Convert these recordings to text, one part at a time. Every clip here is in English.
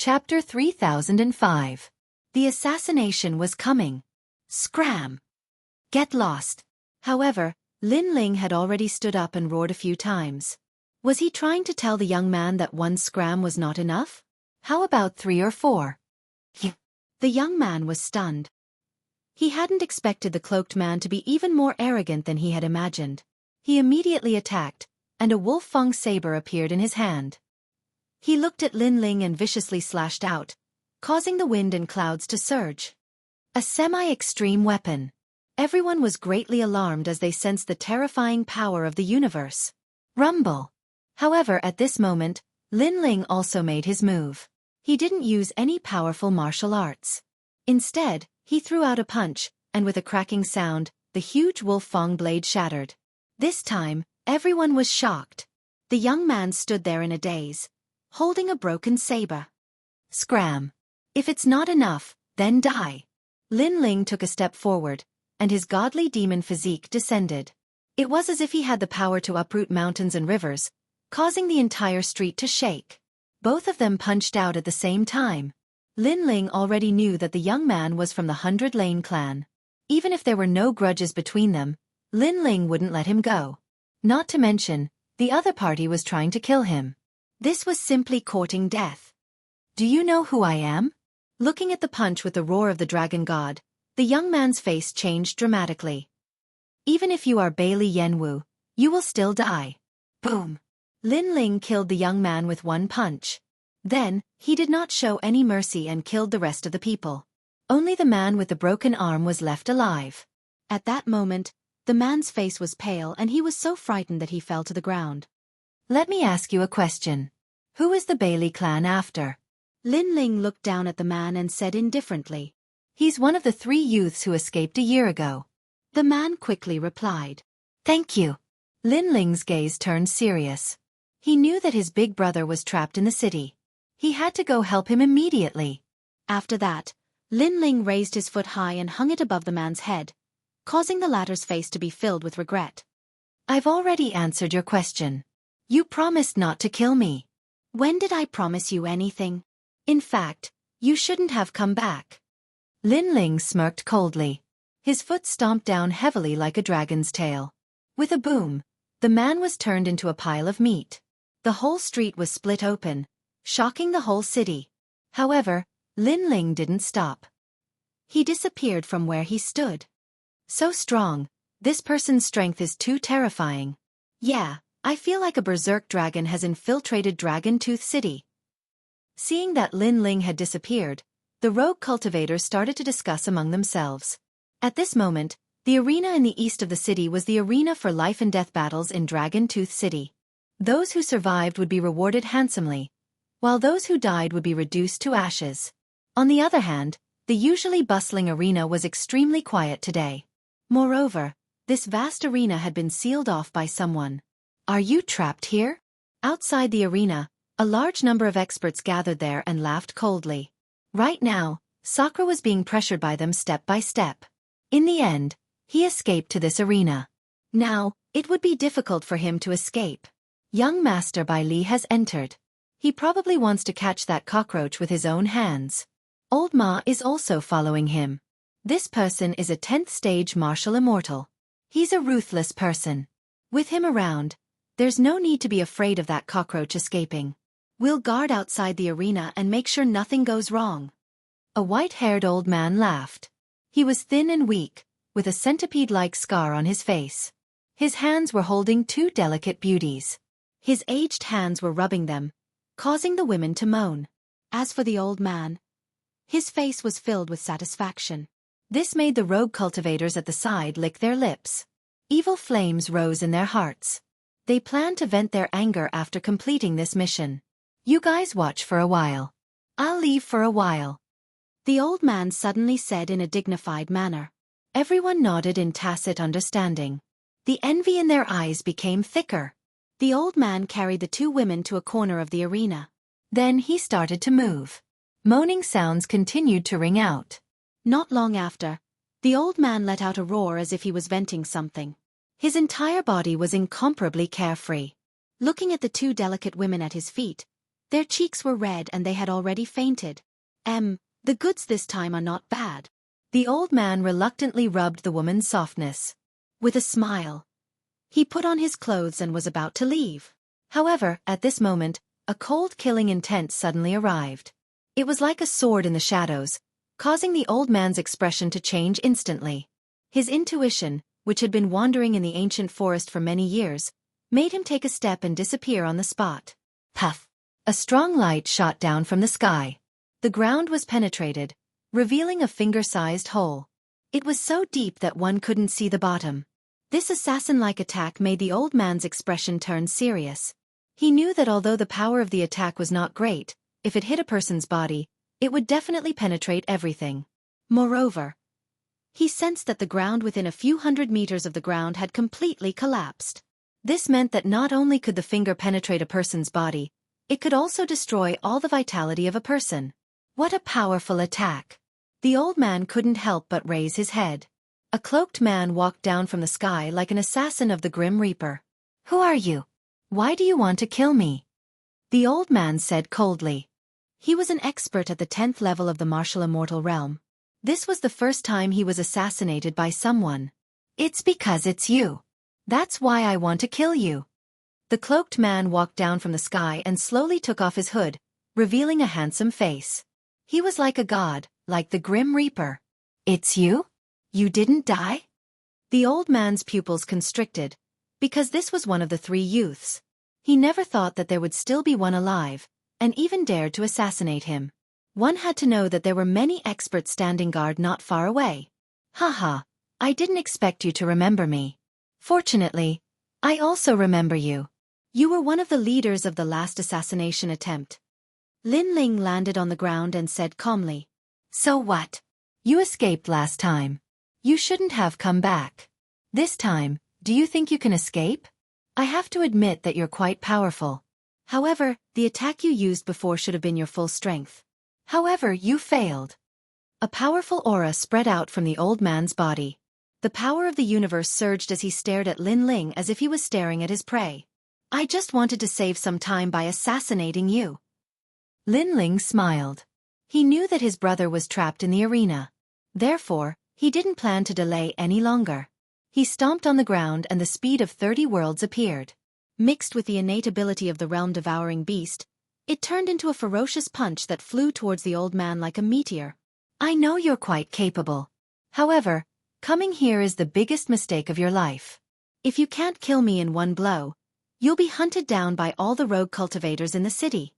Chapter 3005. The assassination was coming. Scram! Get lost. However, Lin Ling had already stood up and roared a few times. Was he trying to tell the young man that one scram was not enough? How about 3 or 4? The young man was stunned. He hadn't expected the cloaked man to be even more arrogant than he had imagined. He immediately attacked, and a wolf-fang saber appeared in his hand. He looked at Lin Ling and viciously slashed out, causing the wind and clouds to surge. A semi-extreme weapon. Everyone was greatly alarmed as they sensed the terrifying power of the universe. Rumble. However, at this moment, Lin Ling also made his move. He didn't use any powerful martial arts. Instead, he threw out a punch, and with a cracking sound, the huge wolf-fang blade shattered. This time, everyone was shocked. The young man stood there in a daze, holding a broken saber. Scram. If it's not enough, then die. Lin Ling took a step forward, and his godly demon physique descended. It was as if he had the power to uproot mountains and rivers, causing the entire street to shake. Both of them punched out at the same time. Lin Ling already knew that the young man was from the 100 Lane clan. Even if there were no grudges between them, Lin Ling wouldn't let him go. Not to mention, the other party was trying to kill him. This was simply courting death. Do you know who I am? Looking at the punch with the roar of the dragon god, the young man's face changed dramatically. Even if you are Bailey Yanwu, you will still die. Boom! Lin Ling killed the young man with one punch. Then, he did not show any mercy and killed the rest of the people. Only the man with the broken arm was left alive. At that moment, the man's face was pale and he was so frightened that he fell to the ground. Let me ask you a question. Who is the Bailey clan after? Lin Ling looked down at the man and said indifferently. He's one of the 3 youths who escaped a year ago. The man quickly replied. Thank you. Lin Ling's gaze turned serious. He knew that his big brother was trapped in the city. He had to go help him immediately. After that, Lin Ling raised his foot high and hung it above the man's head, causing the latter's face to be filled with regret. I've already answered your question. You promised not to kill me. When did I promise you anything? In fact, you shouldn't have come back. Lin Ling smirked coldly. His foot stomped down heavily like a dragon's tail. With a boom, the man was turned into a pile of meat. The whole street was split open, shocking the whole city. However, Lin Ling didn't stop. He disappeared from where he stood. So strong, this person's strength is too terrifying. Yeah, I feel like a berserk dragon has infiltrated Dragon Tooth City. Seeing that Lin Ling had disappeared, the rogue cultivators started to discuss among themselves. At this moment, the arena in the east of the city was the arena for life and death battles in Dragon Tooth City. Those who survived would be rewarded handsomely, while those who died would be reduced to ashes. On the other hand, the usually bustling arena was extremely quiet today. Moreover, this vast arena had been sealed off by someone. Are you trapped here? Outside the arena, a large number of experts gathered there and laughed coldly. Right now, Sakura was being pressured by them step by step. In the end, he escaped to this arena. Now, it would be difficult for him to escape. Young Master Bai Li has entered. He probably wants to catch that cockroach with his own hands. Old Ma is also following him. This person is a 10th stage martial immortal. He's a ruthless person. With him around, there's no need to be afraid of that cockroach escaping. We'll guard outside the arena and make sure nothing goes wrong. A white-haired old man laughed. He was thin and weak, with a centipede-like scar on his face. His hands were holding 2 delicate beauties. His aged hands were rubbing them, causing the women to moan. As for the old man, his face was filled with satisfaction. This made the rogue cultivators at the side lick their lips. Evil flames rose in their hearts. They planned to vent their anger after completing this mission. You guys watch for a while. I'll leave for a while. The old man suddenly said in a dignified manner. Everyone nodded in tacit understanding. The envy in their eyes became thicker. The old man carried the 2 women to a corner of the arena. Then he started to move. Moaning sounds continued to ring out. Not long after, the old man let out a roar as if he was venting something. His entire body was incomparably carefree. Looking at the 2 delicate women at his feet, Their cheeks were red and they had already fainted. The goods this time are not bad. The old man reluctantly rubbed the woman's softness. With a smile, he put on his clothes and was about to leave. However, at this moment, a cold killing intent suddenly arrived. It was like a sword in the shadows, causing the old man's expression to change instantly. His intuition, which had been wandering in the ancient forest for many years, made him take a step and disappear on the spot. Puff! A strong light shot down from the sky. The ground was penetrated, revealing a finger-sized hole. It was so deep that one couldn't see the bottom. This assassin-like attack made the old man's expression turn serious. He knew that although the power of the attack was not great, if it hit a person's body, it would definitely penetrate everything. Moreover, he sensed that the ground within a few hundred meters of the ground had completely collapsed. This meant that not only could the finger penetrate a person's body, it could also destroy all the vitality of a person. What a powerful attack! The old man couldn't help but raise his head. A cloaked man walked down from the sky like an assassin of the Grim Reaper. "Who are you? Why do you want to kill me?" The old man said coldly. He was an expert at the 10th level of the martial immortal realm. This was the first time he was assassinated by someone. "It's because it's you. That's why I want to kill you." The cloaked man walked down from the sky and slowly took off his hood, revealing a handsome face. He was like a god, like the Grim Reaper. "It's you? You didn't die?" The old man's pupils constricted, because this was one of the three youths. He never thought that there would still be one alive, and even dared to assassinate him. One had to know that there were many experts standing guard not far away. "Haha, I didn't expect you to remember me. Fortunately, I also remember you. You were one of the leaders of the last assassination attempt." Lin Ling landed on the ground and said calmly. "So what? You escaped last time. You shouldn't have come back. This time, do you think you can escape? I have to admit that you're quite powerful. However, the attack you used before should have been your full strength. However, you failed." A powerful aura spread out from the old man's body. The power of the universe surged as he stared at Lin Ling as if he was staring at his prey. "I just wanted to save some time by assassinating you." Lin Ling smiled. He knew that his brother was trapped in the arena. Therefore, he didn't plan to delay any longer. He stomped on the ground and the speed of 30 worlds appeared. Mixed with the innate ability of the realm-devouring beast, it turned into a ferocious punch that flew towards the old man like a meteor. "I know you're quite capable. However, coming here is the biggest mistake of your life. If you can't kill me in one blow, you'll be hunted down by all the rogue cultivators in the city."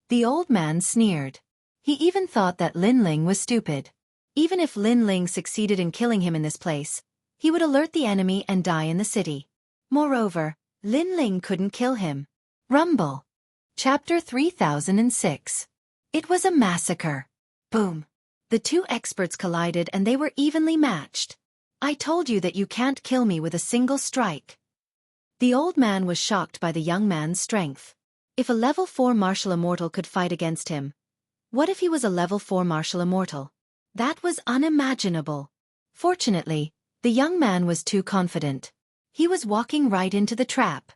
The old man sneered. He even thought that Lin Ling was stupid. Even if Lin Ling succeeded in killing him in this place, he would alert the enemy and die in the city. Moreover, Lin Ling couldn't kill him. Rumble. Chapter 3006. It was a massacre. Boom. The two experts collided and they were evenly matched. "I told you that you can't kill me with a single strike." The old man was shocked by the young man's strength. If a level 4 martial immortal could fight against him, what if he was a level 4 martial immortal? That was unimaginable. Fortunately, the young man was too confident. He was walking right into the trap.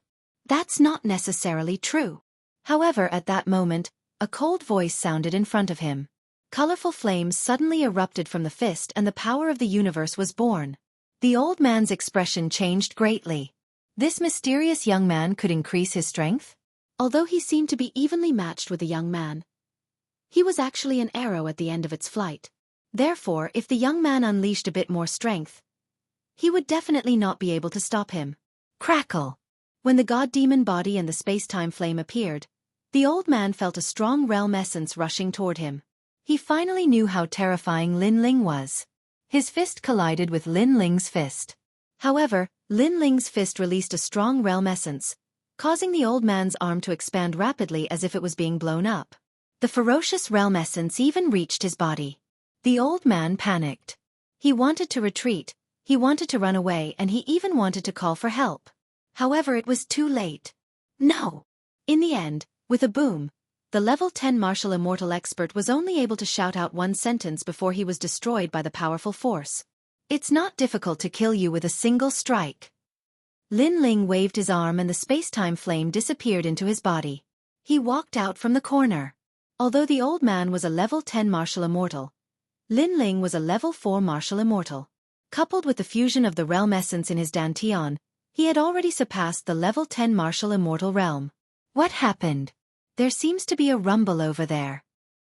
That's not necessarily true. However, at that moment, a cold voice sounded in front of him. Colorful flames suddenly erupted from the fist and the power of the universe was born. The old man's expression changed greatly. This mysterious young man could increase his strength? Although he seemed to be evenly matched with the young man, he was actually an arrow at the end of its flight. Therefore, if the young man unleashed a bit more strength, he would definitely not be able to stop him. Crackle! When the god-demon body and the space-time flame appeared, the old man felt a strong realm essence rushing toward him. He finally knew how terrifying Lin Ling was. His fist collided with Lin Ling's fist. However, Lin Ling's fist released a strong realm essence, causing the old man's arm to expand rapidly as if it was being blown up. The ferocious realm essence even reached his body. The old man panicked. He wanted to retreat, he wanted to run away, and he even wanted to call for help. However, it was too late. No! In the end, with a boom, the level 10 martial immortal expert was only able to shout out one sentence before he was destroyed by the powerful force. "It's not difficult to kill you with a single strike." Lin Ling waved his arm and the space-time flame disappeared into his body. He walked out from the corner. Although the old man was a level 10 martial immortal, Lin Ling was a level 4 martial immortal. Coupled with the fusion of the realm essence in his dantian, he had already surpassed the level 10 martial immortal realm. What happened? There seems to be a rumble over there.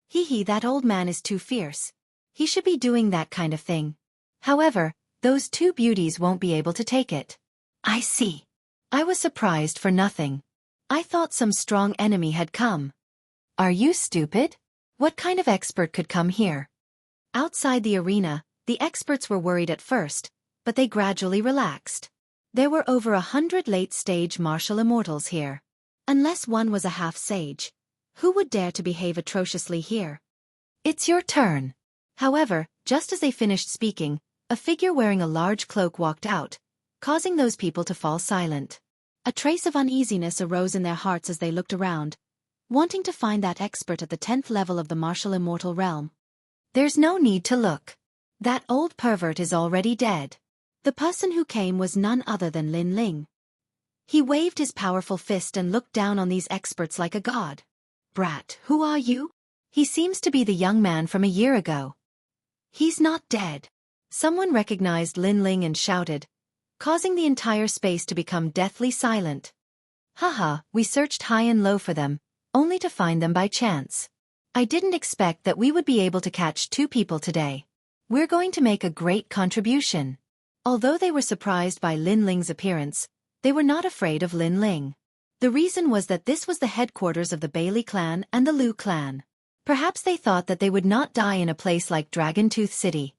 Hee, that old man is too fierce. He should be doing that kind of thing. However, those two beauties won't be able to take it. I see. I was surprised for nothing. I thought some strong enemy had come. Are you stupid? What kind of expert could come here? Outside the arena, the experts were worried at first, but they gradually relaxed. There were over 100 late-stage martial immortals here. Unless one was a half-sage, who would dare to behave atrociously here? It's your turn. However, just as they finished speaking, a figure wearing a large cloak walked out, causing those people to fall silent. A trace of uneasiness arose in their hearts as they looked around, wanting to find that expert at the 10th level of the martial immortal realm. There's no need to look. That old pervert is already dead. The person who came was none other than Lin Ling. He waved his powerful fist and looked down on these experts like a god. Brat, who are you? He seems to be the young man from a year ago. He's not dead. Someone recognized Lin Ling and shouted, causing the entire space to become deathly silent. Haha, we searched high and low for them, only to find them by chance. I didn't expect that we would be able to catch two people today. We're going to make a great contribution. Although they were surprised by Lin Ling's appearance, they were not afraid of Lin Ling. The reason was that this was the headquarters of the Bailey clan and the Liu clan. Perhaps they thought that they would not die in a place like Dragon Tooth City.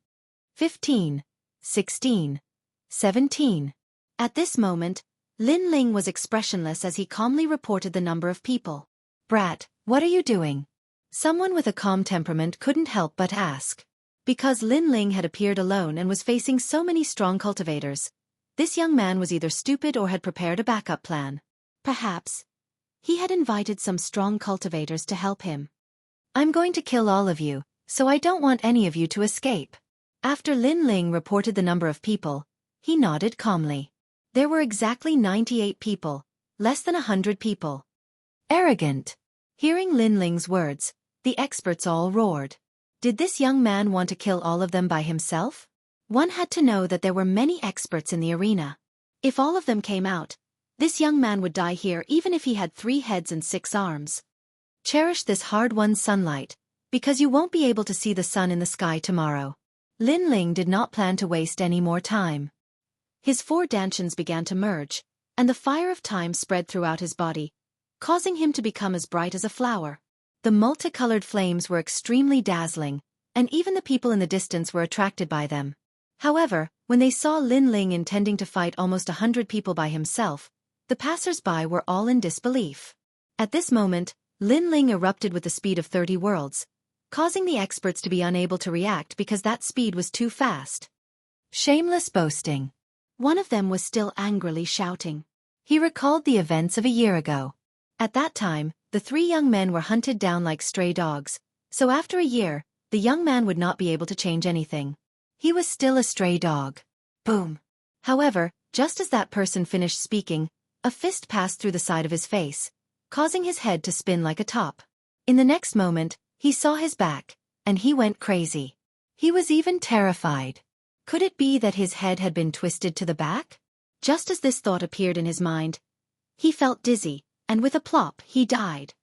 15, 16, 17. At this moment, Lin Ling was expressionless as he calmly reported the number of people. Brat, what are you doing? Someone with a calm temperament couldn't help but ask. Because Lin Ling had appeared alone and was facing so many strong cultivators, this young man was either stupid or had prepared a backup plan. Perhaps he had invited some strong cultivators to help him. I'm going to kill all of you, so I don't want any of you to escape. After Lin Ling reported the number of people, he nodded calmly. There were exactly 98 people, less than 100 people. Arrogant. Hearing Lin Ling's words, the experts all roared. Did this young man want to kill all of them by himself? One had to know that there were many experts in the arena. If all of them came out, this young man would die here even if he had 3 heads and 6 arms. Cherish this hard-won sunlight, because you won't be able to see the sun in the sky tomorrow. Lin Ling did not plan to waste any more time. His 4 dantians began to merge, and the fire of time spread throughout his body, causing him to become as bright as a flower. The multicolored flames were extremely dazzling, and even the people in the distance were attracted by them. However, when they saw Lin Ling intending to fight almost 100 people by himself, the passers-by were all in disbelief. At this moment, Lin Ling erupted with the speed of 30 worlds, causing the experts to be unable to react because that speed was too fast. Shameless boasting. One of them was still angrily shouting. He recalled the events of a year ago. At that time, the 3 young men were hunted down like stray dogs, so after a year, the young man would not be able to change anything. He was still a stray dog. Boom. However, just as that person finished speaking, a fist passed through the side of his face, causing his head to spin like a top. In the next moment, he saw his back, and he went crazy. He was even terrified. Could it be that his head had been twisted to the back? Just as this thought appeared in his mind, he felt dizzy, and with a plop, he died.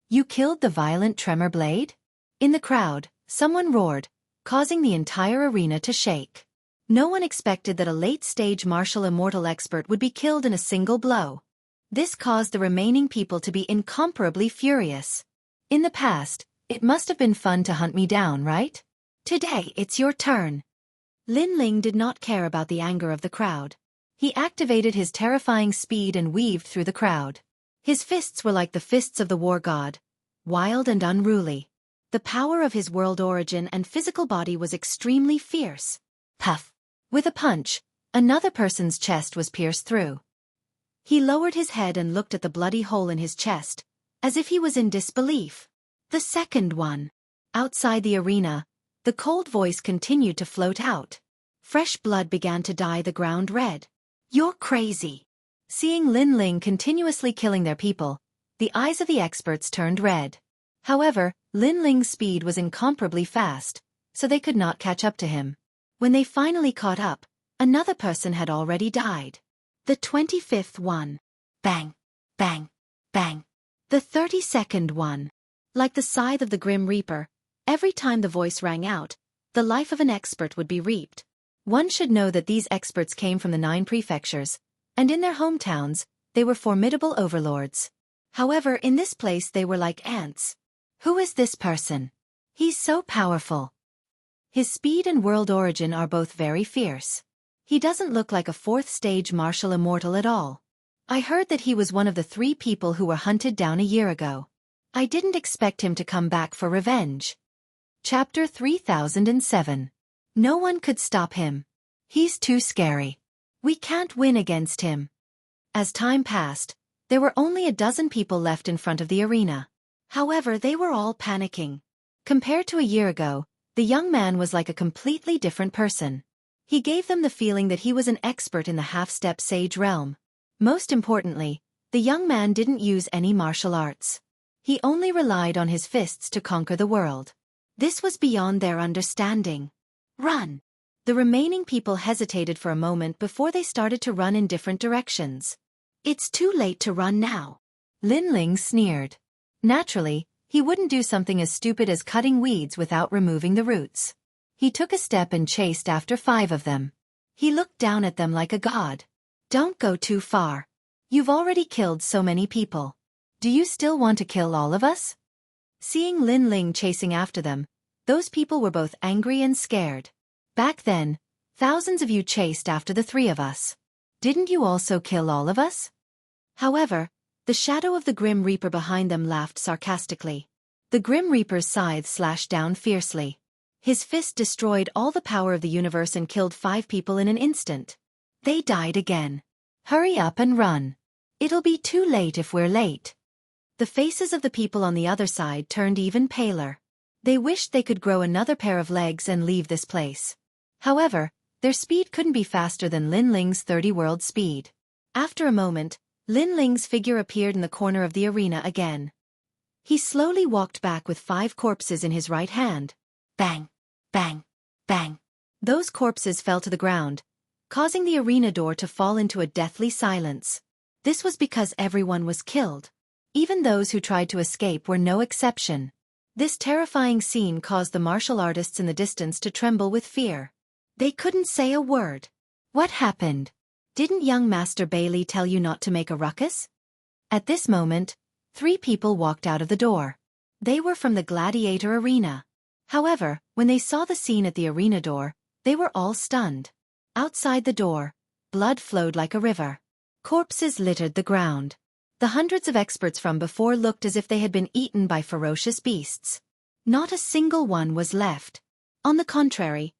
You killed the violent tremor blade? In the crowd, someone roared, causing the entire arena to shake. No one expected that a late-stage martial immortal expert would be killed in a single blow. This caused the remaining people to be incomparably furious. In the past, it must have been fun to hunt me down, right? Today, it's your turn. Lin Ling did not care about the anger of the crowd. He activated his terrifying speed and weaved through the crowd. His fists were like the fists of the war god, wild and unruly. The power of his world origin and physical body was extremely fierce. Puff! With a punch, another person's chest was pierced through. He lowered his head and looked at the bloody hole in his chest, as if he was in disbelief. The second one. Outside the arena, the cold voice continued to float out. Fresh blood began to dye the ground red. You're crazy. Seeing Lin Ling continuously killing their people, The eyes of the experts turned red. However, Lin Ling's speed was incomparably fast, so they could not catch up to him. When they finally caught up, another person had already died. The 25th one. Bang, bang, bang. The 32nd one. Like the scythe of the Grim Reaper, every time the voice rang out, the life of an expert would be reaped. One should know that these experts came from the 9 prefectures, and in their hometowns, they were formidable overlords. However, in this place they were like ants. Who is this person? He's so powerful. His speed and world origin are both very fierce. He doesn't look like a 4th-stage martial immortal at all. I heard that he was one of the 3 people who were hunted down a year ago. I didn't expect him to come back for revenge. Chapter 3007. No one could stop him. He's too scary. We can't win against him. As time passed, there were only a dozen people left in front of the arena. However, they were all panicking. Compared to a year ago, the young man was like a completely different person. He gave them the feeling that he was an expert in the half-step sage realm. Most importantly, the young man didn't use any martial arts. He only relied on his fists to conquer the world. This was beyond their understanding. Run! The remaining people hesitated for a moment before they started to run in different directions. It's too late to run now. Lin Ling sneered. Naturally, he wouldn't do something as stupid as cutting weeds without removing the roots. He took a step and chased after 5 of them. He looked down at them like a god. Don't go too far. You've already killed so many people. Do you still want to kill all of us? Seeing Lin Ling chasing after them, those people were both angry and scared. Back then, thousands of you chased after the 3 of us. Didn't you also kill all of us? However, the shadow of the Grim Reaper behind them laughed sarcastically. The Grim Reaper's scythe slashed down fiercely. His fist destroyed all the power of the universe and killed 5 people in an instant. They died again. Hurry up and run. It'll be too late if we're late. The faces of the people on the other side turned even paler. They wished they could grow another pair of legs and leave this place. However, their speed couldn't be faster than Lin Ling's 30-world speed. After a moment, Lin Ling's figure appeared in the corner of the arena again. He slowly walked back with 5 corpses in his right hand. Bang, bang, bang. Those corpses fell to the ground, causing the arena door to fall into a deathly silence. This was because everyone was killed. Even those who tried to escape were no exception. This terrifying scene caused the martial artists in the distance to tremble with fear. They couldn't say a word. What happened? Didn't young Master Bailey tell you not to make a ruckus? At this moment, 3 people walked out of the door. They were from the gladiator arena. However, when they saw the scene at the arena door, they were all stunned. Outside the door, blood flowed like a river. Corpses littered the ground. The hundreds of experts from before looked as if they had been eaten by ferocious beasts. Not a single one was left. On the contrary,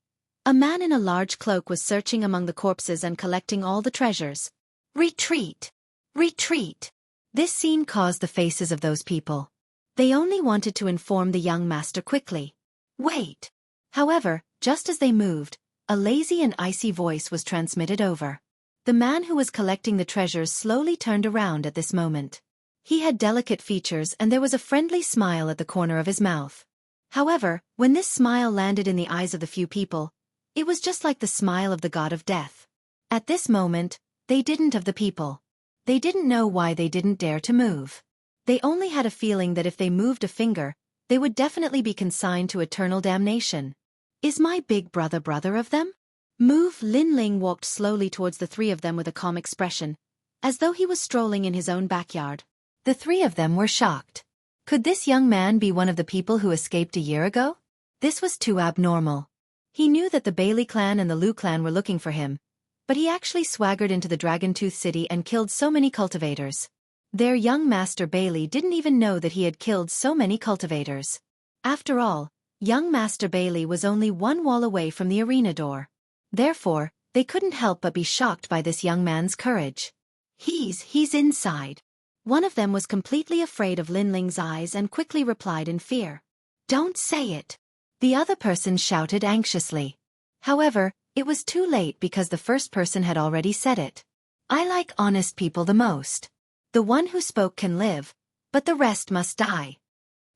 a man in a large cloak was searching among the corpses and collecting all the treasures. Retreat! Retreat! This scene caused the faces of those people. They only wanted to inform the young master quickly. Wait! However, just as they moved, a lazy and icy voice was transmitted over. The man who was collecting the treasures slowly turned around at this moment. He had delicate features and there was a friendly smile at the corner of his mouth. However, when this smile landed in the eyes of the few people, it was just like the smile of the god of death. At this moment, they didn't of the people. They didn't know why they didn't dare to move. They only had a feeling that if they moved a finger, they would definitely be consigned to eternal damnation. Is my big brother of them? Move. Lin Ling walked slowly towards the 3 of them with a calm expression, as though he was strolling in his own backyard. The 3 of them were shocked. Could this young man be one of the people who escaped a year ago? This was too abnormal. He knew that the Bailey clan and the Liu clan were looking for him, but he actually swaggered into the Dragon-Tooth City and killed so many cultivators. Their young master Bailey didn't even know that he had killed so many cultivators. After all, young Master Bailey was only 1 wall away from the arena door. Therefore, they couldn't help but be shocked by this young man's courage. He's inside. One of them was completely afraid of Lin Ling's eyes and quickly replied in fear. Don't say it. The other person shouted anxiously. However, it was too late because the first person had already said it. I like honest people the most. The one who spoke can live, but the rest must die.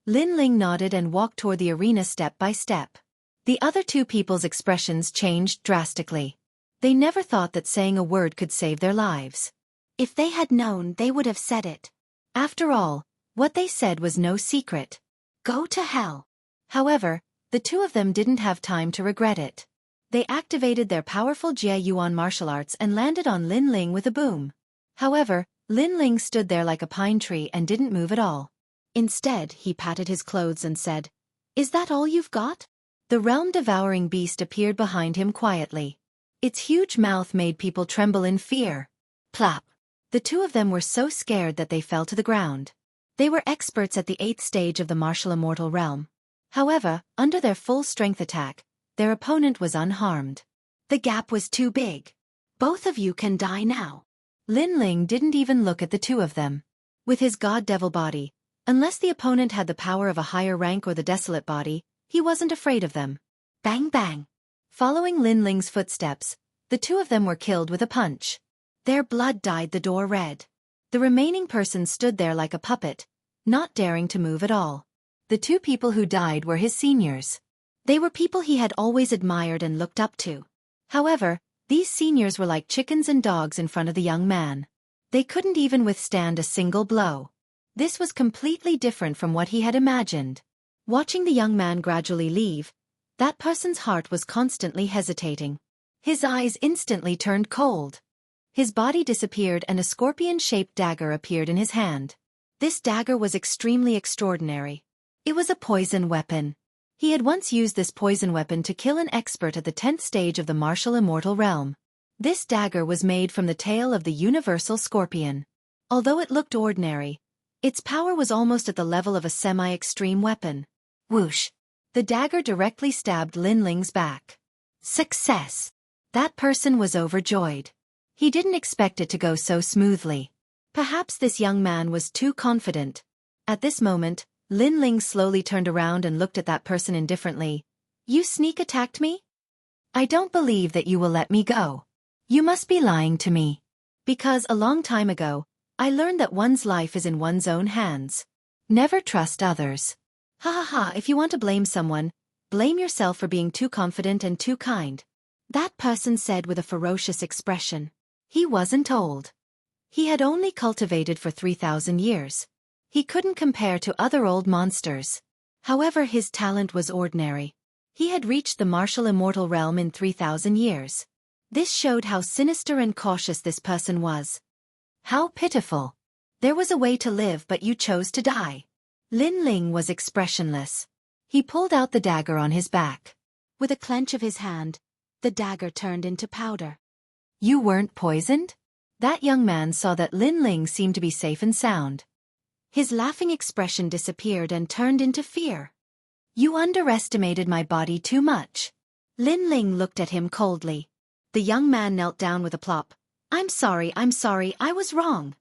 Lin Ling nodded and walked toward the arena step by step. The other two people's expressions changed drastically. They never thought that saying a word could save their lives. If they had known, they would have said it. After all, what they said was no secret. Go to hell. However, the two of them didn't have time to regret it. They activated their powerful Jie Yuan martial arts and landed on Lin Ling with a boom. However, Lin Ling stood there like a pine tree and didn't move at all. Instead, he patted his clothes and said, "Is that all you've got?" The realm-devouring beast appeared behind him quietly. Its huge mouth made people tremble in fear. Plop! The two of them were so scared that they fell to the ground. They were experts at the 8th stage of the martial immortal realm. However, under their full-strength attack, their opponent was unharmed. The gap was too big. Both of you can die now. Lin Ling didn't even look at the two of them. With his god-devil body, unless the opponent had the power of a higher rank or the desolate body, he wasn't afraid of them. Bang bang. Following Lin Ling's footsteps, the two of them were killed with a punch. Their blood dyed the door red. The remaining person stood there like a puppet, not daring to move at all. The two people who died were his seniors. They were people he had always admired and looked up to. However, these seniors were like chickens and dogs in front of the young man. They couldn't even withstand a single blow. This was completely different from what he had imagined. Watching the young man gradually leave, that person's heart was constantly hesitating. His eyes instantly turned cold. His body disappeared and a scorpion-shaped dagger appeared in his hand. This dagger was extremely extraordinary. It was a poison weapon. He had once used this poison weapon to kill an expert at the 10th stage of the martial immortal realm. This dagger was made from the tail of the universal scorpion. Although it looked ordinary, its power was almost at the level of a semi-extreme weapon. Whoosh! The dagger directly stabbed Lin Ling's back. Success! That person was overjoyed. He didn't expect it to go so smoothly. Perhaps this young man was too confident. At this moment, Lin Ling slowly turned around and looked at that person indifferently. You sneak attacked me? I don't believe that you will let me go. You must be lying to me. Because a long time ago, I learned that one's life is in one's own hands. Never trust others. Ha ha ha, if you want to blame someone, blame yourself for being too confident and too kind. That person said with a ferocious expression. He wasn't old. He had only cultivated for 3,000 years. He couldn't compare to other old monsters. However, his talent was ordinary. He had reached the martial immortal realm in 3,000 years. This showed how sinister and cautious this person was. How pitiful. There was a way to live, but you chose to die. Lin Ling was expressionless. He pulled out the dagger on his back. With a clench of his hand, the dagger turned into powder. You weren't poisoned? That young man saw that Lin Ling seemed to be safe and sound. His laughing expression disappeared and turned into fear. You underestimated my body too much. Lin Ling looked at him coldly. The young man knelt down with a plop. I'm sorry, I was wrong.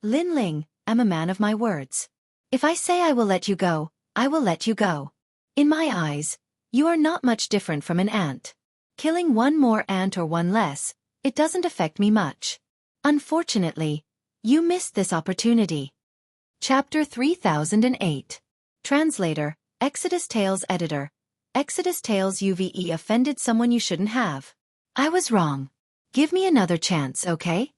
Lin Ling, am a man of my words. If I say I will let you go, I will let you go. In my eyes, you are not much different from an ant. Killing one more ant or one less, it doesn't affect me much. Unfortunately, you missed this opportunity. Chapter 3008. Translator, Exodus Tales Editor. Exodus Tales UVE offended someone you shouldn't have. I was wrong. Give me another chance, okay?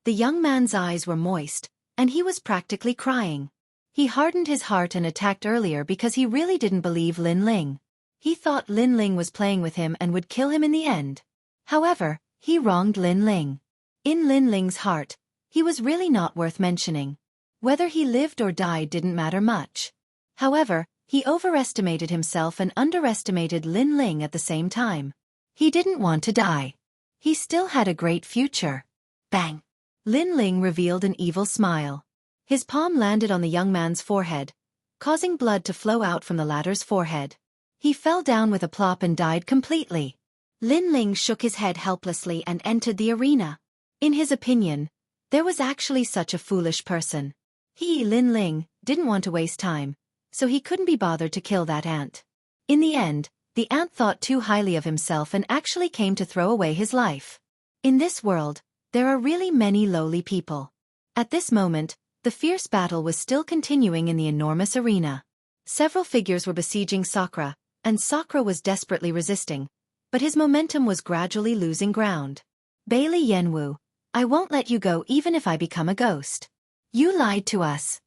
The young man's eyes were moist, and he was practically crying. He hardened his heart and attacked earlier because he really didn't believe Lin Ling. He thought Lin Ling was playing with him and would kill him in the end. However, he wronged Lin Ling. In Lin Ling's heart, he was really not worth mentioning. Whether he lived or died didn't matter much. However, he overestimated himself and underestimated Lin Ling at the same time. He didn't want to die. He still had a great future. Bang! Lin Ling revealed an evil smile. His palm landed on the young man's forehead, causing blood to flow out from the latter's forehead. He fell down with a plop and died completely. Lin Ling shook his head helplessly and entered the arena. In his opinion, there was actually such a foolish person. He, Lin Ling, didn't want to waste time, so he couldn't be bothered to kill that ant. In the end, the ant thought too highly of himself and actually came to throw away his life. In this world, there are really many lowly people. At this moment, The fierce battle was still continuing in the enormous arena. Several figures were besieging Sakura, and Sakura was desperately resisting, but his momentum was gradually losing ground. Bailey Yenwu, I won't let you go even if I become a ghost. You lied to us.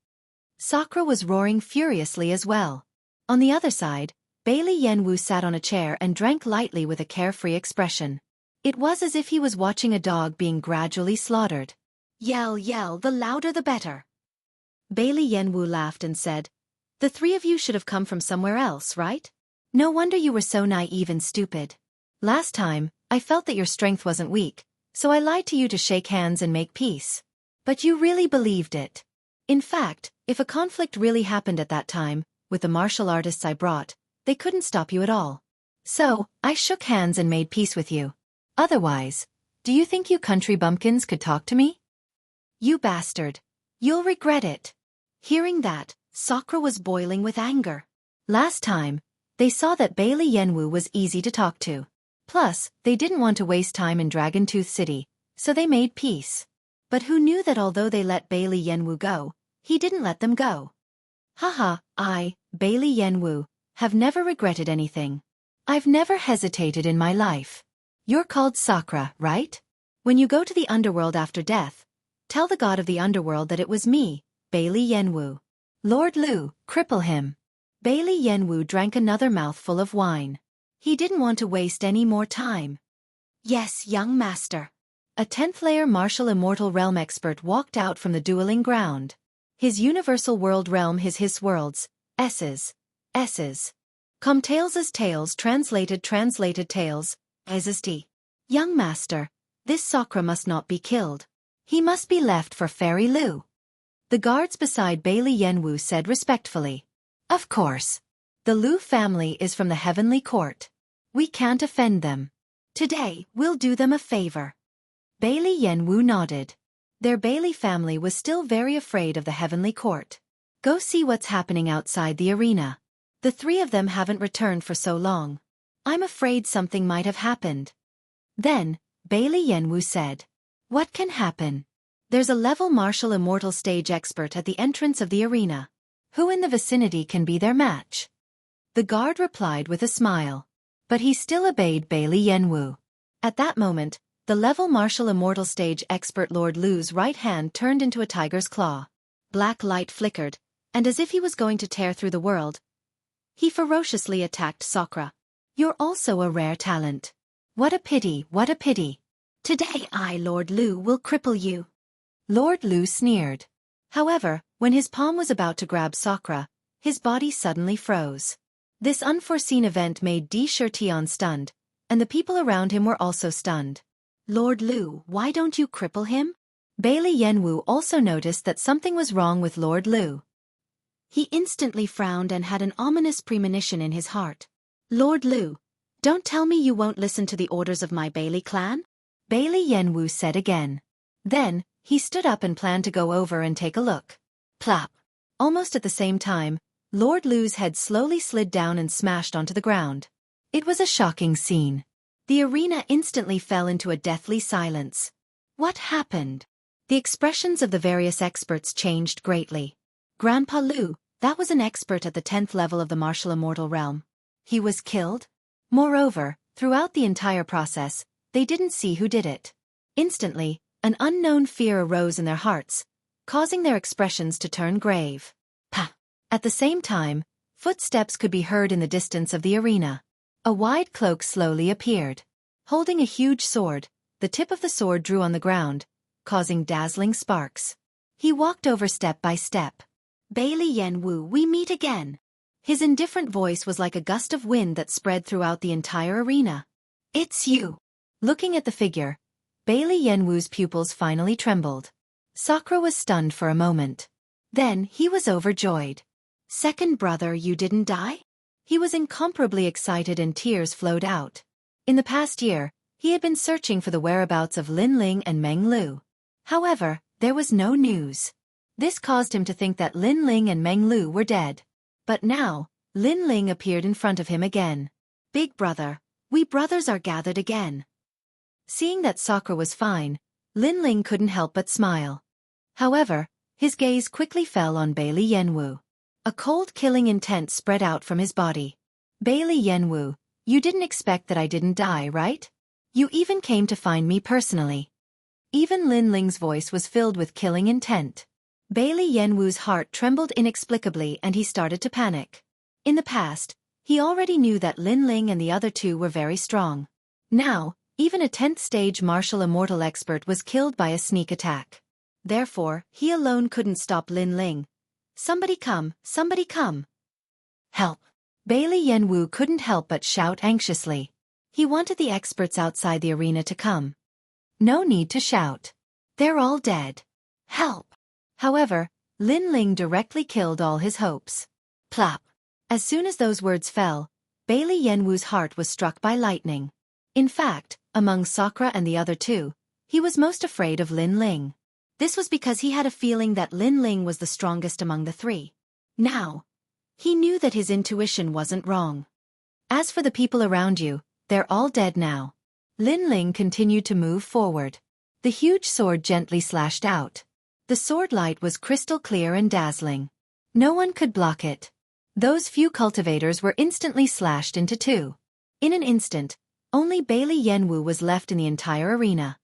Sakura was roaring furiously as well. On the other side, Bailey Yenwu sat on a chair and drank lightly with a carefree expression. It was as if he was watching a dog being gradually slaughtered. Yell, yell, the louder the better. Bailey Yenwu laughed and said, The three of you should have come from somewhere else, right? No wonder you were so naive and stupid. Last time, I felt that your strength wasn't weak, so I lied to you to shake hands and make peace. But you really believed it. In fact, if a conflict really happened at that time, with the martial artists I brought, they couldn't stop you at all. So, I shook hands and made peace with you. Otherwise, do you think you country bumpkins could talk to me? You bastard. You'll regret it. Hearing that, Sakura was boiling with anger. Last time, they saw that Bailey Yenwu was easy to talk to. Plus, they didn't want to waste time in Dragon Tooth City, so they made peace. But who knew that although they let Bailey Yenwu go, he didn't let them go? Haha, I, Bailey Yenwu, have never regretted anything. I've never hesitated in my life. You're called Sakura, right? When you go to the underworld after death, tell the god of the underworld that it was me, Bailey Yenwu. Lord Lu, cripple him. Bailey Yenwu drank another mouthful of wine. He didn't want to waste any more time. Yes, young master. A 10th-layer martial immortal realm expert walked out from the dueling ground. His universal world realm his worlds, S's. Com Tales's tales translated tales, T. Young master, this Sakura must not be killed. He must be left for Fairy Lu. The guards beside Bailey Yenwu said respectfully. Of course. The Lu family is from the Heavenly Court. We can't offend them. Today, we'll do them a favor. Bailey Yenwu nodded. Their Bailey family was still very afraid of the Heavenly Court. Go see what's happening outside the arena. The three of them haven't returned for so long. I'm afraid something might have happened. Then, Bailey Yenwu said. What can happen? There's a level martial immortal stage expert at the entrance of the arena. Who in the vicinity can be their match? The guard replied with a smile. But he still obeyed Bailey Yenwu. At that moment, the level martial immortal stage expert Lord Lu's right hand turned into a tiger's claw. Black light flickered, and as if he was going to tear through the world, he ferociously attacked Sakura. You're also a rare talent. What a pity, what a pity. Today I, Lord Lu, will cripple you. Lord Lu sneered. However, when his palm was about to grab Sakura, his body suddenly froze. This unforeseen event made Di Shirtian stunned, and the people around him were also stunned. Lord Lu, why don't you cripple him? Bailey Yenwu also noticed that something was wrong with Lord Lu. He instantly frowned and had an ominous premonition in his heart. Lord Lu, don't tell me you won't listen to the orders of my Bailey clan? Bailey Yenwu said again. Then, he stood up and planned to go over and take a look. Plop! Almost at the same time, Lord Lu's head slowly slid down and smashed onto the ground. It was a shocking scene. The arena instantly fell into a deathly silence. What happened? The expressions of the various experts changed greatly. Grandpa Lu, that was an expert at the 10th level of the martial immortal realm. He was killed? Moreover, throughout the entire process, they didn't see who did it. Instantly, an unknown fear arose in their hearts, causing their expressions to turn grave. Pa! At the same time, footsteps could be heard in the distance of the arena. A wide cloak slowly appeared. Holding a huge sword, the tip of the sword drew on the ground, causing dazzling sparks. He walked over step by step. Bailey Yenwu, we meet again. His indifferent voice was like a gust of wind that spread throughout the entire arena. It's you. Looking at the figure, Bailey Yenwu's pupils finally trembled. Sakura was stunned for a moment. Then he was overjoyed. Second brother, you didn't die? He was incomparably excited and tears flowed out. In the past year, he had been searching for the whereabouts of Lin Ling and Meng Lu. However, there was no news. This caused him to think that Lin Ling and Meng Lu were dead. But now, Lin Ling appeared in front of him again. Big brother, we brothers are gathered again. Seeing that Sakura was fine, Lin Ling couldn't help but smile. However, His gaze quickly fell on Bailey Yenwu. A cold killing intent spread out from his body. Bailey Yenwu, you didn't expect that I didn't die, right? You even came to find me personally. Even Lin Ling's voice was filled with killing intent. Bailey Yenwu's heart trembled inexplicably and he started to panic. In the past, he already knew that Lin Ling and the other two were very strong. Now, even a 10th stage martial immortal expert was killed by a sneak attack. Therefore, he alone couldn't stop Lin Ling. Somebody come, somebody come. Help! Bailey Yenwu couldn't help but shout anxiously. He wanted the experts outside the arena to come. No need to shout. They're all dead. Help! However, Lin Ling directly killed all his hopes. Plop! As soon as those words fell, Bailey Yenwu's heart was struck by lightning. In fact, among Sakura and the other two, he was most afraid of Lin Ling. This was because he had a feeling that Lin Ling was the strongest among the three. Now, he knew that his intuition wasn't wrong. As for the people around you, they're all dead now. Lin Ling continued to move forward. The huge sword gently slashed out. The sword light was crystal clear and dazzling. No one could block it. Those few cultivators were instantly slashed into two. In an instant, only Bailey Yenwu was left in the entire arena.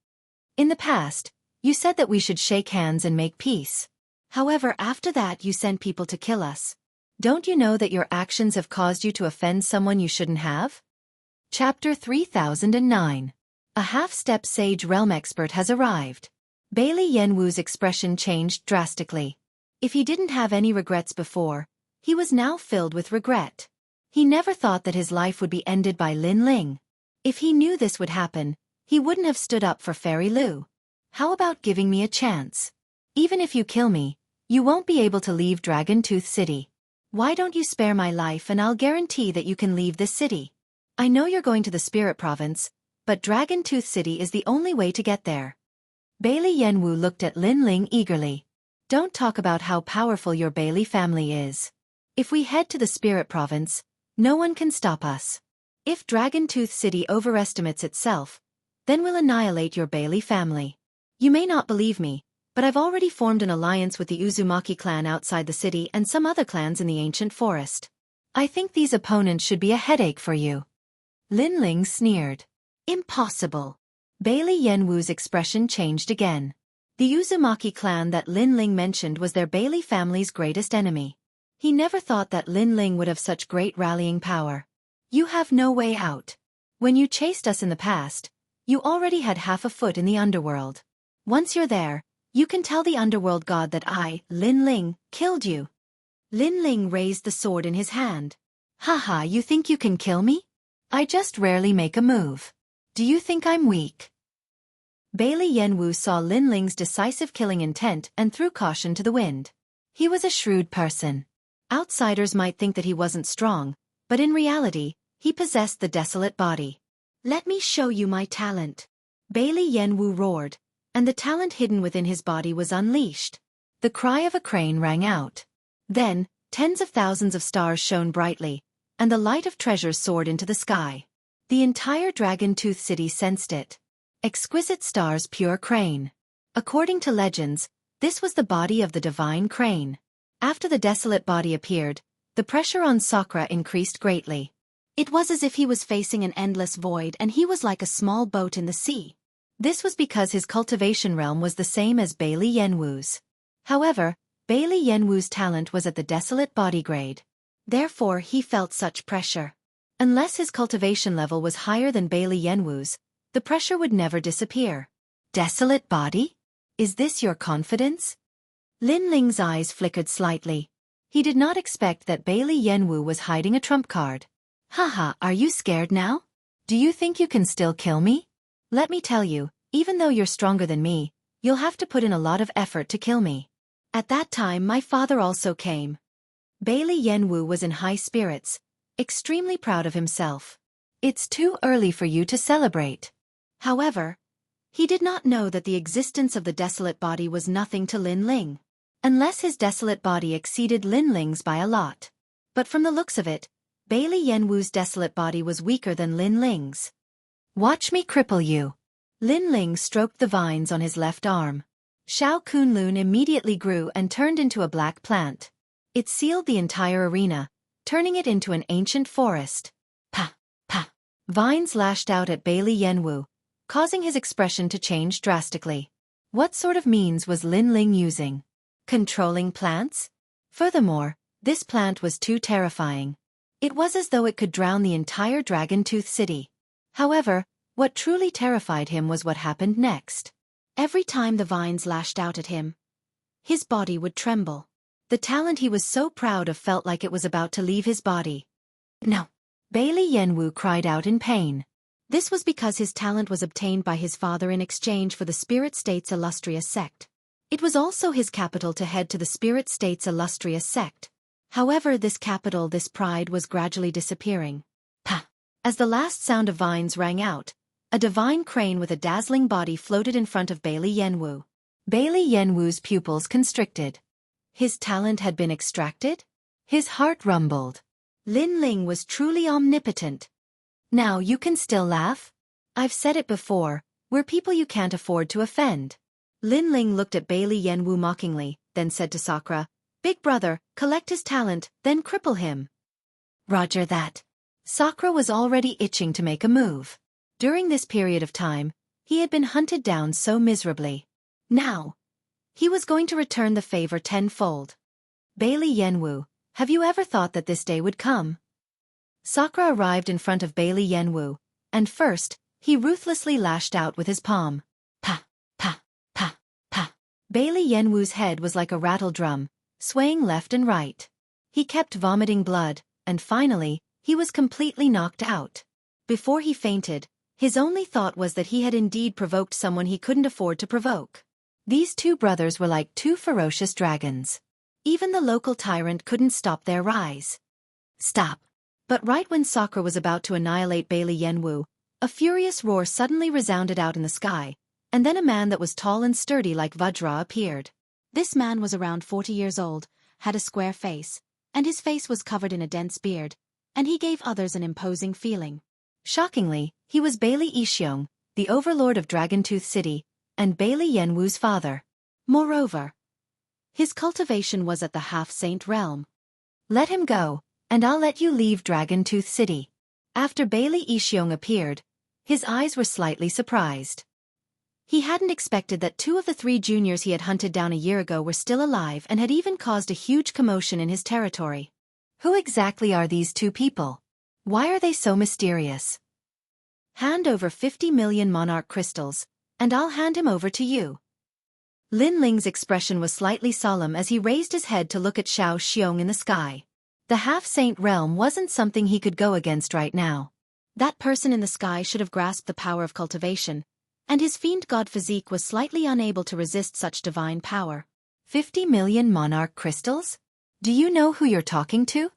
In the past, you said that we should shake hands and make peace. However, after that you sent people to kill us. Don't you know that your actions have caused you to offend someone you shouldn't have? Chapter 3009. A half-step Sage Realm expert has arrived. Bailey Yenwu's expression changed drastically. If he didn't have any regrets before, he was now filled with regret. He never thought that his life would be ended by Lin Ling. If he knew this would happen, he wouldn't have stood up for Fairy Lu. How about giving me a chance? Even if you kill me, you won't be able to leave Dragon Tooth City. Why don't you spare my life and I'll guarantee that you can leave this city. I know you're going to the Spirit Province, but Dragon Tooth City is the only way to get there. Bailey Yenwu looked at Lin Ling eagerly. Don't talk about how powerful your Bailey family is. If we head to the Spirit Province, no one can stop us. If Dragon Tooth City overestimates itself, then we'll annihilate your Bailey family. You may not believe me, but I've already formed an alliance with the Uzumaki clan outside the city and some other clans in the ancient forest. I think these opponents should be a headache for you. Lin Ling sneered. Impossible. Bailey Yenwu's expression changed again. The Uzumaki clan that Lin Ling mentioned was their Bailey family's greatest enemy. He never thought that Lin Ling would have such great rallying power. You have no way out. When you chased us in the past, you already had half a foot in the underworld. Once you're there, you can tell the underworld god that I, Lin Ling, killed you. Lin Ling raised the sword in his hand. Haha, you think you can kill me? I just rarely make a move. Do you think I'm weak? Bailey Yenwu saw Lin Ling's decisive killing intent and threw caution to the wind. He was a shrewd person. Outsiders might think that he wasn't strong, but in reality, he possessed the desolate body. Let me show you my talent. Bailey Yenwu roared, and the talent hidden within his body was unleashed. The cry of a crane rang out. Then, tens of thousands of stars shone brightly, and the light of treasures soared into the sky. The entire Dragon Tooth City sensed it. Exquisite stars, pure crane. According to legends, this was the body of the divine crane. After the desolate body appeared, the pressure on Sakura increased greatly. It was as if he was facing an endless void and he was like a small boat in the sea. This was because his cultivation realm was the same as Bailey Yenwu's. However, Bailey Yenwu's talent was at the desolate body grade. Therefore he felt such pressure. Unless his cultivation level was higher than Bailey Yenwu's, the pressure would never disappear. Desolate body? Is this your confidence? Lin Ling's eyes flickered slightly. He did not expect that Bailey Yenwu was hiding a trump card. Haha, are you scared now? Do you think you can still kill me? Let me tell you, even though you're stronger than me, you'll have to put in a lot of effort to kill me. At that time my father also came. Bailey Yenwu was in high spirits, extremely proud of himself. It's too early for you to celebrate. However, he did not know that the existence of the desolate body was nothing to Lin Ling. Unless his desolate body exceeded Lin Ling's by a lot. But from the looks of it, Bailey Yenwu's desolate body was weaker than Lin Ling's. Watch me cripple you. Lin Ling stroked the vines on his left arm. Shao Kunlun immediately grew and turned into a black plant. It sealed the entire arena, turning it into an ancient forest. Pa! Pa! Vines lashed out at Bailey Yanwu, causing his expression to change drastically. What sort of means was Lin Ling using? Controlling plants? Furthermore, this plant was too terrifying. It was as though it could drown the entire Dragon Tooth City. However, what truly terrified him was what happened next. Every time the vines lashed out at him, his body would tremble. The talent he was so proud of felt like it was about to leave his body. No! Bailey Yanwu cried out in pain. This was because his talent was obtained by his father in exchange for the Spirit State's illustrious sect. It was also his capital to head to the Spirit State's illustrious sect. However, this capital, this pride was gradually disappearing. Pa! As the last sound of vines rang out, a divine crane with a dazzling body floated in front of Bailey Yanwu. Bailey Yanwu's pupils constricted. His talent had been extracted? His heart rumbled. Lin Ling was truly omnipotent. Now you can still laugh? I've said it before, we're people you can't afford to offend. Lin Ling looked at Bailey Yanwu mockingly, then said to Sakura, Big brother, collect his talent, then cripple him. Roger that. Sakura was already itching to make a move. During this period of time, he had been hunted down so miserably. Now, he was going to return the favor tenfold. Bailey Yanwu, have you ever thought that this day would come? Sakura arrived in front of Bailey Yanwu, and first, he ruthlessly lashed out with his palm. Pa! Pa! Pa! Pa! Bailey Yanwu's head was like a rattle drum, swaying left and right. He kept vomiting blood, and finally, he was completely knocked out. Before he fainted, his only thought was that he had indeed provoked someone he couldn't afford to provoke. These two brothers were like two ferocious dragons. Even the local tyrant couldn't stop their rise. Stop! But right when Sakura was about to annihilate Bailey Yanwu, a furious roar suddenly resounded out in the sky, and then a man that was tall and sturdy like Vajra appeared. This man was around 40 years old, had a square face, and his face was covered in a dense beard, and he gave others an imposing feeling. Shockingly, he was Bailey Yixiong, the overlord of Dragon Tooth City, and Bailey Yanwu's father. Moreover, his cultivation was at the half-saint realm. Let him go, and I'll let you leave Dragon Tooth City. After Bailey Yixiong appeared, his eyes were slightly surprised. He hadn't expected that 2 of the 3 juniors he had hunted down a year ago were still alive and had even caused a huge commotion in his territory. Who exactly are these 2 people? Why are they so mysterious? Hand over 50 million monarch crystals, and I'll hand him over to you. Lin Ling's expression was slightly solemn as he raised his head to look at Shao Xiong in the sky. The half-saint realm wasn't something he could go against right now. That person in the sky should have grasped the power of cultivation, and his fiend god physique was slightly unable to resist such divine power. 50 million monarch crystals? Do you know who you're talking to?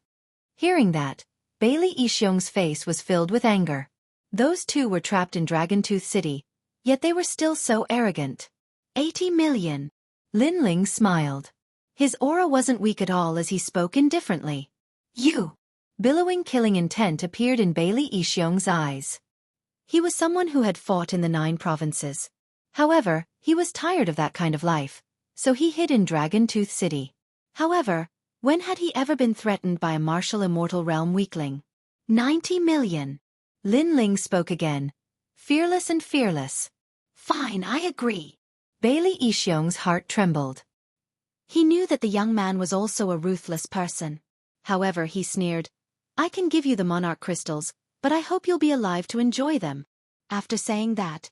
Hearing that, Bailey Yixiong's face was filled with anger. Those 2 were trapped in Dragon Tooth City, yet they were still so arrogant. 80 million. Lin Ling smiled. His aura wasn't weak at all as he spoke indifferently. You! Billowing killing intent appeared in Bailey Yixiong's eyes. He was someone who had fought in the 9 provinces. However, he was tired of that kind of life, so he hid in Dragon Tooth City. However, when had he ever been threatened by a martial immortal realm weakling? 90 million. Lin Ling spoke again. Fearless and fearless. Fine, I agree. Bailey Yixiong's heart trembled. He knew that the young man was also a ruthless person. However, he sneered, I can give you the monarch crystals, but I hope you'll be alive to enjoy them. After saying that,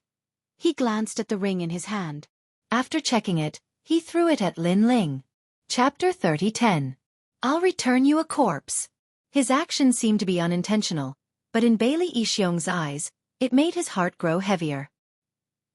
he glanced at the ring in his hand. After checking it, he threw it at Lin Ling. Chapter 30:10. I'll return you a corpse. His actions seemed to be unintentional, but in Bailey Yixiong's eyes, it made his heart grow heavier.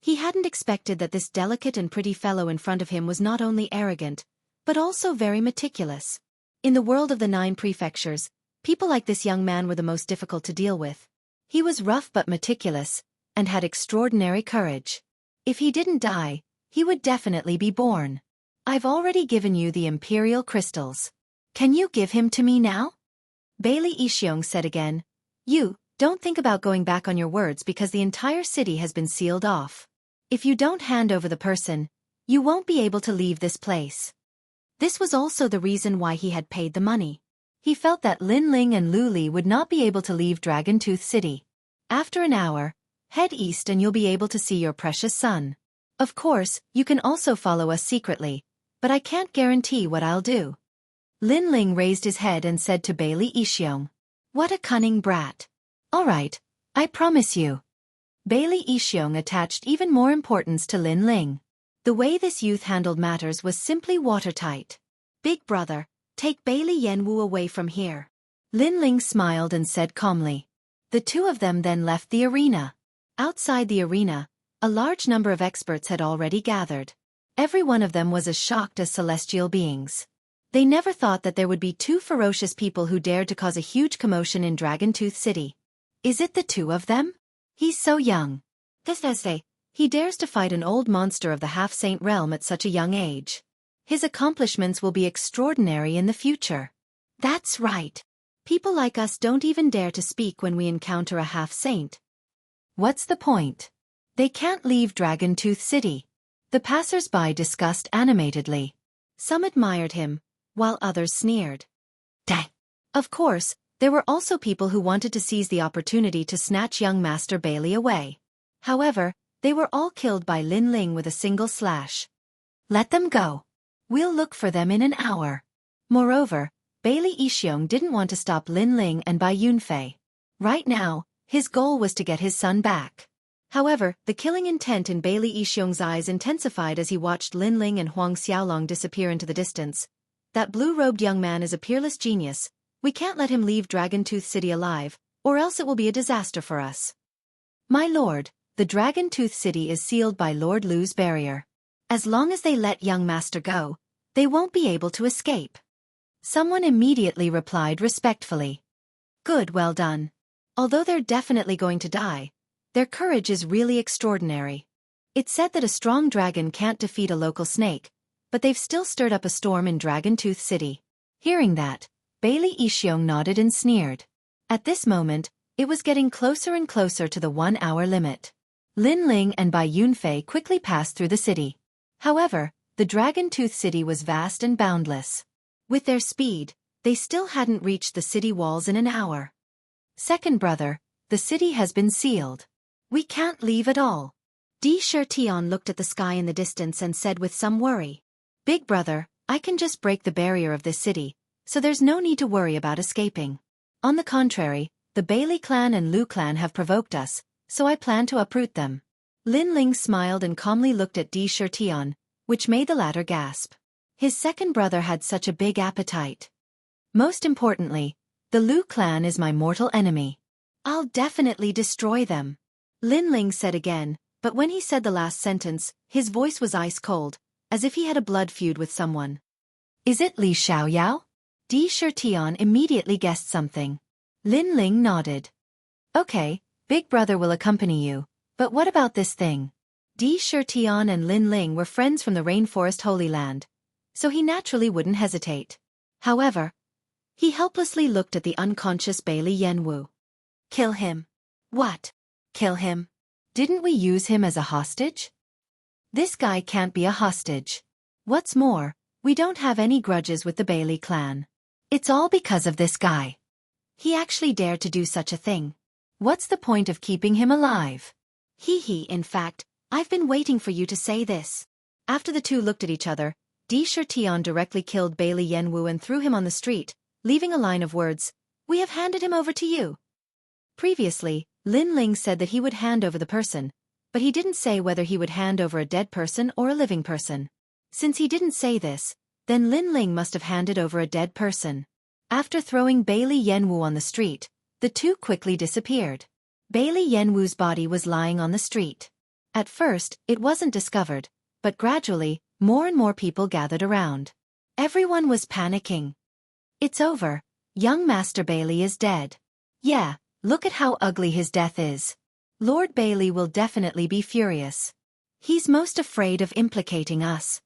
He hadn't expected that this delicate and pretty fellow in front of him was not only arrogant, but also very meticulous. In the world of the 9 prefectures, people like this young man were the most difficult to deal with. He was rough but meticulous, and had extraordinary courage. If he didn't die, he would definitely be born. I've already given you the imperial crystals. Can you give him to me now? Bailey Yixiong said again. You, don't think about going back on your words because the entire city has been sealed off. If you don't hand over the person, You won't be able to leave this place. This was also the reason why he had paid the money. He felt that Lin Ling and Lu Li would not be able to leave Dragon Tooth City. After an hour, head east and you'll be able to see your precious son. Of course, you can also follow us secretly, but I can't guarantee what I'll do. Lin Ling raised his head and said to Bailey Yixiong, "What a cunning brat. All right, I promise you." Bailey Yixiong attached even more importance to Lin Ling. The way this youth handled matters was simply watertight. "Big brother, take Bailey Yanwu away from here." Lin Ling smiled and said calmly. The two of them then left the arena. Outside the arena, a large number of experts had already gathered. Every one of them was as shocked as celestial beings. They never thought that there would be two ferocious people who dared to cause a huge commotion in Dragon Tooth City. Is it the two of them? He's so young. He dares to fight an old monster of the half-saint realm at such a young age. His accomplishments will be extraordinary in the future. That's right. People like us don't even dare to speak when we encounter a half-saint. What's the point? They can't leave Dragon Tooth City. The passers-by discussed animatedly. Some admired him, while others sneered. Of course, there were also people who wanted to seize the opportunity to snatch young Master Bailey away. However, they were all killed by Lin Ling with a single slash. Let them go. We'll look for them in an hour. Moreover, Bailey Yixiong didn't want to stop Lin Ling and Bai Yunfei. Right now, his goal was to get his son back. However, the killing intent in Bailey Yixiong's eyes intensified as he watched Lin Ling and Huang Xiaolong disappear into the distance. That blue-robed young man is a peerless genius. We can't let him leave Dragon Tooth City alive, or else it will be a disaster for us. My lord, the Dragon Tooth City is sealed by Lord Lu's barrier. As long as they let young master go, they won't be able to escape. Someone immediately replied respectfully. Good, well done. Although they're definitely going to die, their courage is really extraordinary. It's said that a strong dragon can't defeat a local snake, but they've still stirred up a storm in Dragon Tooth City. Hearing that, Bailey Yixiong nodded and sneered. At this moment, it was getting closer and closer to the 1-hour limit. Lin Ling and Bai Yunfei quickly passed through the city. However, the Dragon Tooth City was vast and boundless. With their speed, they still hadn't reached the city walls in an hour. Second brother, the city has been sealed. We can't leave at all. Di Shirtian looked at the sky in the distance and said with some worry. Big brother, I can just break the barrier of this city, so there's no need to worry about escaping. On the contrary, the Bailey clan and Lu clan have provoked us, so I plan to uproot them. Lin Ling smiled and calmly looked at Di Shirtian, which made the latter gasp. His second brother had such a big appetite. Most importantly, the Lu clan is my mortal enemy. I'll definitely destroy them. Lin Ling said again, but when he said the last sentence, his voice was ice cold, as if he had a blood feud with someone. Is it Li Xiaoyao? Di Shirtian immediately guessed something. Lin Ling nodded. Okay, big brother will accompany you, but what about this thing? Di Shirtian and Lin Ling were friends from the Rainforest Holy Land, so he naturally wouldn't hesitate. However, he helplessly looked at the unconscious Bailey Yanwu. Kill him. What? Kill him? Didn't we use him as a hostage? This guy can't be a hostage. What's more, we don't have any grudges with the Bailey clan. It's all because of this guy. He actually dared to do such a thing. What's the point of keeping him alive? In fact, I've been waiting for you to say this. After the two looked at each other, Di Shirtian directly killed Bailey Yanwu and threw him on the street, leaving a line of words, "We have handed him over to you." Previously, Lin Ling said that he would hand over the person, but he didn't say whether he would hand over a dead person or a living person. Since he didn't say this, then Lin Ling must have handed over a dead person. After throwing Bailey Yanwu on the street, the two quickly disappeared. Bailey Yanwu's body was lying on the street. At first, it wasn't discovered, but gradually, more and more people gathered around. Everyone was panicking. It's over. Young Master Bailey is dead. Yeah, look at how ugly his death is. Lord Bailey will definitely be furious. He's most afraid of implicating us.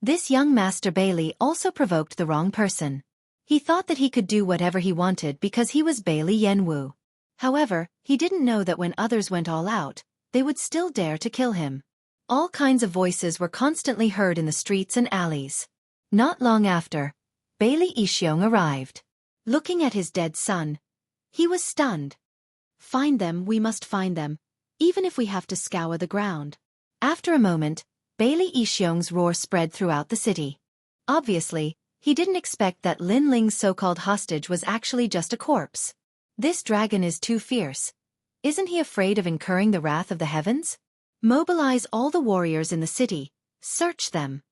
This young Master Bailey also provoked the wrong person. He thought that he could do whatever he wanted because he was Bailey Yanwu. However, he didn't know that when others went all out, they would still dare to kill him. All kinds of voices were constantly heard in the streets and alleys. Not long after, Bailey Yixiong arrived. Looking at his dead son, he was stunned. "Find them, we must find them, even if we have to scour the ground." After a moment, Bailey Yixiong's roar spread throughout the city. Obviously, he didn't expect that Lin Ling's so-called hostage was actually just a corpse. This dragon is too fierce. Isn't he afraid of incurring the wrath of the heavens? Mobilize all the warriors in the city, search them.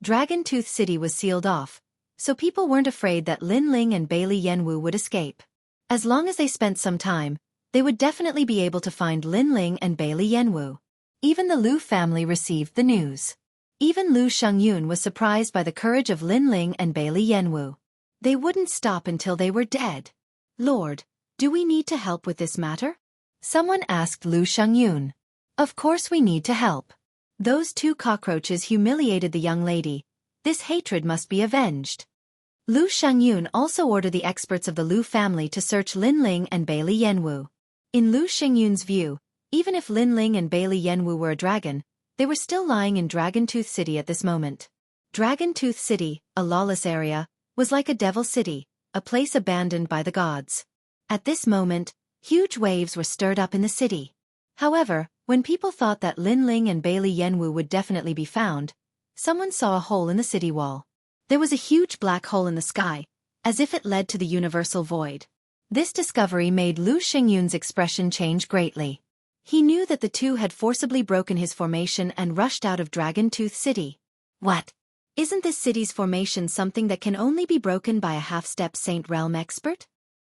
Dragon Tooth City was sealed off, so people weren't afraid that Lin Ling and Bailey Yanwu would escape. As long as they spent some time, they would definitely be able to find Lin Ling and Bailey Yanwu. Even the Lu family received the news. Even Lu Shengyun was surprised by the courage of Lin Ling and Bailey Yanwu. They wouldn't stop until they were dead. "Lord, do we need to help with this matter?" Someone asked Lu Shengyun. "Of course we need to help. Those two cockroaches humiliated the young lady. This hatred must be avenged." Lu Shengyun also ordered the experts of the Lu family to search Lin Ling and Bailey Yanwu. In Lu Shengyun's view, even if Lin Ling and Bailey Yanwu were a dragon, they were still lying in Dragon Tooth City at this moment. Dragon Tooth City, a lawless area, was like a devil city, a place abandoned by the gods. At this moment, huge waves were stirred up in the city. However, when people thought that Lin Ling and Bailey Yanwu would definitely be found, someone saw a hole in the city wall. There was a huge black hole in the sky, as if it led to the universal void. This discovery made Lu Shengyun's expression change greatly. He knew that the two had forcibly broken his formation and rushed out of Dragon Tooth City. What? Isn't this city's formation something that can only be broken by a half-step Saint Realm expert?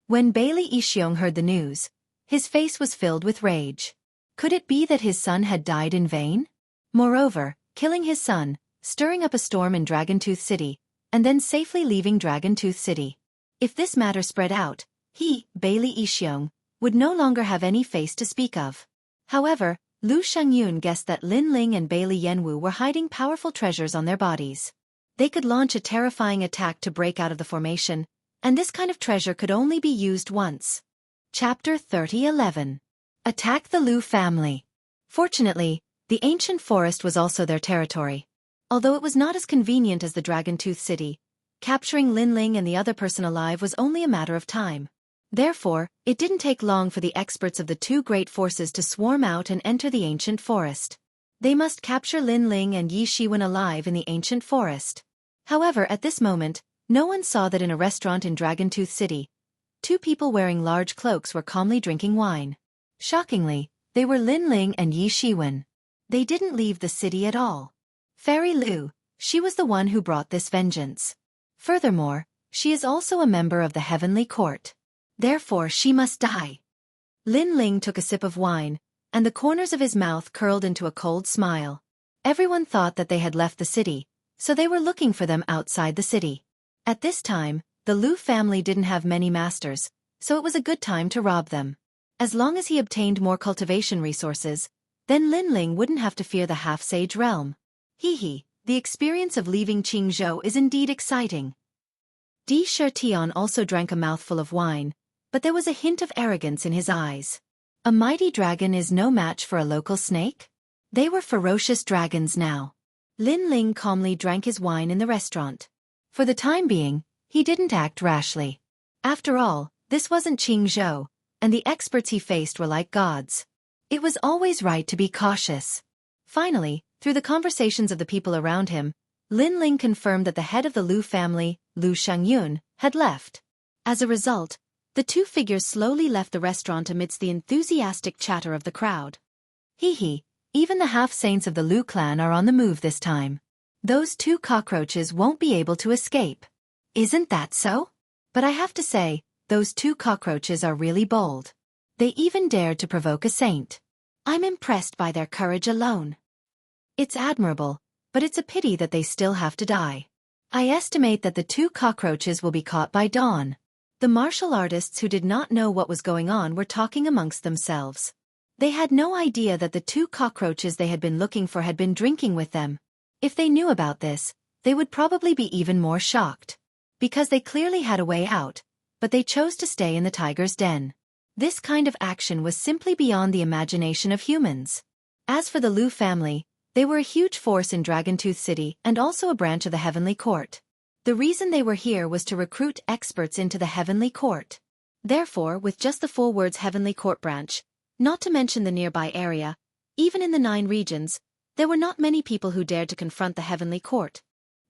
When Bailey Yixiong heard the news, his face was filled with rage. Could it be that his son had died in vain? Moreover, killing his son, stirring up a storm in Dragon Tooth City, and then safely leaving Dragon Tooth City. If this matter spread out, he, Bailey Yixiong, would no longer have any face to speak of. However, Lu Shengyun guessed that Lin Ling and Bailey Yanwu were hiding powerful treasures on their bodies. They could launch a terrifying attack to break out of the formation, and this kind of treasure could only be used once. Chapter 30:11. Attack the Lu family. Fortunately, the ancient forest was also their territory. Although it was not as convenient as the Dragon Tooth City, capturing Lin Ling and the other person alive was only a matter of time. Therefore, it didn't take long for the experts of the two great forces to swarm out and enter the ancient forest. They must capture Lin Ling and Yi Shiwen alive in the ancient forest. However, at this moment, no one saw that in a restaurant in Dragon Tooth City, two people wearing large cloaks were calmly drinking wine. Shockingly, they were Lin Ling and Yi Shiwen. They didn't leave the city at all. Fairy Lu, she was the one who brought this vengeance. Furthermore, she is also a member of the Heavenly Court. Therefore she must die. Lin Ling took a sip of wine, and the corners of his mouth curled into a cold smile. Everyone thought that they had left the city, so they were looking for them outside the city. At this time, the Lu family didn't have many masters, so it was a good time to rob them. As long as he obtained more cultivation resources, then Lin Ling wouldn't have to fear the half-sage realm. Hee, the experience of leaving Qingzhou is indeed exciting. Di Shitian also drank a mouthful of wine, but there was a hint of arrogance in his eyes. A mighty dragon is no match for a local snake? They were ferocious dragons now. Lin Ling calmly drank his wine in the restaurant. For the time being, he didn't act rashly. After all, this wasn't Qingzhou, and the experts he faced were like gods. It was always right to be cautious. Finally, through the conversations of the people around him, Lin Ling confirmed that the head of the Lu family, Lu Shengyun, had left. As a result, the two figures slowly left the restaurant amidst the enthusiastic chatter of the crowd. Hee, even the half-saints of the Lu clan are on the move this time. Those two cockroaches won't be able to escape. Isn't that so? But I have to say, those two cockroaches are really bold. They even dared to provoke a saint. I'm impressed by their courage alone. It's admirable, but it's a pity that they still have to die. I estimate that the two cockroaches will be caught by dawn. The martial artists who did not know what was going on were talking amongst themselves. They had no idea that the two cockroaches they had been looking for had been drinking with them. If they knew about this, they would probably be even more shocked. Because they clearly had a way out, but they chose to stay in the tiger's den. This kind of action was simply beyond the imagination of humans. As for the Lu family, They were a huge force in Dragontooth City and also a branch of the Heavenly Court. The reason they were here was to recruit experts into the Heavenly Court. Therefore, with just the 4 words Heavenly Court branch, not to mention the nearby area, even in the 9 regions, there were not many people who dared to confront the Heavenly Court.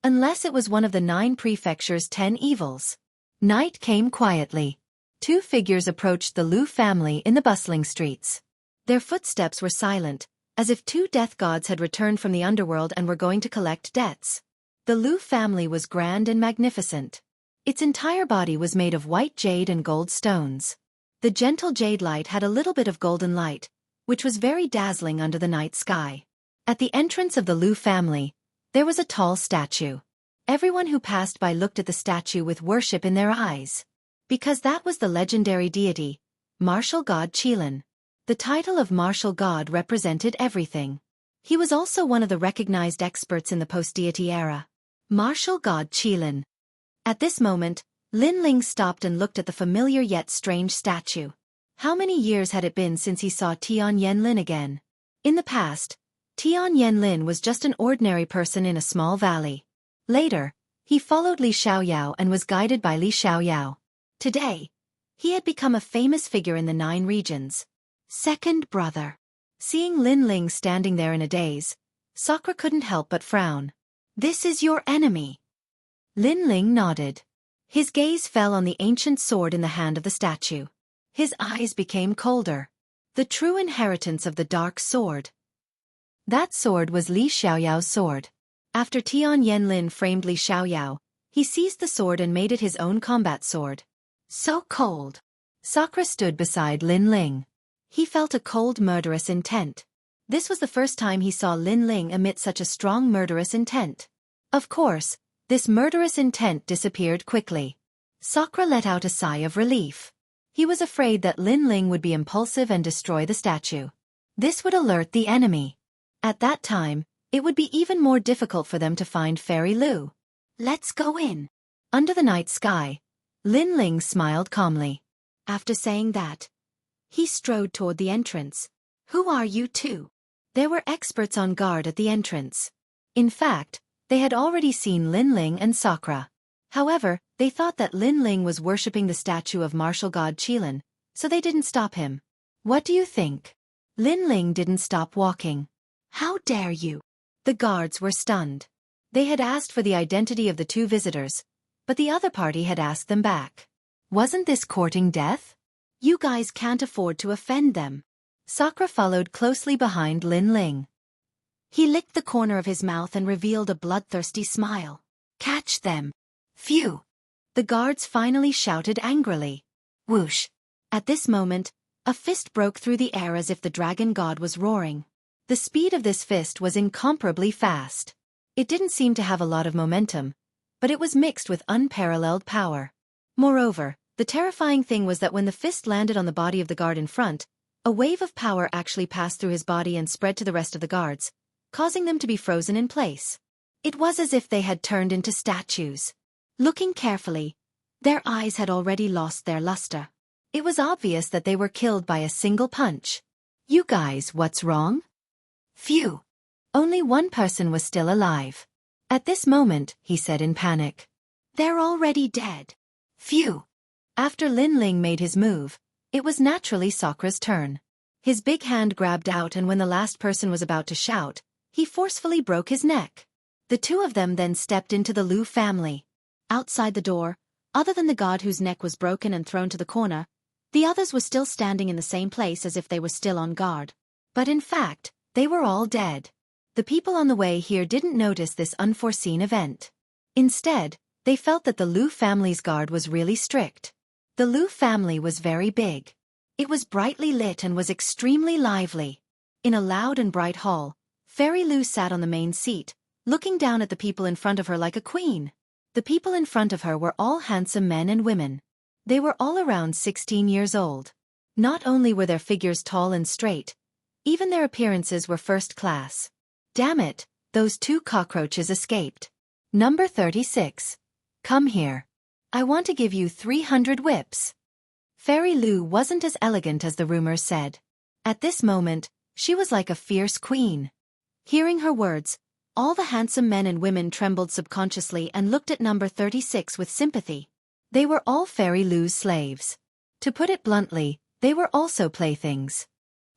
Unless it was one of the 9 prefecture's 10 evils. Night came quietly. 2 figures approached the Lu family in the bustling streets. Their footsteps were silent, as if 2 death gods had returned from the underworld and were going to collect debts. The Lu family was grand and magnificent. Its entire body was made of white jade and gold stones. The gentle jade light had a little bit of golden light, which was very dazzling under the night sky. At the entrance of the Lu family, there was a tall statue. Everyone who passed by looked at the statue with worship in their eyes. Because that was the legendary deity, martial god Qilin. The title of martial god represented everything. He was also one of the recognized experts in the post-deity era. Martial god Qilin. At this moment, Lin Ling stopped and looked at the familiar yet strange statue. How many years had it been since he saw Tian Yanlin again? In the past, Tian Yanlin was just an ordinary person in a small valley. Later, he followed Li Xiaoyao and was guided by Li Xiaoyao. Today, he had become a famous figure in the 9 regions. Second brother. Seeing Lin Ling standing there in a daze, Sakura couldn't help but frown. This is your enemy. Lin Ling nodded. His gaze fell on the ancient sword in the hand of the statue. His eyes became colder. The true inheritance of the dark sword. That sword was Li Xiaoyao's sword. After Tian Yanlin framed Li Xiaoyao, he seized the sword and made it his own combat sword. So cold. Sakura stood beside Lin Ling. He felt a cold murderous intent. This was the first time he saw Lin Ling emit such a strong murderous intent. Of course, this murderous intent disappeared quickly. Sakura let out a sigh of relief. He was afraid that Lin Ling would be impulsive and destroy the statue. This would alert the enemy. At that time, it would be even more difficult for them to find Fairy Lu. Let's go in. Under the night sky, Lin Ling smiled calmly. After saying that, he strode toward the entrance. Who are you two? There were experts on guard at the entrance. In fact, they had already seen Lin Ling and Sakura. However, they thought that Lin Ling was worshipping the statue of martial god Qilin, so they didn't stop him. What do you think? Lin Ling didn't stop walking. How dare you? The guards were stunned. They had asked for the identity of the 2 visitors, but the other party had asked them back. Wasn't this courting death? You guys can't afford to offend them. Sakura followed closely behind Lin Ling. He licked the corner of his mouth and revealed a bloodthirsty smile. Catch them. Phew! The guards finally shouted angrily. Whoosh! At this moment, a fist broke through the air as if the dragon god was roaring. The speed of this fist was incomparably fast. It didn't seem to have a lot of momentum, but it was mixed with unparalleled power. Moreover, the terrifying thing was that when the fist landed on the body of the guard in front, a wave of power actually passed through his body and spread to the rest of the guards, causing them to be frozen in place. It was as if they had turned into statues. Looking carefully, their eyes had already lost their luster. It was obvious that they were killed by a single punch. You guys, what's wrong? Phew! Only one person was still alive. At this moment, he said in panic. They're already dead. Phew! After Lin Ling made his move, it was naturally Sakura's turn. His big hand grabbed out, and when the last person was about to shout, he forcefully broke his neck. The 2 of them then stepped into the Lu family. Outside the door, other than the god whose neck was broken and thrown to the corner, the others were still standing in the same place as if they were still on guard. But in fact, they were all dead. The people on the way here didn't notice this unforeseen event. Instead, they felt that the Lu family's guard was really strict. The Lu family was very big. It was brightly lit and was extremely lively. In a loud and bright hall, Fairy Lu sat on the main seat, looking down at the people in front of her like a queen. The people in front of her were all handsome men and women. They were all around 16 years old. Not only were their figures tall and straight, even their appearances were first class. Damn it, those 2 cockroaches escaped. Number 36. Come here. I want to give you 300 whips. Fairy Lu wasn't as elegant as the rumors said. At this moment, she was like a fierce queen. Hearing her words, all the handsome men and women trembled subconsciously and looked at number 36 with sympathy. They were all Fairy Lu's slaves. To put it bluntly, they were also playthings.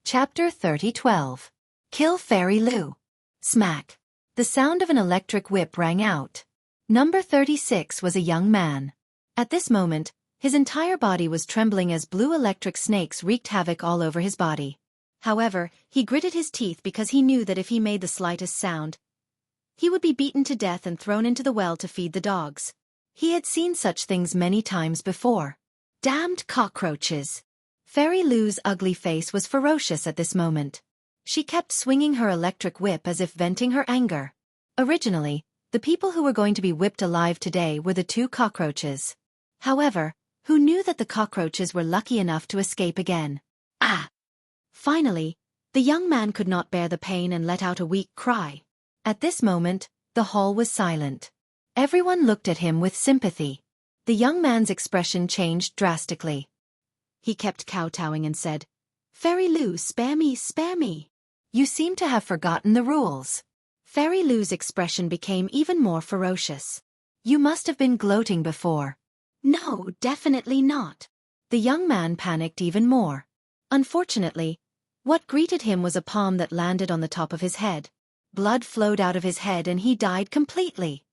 Chapter 30:12. Kill Fairy Lu. Smack. The sound of an electric whip rang out. Number 36 was a young man. At this moment, his entire body was trembling as blue electric snakes wreaked havoc all over his body. However, he gritted his teeth because he knew that if he made the slightest sound, he would be beaten to death and thrown into the well to feed the dogs. He had seen such things many times before. Damned cockroaches! Fairy Lu's ugly face was ferocious at this moment. She kept swinging her electric whip as if venting her anger. Originally, the people who were going to be whipped alive today were the two cockroaches. However, who knew that the cockroaches were lucky enough to escape again? Ah! Finally, the young man could not bear the pain and let out a weak cry. At this moment, the hall was silent. Everyone looked at him with sympathy. The young man's expression changed drastically. He kept kowtowing and said, "Fairy Lu, spare me, spare me. You seem to have forgotten the rules." Fairy Lu's expression became even more ferocious. "You must have been gloating before." "No, definitely not." The young man panicked even more. Unfortunately, what greeted him was a palm that landed on the top of his head. Blood flowed out of his head and he died completely.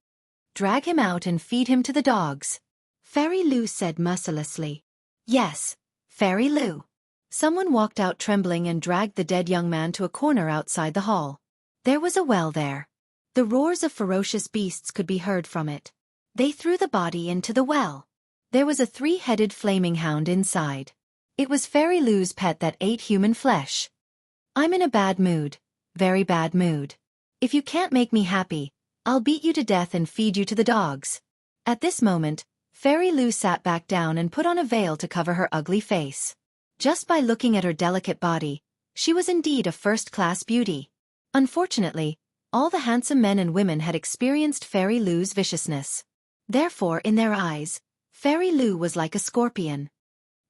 "Drag him out and feed him to the dogs," Fairy Lu said mercilessly. "Yes, Fairy Lu." Someone walked out trembling and dragged the dead young man to a corner outside the hall. There was a well there. The roars of ferocious beasts could be heard from it. They threw the body into the well. There was a three-headed flaming hound inside. It was Fairy Lu's pet that ate human flesh. "I'm in a bad mood, very bad mood. If you can't make me happy, I'll beat you to death and feed you to the dogs." At this moment, Fairy Lu sat back down and put on a veil to cover her ugly face. Just by looking at her delicate body, she was indeed a first-class beauty. Unfortunately, all the handsome men and women had experienced Fairy Lu's viciousness. Therefore, in their eyes, Fairy Lu was like a scorpion.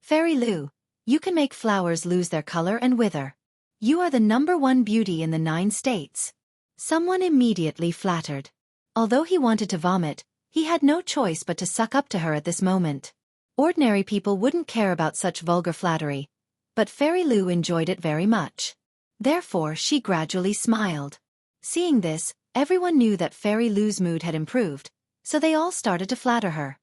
"Fairy Lu, you can make flowers lose their color and wither. You are the #1 beauty in the 9 states. Someone immediately flattered. Although he wanted to vomit, he had no choice but to suck up to her at this moment. Ordinary people wouldn't care about such vulgar flattery, but Fairy Lu enjoyed it very much. Therefore, she gradually smiled. Seeing this, everyone knew that Fairy Lu's mood had improved, so they all started to flatter her.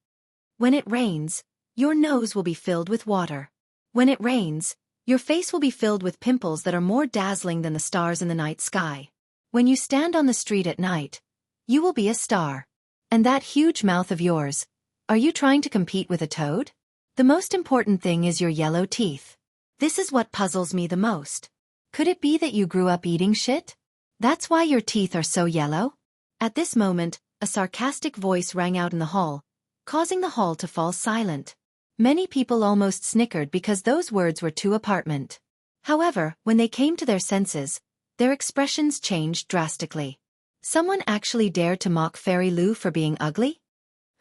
"When it rains, your nose will be filled with water. When it rains, your face will be filled with pimples that are more dazzling than the stars in the night sky. When you stand on the street at night, you will be a star. And that huge mouth of yours, are you trying to compete with a toad? The most important thing is your yellow teeth. This is what puzzles me the most. Could it be that you grew up eating shit? That's why your teeth are so yellow?" At this moment, a sarcastic voice rang out in the hall, causing the hall to fall silent. Many people almost snickered because those words were too apartment. However, when they came to their senses, their expressions changed drastically. Someone actually dared to mock Fairy Lu for being ugly?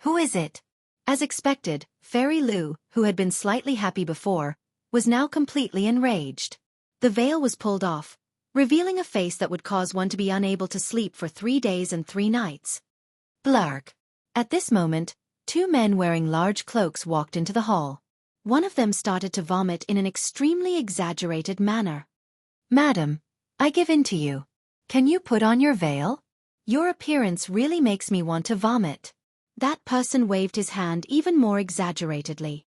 Who is it? As expected, Fairy Lu, who had been slightly happy before, was now completely enraged. The veil was pulled off, revealing a face that would cause one to be unable to sleep for 3 days and 3 nights. Blarg. At this moment, 2 men wearing large cloaks walked into the hall. One of them started to vomit in an extremely exaggerated manner. "Madam, I give in to you. Can you put on your veil? Your appearance really makes me want to vomit." That person waved his hand even more exaggeratedly.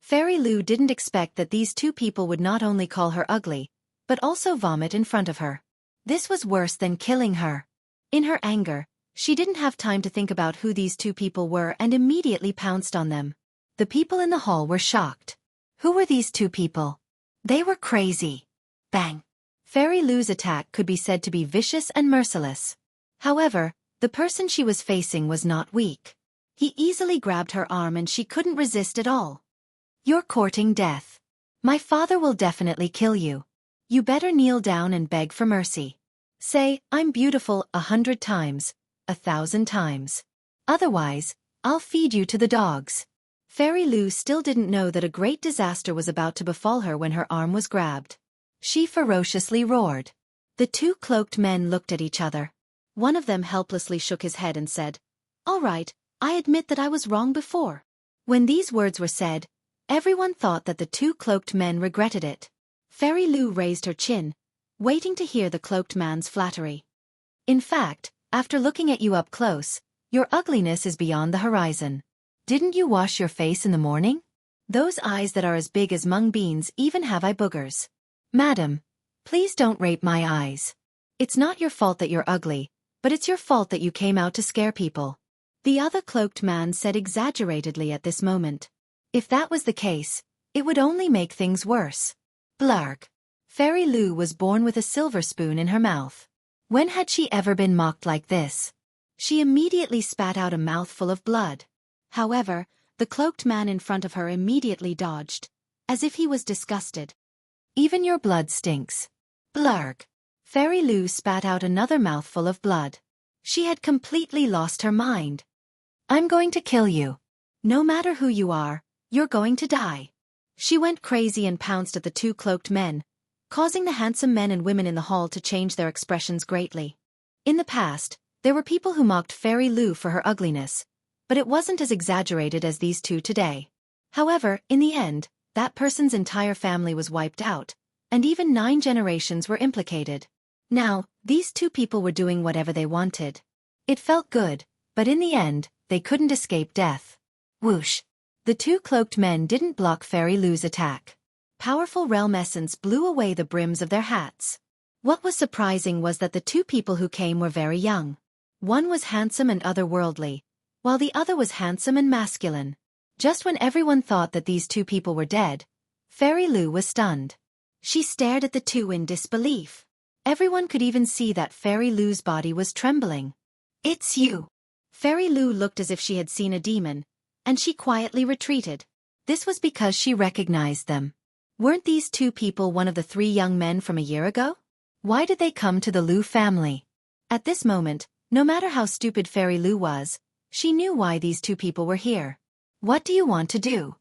Fairy Lu didn't expect that these 2 people would not only call her ugly, but also vomit in front of her. This was worse than killing her. In her anger, she didn't have time to think about who these 2 people were and immediately pounced on them. The people in the hall were shocked. Who were these 2 people? They were crazy. Bang! Fairy Lu's attack could be said to be vicious and merciless. However, the person she was facing was not weak. He easily grabbed her arm and she couldn't resist at all. "You're courting death. My father will definitely kill you. You better kneel down and beg for mercy. Say, 'I'm beautiful' 100 times, 1,000 times. Otherwise, I'll feed you to the dogs." Fairy Lu still didn't know that a great disaster was about to befall her when her arm was grabbed. She ferociously roared. The two cloaked men looked at each other. One of them helplessly shook his head and said, "All right, I admit that I was wrong before." When these words were said, everyone thought that the two cloaked men regretted it. Fairy Lu raised her chin, waiting to hear the cloaked man's flattery. "In fact, after looking at you up close, your ugliness is beyond the horizon. Didn't you wash your face in the morning? Those eyes that are as big as mung beans even have eye boogers. Madam, please don't rape my eyes. It's not your fault that you're ugly, but it's your fault that you came out to scare people." The other cloaked man said exaggeratedly at this moment. If that was the case, it would only make things worse. Blarg. Fairy Lu was born with a silver spoon in her mouth. When had she ever been mocked like this? She immediately spat out a mouthful of blood. However, the cloaked man in front of her immediately dodged, as if he was disgusted. "Even your blood stinks." Blarg. Fairy Lu spat out another mouthful of blood. She had completely lost her mind. "I'm going to kill you. No matter who you are, you're going to die." She went crazy and pounced at the two cloaked men, causing the handsome men and women in the hall to change their expressions greatly. In the past, there were people who mocked Fairy Lu for her ugliness, but it wasn't as exaggerated as these two today. However, in the end, that person's entire family was wiped out, and even 9 generations were implicated. Now, these two people were doing whatever they wanted. It felt good, but in the end, they couldn't escape death. Whoosh! The two cloaked men didn't block Fairy Lu's attack. Powerful realm essence blew away the brims of their hats. What was surprising was that the two people who came were very young. One was handsome and otherworldly, while the other was handsome and masculine. Just when everyone thought that these two people were dead, Fairy Lu was stunned. She stared at the two in disbelief. Everyone could even see that Fairy Lu's body was trembling. "It's you." Fairy Lu looked as if she had seen a demon, and she quietly retreated. This was because she recognized them. Weren't these two people one of the 3 young men from a year ago? Why did they come to the Lu family? At this moment, no matter how stupid Fairy Lu was, she knew why these two people were here. "What do you want to do?"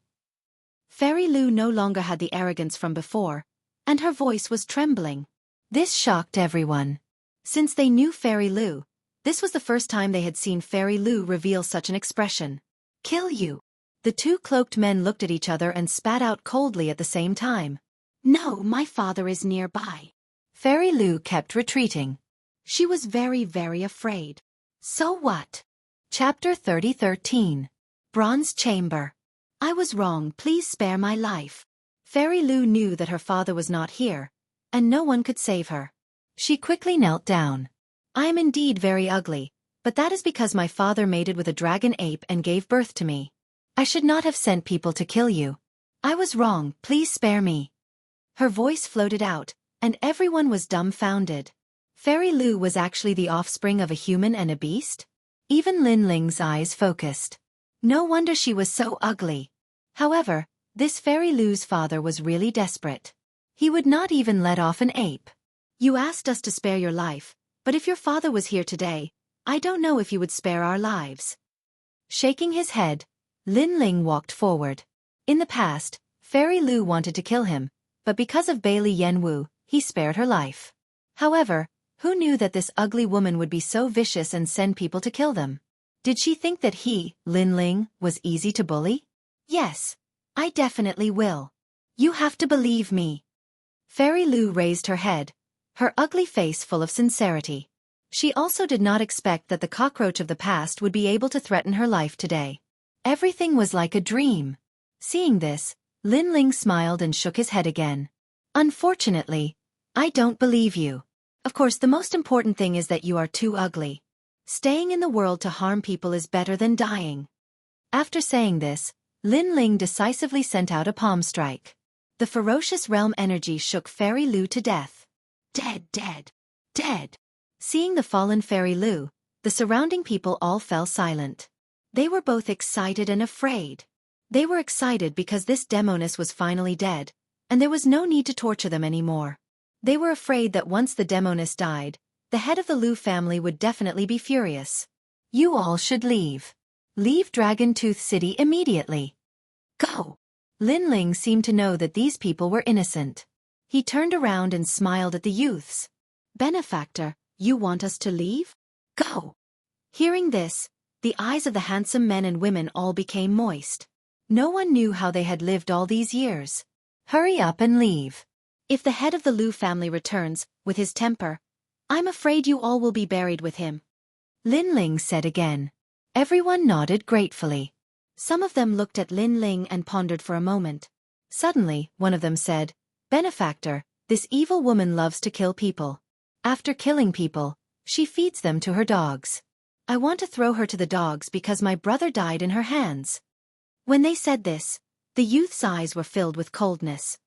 Fairy Lu no longer had the arrogance from before, and her voice was trembling. This shocked everyone. Since they knew Fairy Lu, this was the first time they had seen Fairy Lu reveal such an expression. "Kill you." The two cloaked men looked at each other and spat out coldly at the same time. "No, my father is nearby." Fairy Lu kept retreating. She was very, very afraid. So what? Chapter 30:13. Bronze Chamber. "I was wrong, please spare my life." Fairy Lu knew that her father was not here, and no one could save her. She quickly knelt down. "I am indeed very ugly, but that is because my father mated with a dragon ape and gave birth to me. I should not have sent people to kill you. I was wrong, please spare me." Her voice floated out, and everyone was dumbfounded. Fairy Lu was actually the offspring of a human and a beast? Even Lin Ling's eyes focused. No wonder she was so ugly. However, this Fairy Lu's father was really desperate. He would not even let off an ape. "You asked us to spare your life, but if your father was here today, I don't know if you would spare our lives." Shaking his head, Lin Ling walked forward. In the past, Fairy Lu wanted to kill him, but because of Bailey Yanwu, he spared her life. However, who knew that this ugly woman would be so vicious and send people to kill them? Did she think that he, Lin Ling, was easy to bully? "Yes, I definitely will. You have to believe me." Fairy Lu raised her head, her ugly face full of sincerity. She also did not expect that the cockroach of the past would be able to threaten her life today. Everything was like a dream. Seeing this, Lin Ling smiled and shook his head again. "Unfortunately, I don't believe you. Of course, the most important thing is that you are too ugly. Staying in the world to harm people is better than dying." After saying this, Lin Ling decisively sent out a palm strike. The ferocious realm energy shook Fairy Lu to death. "Dead, dead, dead." Seeing the fallen Fairy Lu, the surrounding people all fell silent. They were both excited and afraid. They were excited because this demoness was finally dead, and there was no need to torture them anymore. They were afraid that once the demoness died, the head of the Lu family would definitely be furious. "You all should leave. Leave Dragon Tooth City immediately. Go." Lin Ling seemed to know that these people were innocent. He turned around and smiled at the youths. Benefactor, you want us to leave? Go! Hearing this, the eyes of the handsome men and women all became moist. No one knew how they had lived all these years. Hurry up and leave. If the head of the Lu family returns, with his temper, I'm afraid you all will be buried with him. Lin Ling said again. Everyone nodded gratefully. Some of them looked at Lin Ling and pondered for a moment. Suddenly, one of them said, Benefactor, this evil woman loves to kill people. After killing people, she feeds them to her dogs. I want to throw her to the dogs because my brother died in her hands. When they said this, the youth's eyes were filled with coldness.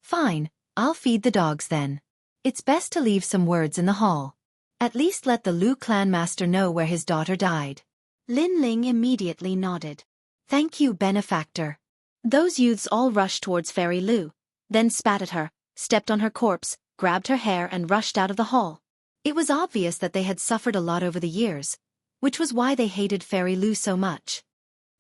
Fine, I'll feed the dogs then. It's best to leave some words in the hall. At least let the Lu clan master know where his daughter died. Lin Ling immediately nodded. Thank you, Benefactor. Those youths all rushed towards Fairy Lu, then spat at her, stepped on her corpse, grabbed her hair and rushed out of the hall. It was obvious that they had suffered a lot over the years, which was why they hated Fairy Lu so much.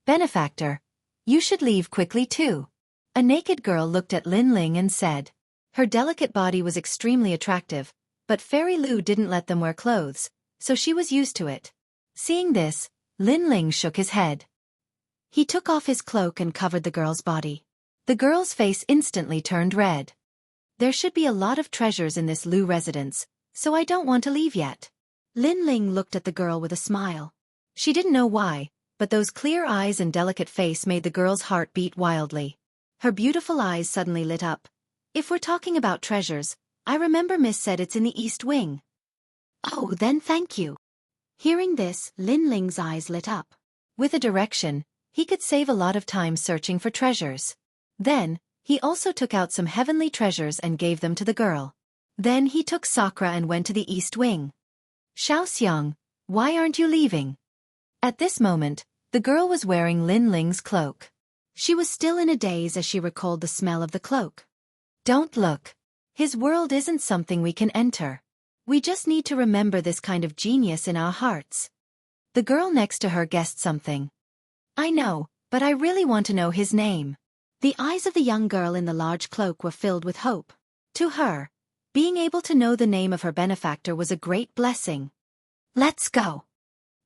Benefactor, you should leave quickly too. A naked girl looked at Lin Ling and said. Her delicate body was extremely attractive, but Fairy Lu didn't let them wear clothes, so she was used to it. Seeing this, Lin Ling shook his head. He took off his cloak and covered the girl's body. The girl's face instantly turned red. There should be a lot of treasures in this Lu residence, so I don't want to leave yet. Lin Ling looked at the girl with a smile. She didn't know why, but those clear eyes and delicate face made the girl's heart beat wildly. Her beautiful eyes suddenly lit up. If we're talking about treasures, I remember Miss said it's in the East Wing. Oh, then thank you. Hearing this, Lin Ling's eyes lit up. With a direction, he could save a lot of time searching for treasures. Then, he also took out some heavenly treasures and gave them to the girl. Then he took Sakura and went to the East Wing. Xianxia, why aren't you leaving? At this moment, the girl was wearing Lin Ling's cloak. She was still in a daze as she recalled the smell of the cloak. Don't look. His world isn't something we can enter. We just need to remember this kind of genius in our hearts. The girl next to her guessed something. I know, but I really want to know his name. The eyes of the young girl in the large cloak were filled with hope. To her, being able to know the name of her benefactor was a great blessing. Let's go.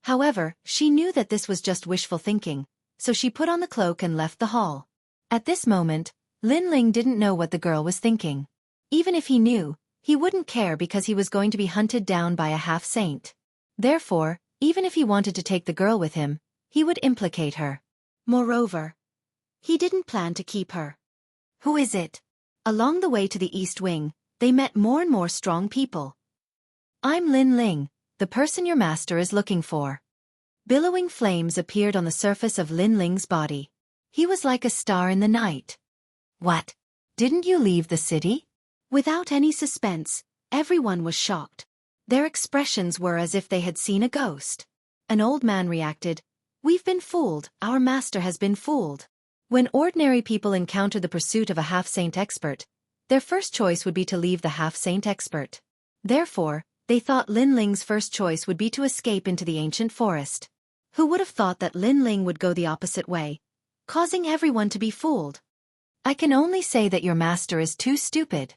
However, she knew that this was just wishful thinking, so she put on the cloak and left the hall. At this moment, Lin Ling didn't know what the girl was thinking. Even if he knew, he wouldn't care because he was going to be hunted down by a half-saint. Therefore, even if he wanted to take the girl with him, he would implicate her. Moreover, he didn't plan to keep her. Who is it? Along the way to the East Wing, they met more and more strong people. I'm Lin Ling, the person your master is looking for. Billowing flames appeared on the surface of Lin Ling's body. He was like a star in the night. What? Didn't you leave the city? Without any suspense, everyone was shocked. Their expressions were as if they had seen a ghost. An old man reacted, We've been fooled, our master has been fooled. When ordinary people encounter the pursuit of a half-saint expert, their first choice would be to leave the half-saint expert. Therefore, they thought Lin Ling's first choice would be to escape into the ancient forest. Who would have thought that Lin Ling would go the opposite way, causing everyone to be fooled? I can only say that your master is too stupid.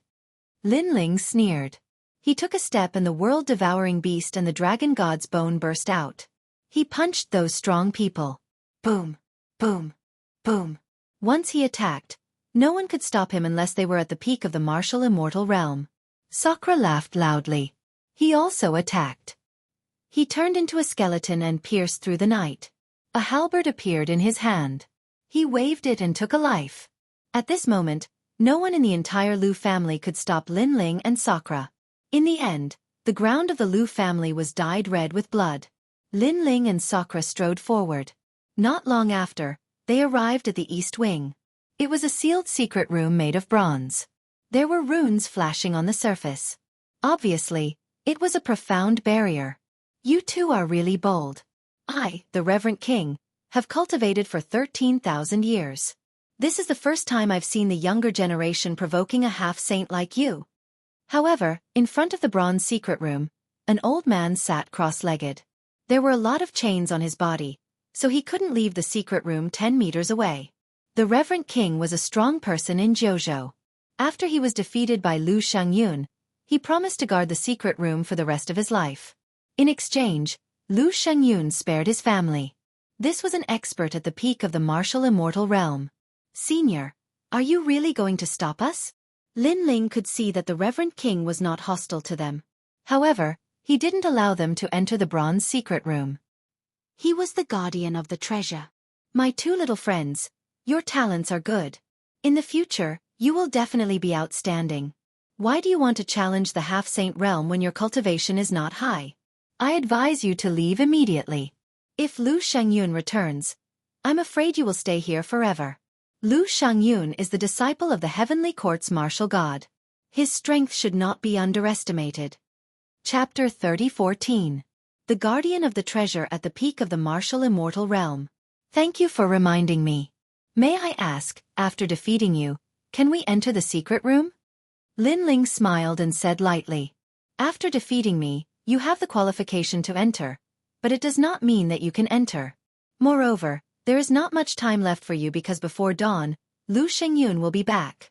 Lin Ling sneered. He took a step and the world-devouring beast and the dragon god's bone burst out. He punched those strong people. Boom, boom, boom. Once he attacked, no one could stop him unless they were at the peak of the martial immortal realm. Sakura laughed loudly. He also attacked. He turned into a skeleton and pierced through the night. A halberd appeared in his hand. He waved it and took a life. At this moment, no one in the entire Lu family could stop Lin Ling and Sakura. In the end, the ground of the Lu family was dyed red with blood. Lin Ling and Sakura strode forward. Not long after, they arrived at the East Wing. It was a sealed secret room made of bronze. There were runes flashing on the surface. Obviously, it was a profound barrier. You two are really bold. I, the Reverend King, have cultivated for 13,000 years. This is the first time I've seen the younger generation provoking a half-saint like you. However, in front of the bronze secret room, an old man sat cross-legged. There were a lot of chains on his body, so he couldn't leave the secret room 10 meters away. The Reverend King was a strong person in Jianghu. After he was defeated by Lu Shangyun, He promised to guard the secret room for the rest of his life. In exchange, Lu Shengyun spared his family. This was an expert at the peak of the martial immortal realm. Senior, are you really going to stop us? Lin Ling could see that the Reverend King was not hostile to them. However, he didn't allow them to enter the bronze secret room. He was the guardian of the treasure. My two little friends, your talents are good. In the future, you will definitely be outstanding. Why do you want to challenge the half-saint realm when your cultivation is not high? I advise you to leave immediately. If Lu Shengyun returns, I'm afraid you will stay here forever. Lu Shengyun is the disciple of the Heavenly Court's martial god. His strength should not be underestimated. Chapter 30:14. The Guardian of the Treasure at the Peak of the Martial Immortal Realm. Thank you for reminding me. May I ask, after defeating you, can we enter the secret room? Lin Ling smiled and said lightly. After defeating me, you have the qualification to enter, but it does not mean that you can enter. Moreover, there is not much time left for you because before dawn, Lu Shengyun will be back.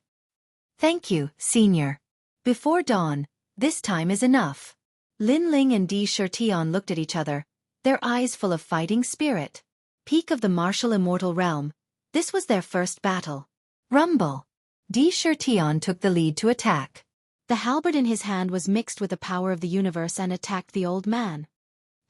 Thank you, Senior. Before dawn, this time is enough. Lin Ling and Di Shirtian looked at each other, their eyes full of fighting spirit. Peak of the martial immortal realm, this was their first battle. Rumble. Di Shirtian took the lead to attack. The halberd in his hand was mixed with the power of the universe and attacked the old man.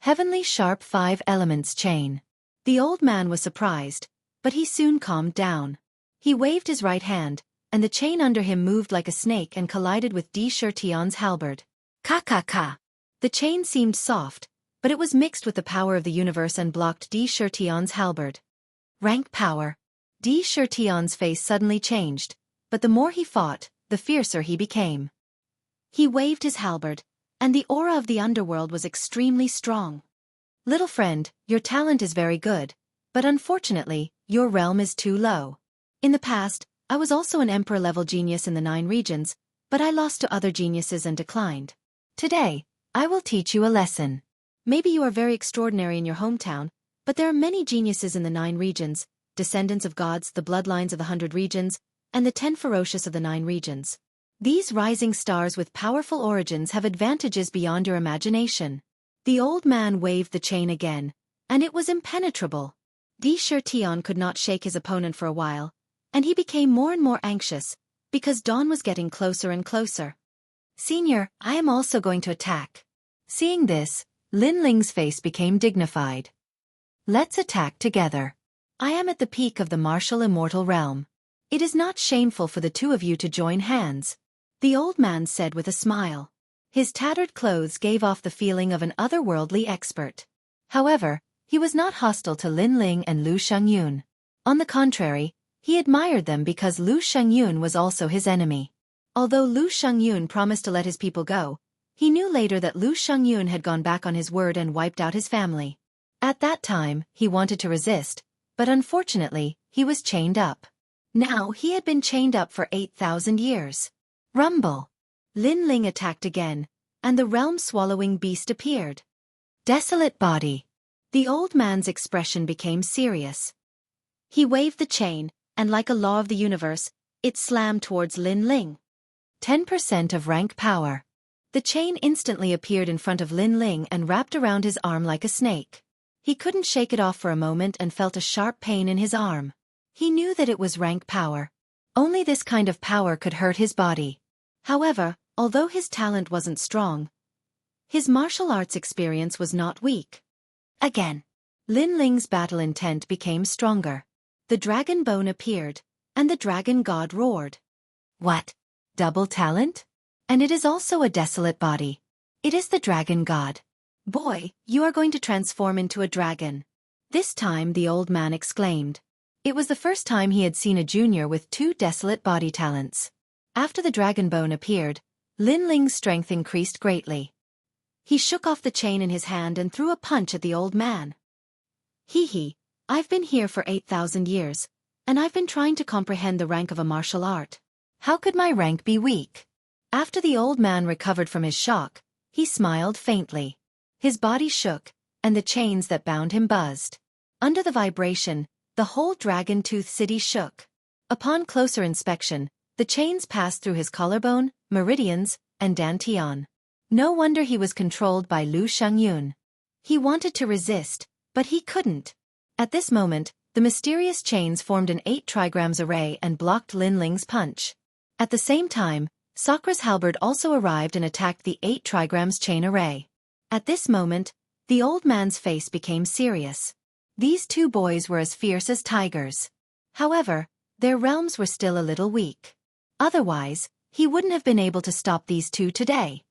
Heavenly sharp 5 elements chain. The old man was surprised, but he soon calmed down. He waved his right hand, and the chain under him moved like a snake and collided with Di Shirtian's halberd. Ka. The chain seemed soft, but it was mixed with the power of the universe and blocked Di Shirtian's halberd. Rank power. Di Shirtian's face suddenly changed, but the more he fought, the fiercer he became. He waved his halberd, and the aura of the underworld was extremely strong. Little friend, your talent is very good, but unfortunately, your realm is too low. In the past, I was also an emperor-level genius in the 9 regions, but I lost to other geniuses and declined. Today, I will teach you a lesson. Maybe you are very extraordinary in your hometown, but there are many geniuses in the 9 regions, descendants of gods, the bloodlines of the 100 regions, and the 10 ferocious of the 9 regions. These rising stars with powerful origins have advantages beyond your imagination. The old man waved the chain again, and it was impenetrable. Di Shirtian could not shake his opponent for a while, and he became more and more anxious, because dawn was getting closer and closer. Senior, I am also going to attack. Seeing this, Lin Ling's face became dignified. Let's attack together. I am at the peak of the martial immortal realm. It is not shameful for the two of you to join hands, the old man said with a smile. His tattered clothes gave off the feeling of an otherworldly expert. However, he was not hostile to Lin Ling and Lu Shengyun. On the contrary, he admired them because Lu Shengyun was also his enemy. Although Lu Shengyun promised to let his people go, he knew later that Lu Shengyun had gone back on his word and wiped out his family. At that time, he wanted to resist, but unfortunately, he was chained up. Now he had been chained up for 8,000 years. Rumble. Lin Ling attacked again, and the realm-swallowing beast appeared. Desolate body. The old man's expression became serious. He waved the chain, and like a law of the universe, it slammed towards Lin Ling. 10% of rank power. The chain instantly appeared in front of Lin Ling and wrapped around his arm like a snake. He couldn't shake it off for a moment and felt a sharp pain in his arm. He knew that it was rank power. Only this kind of power could hurt his body. However, although his talent wasn't strong, his martial arts experience was not weak. Again, Lin Ling's battle intent became stronger. The dragon bone appeared, and the dragon god roared. What? Double talent? And it is also a desolate body. It is the dragon god. Boy, you are going to transform into a dragon. This time the old man exclaimed. It was the first time he had seen a junior with 2 desolate body talents. After the dragon bone appeared, Lin Ling's strength increased greatly. He shook off the chain in his hand and threw a punch at the old man. Hee, I've been here for 8,000 years, and I've been trying to comprehend the rank of a martial art. How could my rank be weak? After the old man recovered from his shock, he smiled faintly. His body shook, and the chains that bound him buzzed. Under the vibration, the whole Dragon Tooth city shook. Upon closer inspection, The chains passed through his collarbone, meridians, and dantian. No wonder he was controlled by Lu Shengyun. He wanted to resist, but he couldn't. At this moment, the mysterious chains formed an 8 trigrams array and blocked Lin Ling's punch. At the same time, Sakra's halberd also arrived and attacked the 8 trigrams chain array. At this moment, the old man's face became serious. These two boys were as fierce as tigers. However, their realms were still a little weak. Otherwise, he wouldn't have been able to stop these two today.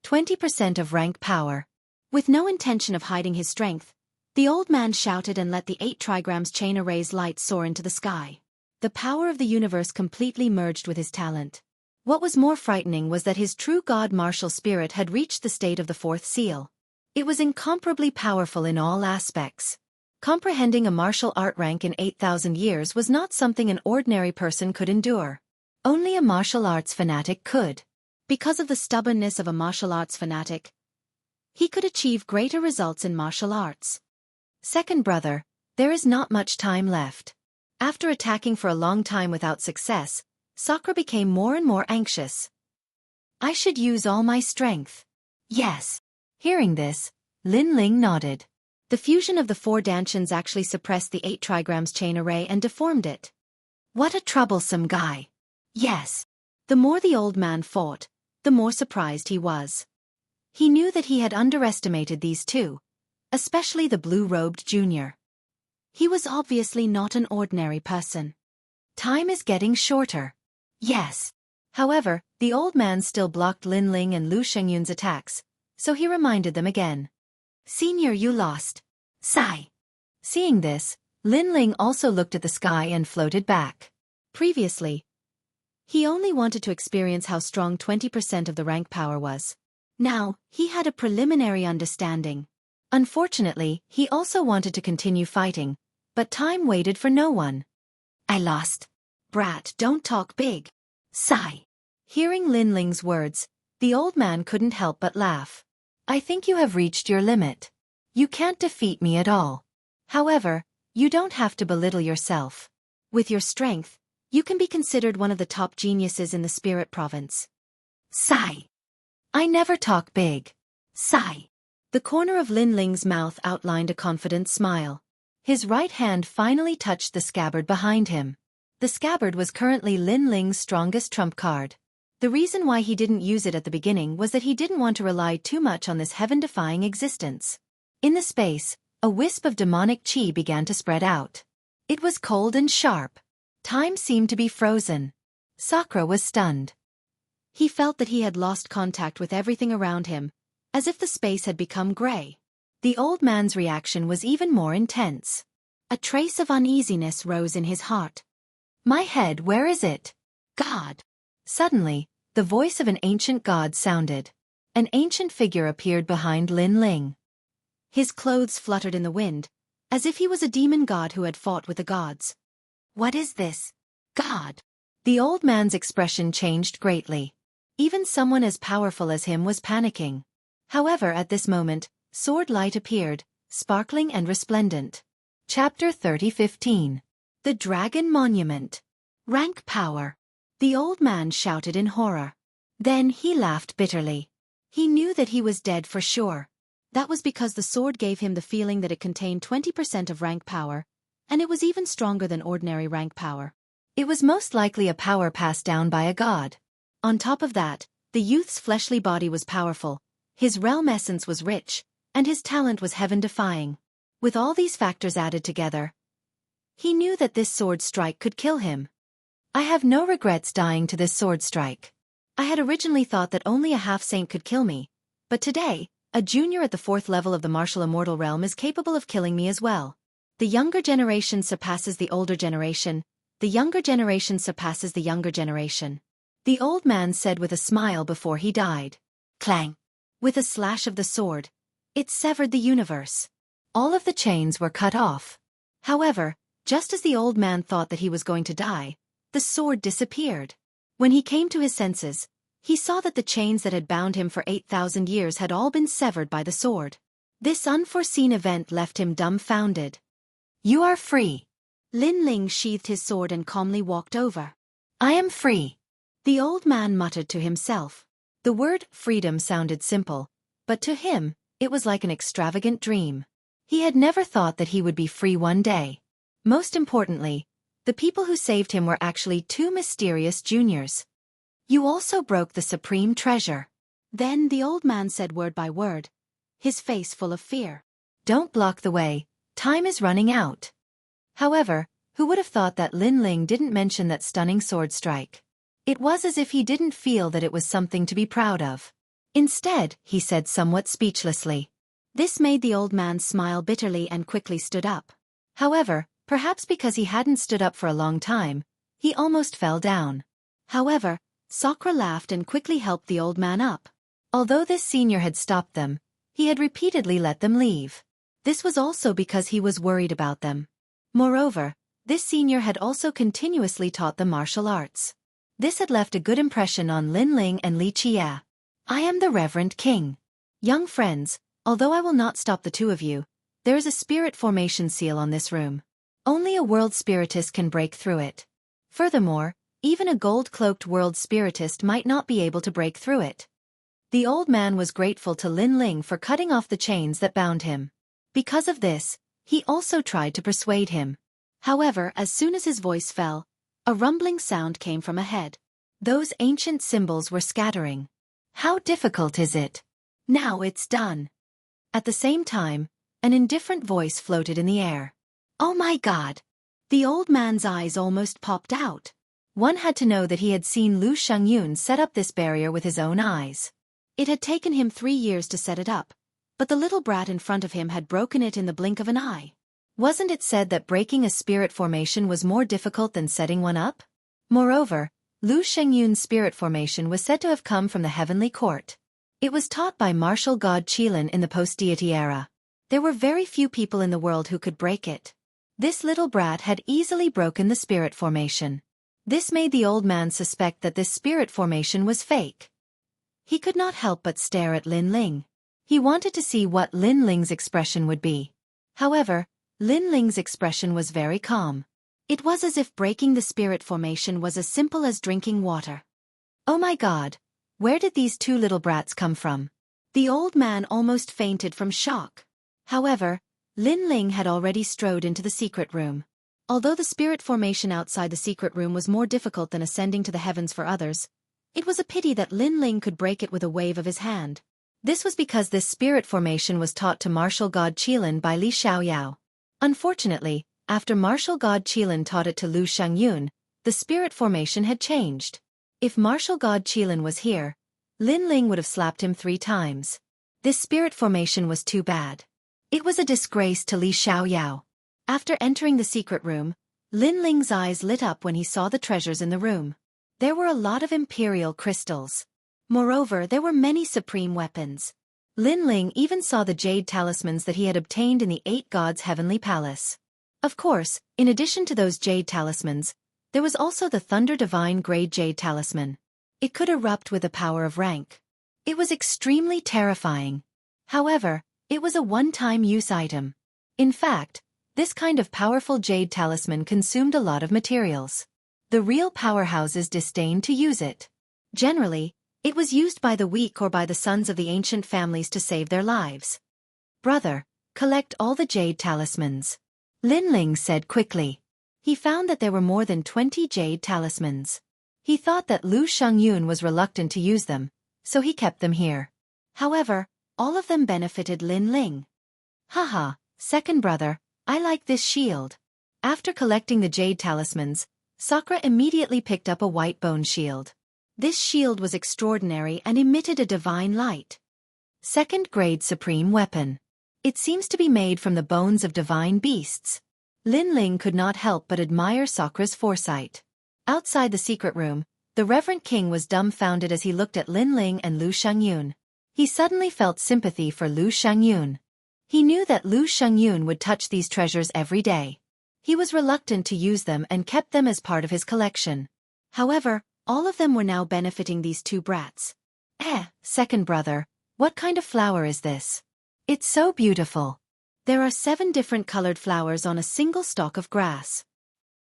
20% of rank power. With no intention of hiding his strength, the old man shouted and let the 8 trigrams chain array's light soar into the sky. The power of the universe completely merged with his talent. What was more frightening was that his true god martial spirit had reached the state of the 4th seal. It was incomparably powerful in all aspects. Comprehending a martial art rank in 8,000 years was not something an ordinary person could endure. Only a martial arts fanatic could. Because of the stubbornness of a martial arts fanatic, he could achieve greater results in martial arts. Second brother, there is not much time left. After attacking for a long time without success, Sakura became more and more anxious. I should use all my strength. Yes. Hearing this, Lin Ling nodded. The fusion of the 4 dantians actually suppressed the 8 trigrams chain array and deformed it. What a troublesome guy. Yes. The more the old man fought, the more surprised he was. He knew that he had underestimated these two, especially the blue-robed junior. He was obviously not an ordinary person. Time is getting shorter. Yes. However, the old man still blocked Lin Ling and Lu Shengyun's attacks, so he reminded them again. Senior, you lost. Sigh. Seeing this, Lin Ling also looked at the sky and floated back. Previously, he only wanted to experience how strong 20% of the rank power was. Now, he had a preliminary understanding. Unfortunately, he also wanted to continue fighting, but time waited for no one. I lost. Brat, don't talk big. Sigh. Hearing Lin Ling's words, the old man couldn't help but laugh. I think you have reached your limit. You can't defeat me at all. However, you don't have to belittle yourself. With your strength, you can be considered one of the top geniuses in the spirit province. Sigh. I never talk big. Sigh. The corner of Lin Ling's mouth outlined a confident smile. His right hand finally touched the scabbard behind him. The scabbard was currently Lin Ling's strongest trump card. The reason why he didn't use it at the beginning was that he didn't want to rely too much on this heaven-defying existence. In the space, a wisp of demonic chi began to spread out. It was cold and sharp. Time seemed to be frozen. Sakura was stunned. He felt that he had lost contact with everything around him, as if the space had become gray. The old man's reaction was even more intense. A trace of uneasiness rose in his heart. My head, where is it? God! Suddenly, the voice of an ancient god sounded. An ancient figure appeared behind Lin Ling. His clothes fluttered in the wind, as if he was a demon god who had fought with the gods. What is this? God! The old man's expression changed greatly. Even someone as powerful as him was panicking. However, at this moment, sword light appeared, sparkling and resplendent. Chapter 30:15. The Dragon Monument. Rank power. The old man shouted in horror. Then he laughed bitterly. He knew that he was dead for sure. That was because the sword gave him the feeling that it contained 20% of rank power, and it was even stronger than ordinary rank power. It was most likely a power passed down by a god. On top of that, the youth's fleshly body was powerful, his realm essence was rich, and his talent was heaven-defying. With all these factors added together, he knew that this sword strike could kill him. I have no regrets dying to this sword strike. I had originally thought that only a half-saint could kill me, but today, a junior at the 4th level of the martial immortal realm is capable of killing me as well. The younger generation surpasses the older generation, the younger generation surpasses the younger generation. The old man said with a smile before he died. Clang! With a slash of the sword, it severed the universe. All of the chains were cut off. However, just as the old man thought that he was going to die, the sword disappeared. When he came to his senses, he saw that the chains that had bound him for 8,000 years had all been severed by the sword. This unforeseen event left him dumbfounded. You are free. Lin Ling sheathed his sword and calmly walked over. I am free. The old man muttered to himself. The word freedom sounded simple, but to him, it was like an extravagant dream. He had never thought that he would be free one day. Most importantly, the people who saved him were actually two mysterious juniors. You also broke the supreme treasure. Then the old man said word by word, his face full of fear. Don't block the way, time is running out. However, who would have thought that Lin Ling didn't mention that stunning sword strike? It was as if he didn't feel that it was something to be proud of. Instead, he said somewhat speechlessly. This made the old man smile bitterly and quickly stood up. However, perhaps because he hadn't stood up for a long time, he almost fell down. However, Sakura laughed and quickly helped the old man up. Although this senior had stopped them, he had repeatedly let them leave. This was also because he was worried about them. Moreover, this senior had also continuously taught them martial arts. This had left a good impression on Lin Ling and Li Qia. I am the Reverend King. Young friends, although I will not stop the two of you, there is a spirit formation seal on this room. Only a world spiritist can break through it. Furthermore, even a gold-cloaked world spiritist might not be able to break through it. The old man was grateful to Lin Ling for cutting off the chains that bound him. Because of this, he also tried to persuade him. However, as soon as his voice fell, a rumbling sound came from ahead. Those ancient symbols were scattering. How difficult is it? Now it's done. At the same time, an indifferent voice floated in the air. Oh my God! The old man's eyes almost popped out. One had to know that he had seen Lu Shengyun set up this barrier with his own eyes. It had taken him 3 years to set it up, but the little brat in front of him had broken it in the blink of an eye. Wasn't it said that breaking a spirit formation was more difficult than setting one up? Moreover, Lu Shengyun's spirit formation was said to have come from the heavenly court. It was taught by martial god Qilin in the post-deity era. There were very few people in the world who could break it. This little brat had easily broken the spirit formation. This made the old man suspect that this spirit formation was fake. He could not help but stare at Lin Ling. He wanted to see what Lin Ling's expression would be. However, Lin Ling's expression was very calm. It was as if breaking the spirit formation was as simple as drinking water. Oh my God! Where did these two little brats come from? The old man almost fainted from shock. However, Lin Ling had already strode into the secret room. Although the spirit formation outside the secret room was more difficult than ascending to the heavens for others, it was a pity that Lin Ling could break it with a wave of his hand. This was because this spirit formation was taught to martial god Qilin by Li Xiaoyao. Unfortunately, after martial god Qilin taught it to Lu Shengyun, the spirit formation had changed. If martial god Qilin was here, Lin Ling would have slapped him 3 times. This spirit formation was too bad. It was a disgrace to Li Xiaoyao. After entering the secret room, Lin Ling's eyes lit up when he saw the treasures in the room. There were a lot of imperial crystals. Moreover, there were many supreme weapons. Lin Ling even saw the jade talismans that he had obtained in the 8 gods' heavenly palace. Of course, in addition to those jade talismans, there was also the Thunder Divine Grade Jade Talisman. It could erupt with the power of rank. It was extremely terrifying. However, it was a one-time use item. In fact, this kind of powerful jade talisman consumed a lot of materials. The real powerhouses disdained to use it. Generally, it was used by the weak or by the sons of the ancient families to save their lives. Brother, collect all the jade talismans. Lin Ling said quickly. He found that there were more than 20 jade talismans. He thought that Lu Shengyun was reluctant to use them, so he kept them here. However, all of them benefited Lin Ling. Haha, second brother, I like this shield. After collecting the jade talismans, Sakura immediately picked up a white bone shield. This shield was extraordinary and emitted a divine light. Second grade supreme weapon. It seems to be made from the bones of divine beasts. Lin Ling could not help but admire Sakura's foresight. Outside the secret room, the Reverend King was dumbfounded as he looked at Lin Ling and Lu Shengyun. He suddenly felt sympathy for Lu Shengyun. He knew that Lu Shengyun would touch these treasures every day. He was reluctant to use them and kept them as part of his collection. However, all of them were now benefiting these two brats. Second brother, what kind of flower is this? It's so beautiful. There are 7 different colored flowers on a single stalk of grass.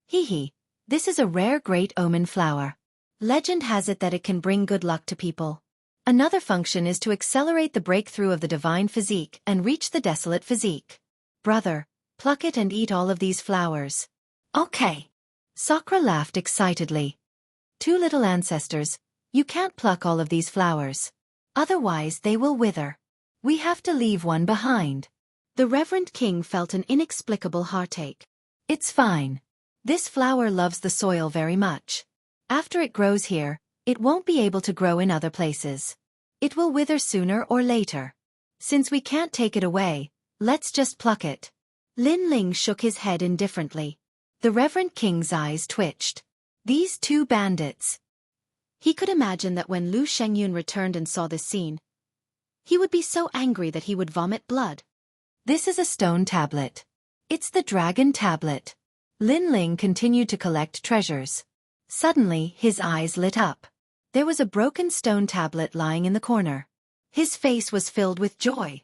This is a rare great omen flower. Legend has it that it can bring good luck to people. Another function is to accelerate the breakthrough of the divine physique and reach the desolate physique. Brother, pluck it and eat all of these flowers. Okay. Sakura laughed excitedly. Two little ancestors, you can't pluck all of these flowers. Otherwise they will wither. We have to leave one behind. The Reverend King felt an inexplicable heartache. It's fine. This flower loves the soil very much. After it grows here, it won't be able to grow in other places. It will wither sooner or later. Since we can't take it away, let's just pluck it. Lin Ling shook his head indifferently. The Reverend King's eyes twitched. These two bandits. He could imagine that when Lu Shengyun returned and saw this scene, he would be so angry that he would vomit blood. This is a stone tablet. It's the dragon tablet. Lin Ling continued to collect treasures. Suddenly, his eyes lit up. There was a broken stone tablet lying in the corner. His face was filled with joy.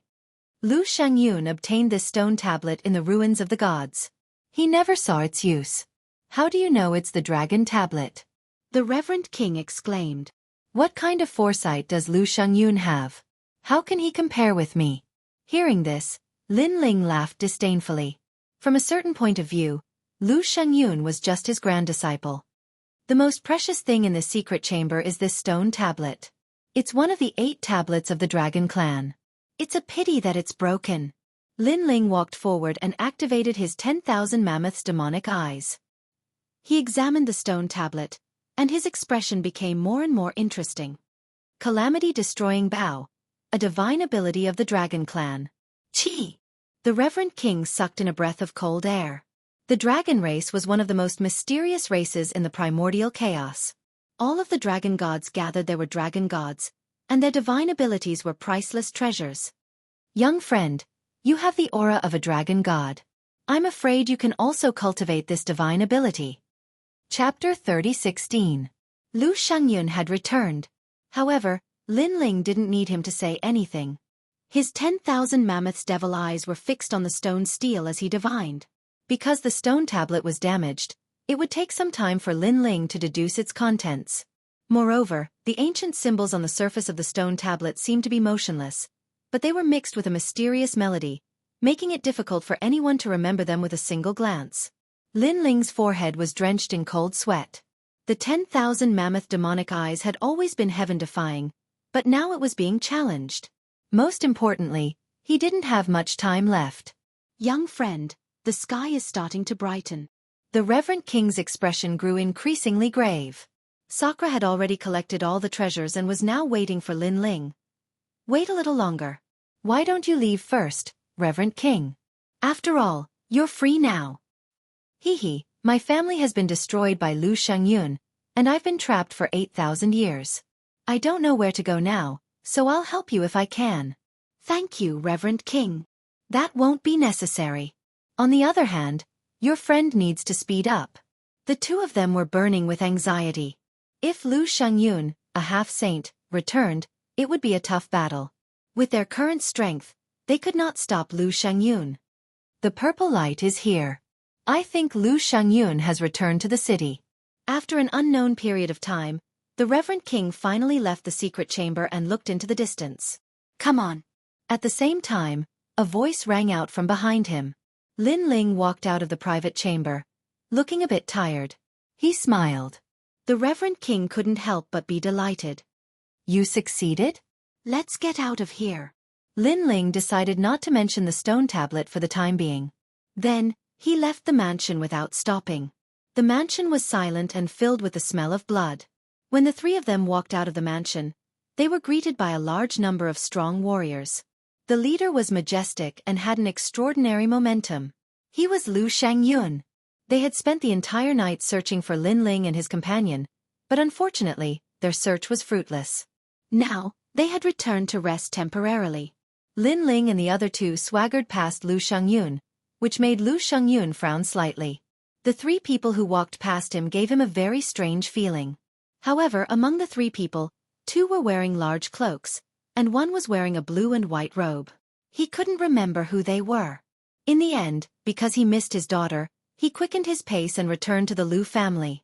Lu Shengyun obtained this stone tablet in the ruins of the gods. He never saw its use. How do you know it's the dragon tablet? The Reverend King exclaimed. What kind of foresight does Lu Shengyun have? How can he compare with me? Hearing this, Lin Ling laughed disdainfully. From a certain point of view, Lu Shengyun was just his grand-disciple. The most precious thing in this secret chamber is this stone tablet. It's one of the 8 tablets of the dragon clan. It's a pity that it's broken. Lin Ling walked forward and activated his 10,000 mammoths' demonic eyes. He examined the stone tablet, and his expression became more and more interesting. Calamity-destroying bow, a divine ability of the dragon clan. Chi! The Reverend King sucked in a breath of cold air. The dragon race was one of the most mysterious races in the primordial chaos. All of the dragon gods gathered there were dragon gods, and their divine abilities were priceless treasures. Young friend, you have the aura of a dragon god. I'm afraid you can also cultivate this divine ability. Chapter 30:16. Lu Shengyun had returned. However, Lin Ling didn't need him to say anything. His 10,000 mammoths' devil eyes were fixed on the stone steel as he divined. Because the stone tablet was damaged, it would take some time for Lin Ling to deduce its contents. Moreover, the ancient symbols on the surface of the stone tablet seemed to be motionless, but they were mixed with a mysterious melody, making it difficult for anyone to remember them with a single glance. Lin Ling's forehead was drenched in cold sweat. The 10,000 mammoth demonic eyes had always been heaven-defying, but now it was being challenged. Most importantly, he didn't have much time left. Young friend, the sky is starting to brighten. The Reverend King's expression grew increasingly grave. Sakura had already collected all the treasures and was now waiting for Lin Ling. Wait a little longer. Why don't you leave first, Reverend King? After all, you're free now. My family has been destroyed by Lu Shengyun, and I've been trapped for 8,000 years. I don't know where to go now, so I'll help you if I can. Thank you, Reverend King. That won't be necessary. On the other hand, your friend needs to speed up. The two of them were burning with anxiety. If Lu Shengyun, a half-saint, returned, it would be a tough battle. With their current strength, they could not stop Lu Shengyun. The purple light is here. I think Lu Shengyun has returned to the city. After an unknown period of time, the Reverend King finally left the secret chamber and looked into the distance. Come on. At the same time, a voice rang out from behind him. Lin Ling walked out of the private chamber, looking a bit tired. He smiled. The Reverend King couldn't help but be delighted. You succeeded? Let's get out of here. Lin Ling decided not to mention the stone tablet for the time being. Then, he left the mansion without stopping. The mansion was silent and filled with the smell of blood. When the three of them walked out of the mansion, they were greeted by a large number of strong warriors. The leader was majestic and had an extraordinary momentum. He was Lu Shengyun. They had spent the entire night searching for Lin Ling and his companion, but unfortunately, their search was fruitless. Now, they had returned to rest temporarily. Lin Ling and the other two swaggered past Lu Shengyun, which made Lu Shengyun frown slightly. The three people who walked past him gave him a very strange feeling. However, among the three people, two were wearing large cloaks, and one was wearing a blue and white robe. He couldn't remember who they were. In the end, because he missed his daughter, he quickened his pace and returned to the Lu family.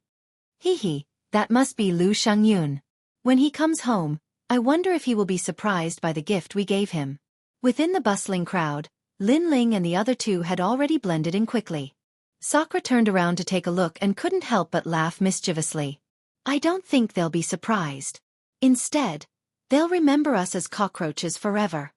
That must be Lu Shangyun. When he comes home, I wonder if he will be surprised by the gift we gave him. Within the bustling crowd, Lin Ling and the other two had already blended in quickly. Sakura turned around to take a look and couldn't help but laugh mischievously. I don't think they'll be surprised. Instead, they'll remember us as cockroaches forever.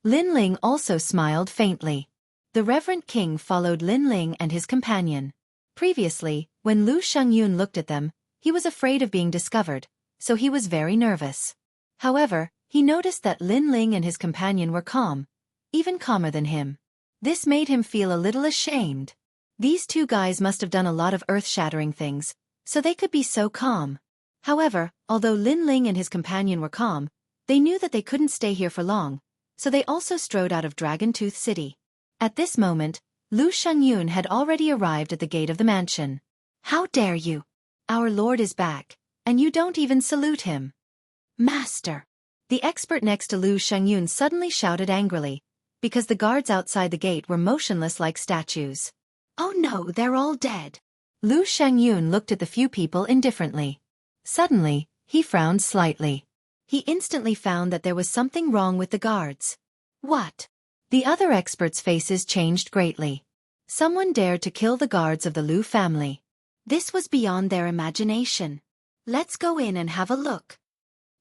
Lin Ling also smiled faintly. The Reverend King followed Lin Ling and his companion. Previously, when Lu Shangyun looked at them, he was afraid of being discovered, so he was very nervous. However, he noticed that Lin Ling and his companion were calm, even calmer than him. This made him feel a little ashamed. These two guys must have done a lot of earth-shattering things, so they could be so calm. However, although Lin Ling and his companion were calm, they knew that they couldn't stay here for long, so they also strode out of Dragon Tooth City. At this moment, Lu Shangyun had already arrived at the gate of the mansion. How dare you? Our lord is back, and you don't even salute him. Master! The expert next to Lu Shangyun suddenly shouted angrily, because the guards outside the gate were motionless like statues. Oh no, they're all dead. Lu Shangyun looked at the few people indifferently. Suddenly, he frowned slightly. He instantly found that there was something wrong with the guards. What? The other experts' faces changed greatly. Someone dared to kill the guards of the Lu family. This was beyond their imagination. Let's go in and have a look.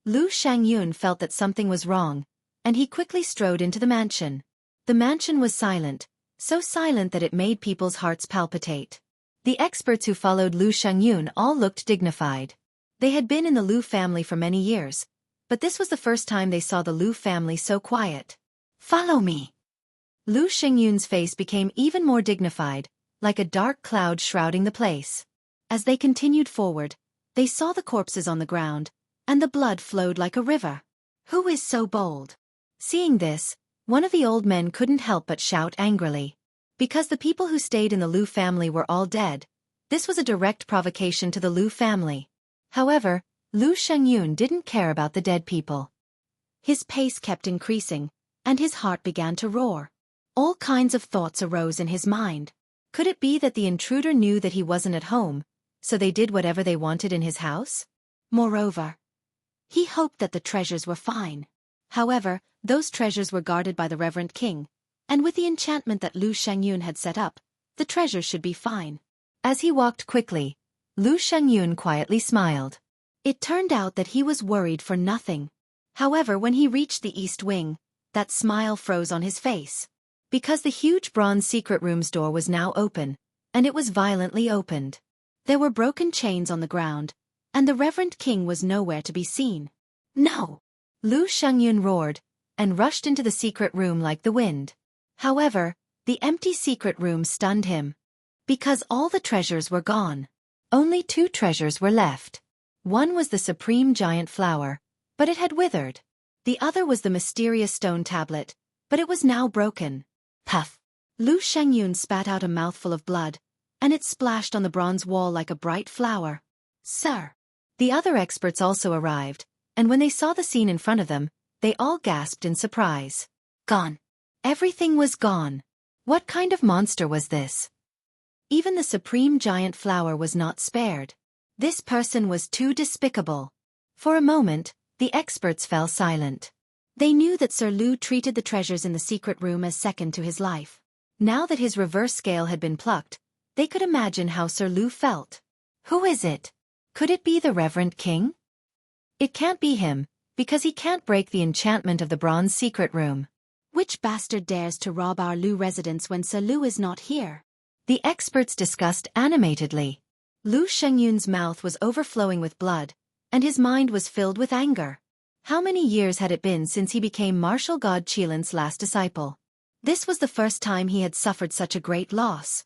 Lu Shangyun felt that something was wrong, and he quickly strode into the mansion. The mansion was silent, so silent that it made people's hearts palpitate. The experts who followed Lu Shangyun all looked dignified. They had been in the Lu family for many years, but this was the first time they saw the Lu family so quiet. Follow me. Lu Shangyun's face became even more dignified, like a dark cloud shrouding the place. As they continued forward, they saw the corpses on the ground, and the blood flowed like a river. Who is so bold? Seeing this, one of the old men couldn't help but shout angrily. Because the people who stayed in the Lu family were all dead, this was a direct provocation to the Lu family. However, Lu Shangyun didn't care about the dead people. His pace kept increasing, and his heart began to roar. All kinds of thoughts arose in his mind. Could it be that the intruder knew that he wasn't at home, so they did whatever they wanted in his house? Moreover, he hoped that the treasures were fine. However, those treasures were guarded by the Reverend King, and with the enchantment that Lu Shangyun had set up, the treasures should be fine. As he walked quickly, Lu Shangyun quietly smiled. It turned out that he was worried for nothing. However, when he reached the east wing, that smile froze on his face. Because the huge bronze secret room's door was now open, and it was violently opened. There were broken chains on the ground, and the Reverend King was nowhere to be seen. No! Lu Shangyun roared, and rushed into the secret room like the wind. However, the empty secret room stunned him. Because all the treasures were gone. Only two treasures were left. One was the supreme giant flower, but it had withered. The other was the mysterious stone tablet, but it was now broken. Puff! Lu Shangyun spat out a mouthful of blood, and it splashed on the bronze wall like a bright flower. Sir! The other experts also arrived, and when they saw the scene in front of them, they all gasped in surprise. Gone! Everything was gone! What kind of monster was this? Even the supreme giant flower was not spared. This person was too despicable. For a moment, the experts fell silent. They knew that Sir Lu treated the treasures in the secret room as second to his life. Now that his reverse scale had been plucked, they could imagine how Sir Lu felt. Who is it? Could it be the Reverend King? It can't be him, because he can't break the enchantment of the bronze secret room. Which bastard dares to rob our Lu residence when Sir Lu is not here? The experts discussed animatedly. Lu Shangyun's mouth was overflowing with blood, and his mind was filled with anger. How many years had it been since he became martial god Qilin's last disciple? This was the first time he had suffered such a great loss.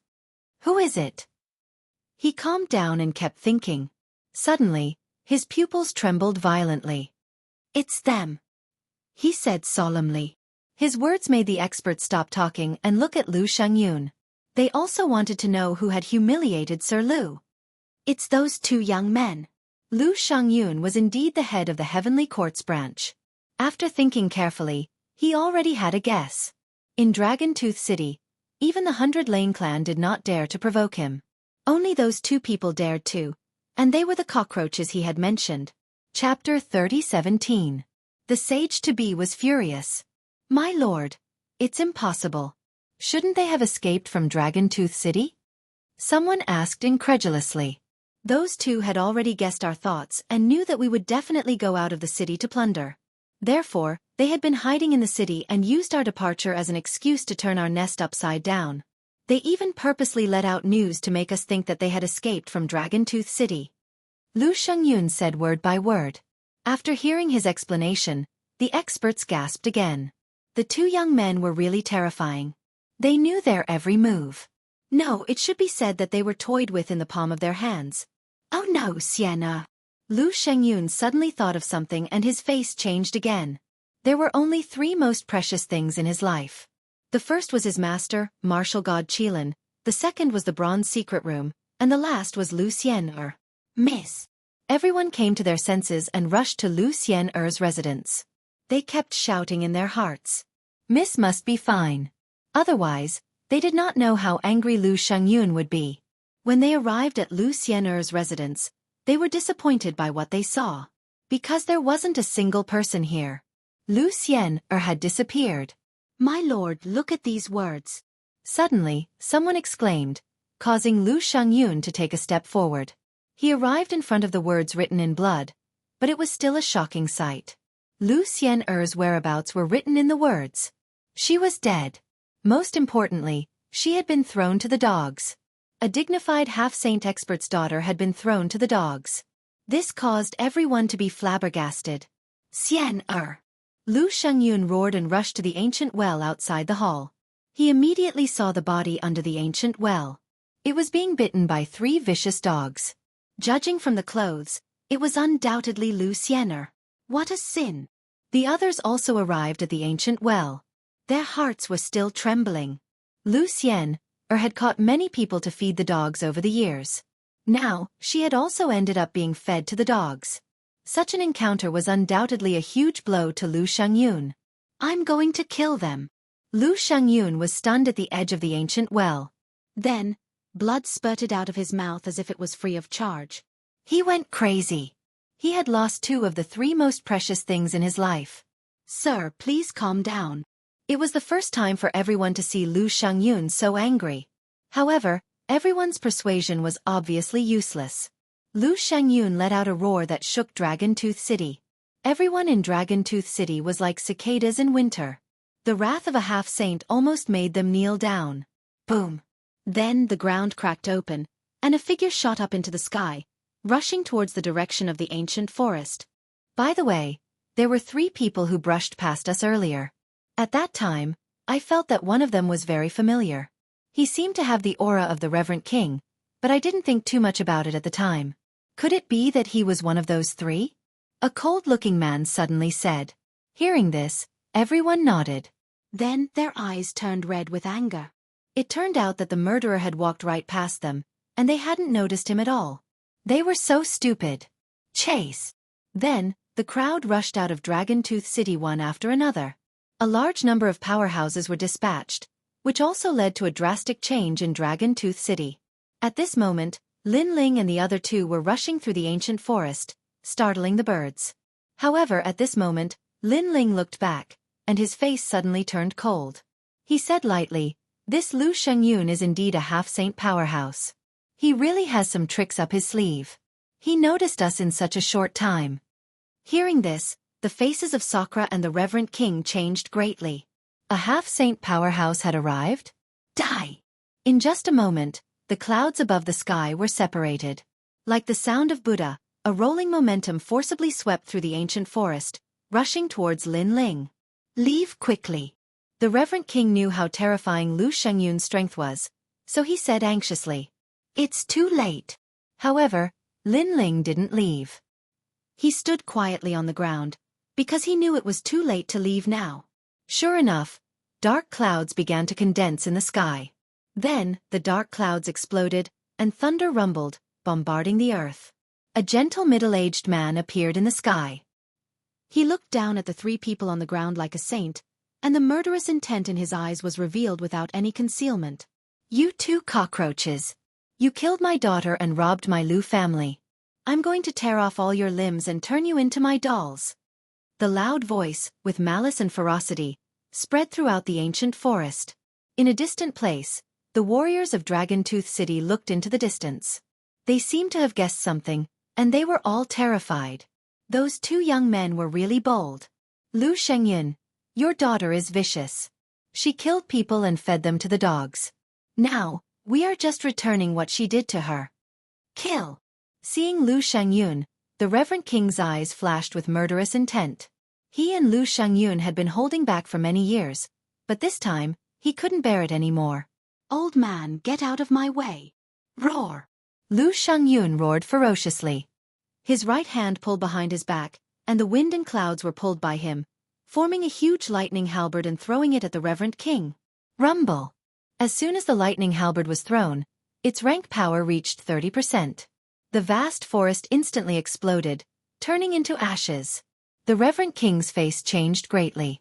Who is it? He calmed down and kept thinking. Suddenly, his pupils trembled violently. It's them, he said solemnly. His words made the experts stop talking and look at Lu Shangyun. They also wanted to know who had humiliated Sir Lu. It's those two young men. Lu Shangyun was indeed the head of the Heavenly Courts branch. After thinking carefully, he already had a guess. In Dragon Tooth City, even the 100 Lane clan did not dare to provoke him. Only those two people dared to, And they were the cockroaches he had mentioned. Chapter 30:17. The sage-to-be was furious. My lord, it's impossible. Shouldn't they have escaped from Dragon Tooth City? Someone asked incredulously. Those two had already guessed our thoughts and knew that we would definitely go out of the city to plunder. Therefore, they had been hiding in the city and used our departure as an excuse to turn our nest upside down. They even purposely let out news to make us think that they had escaped from Dragon Tooth City. Lu Shengyun said word by word. After hearing his explanation, the experts gasped again. The two young men were really terrifying. They knew their every move. No, it should be said that they were toyed with in the palm of their hands. Oh no, Sienna. Lu Shengyun suddenly thought of something and his face changed again. There were only three most precious things in his life. The first was his master, martial god Qilin, the second was the bronze secret room, and the last was Lu Xian'er. Miss. Everyone came to their senses and rushed to Lu Xian'er's residence. They kept shouting in their hearts. Miss must be fine. Otherwise, they did not know how angry Lu Shengyun would be. When they arrived at Lu Xian'er's residence, they were disappointed by what they saw. Because there wasn't a single person here. Lu Xian'er had disappeared. My lord, look at these words. Suddenly, someone exclaimed, causing Lu Shengyun to take a step forward. He arrived in front of the words written in blood, but it was still a shocking sight. Lu Xian'er's whereabouts were written in the words. She was dead. Most importantly, she had been thrown to the dogs. A dignified half-saint expert's daughter had been thrown to the dogs. This caused everyone to be flabbergasted. Xian'er! Lu Shengyun roared and rushed to the ancient well outside the hall. He immediately saw the body under the ancient well. It was being bitten by three vicious dogs. Judging from the clothes, it was undoubtedly Lu Xian'er. What a sin! The others also arrived at the ancient well. Their hearts were still trembling. Lu Xian'er had caught many people to feed the dogs over the years. Now, she had also ended up being fed to the dogs. Such an encounter was undoubtedly a huge blow to Lu Shengyun. I'm going to kill them. Lu Shengyun was stunned at the edge of the ancient well. Then, blood spurted out of his mouth as if it was free of charge. He went crazy. He had lost two of the three most precious things in his life. Sir, please calm down. It was the first time for everyone to see Lu Shengyun so angry. However, everyone's persuasion was obviously useless. Lu Shengyun let out a roar that shook Dragon Tooth City. Everyone in Dragon Tooth City was like cicadas in winter. The wrath of a half-saint almost made them kneel down. Boom! Then the ground cracked open, and a figure shot up into the sky, rushing towards the direction of the ancient forest. By the way, there were three people who brushed past us earlier. At that time, I felt that one of them was very familiar. He seemed to have the aura of the Reverend King, but I didn't think too much about it at the time. Could it be that he was one of those three? A cold-looking man suddenly said. Hearing this, everyone nodded. Then their eyes turned red with anger. It turned out that the murderer had walked right past them, and they hadn't noticed him at all. They were so stupid. Chase! Then, the crowd rushed out of Dragon Tooth City one after another. A large number of powerhouses were dispatched, which also led to a drastic change in Dragon Tooth City. At this moment, Lin Ling and the other two were rushing through the ancient forest, startling the birds. However, at this moment, Lin Ling looked back, and his face suddenly turned cold. He said lightly, "This Lu Shengyun is indeed a half-saint powerhouse. He really has some tricks up his sleeve. He noticed us in such a short time." Hearing this, the faces of Sakura and the Reverend King changed greatly. A half-saint powerhouse had arrived? Die! In just a moment, the clouds above the sky were separated. Like the sound of Buddha, a rolling momentum forcibly swept through the ancient forest, rushing towards Lin Ling. Leave quickly. The Reverend King knew how terrifying Lu Shengyun's strength was, so he said anxiously. It's too late. However, Lin Ling didn't leave. He stood quietly on the ground, because he knew it was too late to leave now. Sure enough, dark clouds began to condense in the sky. Then, the dark clouds exploded, and thunder rumbled, bombarding the earth. A gentle middle-aged man appeared in the sky. He looked down at the three people on the ground like a saint, and the murderous intent in his eyes was revealed without any concealment. You two cockroaches! You killed my daughter and robbed my Lu family. I'm going to tear off all your limbs and turn you into my dolls." The loud voice, with malice and ferocity, spread throughout the ancient forest. In a distant place, the warriors of Dragon Tooth City looked into the distance. They seemed to have guessed something, and they were all terrified. Those two young men were really bold. "Lu Shengyun, your daughter is vicious. She killed people and fed them to the dogs. Now, we are just returning what she did to her." "Kill!" Seeing Lu Shengyun, the Reverend King's eyes flashed with murderous intent. He and Lu Shengyun had been holding back for many years, but this time, he couldn't bear it anymore. "Old man, get out of my way!" "Roar!" Lu Shengyun roared ferociously. His right hand pulled behind his back, and the wind and clouds were pulled by him, forming a huge lightning halberd and throwing it at the Reverend King. Rumble! As soon as the lightning halberd was thrown, its rank power reached 30%. The vast forest instantly exploded, turning into ashes. The Reverend King's face changed greatly.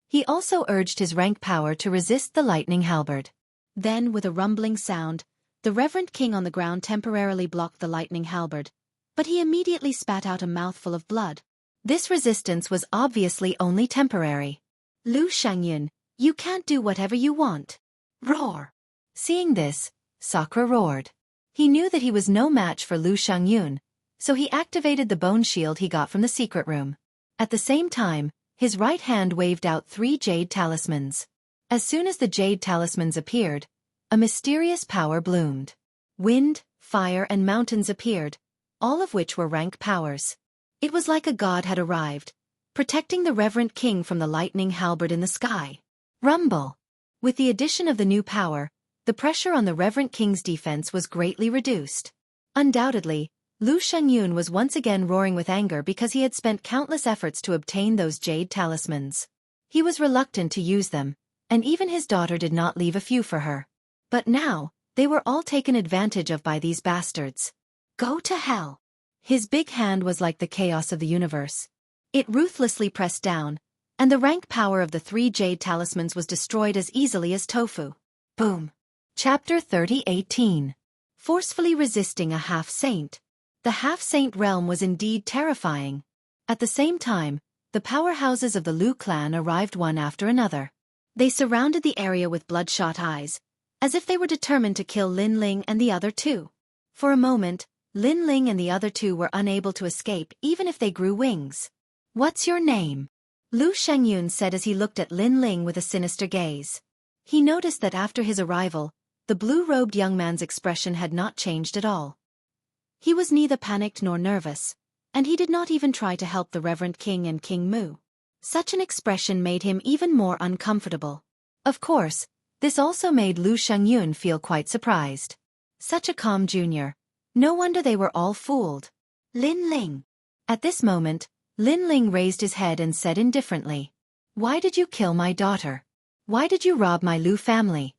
He also urged his rank power to resist the lightning halberd. Then, with a rumbling sound, the Reverend King on the ground temporarily blocked the lightning halberd, but he immediately spat out a mouthful of blood. This resistance was obviously only temporary. "Lu Shengyun, you can't do whatever you want." Roar! Seeing this, Sakura roared. He knew that he was no match for Lu Shengyun, so he activated the bone shield he got from the secret room. At the same time, his right hand waved out 3 jade talismans. As soon as the jade talismans appeared, a mysterious power bloomed. Wind, fire and mountains appeared, all of which were rank powers. It was like a god had arrived, protecting the Reverend King from the lightning halberd in the sky. Rumble! With the addition of the new power, the pressure on the Reverend King's defense was greatly reduced. Undoubtedly, Lu Shengyun was once again roaring with anger because he had spent countless efforts to obtain those jade talismans. He was reluctant to use them, and even his daughter did not leave a few for her. But now, they were all taken advantage of by these bastards. Go to hell! His big hand was like the chaos of the universe. It ruthlessly pressed down, and the rank power of the 3 jade talismans was destroyed as easily as tofu. Boom! Chapter 30:18. Forcefully resisting a half-saint. The half-saint realm was indeed terrifying. At the same time, the powerhouses of the Lu clan arrived one after another. They surrounded the area with bloodshot eyes, as if they were determined to kill Lin Ling and the other two. For a moment, Lin Ling and the other two were unable to escape even if they grew wings. "What's your name?" Lu Shengyun said as he looked at Lin Ling with a sinister gaze. He noticed that after his arrival, the blue-robed young man's expression had not changed at all. He was neither panicked nor nervous, and he did not even try to help the Reverend King and King Mu. Such an expression made him even more uncomfortable. Of course, this also made Lu Shengyun feel quite surprised. Such a calm junior. No wonder they were all fooled. "Lin Ling." At this moment, Lin Ling raised his head and said indifferently, "Why did you kill my daughter? Why did you rob my Lu family?"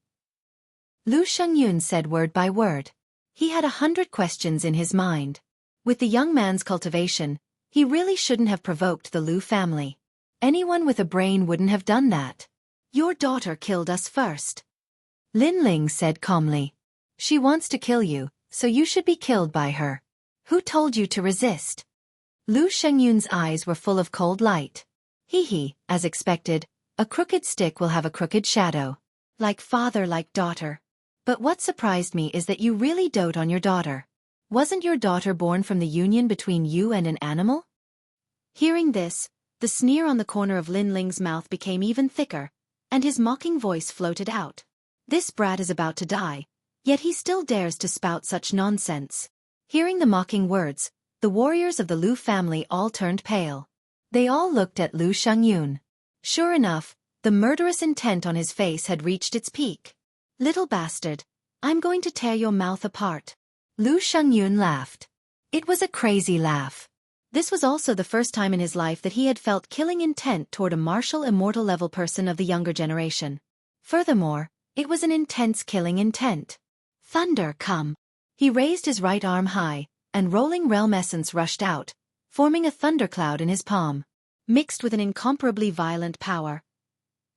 Lu Shengyun said word by word. He had 100 questions in his mind. With the young man's cultivation, he really shouldn't have provoked the Lu family. Anyone with a brain wouldn't have done that. "Your daughter killed us first." Lin Ling said calmly. "She wants to kill you, so you should be killed by her. Who told you to resist?" Lu Shengyun's eyes were full of cold light. He, as expected, a crooked stick will have a crooked shadow. Like father, like daughter. But what surprised me is that you really dote on your daughter. Wasn't your daughter born from the union between you and an animal? Hearing this, the sneer on the corner of Lin Ling's mouth became even thicker, and his mocking voice floated out. This brat is about to die, yet he still dares to spout such nonsense. Hearing the mocking words, the warriors of the Lu family all turned pale. They all looked at Lu Shengyun. Sure enough, the murderous intent on his face had reached its peak. "Little bastard, I'm going to tear your mouth apart." Lu Shengyun laughed. It was a crazy laugh. This was also the first time in his life that he had felt killing intent toward a martial immortal level person of the younger generation. Furthermore, it was an intense killing intent. "Thunder, come." He raised his right arm high, and rolling realm essence rushed out, forming a thundercloud in his palm. Mixed with an incomparably violent power,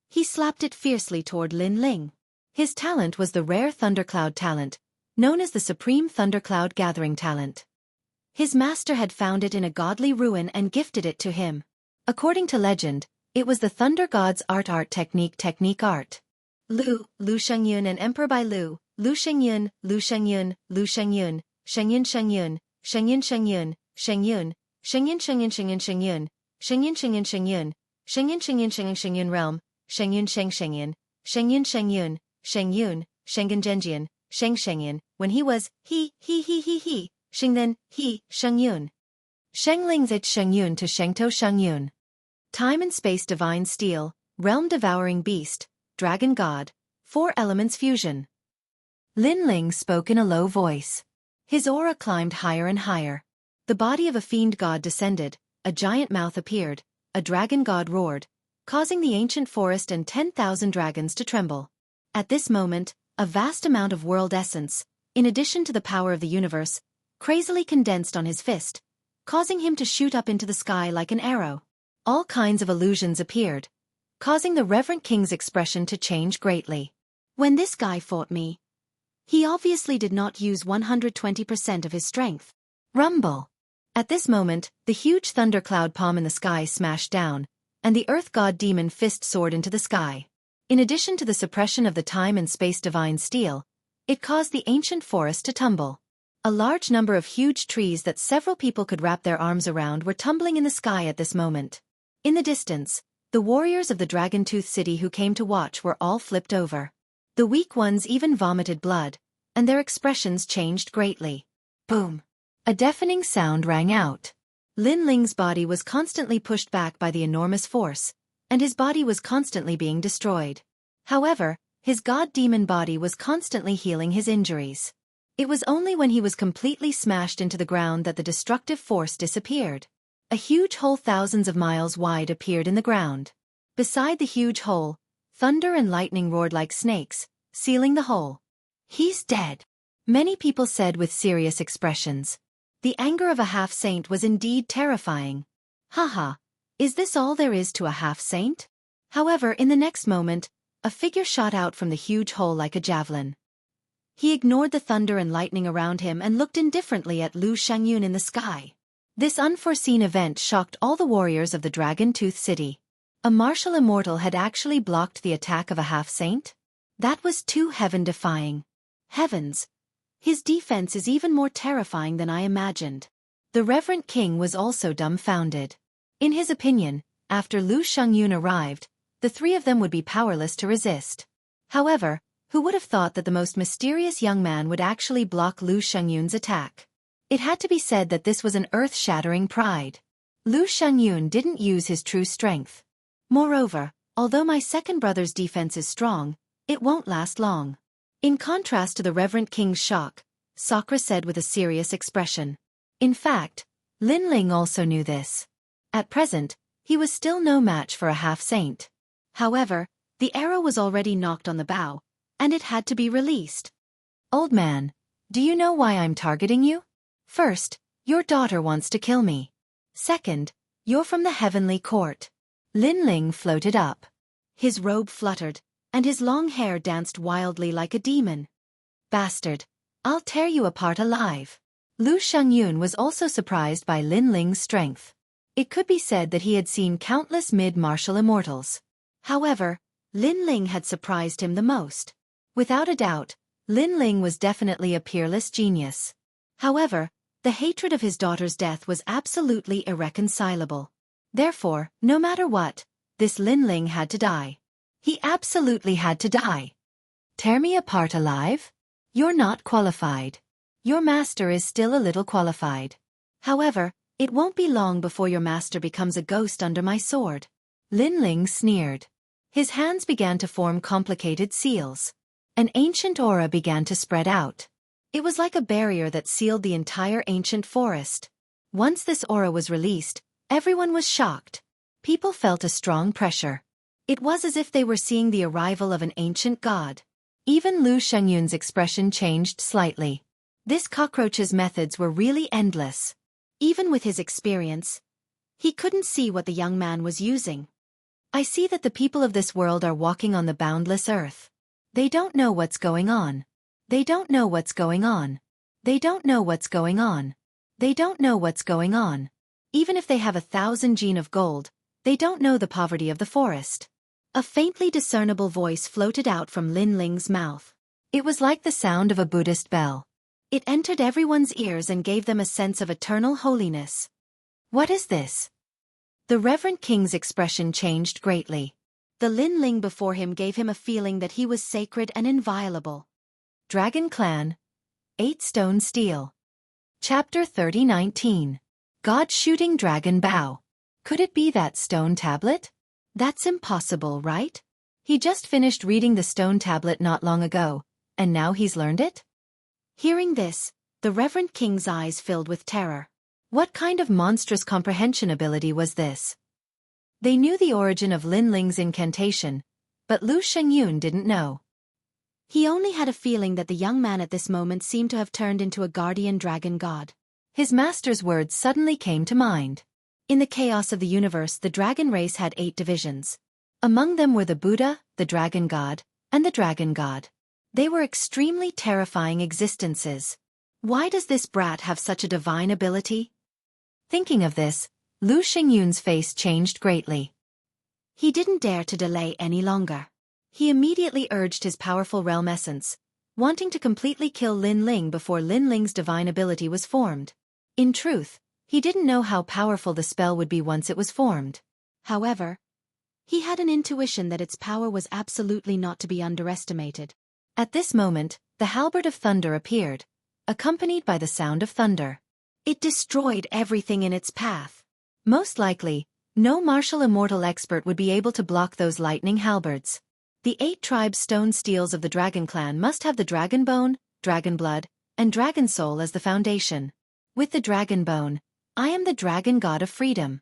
he slapped it fiercely toward Lin Ling. His talent was the rare thundercloud talent, known as the Supreme Thundercloud Gathering Talent. His master had found it in a godly ruin and gifted it to him. According to legend, it was the thunder god's art technique art. Lu Shengyun, an emperor by Lu Shengyun, Shengyun, Shengyun, Shengyun Shengyun, Shengyun Shengyun, Shengyun, Shengyun Shengyun Shengyun Shengyun, Shengyun Shengyun Shengyun, Shengyun Shengyun Shengyun Shengyun realm, Shengyun Shengyun, Shengyun Shengyun, Shengyun, Shengyun Zhenjian, Shengyun, when he was, he, Sheng then, he, Shengyun. Shengling's it Shengyun to Shengtou Shengyun. Time and space divine steel, realm devouring beast, dragon god, 4 elements fusion. Lin Ling spoke in a low voice. His aura climbed higher and higher. The body of a fiend god descended, a giant mouth appeared, a dragon god roared, causing the ancient forest and 10,000 dragons to tremble. At this moment, a vast amount of world essence, in addition to the power of the universe, crazily condensed on his fist, causing him to shoot up into the sky like an arrow. All kinds of illusions appeared, causing the reverent king's expression to change greatly. When this guy fought me, he obviously did not use 120% of his strength. Rumble. At this moment, the huge thundercloud palm in the sky smashed down, and the earth god demon fist soared into the sky. In addition to the suppression of the time and space divine steel, it caused the ancient forest to tumble. A large number of huge trees that several people could wrap their arms around were tumbling in the sky at this moment. In the distance, the warriors of the Dragon-Tooth City who came to watch were all flipped over. The weak ones even vomited blood, and their expressions changed greatly. Boom! A deafening sound rang out. Lin Ling's body was constantly pushed back by the enormous force, and his body was constantly being destroyed. However, his god-demon body was constantly healing his injuries. It was only when he was completely smashed into the ground that the destructive force disappeared. A huge hole thousands of miles wide appeared in the ground. Beside the huge hole, thunder and lightning roared like snakes, sealing the hole. He's dead, many people said with serious expressions. The anger of a half-saint was indeed terrifying. Haha, is this all there is to a half-saint? However, in the next moment, a figure shot out from the huge hole like a javelin. He ignored the thunder and lightning around him and looked indifferently at Lu Shengyun in the sky. This unforeseen event shocked all the warriors of the Dragon-Tooth City. A martial immortal had actually blocked the attack of a half-saint? That was too heaven-defying. Heavens! His defense is even more terrifying than I imagined. The Reverend King was also dumbfounded. In his opinion, after Lu Shengyun arrived, the 3 of them would be powerless to resist. However, who would have thought that the most mysterious young man would actually block Lu Shengyun's attack? It had to be said that this was an earth-shattering pride. Lu Shengyun didn't use his true strength. Moreover, although my second brother's defense is strong, it won't last long. In contrast to the Reverend King's shock, Sakura said with a serious expression. In fact, Lin Ling also knew this. At present, he was still no match for a half-saint. However, the arrow was already knocked on the bow, and it had to be released. Old man, do you know why I'm targeting you? First, your daughter wants to kill me. Second, you're from the heavenly court. Lin Ling floated up. His robe fluttered, and his long hair danced wildly like a demon. Bastard, I'll tear you apart alive. Lu Shengyun was also surprised by Lin Ling's strength. It could be said that he had seen countless mid-martial immortals. However, Lin Ling had surprised him the most. Without a doubt, Lin Ling was definitely a peerless genius. However, the hatred of his daughter's death was absolutely irreconcilable. Therefore, no matter what, this Lin Ling had to die. He absolutely had to die. Tear me apart alive? You're not qualified. Your master is still a little qualified. However, it won't be long before your master becomes a ghost under my sword. Lin Ling sneered. His hands began to form complicated seals. An ancient aura began to spread out. It was like a barrier that sealed the entire ancient forest. Once this aura was released, everyone was shocked. People felt a strong pressure. It was as if they were seeing the arrival of an ancient god. Even Lu Shengyun's expression changed slightly. This cockroach's methods were really endless. Even with his experience, he couldn't see what the young man was using. I see that the people of this world are walking on the boundless earth. They don't know what's going on. They don't know what's going on. They don't know what's going on. They don't know what's going on. Even if they have 1,000 gene of gold, they don't know the poverty of the forest. A faintly discernible voice floated out from Lin Ling's mouth. It was like the sound of a Buddhist bell. It entered everyone's ears and gave them a sense of eternal holiness. What is this? The Reverend King's expression changed greatly. The Lin Ling before him gave him a feeling that he was sacred and inviolable. Dragon Clan, 8 Stone Steel. Chapter 30:19. God-shooting dragon bow. Could it be that stone tablet? That's impossible, right? He just finished reading the stone tablet not long ago, and now he's learned it? Hearing this, the Reverend King's eyes filled with terror. What kind of monstrous comprehension ability was this? They knew the origin of Lin Ling's incantation, but Lu Shengyun didn't know. He only had a feeling that the young man at this moment seemed to have turned into a guardian dragon god. His master's words suddenly came to mind. In the chaos of the universe, the dragon race had 8 divisions. Among them were the Buddha, the dragon god, and the dragon god. They were extremely terrifying existences. Why does this brat have such a divine ability? Thinking of this, Lu Shengyun's face changed greatly. He didn't dare to delay any longer. He immediately urged his powerful realm essence, wanting to completely kill Lin Ling before Lin Ling's divine ability was formed. In truth, he didn't know how powerful the spell would be once it was formed. However, he had an intuition that its power was absolutely not to be underestimated. At this moment, the halberd of thunder appeared, accompanied by the sound of thunder. It destroyed everything in its path. Most likely, no martial immortal expert would be able to block those lightning halberds. The 8 tribes stone steels of the Dragon Clan must have the Dragon Bone, Dragon Blood, and Dragon Soul as the foundation. With the Dragon Bone, I am the Dragon God of Freedom.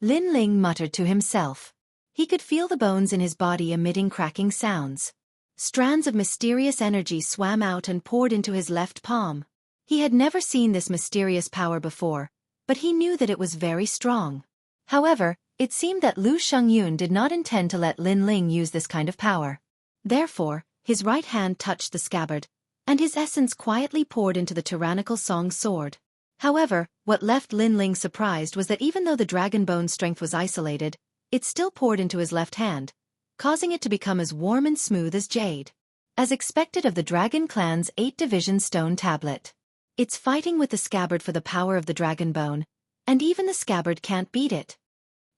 Lin Ling muttered to himself. He could feel the bones in his body emitting cracking sounds. Strands of mysterious energy swam out and poured into his left palm. He had never seen this mysterious power before, but he knew that it was very strong. However, it seemed that Lu Shengyun did not intend to let Lin Ling use this kind of power. Therefore, his right hand touched the scabbard, and his essence quietly poured into the tyrannical Song sword. However, what left Lin Ling surprised was that even though the dragon bone strength was isolated, it still poured into his left hand, causing it to become as warm and smooth as jade. As expected of the Dragon Clan's 8-division stone tablet. It's fighting with the scabbard for the power of the dragon bone, and even the scabbard can't beat it.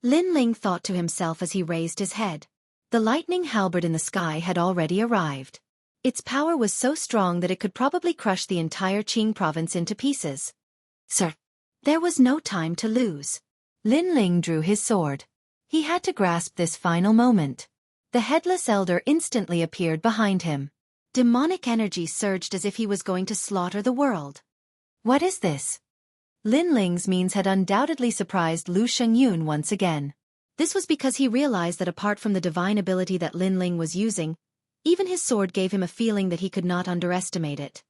Lin Ling thought to himself as he raised his head. The lightning halberd in the sky had already arrived. Its power was so strong that it could probably crush the entire Qing province into pieces. Sir. There was no time to lose. Lin Ling drew his sword. He had to grasp this final moment. The headless elder instantly appeared behind him. Demonic energy surged as if he was going to slaughter the world. What is this? Lin Ling's means had undoubtedly surprised Lu Shengyun once again. This was because he realized that apart from the divine ability that Lin Ling was using, even his sword gave him a feeling that he could not underestimate it.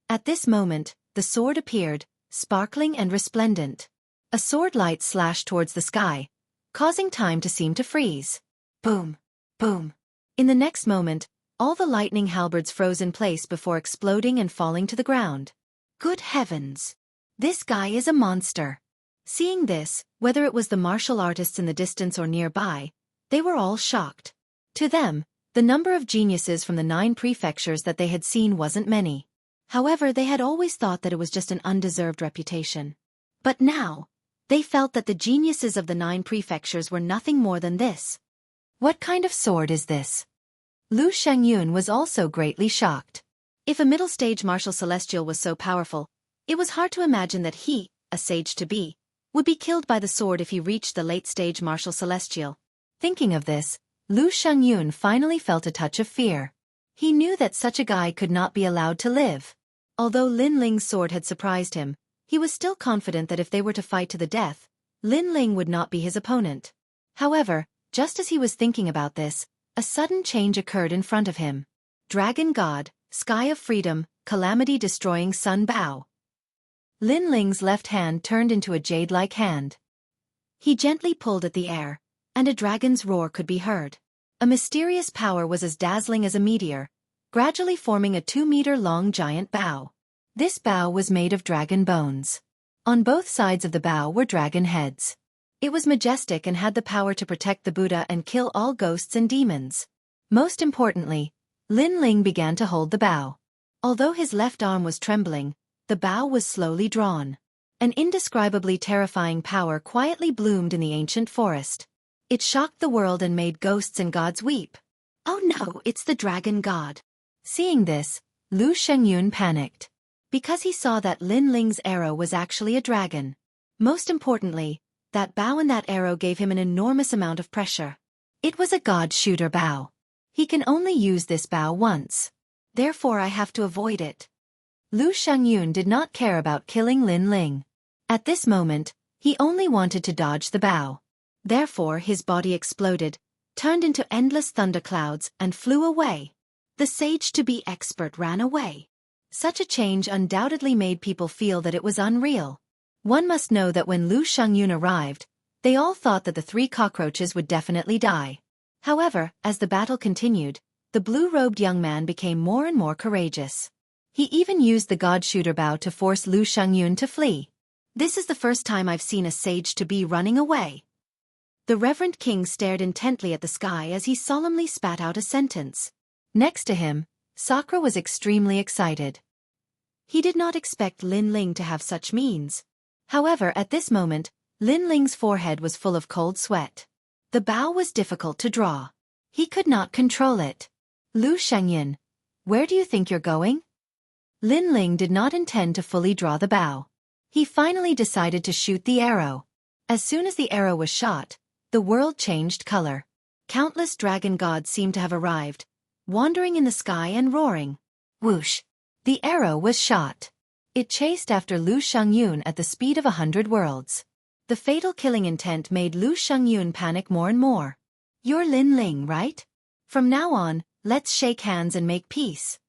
At this moment, the sword appeared, sparkling and resplendent. A sword light slashed towards the sky, causing time to seem to freeze. Boom! Boom! In the next moment, all the lightning halberds froze in place before exploding and falling to the ground. Good heavens! This guy is a monster. Seeing this, whether it was the martial artists in the distance or nearby, they were all shocked. To them, the number of geniuses from the 9 prefectures that they had seen wasn't many. However, they had always thought that it was just an undeserved reputation. But now, they felt that the geniuses of the 9 prefectures were nothing more than this. What kind of sword is this? Lu Shengyun was also greatly shocked. If a middle-stage martial celestial was so powerful, it was hard to imagine that he, a sage-to-be, would be killed by the sword if he reached the late-stage martial celestial. Thinking of this, Lu Shengyun finally felt a touch of fear. He knew that such a guy could not be allowed to live. Although Lin Ling's sword had surprised him, he was still confident that if they were to fight to the death, Lin Ling would not be his opponent. However, just as he was thinking about this, a sudden change occurred in front of him. Dragon God, Sky of Freedom, Calamity-destroying Sun Bow. Lin Ling's left hand turned into a jade-like hand. He gently pulled at the air, and a dragon's roar could be heard. A mysterious power was as dazzling as a meteor, gradually forming a 2-meter-long giant bow. This bow was made of dragon bones. On both sides of the bow were dragon heads. It was majestic and had the power to protect the Buddha and kill all ghosts and demons. Most importantly, Lin Ling began to hold the bow. Although his left arm was trembling, the bow was slowly drawn. An indescribably terrifying power quietly bloomed in the ancient forest. It shocked the world and made ghosts and gods weep. Oh no, it's the dragon god. Seeing this, Lu Shengyun panicked. Because he saw that Lin Ling's arrow was actually a dragon. Most importantly, that bow and that arrow gave him an enormous amount of pressure. It was a god shooter bow. He can only use this bow once. Therefore I have to avoid it. Lu Shengyun did not care about killing Lin Ling. At this moment, he only wanted to dodge the bow. Therefore his body exploded, turned into endless thunderclouds and flew away. The sage-to-be expert ran away. Such a change undoubtedly made people feel that it was unreal. One must know that when Lu Shengyun arrived, they all thought that the 3 cockroaches would definitely die. However, as the battle continued, the blue-robed young man became more and more courageous. He even used the god shooter bow to force Lu Shengyun to flee. This is the first time I've seen a sage-to-be running away. The Reverend King stared intently at the sky as he solemnly spat out a sentence. Next to him, Sakura was extremely excited. He did not expect Lin Ling to have such means. However, at this moment, Lin Ling's forehead was full of cold sweat. The bow was difficult to draw. He could not control it. Lu Shengyun, where do you think you're going? Lin Ling did not intend to fully draw the bow. He finally decided to shoot the arrow. As soon as the arrow was shot, the world changed color. Countless dragon gods seemed to have arrived, wandering in the sky and roaring. Whoosh! The arrow was shot. It chased after Lu Shengyun at the speed of 100 worlds. The fatal killing intent made Lu Shengyun panic more and more. You're Lin Ling, right? From now on, let's shake hands and make peace.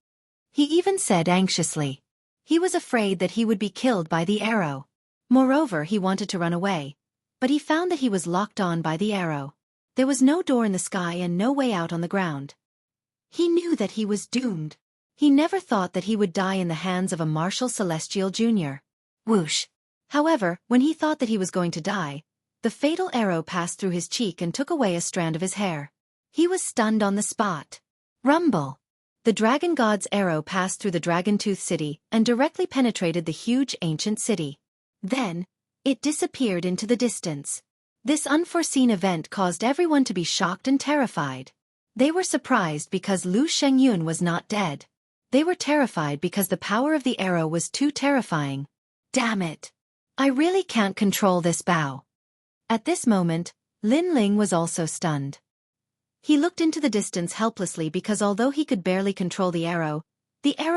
He even said anxiously. He was afraid that he would be killed by the arrow. Moreover, he wanted to run away, but he found that he was locked on by the arrow. There was no door in the sky and no way out on the ground. He knew that he was doomed. He never thought that he would die in the hands of a martial celestial junior. Whoosh! However, when he thought that he was going to die, the fatal arrow passed through his cheek and took away a strand of his hair. He was stunned on the spot. Rumble! The dragon god's arrow passed through the dragon-tooth city and directly penetrated the huge ancient city. Then, it disappeared into the distance. This unforeseen event caused everyone to be shocked and terrified. They were surprised because Lu Shengyun was not dead. They were terrified because the power of the arrow was too terrifying. Damn it! I really can't control this bow. At this moment, Lin Ling was also stunned. He looked into the distance helplessly because although he could barely control the arrow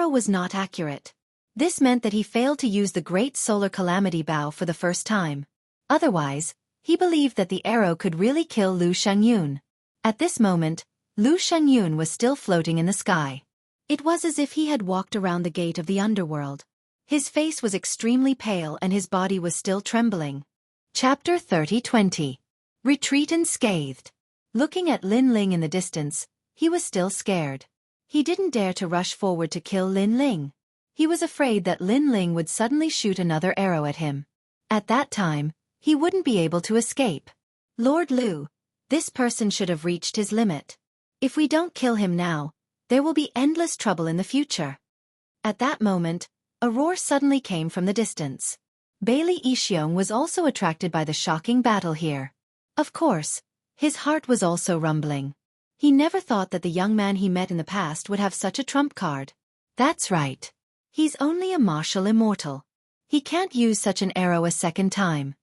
was not accurate. This meant that he failed to use the Great Solar Calamity bow for the first time. Otherwise, he believed that the arrow could really kill Lu Shengyun. At this moment, Lu Shengyun was still floating in the sky. It was as if he had walked around the gate of the underworld. His face was extremely pale and his body was still trembling. Chapter 30-20. Retreat unscathed. Looking at Lin Ling in the distance, he was still scared. He didn't dare to rush forward to kill Lin Ling. He was afraid that Lin Ling would suddenly shoot another arrow at him. At that time, he wouldn't be able to escape. Lord Lu, this person should have reached his limit. If we don't kill him now, there will be endless trouble in the future. At that moment, a roar suddenly came from the distance. Bailey Yixiong was also attracted by the shocking battle here. Of course, his heart was also rumbling. He never thought that the young man he met in the past would have such a trump card. That's right. He's only a martial immortal. He can't use such an arrow a second time.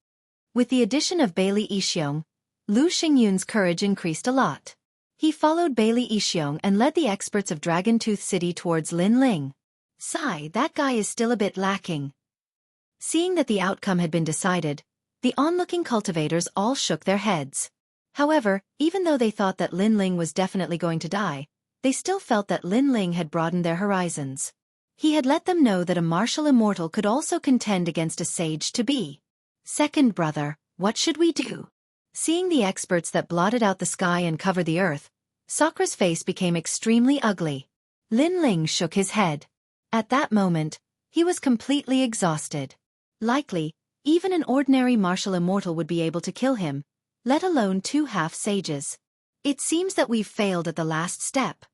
With the addition of Bailey Yixiong, Lu Shengyun's courage increased a lot. He followed Bailey Yixiong and led the experts of Dragon Tooth City towards Lin Ling. Sigh, that guy is still a bit lacking. Seeing that the outcome had been decided, the onlooking cultivators all shook their heads. However, even though they thought that Lin Ling was definitely going to die, they still felt that Lin Ling had broadened their horizons. He had let them know that a martial immortal could also contend against a sage-to-be. Second brother, what should we do? Seeing the experts that blotted out the sky and covered the earth, Sakura's face became extremely ugly. Lin Ling shook his head. At that moment, he was completely exhausted. Likely, even an ordinary martial immortal would be able to kill him, let alone two half-sages. It seems that we've failed at the last step.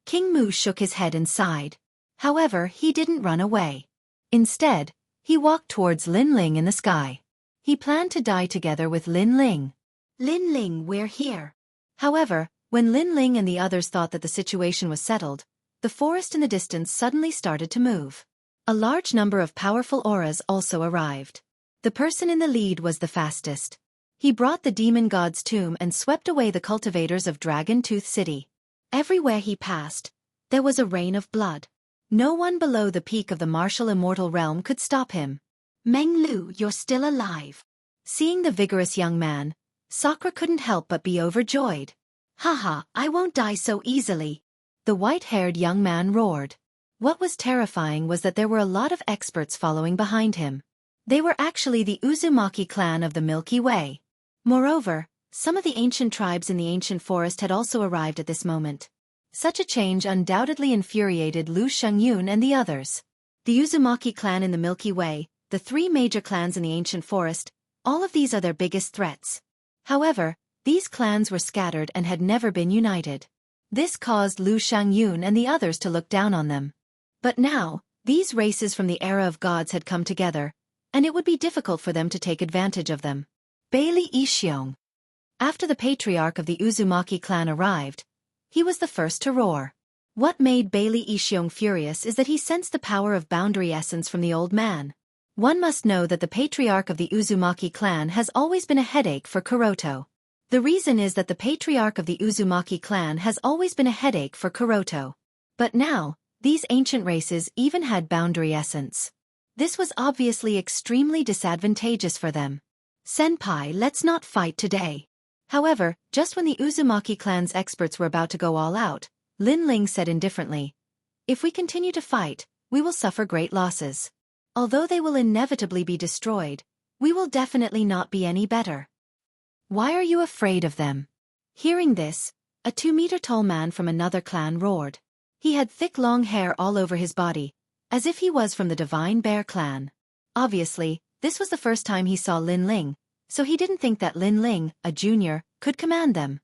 King Mu shook his head and sighed. However, he didn't run away. Instead, he walked towards Lin Ling in the sky. He planned to die together with Lin Ling. Lin Ling, we're here. However, when Lin Ling and the others thought that the situation was settled, the forest in the distance suddenly started to move. A large number of powerful auras also arrived. The person in the lead was the fastest. He brought the demon god's tomb and swept away the cultivators of Dragon Tooth City. Everywhere he passed, there was a rain of blood. No one below the peak of the martial immortal realm could stop him. Meng Lu, you're still alive. Seeing the vigorous young man, Sakura couldn't help but be overjoyed. Haha, I won't die so easily. The white-haired young man roared. What was terrifying was that there were a lot of experts following behind him. They were actually the Uzumaki clan of the Milky Way. Moreover, some of the ancient tribes in the ancient forest had also arrived at this moment. Such a change undoubtedly infuriated Lu Shengyun and the others. The Uzumaki clan in the Milky Way, the three major clans in the ancient forest, all of these are their biggest threats. However, these clans were scattered and had never been united. This caused Lu Shengyun and the others to look down on them. But now, these races from the era of gods had come together, and it would be difficult for them to take advantage of them. Bailey Yixiong. After the patriarch of the Uzumaki clan arrived, he was the first to roar. What made Bailey Yixiong furious is that he sensed the power of boundary essence from the old man. One must know that the patriarch of the Uzumaki clan has always been a headache for Kuroto. The reason is that the patriarch of the Uzumaki clan has always been a headache for Kuroto. But now, these ancient races even had boundary essence. This was obviously extremely disadvantageous for them. Senpai, let's not fight today. However, just when the Uzumaki clan's experts were about to go all out, Lin Ling said indifferently, if we continue to fight, we will suffer great losses. Although they will inevitably be destroyed, we will definitely not be any better. Why are you afraid of them? Hearing this, a 2-meter-tall man from another clan roared. He had thick long hair all over his body, as if he was from the Divine Bear clan. Obviously, this was the first time he saw Lin Ling, so he didn't think that Lin Ling, a junior, could command them.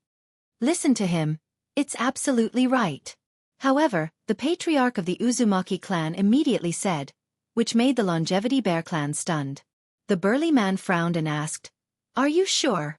Listen to him, it's absolutely right. However, the patriarch of the Uzumaki clan immediately said, which made the Longevity Bear clan stunned. The burly man frowned and asked, are you sure?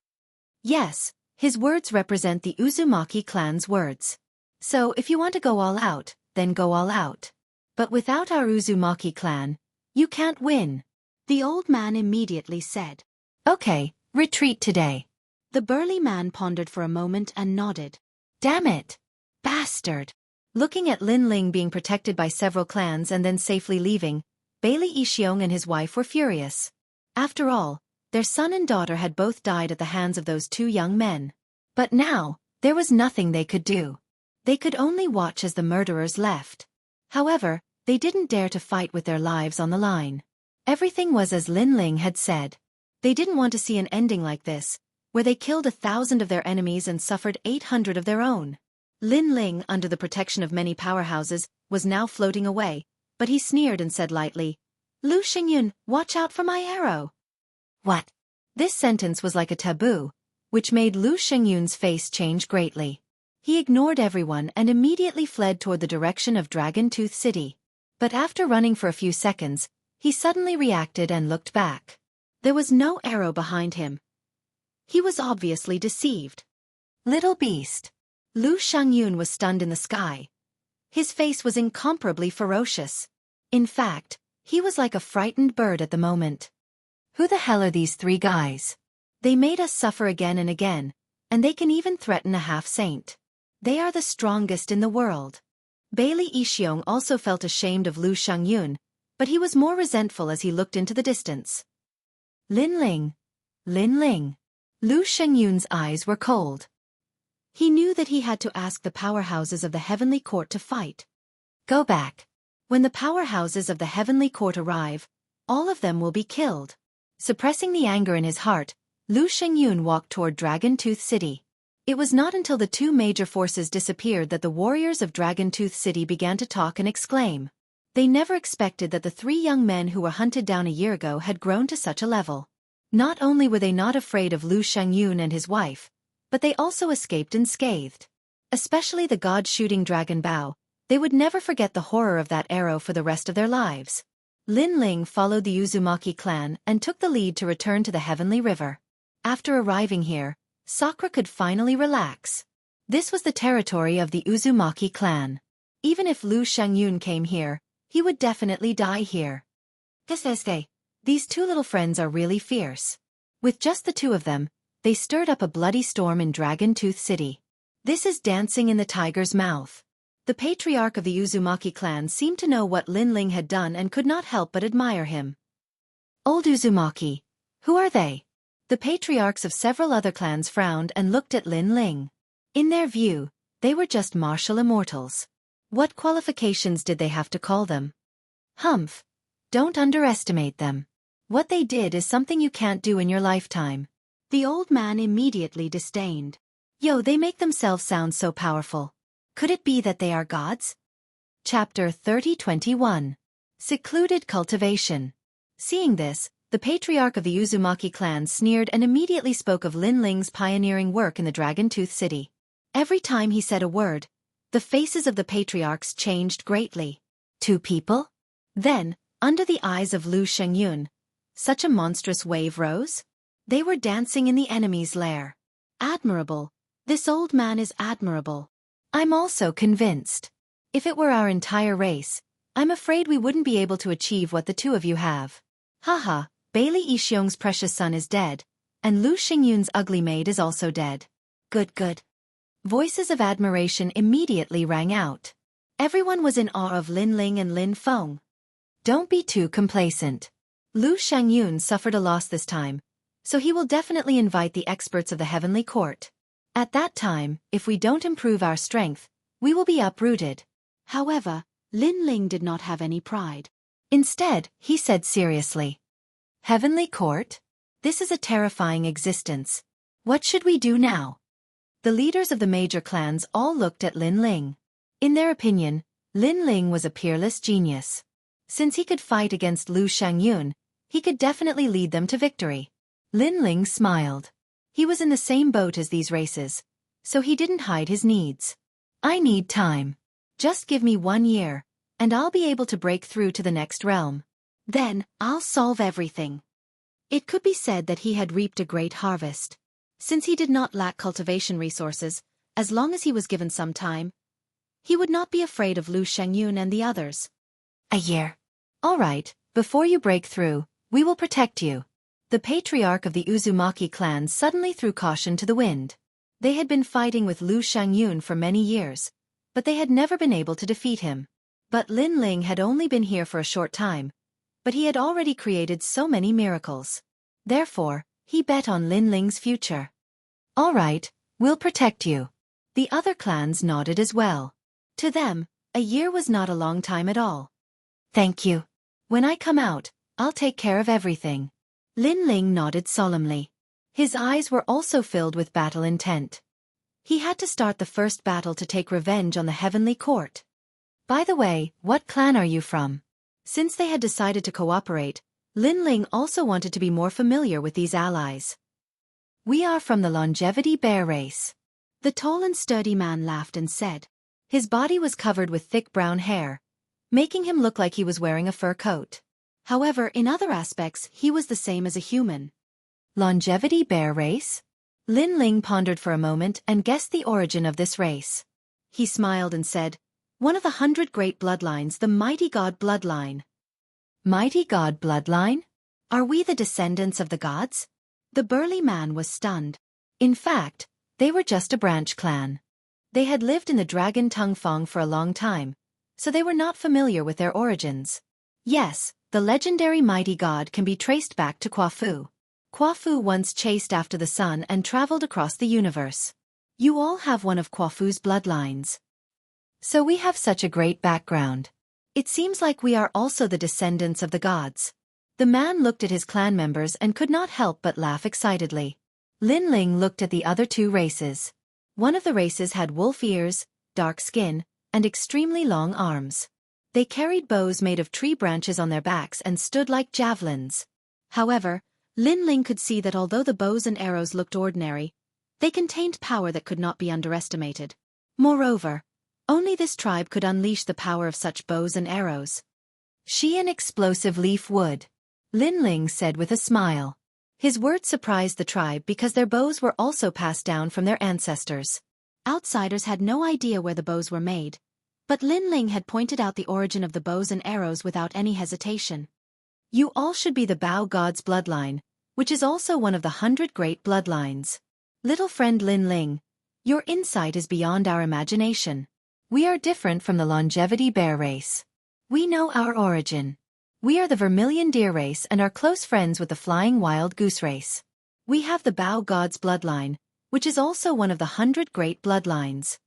Yes, his words represent the Uzumaki clan's words. So if you want to go all out, then go all out. But without our Uzumaki clan, you can't win. The old man immediately said. Okay, retreat today. The burly man pondered for a moment and nodded. Damn it! Bastard! Looking at Lin Ling being protected by several clans and then safely leaving, Bailey Yixiong and his wife were furious. After all, their son and daughter had both died at the hands of those two young men. But now, there was nothing they could do. They could only watch as the murderers left. However, they didn't dare to fight with their lives on the line. Everything was as Lin Ling had said. They didn't want to see an ending like this, where they killed 1,000 of their enemies and suffered 800 of their own. Lin Ling, under the protection of many powerhouses, was now floating away, but he sneered and said lightly, Lu Xingyun, watch out for my arrow. What? This sentence was like a taboo, which made Lu Xingyun's face change greatly. He ignored everyone and immediately fled toward the direction of Dragon Tooth City. But after running for a few seconds, he suddenly reacted and looked back. There was no arrow behind him. He was obviously deceived. Little beast. Lu Shangyun was stunned in the sky. His face was incomparably ferocious. In fact, he was like a frightened bird at the moment. Who the hell are these three guys? They made us suffer again and again, and they can even threaten a half-saint. They are the strongest in the world. Bailey Yixiong also felt ashamed of Lu Shangyun, but he was more resentful as he looked into the distance. Lin Ling. Lin Ling. Lu Shangyun's eyes were cold. He knew that he had to ask the powerhouses of the Heavenly Court to fight. Go back. When the powerhouses of the Heavenly Court arrive, all of them will be killed. Suppressing the anger in his heart, Lu Shangyun walked toward Dragon Tooth City. It was not until the two major forces disappeared that the warriors of Dragon Tooth City began to talk and exclaim. They never expected that the three young men who were hunted down a year ago had grown to such a level. Not only were they not afraid of Lu Shangyun and his wife, but they also escaped unscathed. Especially the god-shooting dragon Bao, they would never forget the horror of that arrow for the rest of their lives. Lin Ling followed the Uzumaki clan and took the lead to return to the Heavenly River. After arriving here, Sakura could finally relax. This was the territory of the Uzumaki clan. Even if Lu Shangyun came here, he would definitely die here. These two little friends are really fierce. With just the two of them, they stirred up a bloody storm in Dragon Tooth City. This is dancing in the tiger's mouth. The patriarch of the Uzumaki clan seemed to know what Lin Ling had done and could not help but admire him. Old Uzumaki. Who are they? The patriarchs of several other clans frowned and looked at Lin Ling. In their view, they were just martial immortals. What qualifications did they have to call them? Humph. Don't underestimate them. What they did is something you can't do in your lifetime. The old man immediately disdained. Yo, they make themselves sound so powerful. Could it be that they are gods? Chapter 30-21. Secluded Cultivation. Seeing this, the patriarch of the Uzumaki clan sneered and immediately spoke of Lin Ling's pioneering work in the Dragon Tooth City. Every time he said a word, the faces of the patriarchs changed greatly. Two people? Then, under the eyes of Lu Shangyun, such a monstrous wave rose? They were dancing in the enemy's lair. Admirable. This old man is admirable. I'm also convinced. If it were our entire race, I'm afraid we wouldn't be able to achieve what the two of you have. Haha, Bailey Yixiong's precious son is dead, and Lu Xingyun's ugly maid is also dead. Good. Voices of admiration immediately rang out. Everyone was in awe of Lin Ling and Lin Feng. Don't be too complacent. Lu Shangyun suffered a loss this time, so he will definitely invite the experts of the Heavenly Court. At that time, if we don't improve our strength, we will be uprooted. However, Lin Ling did not have any pride. Instead, he said seriously, Heavenly Court? This is a terrifying existence. What should we do now? The leaders of the major clans all looked at Lin Ling. In their opinion, Lin Ling was a peerless genius. Since he could fight against Lu Shangyun, he could definitely lead them to victory. Lin Ling smiled. He was in the same boat as these races, so he didn't hide his needs. I need time. Just give me 1 year, and I'll be able to break through to the next realm. Then, I'll solve everything. It could be said that he had reaped a great harvest. Since he did not lack cultivation resources, as long as he was given some time, he would not be afraid of Lu Shangyun and the others. A year. All right, before you break through, we will protect you. The patriarch of the Uzumaki clan suddenly threw caution to the wind. They had been fighting with Lu Shangyun for many years, but they had never been able to defeat him. But Lin Ling had only been here for a short time, but he had already created so many miracles. Therefore, he bet on Lin Ling's future. All right, we'll protect you. The other clans nodded as well. To them, a year was not a long time at all. Thank you. When I come out, I'll take care of everything. Lin Ling nodded solemnly. His eyes were also filled with battle intent. He had to start the first battle to take revenge on the Heavenly Court. By the way, what clan are you from? Since they had decided to cooperate, Lin Ling also wanted to be more familiar with these allies. We are from the Longevity Bear race. The tall and sturdy man laughed and said. His body was covered with thick brown hair, making him look like he was wearing a fur coat. However, in other aspects, he was the same as a human. Longevity Bear race? Lin Ling pondered for a moment and guessed the origin of this race. He smiled and said, one of the 100 great bloodlines, the Mighty God bloodline. Mighty God bloodline? Are we the descendants of the gods? The burly man was stunned. In fact, they were just a branch clan. They had lived in the Dragon Tongue Fong for a long time, so they were not familiar with their origins. Yes, the legendary Mighty God can be traced back to Quafu. Quafu once chased after the sun and traveled across the universe. You all have one of Quafu's bloodlines. So we have such a great background. It seems like we are also the descendants of the gods. The man looked at his clan members and could not help but laugh excitedly. Lin Ling looked at the other two races. One of the races had wolf ears, dark skin, and extremely long arms. They carried bows made of tree branches on their backs and stood like javelins. However, Lin Ling could see that although the bows and arrows looked ordinary, they contained power that could not be underestimated. Moreover, only this tribe could unleash the power of such bows and arrows. She an explosive leaf wood, Lin Ling said with a smile. His words surprised the tribe because their bows were also passed down from their ancestors. Outsiders had no idea where the bows were made, but Lin Ling had pointed out the origin of the bows and arrows without any hesitation. You all should be the Bao God's bloodline, which is also one of the 100 great bloodlines. Little friend Lin Ling, your insight is beyond our imagination. We are different from the longevity bear race. We know our origin. We are the vermilion deer race and are close friends with the flying wild goose race. We have the Bao God's bloodline, which is also one of the 100 great bloodlines.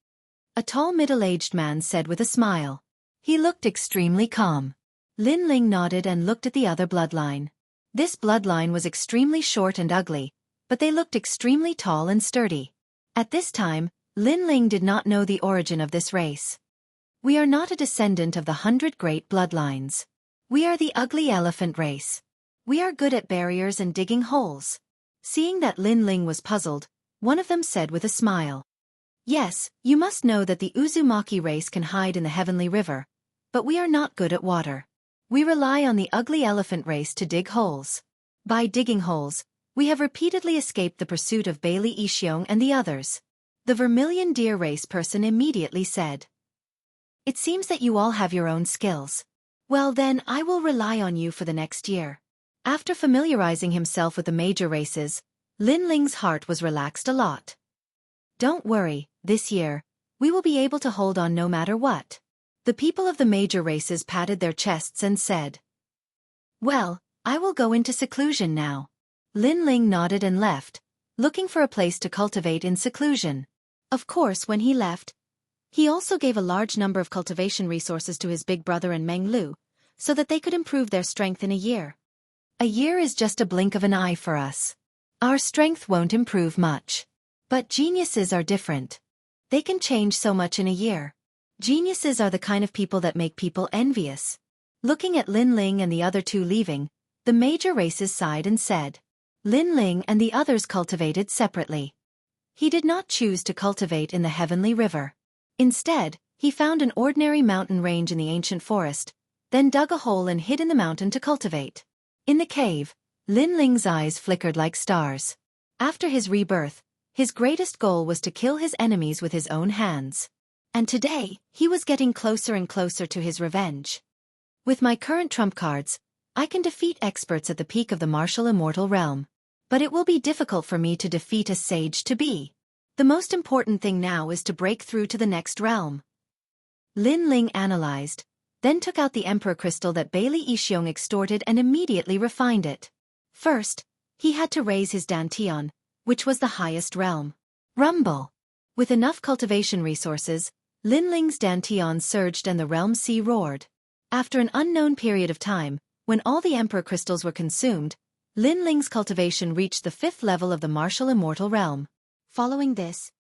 A tall middle-aged man said with a smile. He looked extremely calm. Lin Ling nodded and looked at the other bloodline. This bloodline was extremely short and ugly, but they looked extremely tall and sturdy. At this time, Lin Ling did not know the origin of this race. We are not a descendant of the 100 great bloodlines. We are the ugly elephant race. We are good at barriers and digging holes. Seeing that Lin Ling was puzzled, one of them said with a smile. Yes, you must know that the Uzumaki race can hide in the heavenly river, but we are not good at water. We rely on the ugly elephant race to dig holes. By digging holes, we have repeatedly escaped the pursuit of Bailey Yixiong and the others. The vermilion deer race person immediately said. It seems that you all have your own skills. Well then, I will rely on you for the next year. After familiarizing himself with the major races, Lin Ling's heart was relaxed a lot. Don't worry, this year, we will be able to hold on no matter what. The people of the major races patted their chests and said. Well, I will go into seclusion now. Lin Ling nodded and left, looking for a place to cultivate in seclusion. Of course, when he left, he also gave a large number of cultivation resources to his big brother and Meng Lu, so that they could improve their strength in a year. A year is just a blink of an eye for us. Our strength won't improve much. But geniuses are different. They can change so much in a year. Geniuses are the kind of people that make people envious. Looking at Lin Ling and the other two leaving, the major races sighed and said. Lin Ling and the others cultivated separately. He did not choose to cultivate in the heavenly river. Instead, he found an ordinary mountain range in the ancient forest, then dug a hole and hid in the mountain to cultivate. In the cave, Lin Ling's eyes flickered like stars. After his rebirth, his greatest goal was to kill his enemies with his own hands. And today, he was getting closer and closer to his revenge. With my current trump cards, I can defeat experts at the peak of the martial immortal realm. But it will be difficult for me to defeat a sage to be. The most important thing now is to break through to the next realm. Lin Ling analyzed, then took out the Emperor Crystal that Bailey Yixiong extorted and immediately refined it. First, he had to raise his Dantian, which was the highest realm. Rumble. With enough cultivation resources, Lin Ling's Dantian surged and the realm sea roared. After an unknown period of time, when all the Emperor Crystals were consumed, Lin Ling's cultivation reached the 5th level of the martial immortal realm. Following this,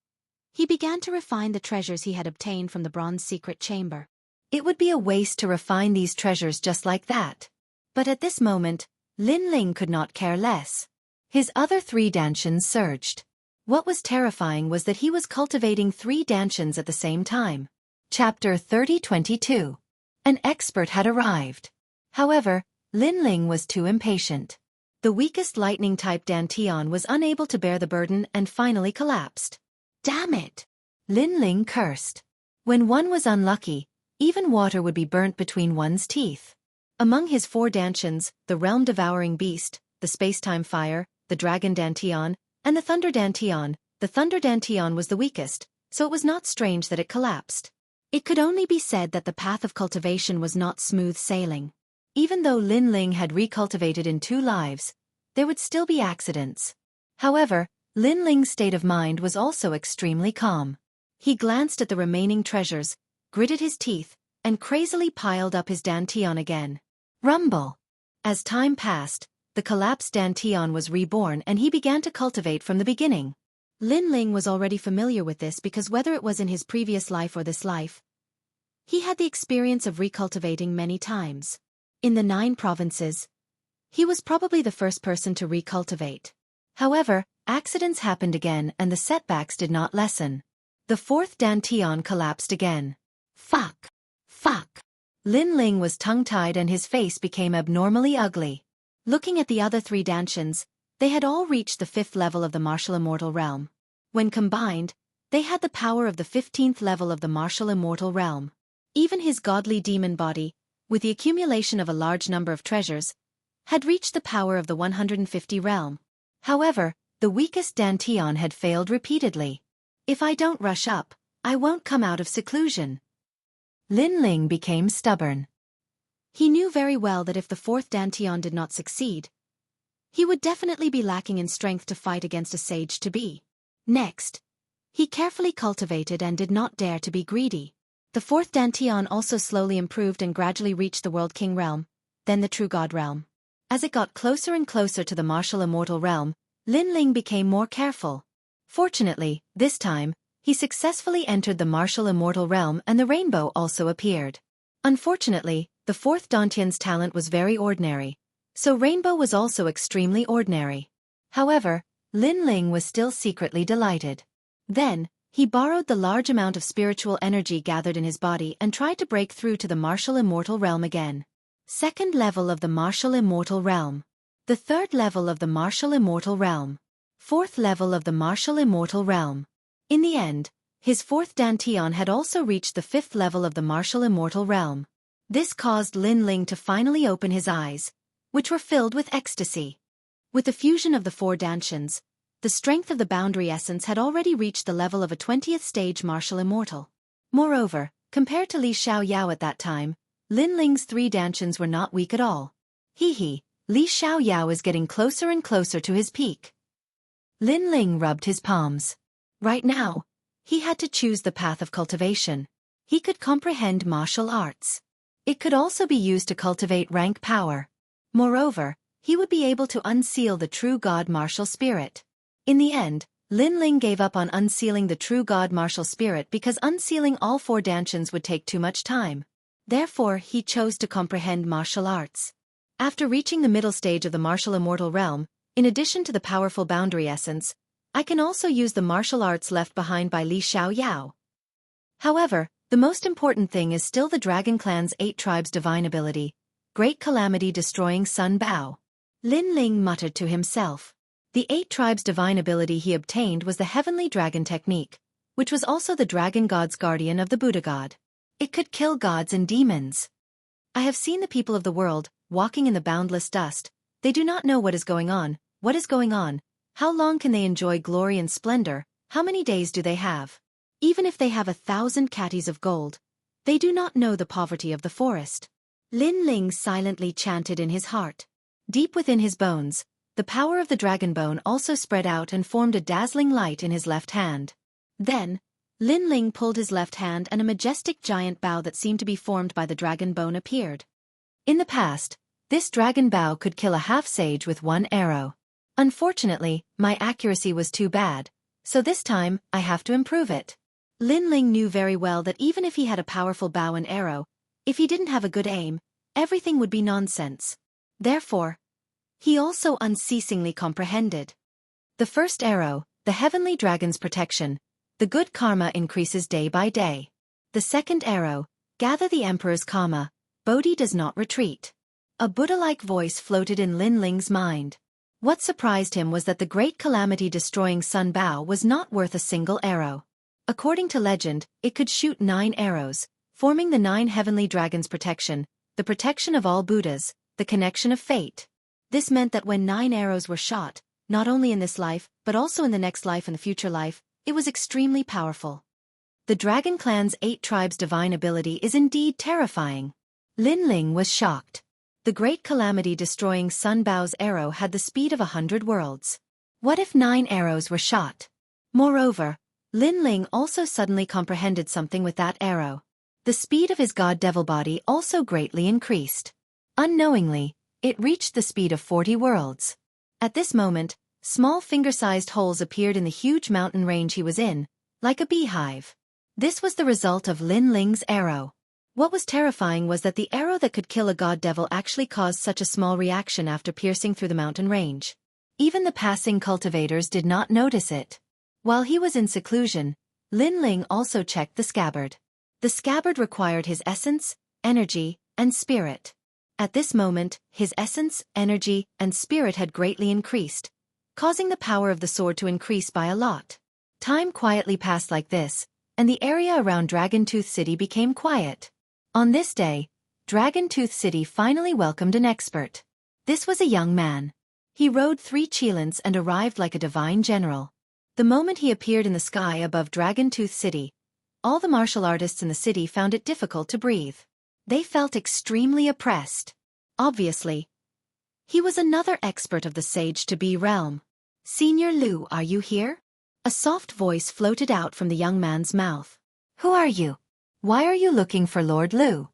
he began to refine the treasures he had obtained from the bronze secret chamber. It would be a waste to refine these treasures just like that. But at this moment, Lin Ling could not care less. His other 3 dantians surged. What was terrifying was that he was cultivating 3 dantians at the same time. Chapter 3022. An expert had arrived. However, Lin Ling was too impatient. The weakest lightning-type Dantian was unable to bear the burden and finally collapsed. Damn it! Lin Ling cursed. When one was unlucky, even water would be burnt between one's teeth. Among his 4 dantians, the realm-devouring beast, the space-time fire, the dragon Dantian, and the thunder Dantian was the weakest, so it was not strange that it collapsed. It could only be said that the path of cultivation was not smooth sailing. Even though Lin Ling had recultivated in 2 lives, there would still be accidents. However, Lin Ling's state of mind was also extremely calm. He glanced at the remaining treasures, gritted his teeth, and crazily piled up his Dantian again. Rumble! As time passed, the collapsed Dantian was reborn and he began to cultivate from the beginning. Lin Ling was already familiar with this because whether it was in his previous life or this life, He had the experience of recultivating many times. In the 9 provinces, he was probably the first person to recultivate. However, accidents happened again and the setbacks did not lessen. The 4th dantian collapsed again. Fuck! Fuck! Lin Ling was tongue-tied and his face became abnormally ugly. Looking at the other 3 dantians, they had all reached the 5th level of the martial immortal realm. When combined, they had the power of the 15th level of the martial immortal realm. Even his godly demon body, with the accumulation of a large number of treasures, had reached the power of the 150 realm. However, the weakest dantian had failed repeatedly. If I don't rush up, I won't come out of seclusion. Lin Ling became stubborn. He knew very well that if the 4th dantian did not succeed, he would definitely be lacking in strength to fight against a sage-to-be. Next, he carefully cultivated and did not dare to be greedy. The 4th dantian also slowly improved and gradually reached the World King realm, then the True God realm. As it got closer and closer to the martial immortal realm, Lin Ling became more careful. Fortunately, this time, he successfully entered the martial immortal realm and the rainbow also appeared. Unfortunately, the 4th dantian's talent was very ordinary, so rainbow was also extremely ordinary. However, Lin Ling was still secretly delighted. Then, he borrowed the large amount of spiritual energy gathered in his body and tried to break through to the martial immortal realm again. 2nd level of the martial immortal realm. The 3rd level of the martial immortal realm. 4th level of the martial immortal realm. In the end, his 4th dantian had also reached the 5th level of the martial immortal realm. This caused Lin Ling to finally open his eyes, which were filled with ecstasy. With the fusion of the 4 dantians, the strength of the boundary essence had already reached the level of a 20th stage martial immortal. Moreover, compared to Li Xiaoyao at that time, Lin Ling's 3 dantians were not weak at all. Li Xiaoyao is getting closer and closer to his peak. Lin Ling rubbed his palms. Right now, he had to choose the path of cultivation. He could comprehend martial arts. It could also be used to cultivate rank power. Moreover, he would be able to unseal the true God martial spirit. In the end, Lin Ling gave up on unsealing the true God martial spirit because unsealing all 4 dantians would take too much time. Therefore, he chose to comprehend martial arts. After reaching the middle stage of the martial immortal realm, in addition to the powerful boundary essence, I can also use the martial arts left behind by Li Xiaoyao. However, the most important thing is still the Dragon Clan's 8 tribes' divine ability, Great Calamity Destroying Sun Bao. Lin Ling muttered to himself. The 8 tribes' divine ability he obtained was the Heavenly Dragon Technique, which was also the Dragon God's guardian of the Buddha God. It could kill gods and demons. I have seen the people of the world, walking in the boundless dust. They do not know what is going on, how long can they enjoy glory and splendor, how many days do they have. Even if they have 1,000 catties of gold, they do not know the poverty of the forest. Lin Ling silently chanted in his heart. Deep within his bones, the power of the dragon bone also spread out and formed a dazzling light in his left hand. Then, Lin Ling pulled his left hand and a majestic giant bow that seemed to be formed by the dragon bone appeared. In the past, this dragon bow could kill a half-sage with 1 arrow. Unfortunately, my accuracy was too bad, so this time, I have to improve it. Lin Ling knew very well that even if he had a powerful bow and arrow, if he didn't have a good aim, everything would be nonsense. Therefore, he also unceasingly comprehended. The first arrow, the heavenly dragon's protection, the good karma increases day by day. The second arrow, gather the emperor's karma, Bodhi does not retreat. A Buddha-like voice floated in Lin Ling's mind. What surprised him was that the great calamity destroying Sun Bao was not worth a single arrow. According to legend, it could shoot 9 arrows, forming the 9 heavenly dragons' protection, the protection of all Buddhas, the connection of fate. This meant that when 9 arrows were shot, not only in this life, but also in the next life and the future life, it was extremely powerful. The Dragon Clan's 8 tribes' divine ability is indeed terrifying. Lin Ling was shocked. The great calamity destroying Sun Bao's arrow had the speed of 100 worlds. What if 9 arrows were shot? Moreover, Lin Ling also suddenly comprehended something with that arrow. The speed of his god-devil body also greatly increased. Unknowingly, it reached the speed of 40 worlds. At this moment, small finger-sized holes appeared in the huge mountain range he was in, like a beehive. This was the result of Lin Ling's arrow. What was terrifying was that the arrow that could kill a god devil actually caused such a small reaction after piercing through the mountain range. Even the passing cultivators did not notice it. While he was in seclusion, Lin Ling also checked the scabbard. The scabbard required his essence, energy, and spirit. At this moment, his essence, energy, and spirit had greatly increased, causing the power of the sword to increase by a lot. Time quietly passed like this, and the area around Dragon Tooth City became quiet. On this day, Dragon Tooth City finally welcomed an expert. This was a young man. He rode 3 cheilants and arrived like a divine general. The moment he appeared in the sky above Dragon Tooth City, all the martial artists in the city found it difficult to breathe. They felt extremely oppressed. Obviously, he was another expert of the Sage-to-Be realm. "Senior Liu, are you here?" A soft voice floated out from the young man's mouth. "Who are you? Why are you looking for Lord Liu?"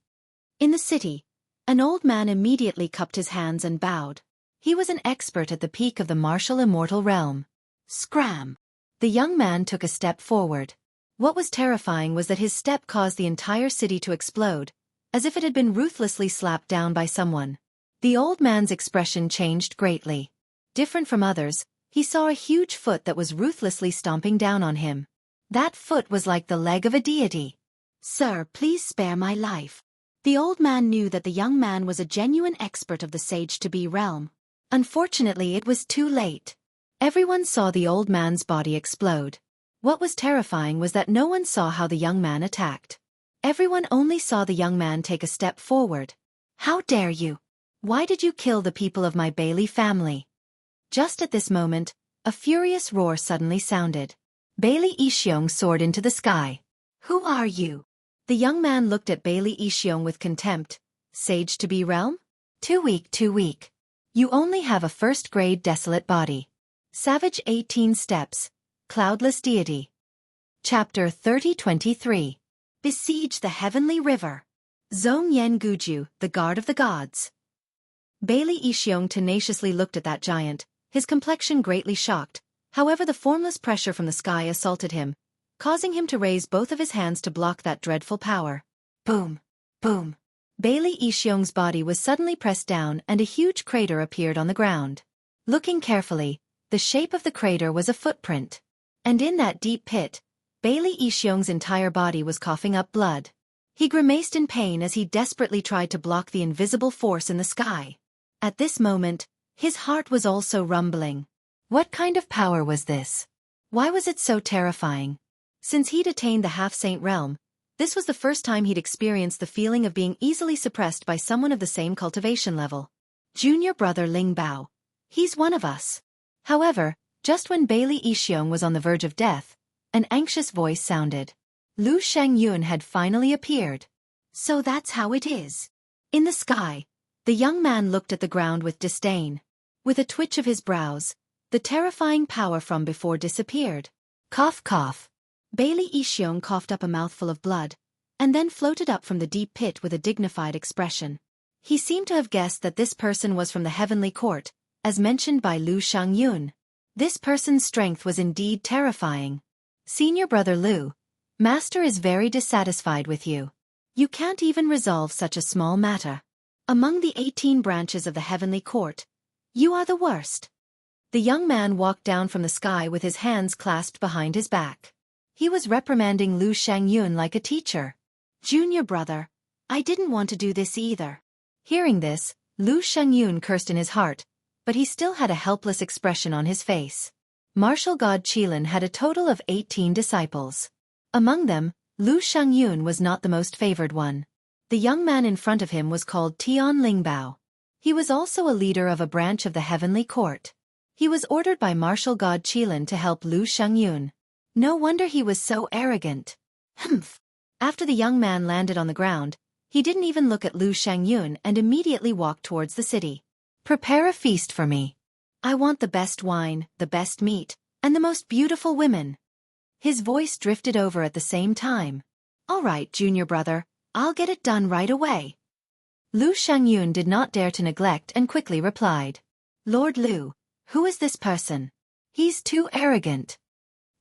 In the city, an old man immediately cupped his hands and bowed. He was an expert at the peak of the martial immortal realm. Scram! The young man took a step forward. What was terrifying was that his step caused the entire city to explode, as if it had been ruthlessly slapped down by someone. The old man's expression changed greatly. Different from others, he saw a huge foot that was ruthlessly stomping down on him. That foot was like the leg of a deity. "Sir, please spare my life." The old man knew that the young man was a genuine expert of the Sage-to-Be realm. Unfortunately, it was too late. Everyone saw the old man's body explode. What was terrifying was that no one saw how the young man attacked. Everyone only saw the young man take a step forward. "How dare you? Why did you kill the people of my Bailey family?" Just at this moment, a furious roar suddenly sounded. Bailey Yixiong soared into the sky. "Who are you?" The young man looked at Bailey Yixiong with contempt. "Sage-to-Be realm? Too weak, too weak. You only have a first-grade desolate body." Savage 18 Steps, Cloudless Deity. Chapter 3023. Besiege the Heavenly River. Zhongyan Guju, the Guard of the Gods. Bailey Yixiong tenaciously looked at that giant, his complexion greatly shocked. However, the formless pressure from the sky assaulted him, causing him to raise both of his hands to block that dreadful power. Boom! Boom! Bailey Yixiong's body was suddenly pressed down and a huge crater appeared on the ground. Looking carefully, the shape of the crater was a footprint. And in that deep pit, Bailey Yixiong's entire body was coughing up blood. He grimaced in pain as he desperately tried to block the invisible force in the sky. At this moment, his heart was also rumbling. What kind of power was this? Why was it so terrifying? Since he'd attained the half-saint realm, this was the first time he'd experienced the feeling of being easily suppressed by someone of the same cultivation level. "Junior brother Ling Bao. He's one of us." However, just when Bailey Yixiong was on the verge of death, an anxious voice sounded. Lu Shangyun had finally appeared. "So that's how it is." In the sky, the young man looked at the ground with disdain. With a twitch of his brows, the terrifying power from before disappeared. Cough cough. Bailey Yixiong coughed up a mouthful of blood, and then floated up from the deep pit with a dignified expression. He seemed to have guessed that this person was from the heavenly court, as mentioned by Lu Shangyun. This person's strength was indeed terrifying. "Senior brother Lu, Master is very dissatisfied with you. You can't even resolve such a small matter. Among the 18 branches of the heavenly court, you are the worst." The young man walked down from the sky with his hands clasped behind his back. He was reprimanding Lu Shangyun like a teacher. "Junior brother, I didn't want to do this either." Hearing this, Lu Shangyun cursed in his heart, but he still had a helpless expression on his face. Martial god Qilin had a total of 18 disciples. Among them, Lu Shangyun was not the most favored one. The young man in front of him was called Tian Lingbao. He was also a leader of a branch of the heavenly court. He was ordered by martial god Qilin to help Lu Shangyun. No wonder he was so arrogant. Humph! After the young man landed on the ground, he didn't even look at Lu Shangyun and immediately walked towards the city. "Prepare a feast for me. I want the best wine, the best meat, and the most beautiful women." His voice drifted over at the same time. "All right, junior brother, I'll get it done right away." Lu Shangyun did not dare to neglect and quickly replied. "Lord Lu, who is this person? He's too arrogant."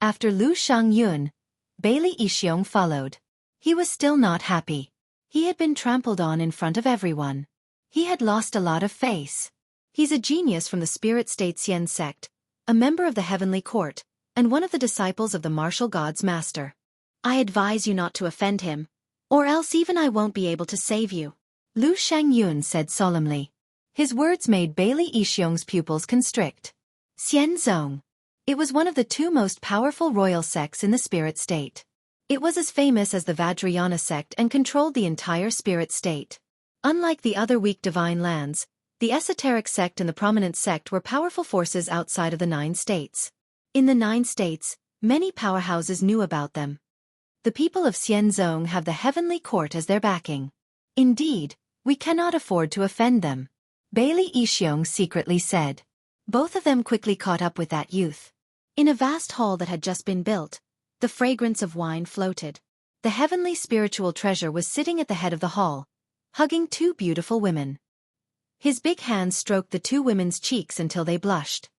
After Lu Shangyun, Bailey Yixiong followed. He was still not happy. He had been trampled on in front of everyone. He had lost a lot of face. He's a genius from the spirit state Xian sect, a member of the heavenly court, and one of the disciples of the martial god's master. I advise you not to offend him, or else even I won't be able to save you, Lu Shangyun said solemnly. His words made Bailey Yixiong's pupils constrict. Xianzong. It was one of the two most powerful royal sects in the spirit state. It was as famous as the Vajrayana sect and controlled the entire spirit state. Unlike the other weak divine lands, the esoteric sect and the prominent sect were powerful forces outside of the 9 states. In the 9 states, many powerhouses knew about them. The people of Xianzong have the heavenly court as their backing. Indeed, we cannot afford to offend them, Bailey Yixiong secretly said. Both of them quickly caught up with that youth. In a vast hall that had just been built, the fragrance of wine floated. The heavenly spiritual treasure was sitting at the head of the hall, hugging 2 beautiful women. His big hands stroked the 2 women's cheeks until they blushed.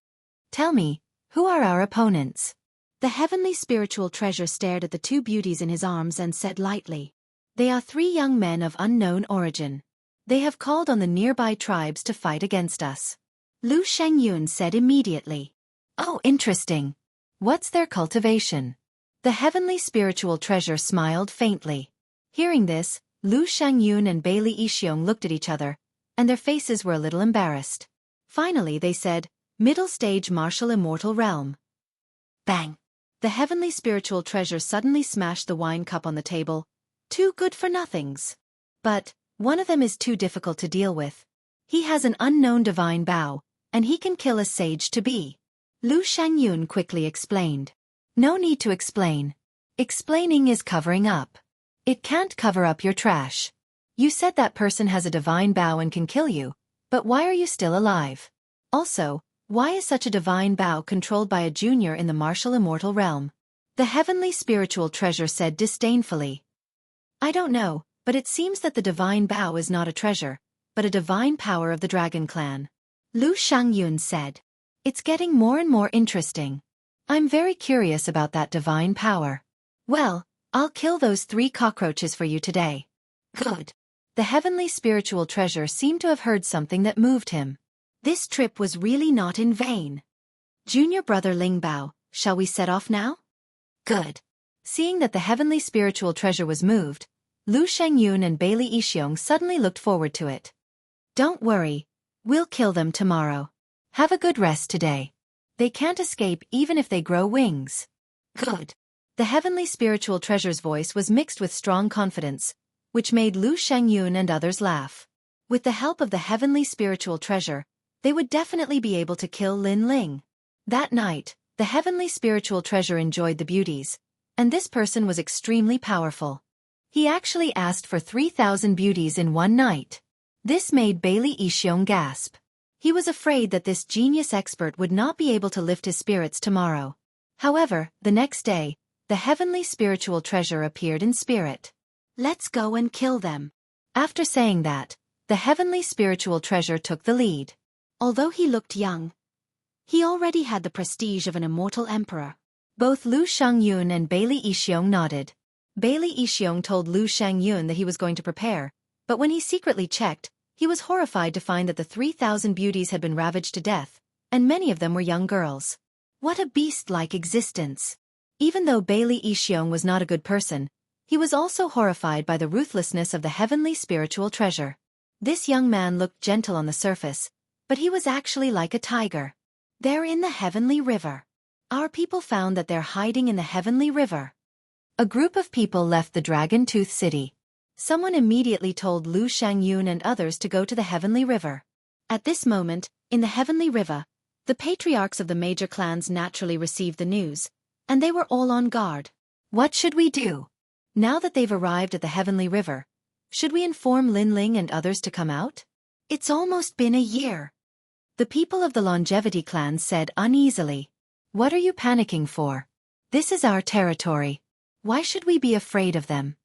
Tell me, who are our opponents? The heavenly spiritual treasure stared at the 2 beauties in his arms and said lightly. They are 3 young men of unknown origin. They have called on the nearby tribes to fight against us. Lu Shangyun said immediately. Oh, interesting. What's their cultivation? The heavenly spiritual treasure smiled faintly. Hearing this, Lu Shangyun and Bailey Yixiong looked at each other, and their faces were a little embarrassed. Finally they said, Middle stage martial immortal realm. Bang! The heavenly spiritual treasure suddenly smashed the wine cup on the table. 2 good-for-nothings. But one of them is too difficult to deal with. He has an unknown divine bow, and he can kill a sage-to-be. Lu Shangyun quickly explained. No need to explain. Explaining is covering up. It can't cover up your trash. You said that person has a divine bow and can kill you, but why are you still alive? Also, why is such a divine bow controlled by a junior in the martial immortal realm? The heavenly spiritual treasure said disdainfully. I don't know, but it seems that the divine bow is not a treasure, but a divine power of the dragon clan. Lu Shangyun said. It's getting more and more interesting. I'm very curious about that divine power. Well, I'll kill those 3 cockroaches for you today. Good. The heavenly spiritual treasure seemed to have heard something that moved him. This trip was really not in vain. Junior brother Lingbao, shall we set off now? Good. Seeing that the heavenly spiritual treasure was moved, Lu Shangyun and Bailey Yixiong suddenly looked forward to it. Don't worry. We'll kill them tomorrow. Have a good rest today. They can't escape even if they grow wings. Good. The heavenly spiritual treasure's voice was mixed with strong confidence, which made Lu Shangyun and others laugh. With the help of the heavenly spiritual treasure, they would definitely be able to kill Lin Ling. That night, the heavenly spiritual treasure enjoyed the beauties, and this person was extremely powerful. He actually asked for 3,000 beauties in one night. This made Bailey Yixiong gasp. He was afraid that this genius expert would not be able to lift his spirits tomorrow. However, the next day, the heavenly spiritual treasure appeared in spirit. Let's go and kill them. After saying that, the heavenly spiritual treasure took the lead. Although he looked young, he already had the prestige of an immortal emperor. Both Lu Shangyun and Bailey Yixiong nodded. Bailey Yixiong told Lu Shangyun that he was going to prepare, but when he secretly checked, he was horrified to find that the 3,000 beauties had been ravaged to death, and many of them were young girls. What a beast-like existence! Even though Bailey Yixiong was not a good person, he was also horrified by the ruthlessness of the heavenly spiritual treasure. This young man looked gentle on the surface, but he was actually like a tiger. They're in the heavenly river. Our people found that they're hiding in the heavenly river. A group of people left the Dragon Tooth City. Someone immediately told Lu Shangyun and others to go to the heavenly river. At this moment, in the heavenly river, the patriarchs of the major clans naturally received the news, and they were all on guard. What should we do? Now that they've arrived at the heavenly river, should we inform Lin Ling and others to come out? It's almost been a year. The people of the longevity clan said uneasily. What are you panicking for? This is our territory. Why should we be afraid of them?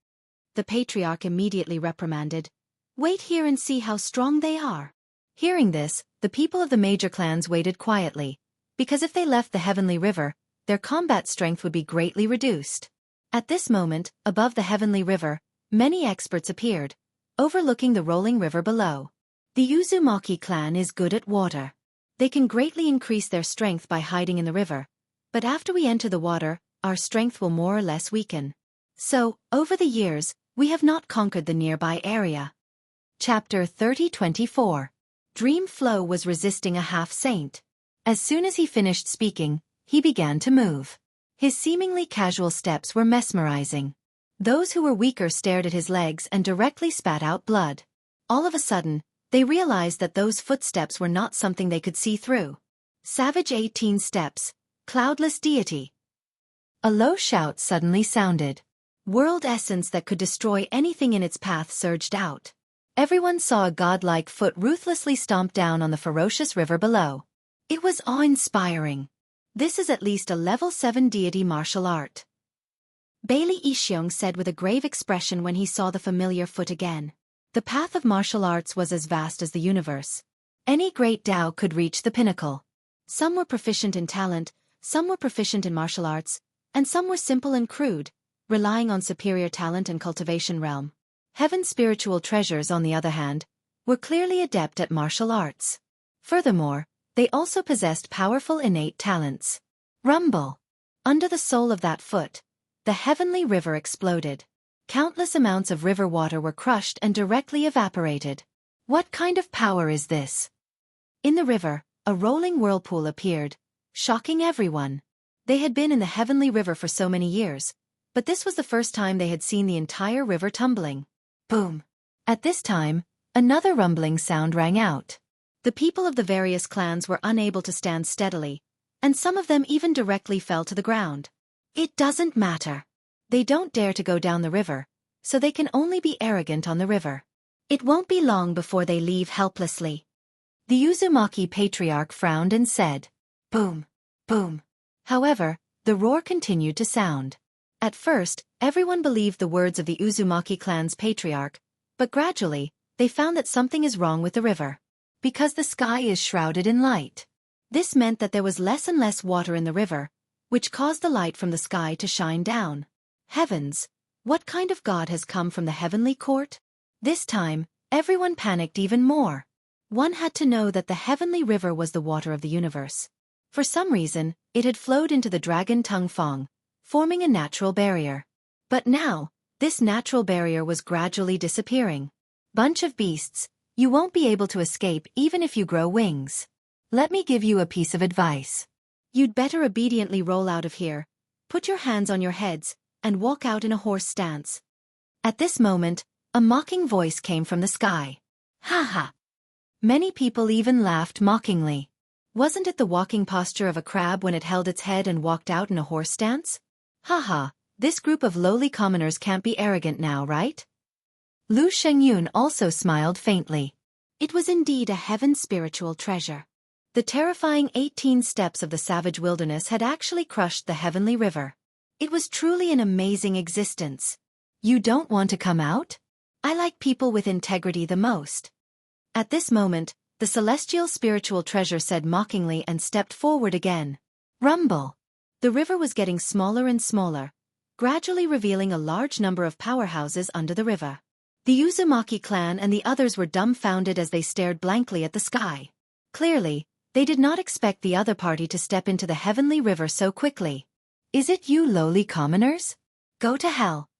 The patriarch immediately reprimanded. Wait here and see how strong they are. Hearing this, the people of the major clans waited quietly, because if they left the heavenly river, their combat strength would be greatly reduced. At this moment, above the heavenly river, Many experts appeared, overlooking the rolling river below. The Uzumaki clan is good at water. They can greatly increase their strength by hiding in the river, but after we enter the water, our strength will more or less weaken. So, over the years, we have not conquered the nearby area. Chapter 30-24. Dream Flow was resisting a half-saint. As soon as he finished speaking, he began to move. His seemingly casual steps were mesmerizing. Those who were weaker stared at his legs and directly spat out blood. All of a sudden, they realized that those footsteps were not something they could see through. Savage 18 steps, cloudless deity. A low shout suddenly sounded. World essence that could destroy anything in its path surged out. Everyone saw a godlike foot ruthlessly stomp down on the ferocious river below. It was awe-inspiring. This is at least a level 7 deity martial art. Bailey Ishiong said with a grave expression when he saw the familiar foot again. The path of martial arts was as vast as the universe. Any great Tao could reach the pinnacle. Some were proficient in talent, some were proficient in martial arts, and some were simple and crude, relying on superior talent and cultivation realm. Heaven's spiritual treasures, on the other hand, were clearly adept at martial arts. Furthermore, they also possessed powerful innate talents. Rumble! Under the sole of that foot, the heavenly river exploded. Countless amounts of river water were crushed and directly evaporated. What kind of power is this? In the river, a rolling whirlpool appeared, shocking everyone. They had been in the heavenly river for so many years, but this was the first time they had seen the entire river tumbling. Boom! At this time, another rumbling sound rang out. The people of the various clans were unable to stand steadily, and some of them even directly fell to the ground. It doesn't matter. They don't dare to go down the river, so they can only be arrogant on the river. It won't be long before they leave helplessly. The Uzumaki patriarch frowned and said, "Boom, boom." However, the roar continued to sound. At first, everyone believed the words of the Uzumaki clan's patriarch, but gradually, they found that something is wrong with the river. Because the sky is shrouded in light. This meant that there was less and less water in the river, which caused the light from the sky to shine down. Heavens! What kind of god has come from the heavenly court? This time, everyone panicked even more. One had to know that the heavenly river was the water of the universe. For some reason, it had flowed into the dragon tongue Fong, forming a natural barrier. But now, this natural barrier was gradually disappearing. Bunch of beasts, you won't be able to escape even if you grow wings. Let me give you a piece of advice. You'd better obediently roll out of here, put your hands on your heads, and walk out in a horse stance. At this moment, a mocking voice came from the sky. Ha ha! Many people even laughed mockingly. Wasn't it the walking posture of a crab when it held its head and walked out in a horse stance? Ha ha, this group of lowly commoners can't be arrogant now, right? Lu Shengyun also smiled faintly. It was indeed a heaven's spiritual treasure. The terrifying 18 steps of the savage wilderness had actually crushed the heavenly river. It was truly an amazing existence. You don't want to come out? I like people with integrity the most. At this moment, the celestial spiritual treasure said mockingly and stepped forward again. Rumble! The river was getting smaller and smaller, gradually revealing a large number of powerhouses under the river. The Uzumaki clan and the others were dumbfounded as they stared blankly at the sky. Clearly, they did not expect the other party to step into the heavenly river so quickly. Is it you lowly commoners? Go to hell.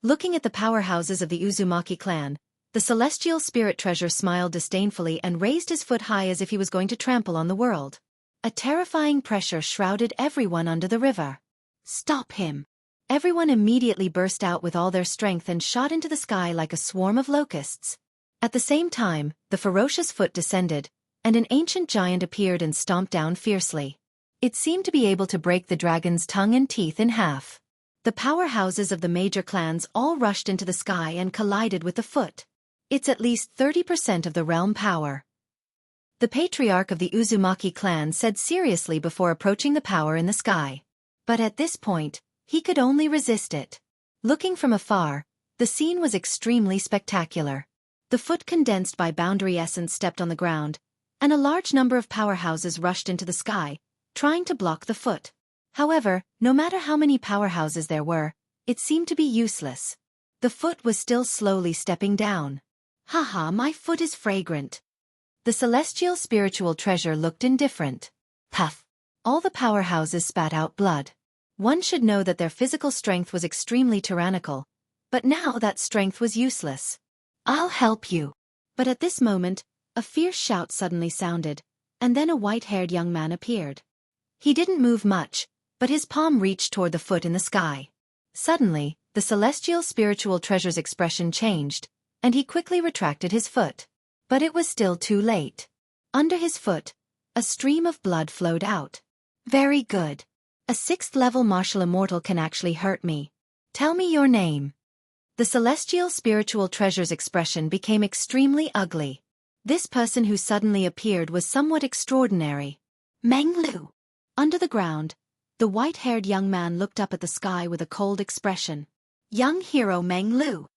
Looking at the powerhouses of the Uzumaki clan, the celestial spirit treasure smiled disdainfully and raised his foot high as if he was going to trample on the world. A terrifying pressure shrouded everyone under the river. Stop him! Everyone immediately burst out with all their strength and shot into the sky like a swarm of locusts. At the same time, the ferocious foot descended, and an ancient giant appeared and stomped down fiercely. It seemed to be able to break the dragon's tongue and teeth in half. The powerhouses of the major clans all rushed into the sky and collided with the foot. It's at least 30% of the realm power. The patriarch of the Uzumaki clan said seriously before approaching the power in the sky. But at this point, he could only resist it. Looking from afar, the scene was extremely spectacular. The foot condensed by boundary essence stepped on the ground, and a large number of powerhouses rushed into the sky, trying to block the foot. However, no matter how many powerhouses there were, it seemed to be useless. The foot was still slowly stepping down. Haha, my foot is fragrant. The celestial spiritual treasure looked indifferent. Puff. All the powerhouses spat out blood. One should know that their physical strength was extremely tyrannical, but now that strength was useless. I'll help you. But at this moment, a fierce shout suddenly sounded, and then a white-haired young man appeared. He didn't move much, but his palm reached toward the foot in the sky. Suddenly, the celestial spiritual treasure's expression changed, and he quickly retracted his foot. But it was still too late. Under his foot, a stream of blood flowed out. Very good. A 6th-level martial immortal can actually hurt me. Tell me your name. The celestial spiritual treasure's expression became extremely ugly. This person who suddenly appeared was somewhat extraordinary. Meng Lu. Under the ground, the white-haired young man looked up at the sky with a cold expression. Young hero Meng Lu.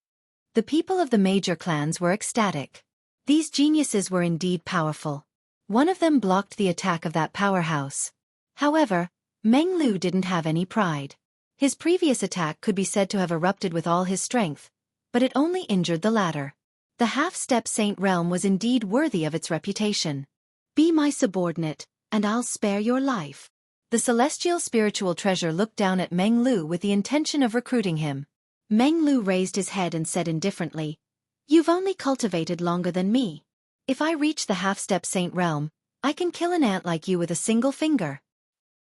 The people of the major clans were ecstatic. These geniuses were indeed powerful. One of them blocked the attack of that powerhouse. However, Meng Lu didn't have any pride. His previous attack could be said to have erupted with all his strength, but it only injured the latter. The half-step saint realm was indeed worthy of its reputation. Be my subordinate, and I'll spare your life. The celestial spiritual treasure looked down at Meng Lu with the intention of recruiting him. Meng Lu raised his head and said indifferently, "You've only cultivated longer than me. If I reach the half-step saint realm, I can kill an ant like you with a single finger.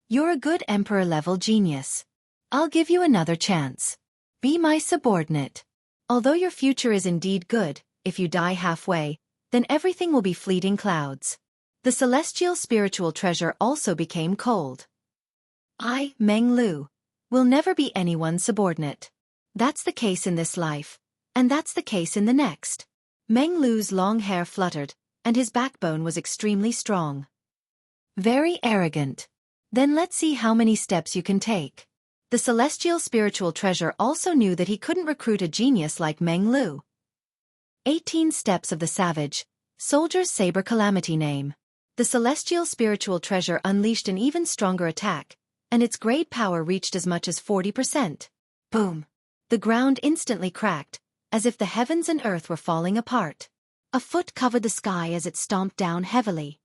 You're a good emperor-level genius. I'll give you another chance. Be my subordinate. Although your future is indeed good, if you die halfway, then everything will be fleeting clouds." The celestial spiritual treasure also became cold. I, Meng Lu, will never be anyone's subordinate. That's the case in this life, and that's the case in the next. Meng Lu's long hair fluttered, and his backbone was extremely strong. Very arrogant. Then let's see how many steps you can take. The celestial spiritual treasure also knew that he couldn't recruit a genius like Meng Lu. 18 steps of the savage, soldier's saber calamity name. The celestial spiritual treasure unleashed an even stronger attack, and its grade power reached as much as 40%. Boom! The ground instantly cracked, as if the heavens and earth were falling apart. A foot covered the sky as it stomped down heavily.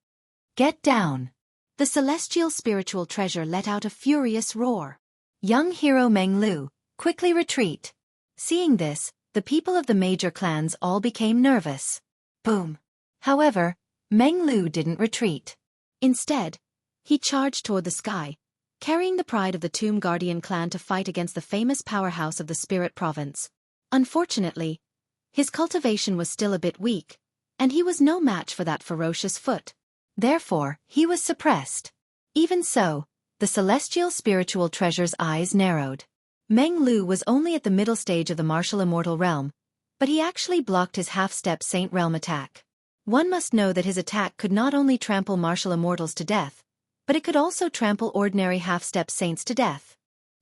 Get down! The celestial spiritual treasure let out a furious roar. Young hero Meng Lu, quickly retreat. Seeing this, the people of the major clans all became nervous. Boom! However, Meng Lu didn't retreat. Instead, he charged toward the sky, carrying the pride of the Tomb Guardian clan to fight against the famous powerhouse of the Spirit Province. Unfortunately, his cultivation was still a bit weak, and he was no match for that ferocious foot. Therefore, he was suppressed. Even so, the celestial spiritual treasure's eyes narrowed. Meng Lu was only at the middle stage of the martial immortal realm, but he actually blocked his half-step saint realm attack. One must know that his attack could not only trample martial immortals to death, but it could also trample ordinary half-step saints to death.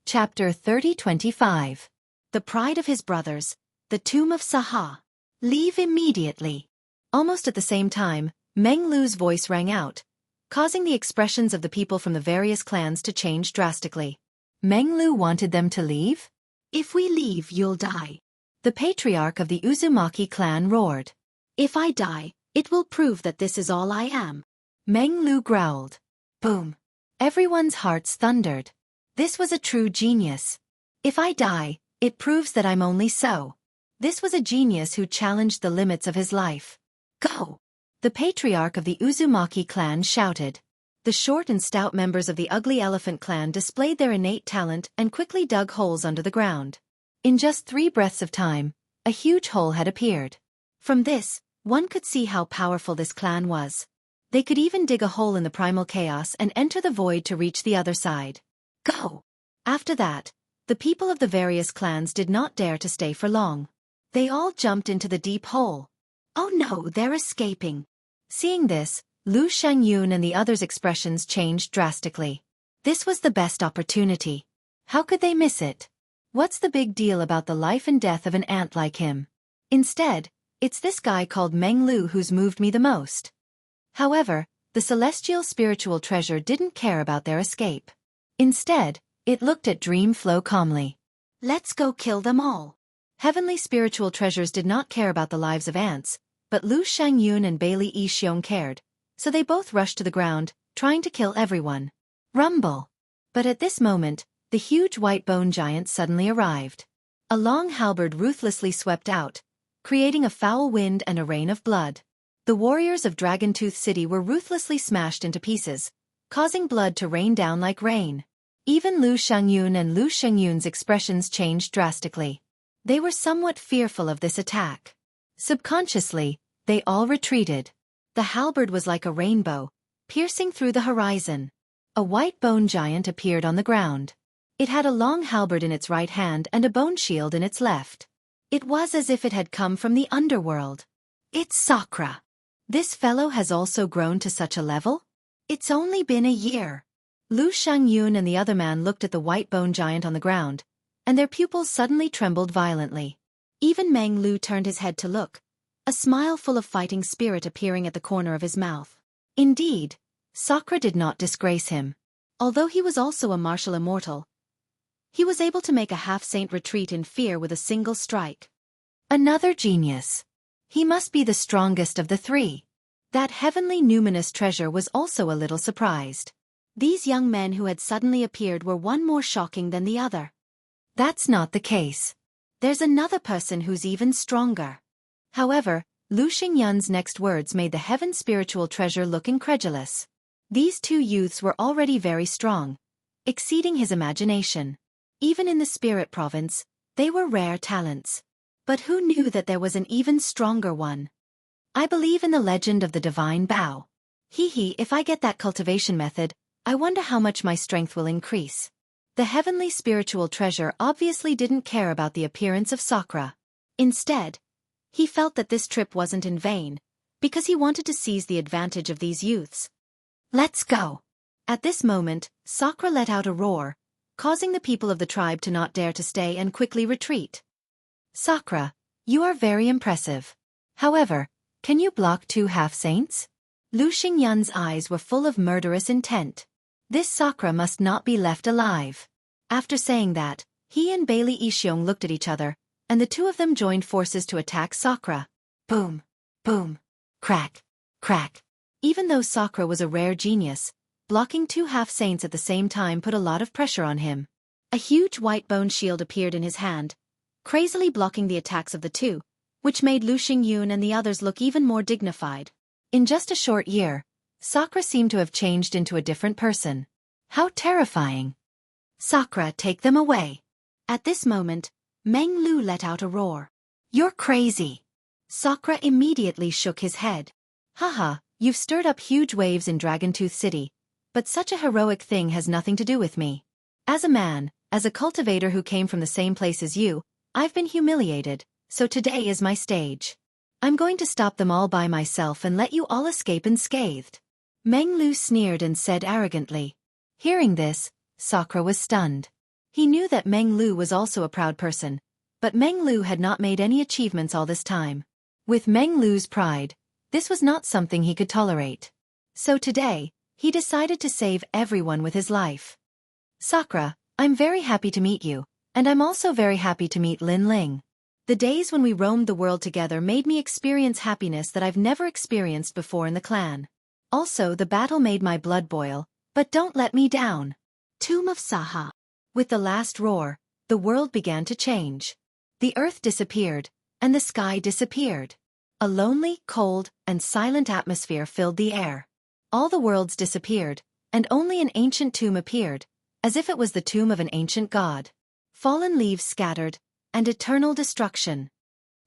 Chapter 3025. The Pride of His Brothers, the Tomb of Saha. Leave immediately. Almost at the same time, Meng Lu's voice rang out, causing the expressions of the people from the various clans to change drastically. Meng Lu wanted them to leave? If we leave, you'll die. The patriarch of the Uzumaki clan roared. If I die, it will prove that this is all I am. Meng Lu growled. Boom. Everyone's hearts thundered. This was a true genius. If I die, it proves that I'm only so. This was a genius who challenged the limits of his life. Go! The patriarch of the Uzumaki clan shouted. The short and stout members of the Ugly Elephant clan displayed their innate talent and quickly dug holes under the ground. In just 3 breaths of time, a huge hole had appeared. From this, one could see how powerful this clan was. They could even dig a hole in the primal chaos and enter the void to reach the other side. Go! After that, the people of the various clans did not dare to stay for long. They all jumped into the deep hole. Oh no, they're escaping. Seeing this, Lu Shangyun and the others' expressions changed drastically. This was the best opportunity. How could they miss it? What's the big deal about the life and death of an ant like him? Instead, it's this guy called Meng Lu who's moved me the most. However, the celestial spiritual treasure didn't care about their escape. Instead, it looked at Dream Flow calmly. Let's go kill them all. Heavenly spiritual treasures did not care about the lives of ants, but Lu Shangyun and Bailey Yixiong cared, so they both rushed to the ground, trying to kill everyone. Rumble! But at this moment, the huge white bone giant suddenly arrived. A long halberd ruthlessly swept out, creating a foul wind and a rain of blood. The warriors of Dragontooth City were ruthlessly smashed into pieces, causing blood to rain down like rain. Even Lu Shangyun and Lu Shengyun's expressions changed drastically. They were somewhat fearful of this attack. Subconsciously, they all retreated. The halberd was like a rainbow, piercing through the horizon. A white bone giant appeared on the ground. It had a long halberd in its right hand and a bone shield in its left. It was as if it had come from the underworld. It's Sakura. This fellow has also grown to such a level? It's only been a year. Lu Shangyun and the other man looked at the white bone giant on the ground, and their pupils suddenly trembled violently. Even Meng Lu turned his head to look, a smile full of fighting spirit appearing at the corner of his mouth. Indeed, Sakura did not disgrace him. Although he was also a martial immortal, he was able to make a half-saint retreat in fear with a single strike. Another genius. He must be the strongest of the three. That heavenly numinous treasure was also a little surprised. These young men who had suddenly appeared were one more shocking than the other. That's not the case. There's another person who's even stronger. However, Lu Xingyun's next words made the heaven spiritual treasure look incredulous. These two youths were already very strong, exceeding his imagination. Even in the spirit province, they were rare talents. But who knew that there was an even stronger one? I believe in the legend of the divine bow. If I get that cultivation method, I wonder how much my strength will increase. The heavenly spiritual treasure obviously didn't care about the appearance of Sakura. Instead, he felt that this trip wasn't in vain, because he wanted to seize the advantage of these youths. Let's go! At this moment, Sakura let out a roar, causing the people of the tribe to not dare to stay and quickly retreat. Sakura, you are very impressive. However, can you block two half-saints? Lu Xingyun's eyes were full of murderous intent. This Sakura must not be left alive. After saying that, he and Bailey Yixiong looked at each other, and the two of them joined forces to attack Sakura. Boom, boom, crack, crack. Even though Sakura was a rare genius, blocking two half-saints at the same time put a lot of pressure on him. A huge white bone shield appeared in his hand, crazily blocking the attacks of the two, which made Lu Xingyun and the others look even more dignified. In just a short year, Sakura seemed to have changed into a different person. How terrifying! Sakura, take them away. At this moment, Meng Lu let out a roar. You're crazy! Sakura immediately shook his head. Haha, you've stirred up huge waves in Dragontooth City, but such a heroic thing has nothing to do with me. As a man, as a cultivator who came from the same place as you, I've been humiliated, so today is my stage. I'm going to stop them all by myself and let you all escape unscathed. Meng Lu sneered and said arrogantly. Hearing this, Sakura was stunned. He knew that Meng Lu was also a proud person, but Meng Lu had not made any achievements all this time. With Meng Lu's pride, this was not something he could tolerate. So today, he decided to save everyone with his life. Sakura, I'm very happy to meet you, and I'm also very happy to meet Lin Ling. The days when we roamed the world together made me experience happiness that I've never experienced before in the clan. Also, the battle made my blood boil, but don't let me down. Tomb of Saha. With the last roar, the world began to change. The earth disappeared, and the sky disappeared. A lonely, cold, and silent atmosphere filled the air. All the worlds disappeared, and only an ancient tomb appeared, as if it was the tomb of an ancient god. Fallen leaves scattered, and eternal destruction.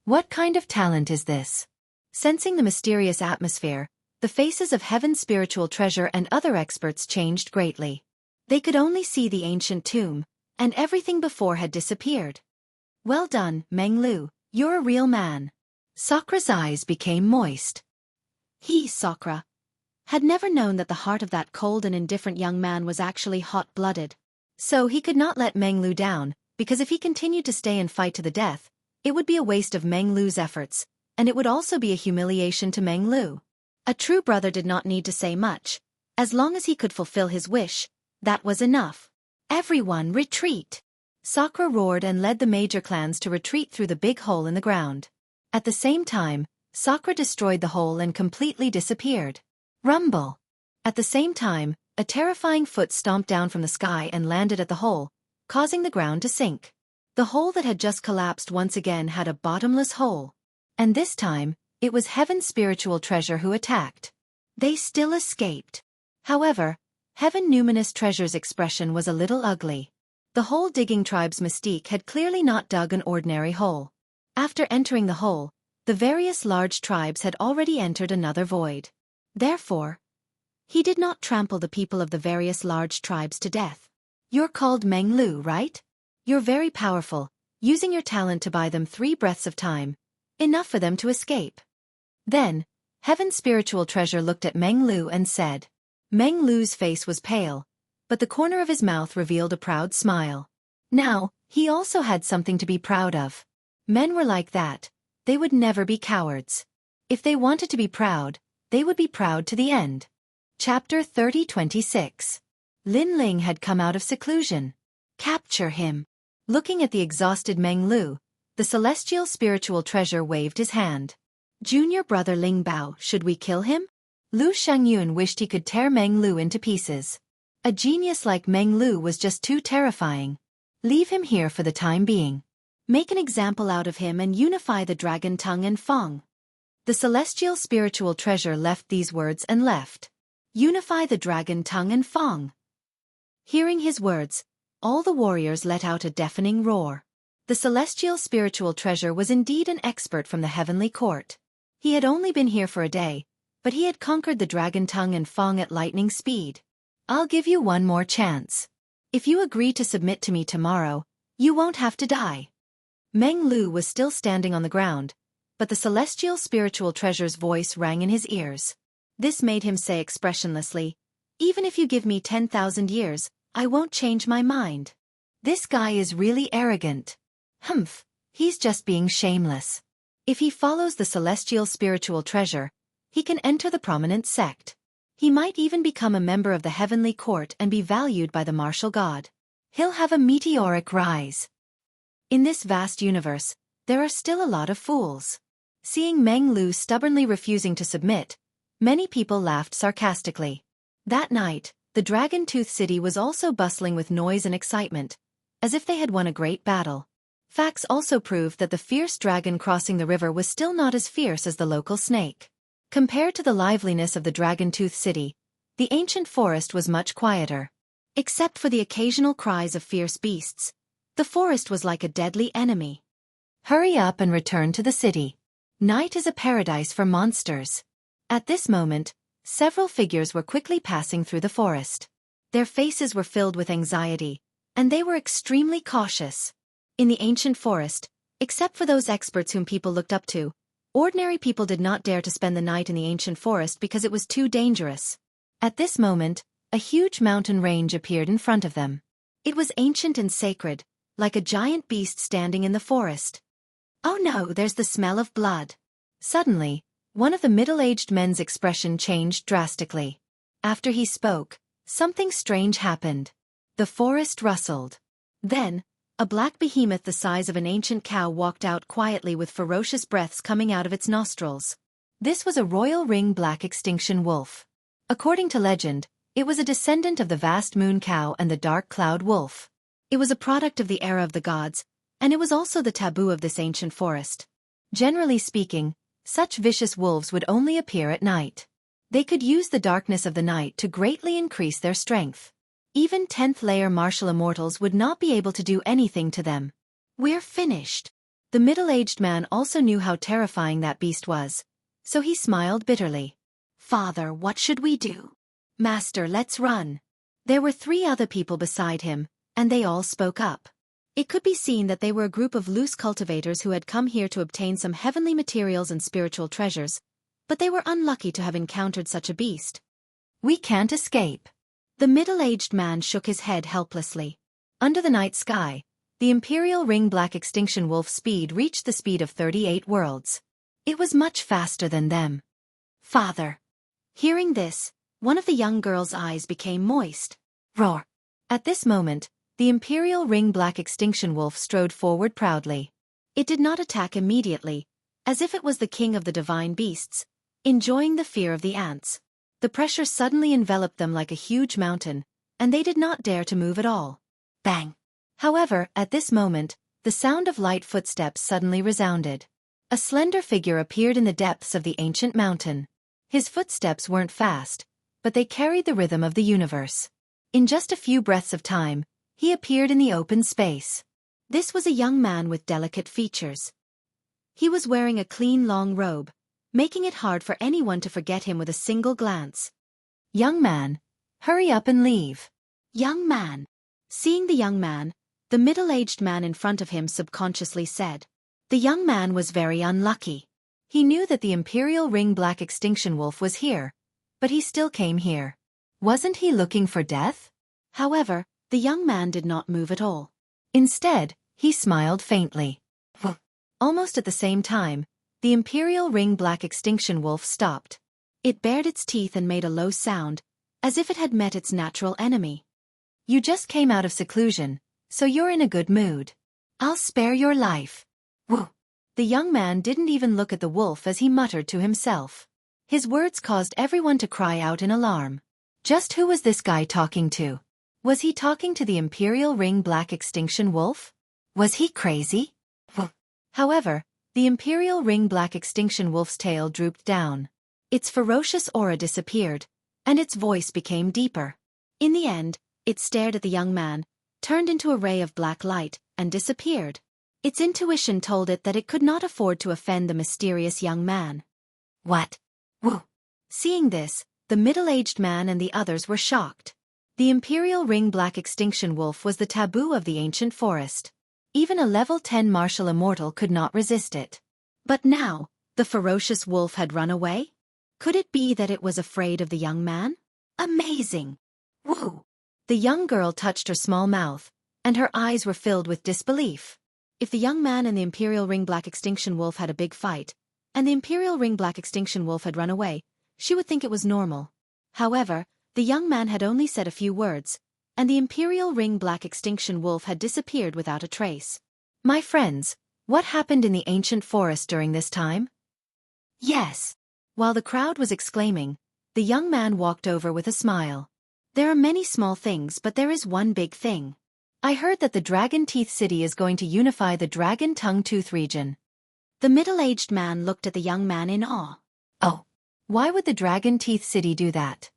What kind of talent is this? Sensing the mysterious atmosphere, the faces of heaven's spiritual treasure and other experts changed greatly. They could only see the ancient tomb, and everything before had disappeared. Well done, Meng Lu, you're a real man. Sakura's eyes became moist. Sakura, had never known that the heart of that cold and indifferent young man was actually hot-blooded. So he could not let Meng Lu down, because if he continued to stay and fight to the death, it would be a waste of Meng Lu's efforts, and it would also be a humiliation to Meng Lu. A true brother did not need to say much. As long as he could fulfill his wish, that was enough. Everyone retreat! Sakura roared and led the major clans to retreat through the big hole in the ground. At the same time, Sakura destroyed the hole and completely disappeared. Rumble! At the same time, a terrifying foot stomped down from the sky and landed at the hole, causing the ground to sink. The hole that had just collapsed once again had a bottomless hole. And this time, it was Heaven's spiritual treasure who attacked. They still escaped. However, Heaven Numinous Treasure's expression was a little ugly. The hole-digging tribe's mystique had clearly not dug an ordinary hole. After entering the hole, the various large tribes had already entered another void. Therefore, he did not trample the people of the various large tribes to death. You're called Meng Lu, right? You're very powerful, using your talent to buy them 3 breaths of time, enough for them to escape. Then, Heaven's spiritual treasure looked at Meng Lu and said. Meng Lu's face was pale, but the corner of his mouth revealed a proud smile. Now, he also had something to be proud of. Men were like that. They would never be cowards. If they wanted to be proud, they would be proud to the end. Chapter 30-26. Lin Ling had come out of seclusion. Capture him. Looking at the exhausted Meng Lu, the celestial spiritual treasure waved his hand. Junior brother Ling Bao, should we kill him? Lu Shangyun wished he could tear Meng Lu into pieces. A genius like Meng Lu was just too terrifying. Leave him here for the time being. Make an example out of him and unify the dragon tongue and Fong. The celestial spiritual treasure left these words and left. Unify the dragon tongue and Fong. Hearing his words, all the warriors let out a deafening roar. The celestial spiritual treasure was indeed an expert from the heavenly court. He had only been here for a day, but he had conquered the dragon tongue and Fong at lightning speed. I'll give you one more chance. If you agree to submit to me tomorrow, you won't have to die. Meng Lu was still standing on the ground, but the celestial spiritual treasure's voice rang in his ears. This made him say expressionlessly, even if you give me 10,000 years, I won't change my mind. This guy is really arrogant. Humph, he's just being shameless. If he follows the celestial spiritual treasure, he can enter the prominent sect. He might even become a member of the heavenly court and be valued by the martial god. He'll have a meteoric rise. In this vast universe, there are still a lot of fools. Seeing Meng Lu stubbornly refusing to submit, many people laughed sarcastically. That night, the Dragon Tooth City was also bustling with noise and excitement, as if they had won a great battle. Facts also proved that the fierce dragon crossing the river was still not as fierce as the local snake. Compared to the liveliness of the Dragon Tooth City, the ancient forest was much quieter. Except for the occasional cries of fierce beasts, the forest was like a deadly enemy. Hurry up and return to the city. Night is a paradise for monsters. At this moment, several figures were quickly passing through the forest. Their faces were filled with anxiety, and they were extremely cautious. In the ancient forest, except for those experts whom people looked up to, ordinary people did not dare to spend the night in the ancient forest because it was too dangerous. At this moment, a huge mountain range appeared in front of them. It was ancient and sacred, like a giant beast standing in the forest. Oh no, there's the smell of blood. Suddenly, one of the middle-aged men's expression changed drastically. After he spoke, something strange happened. The forest rustled. Then, a black behemoth the size of an ancient cow walked out quietly with ferocious breaths coming out of its nostrils. This was a royal ring black extinction wolf. According to legend, it was a descendant of the vast moon cow and the dark cloud wolf. It was a product of the era of the gods, and it was also the taboo of this ancient forest. Generally speaking, such vicious wolves would only appear at night. They could use the darkness of the night to greatly increase their strength. Even 10th-layer martial immortals would not be able to do anything to them. We're finished. The middle-aged man also knew how terrifying that beast was, so he smiled bitterly. Father, what should we do? Master, let's run. There were 3 other people beside him, and they all spoke up. It could be seen that they were a group of loose cultivators who had come here to obtain some heavenly materials and spiritual treasures, but they were unlucky to have encountered such a beast. We can't escape. The middle-aged man shook his head helplessly. Under the night sky, the Imperial Ring Black Extinction Wolf's speed reached the speed of 38 worlds. It was much faster than them. Father. Hearing this, one of the young girl's eyes became moist. Roar. At this moment, the Imperial Ring Black Extinction Wolf strode forward proudly. It did not attack immediately, as if it was the king of the divine beasts, enjoying the fear of the ants. The pressure suddenly enveloped them like a huge mountain, and they did not dare to move at all. Bang! However, at this moment, the sound of light footsteps suddenly resounded. A slender figure appeared in the depths of the ancient mountain. His footsteps weren't fast, but they carried the rhythm of the universe. In just a few breaths of time, he appeared in the open space. This was a young man with delicate features. He was wearing a clean long robe, making it hard for anyone to forget him with a single glance. Young man, hurry up and leave. Young man. Seeing the young man, the middle-aged man in front of him subconsciously said. The young man was very unlucky. He knew that the Imperial Ring Black Extinction Wolf was here, but he still came here. Wasn't he looking for death? However, the young man did not move at all. Instead, he smiled faintly. Almost at the same time, the Imperial Ring Black Extinction Wolf stopped. It bared its teeth and made a low sound, as if it had met its natural enemy. You just came out of seclusion, so you're in a good mood. I'll spare your life. Woo! The young man didn't even look at the wolf as he muttered to himself. His words caused everyone to cry out in alarm. Just who was this guy talking to? Was he talking to the Imperial Ring Black Extinction Wolf? Was he crazy? Woo! However, the Imperial Ring Black Extinction Wolf's tail drooped down. Its ferocious aura disappeared, and its voice became deeper. In the end, it stared at the young man, turned into a ray of black light, and disappeared. Its intuition told it that it could not afford to offend the mysterious young man. What? Woo! Seeing this, the middle-aged man and the others were shocked. The Imperial Ring Black Extinction Wolf was the taboo of the ancient forest. Even a level 10 martial immortal could not resist it. But now, the ferocious wolf had run away? Could it be that it was afraid of the young man? Amazing! Woo! The young girl touched her small mouth, and her eyes were filled with disbelief. If the young man and the Imperial Ring Black Extinction Wolf had a big fight, and the Imperial Ring Black Extinction Wolf had run away, she would think it was normal. However, the young man had only said a few words, and the Imperial Ring Black Extinction Wolf had disappeared without a trace. My friends, what happened in the ancient forest during this time? Yes. While the crowd was exclaiming, the young man walked over with a smile. There are many small things, but there is one big thing. I heard that the Dragon Teeth City is going to unify the Dragon Tongue Tooth region. The middle-aged man looked at the young man in awe. Oh, why would the Dragon Teeth City do that?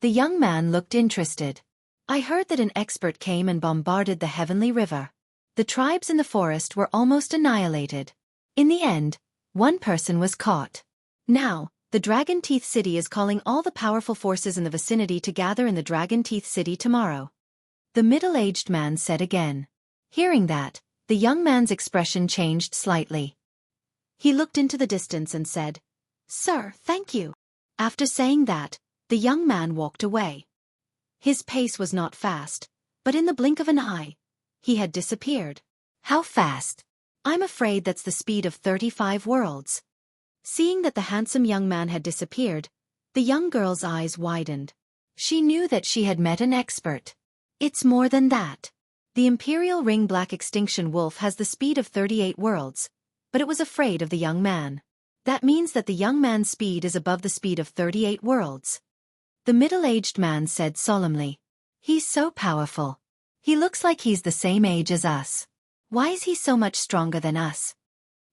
The young man looked interested. I heard that an expert came and bombarded the Heavenly River. The tribes in the forest were almost annihilated. In the end, one person was caught. Now, the Dragon Teeth City is calling all the powerful forces in the vicinity to gather in the Dragon Teeth City tomorrow. The middle-aged man said again. Hearing that, the young man's expression changed slightly. He looked into the distance and said, Sir, thank you. After saying that, the young man walked away. His pace was not fast, but in the blink of an eye, he had disappeared. How fast? I'm afraid that's the speed of 35 worlds. Seeing that the handsome young man had disappeared, the young girl's eyes widened. She knew that she had met an expert. It's more than that. The Imperial Ring Black Extinction Wolf has the speed of 38 worlds, but it was afraid of the young man. That means that the young man's speed is above the speed of 38 worlds. The middle-aged man said solemnly. He's so powerful. He looks like he's the same age as us. Why is he so much stronger than us?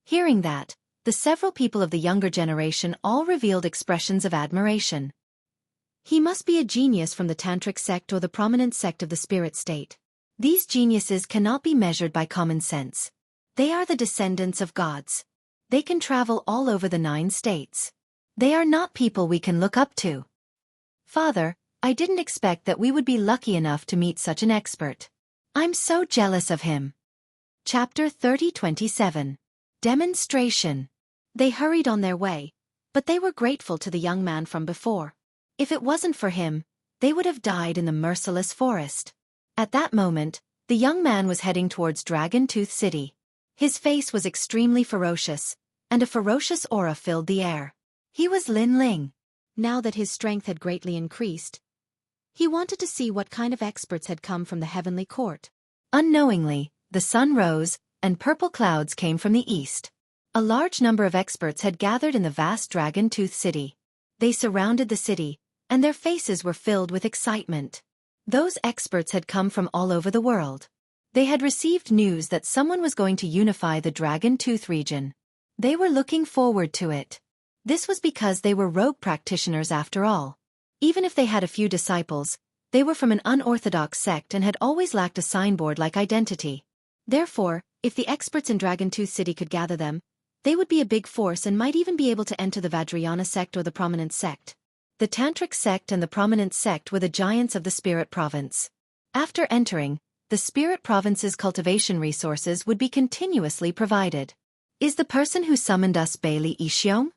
Hearing that, the several people of the younger generation all revealed expressions of admiration. He must be a genius from the Tantric sect or the prominent sect of the spirit state. These geniuses cannot be measured by common sense. They are the descendants of gods. They can travel all over the 9 states. They are not people we can look up to. Father, I didn't expect that we would be lucky enough to meet such an expert. I'm so jealous of him. Chapter 30:27. Demonstration. They hurried on their way, but they were grateful to the young man from before. If it wasn't for him, they would have died in the merciless forest. At that moment, the young man was heading towards Dragon Tooth City. His face was extremely ferocious, and a ferocious aura filled the air. He was Lin Ling. Now that his strength had greatly increased, he wanted to see what kind of experts had come from the heavenly court. Unknowingly, the sun rose, and purple clouds came from the east. A large number of experts had gathered in the vast dragon-tooth city. They surrounded the city, and their faces were filled with excitement. Those experts had come from all over the world. They had received news that someone was going to unify the dragon-tooth region. They were looking forward to it. This was because they were rogue practitioners after all. Even if they had a few disciples, they were from an unorthodox sect and had always lacked a signboard-like identity. Therefore, if the experts in Dragon-Tooth City could gather them, they would be a big force and might even be able to enter the Vajrayana sect or the Prominent sect. The Tantric sect and the Prominent sect were the giants of the Spirit Province. After entering, the Spirit Province's cultivation resources would be continuously provided. Is the person who summoned us Bailey Ishiong?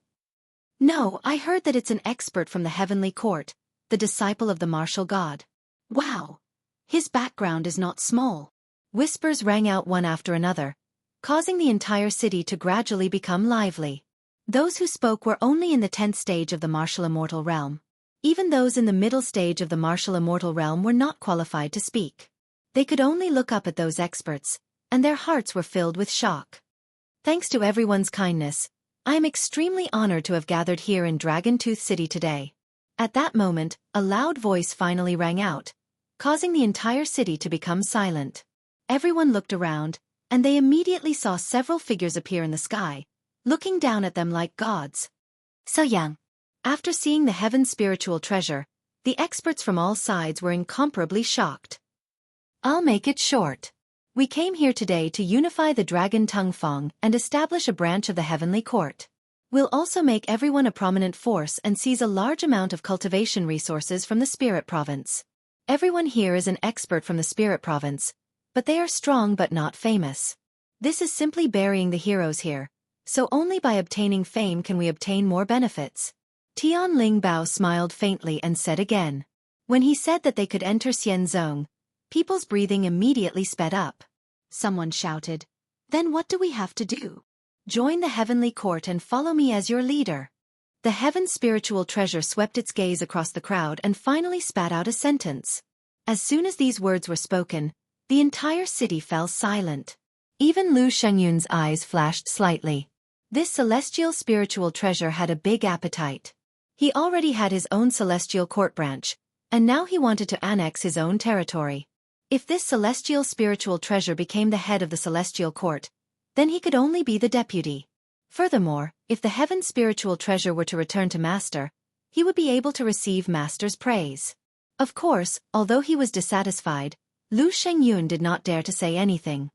No, I heard that it's an expert from the Heavenly Court, the disciple of the martial god. Wow! His background is not small. Whispers rang out one after another, causing the entire city to gradually become lively. Those who spoke were only in the 10th stage of the martial immortal realm. Even those in the middle stage of the martial immortal realm were not qualified to speak. They could only look up at those experts, and their hearts were filled with shock. Thanks to everyone's kindness, I am extremely honored to have gathered here in Dragon-Tooth City today. At that moment, a loud voice finally rang out, causing the entire city to become silent. Everyone looked around, and they immediately saw several figures appear in the sky, looking down at them like gods. So young. After seeing the heaven's spiritual treasure, the experts from all sides were incomparably shocked. I'll make it short. We came here today to unify the Dragon Tongue Fong and establish a branch of the Heavenly Court. We'll also make everyone a prominent force and seize a large amount of cultivation resources from the Spirit Province. Everyone here is an expert from the Spirit Province, but they are strong but not famous. This is simply burying the heroes here, so only by obtaining fame can we obtain more benefits. Tian Ling Bao smiled faintly and said again. When he said that they could enter Xianzhong, people's breathing immediately sped up. Someone shouted, "Then what do we have to do? Join the Heavenly Court and follow me as your leader." The heaven's spiritual treasure swept its gaze across the crowd and finally spat out a sentence. As soon as these words were spoken, the entire city fell silent. Even Lu Shengyun's eyes flashed slightly. This celestial spiritual treasure had a big appetite. He already had his own celestial court branch, and now he wanted to annex his own territory. If this celestial spiritual treasure became the head of the celestial court, then he could only be the deputy. Furthermore, if the heaven's spiritual treasure were to return to Master, he would be able to receive Master's praise. Of course, although he was dissatisfied, Lu Shengyun did not dare to say anything.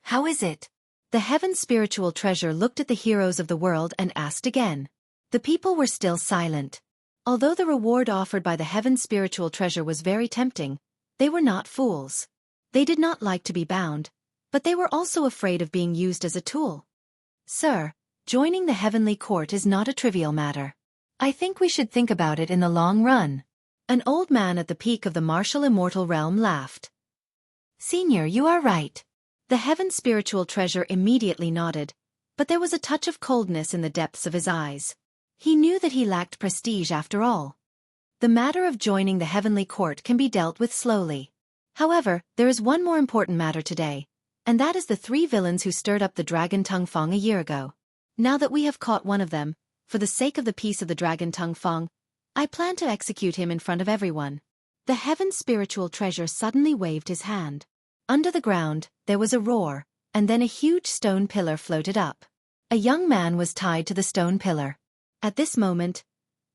How is it? The heaven's spiritual treasure looked at the heroes of the world and asked again. The people were still silent. Although the reward offered by the heaven's spiritual treasure was very tempting, they were not fools. They did not like to be bound, but they were also afraid of being used as a tool. Sir, joining the Heavenly Court is not a trivial matter. I think we should think about it in the long run. An old man at the peak of the martial immortal realm laughed. Senior, you are right. The heaven's spiritual treasure immediately nodded, but there was a touch of coldness in the depths of his eyes. He knew that he lacked prestige after all. The matter of joining the Heavenly Court can be dealt with slowly. However, there is one more important matter today, and that is the 3 villains who stirred up the Dragon Tongue Fong a year ago. Now that we have caught one of them, for the sake of the peace of the Dragon Tongue Fong, I plan to execute him in front of everyone. The heaven's spiritual treasure suddenly waved his hand. Under the ground, there was a roar, and then a huge stone pillar floated up. A young man was tied to the stone pillar. At this moment,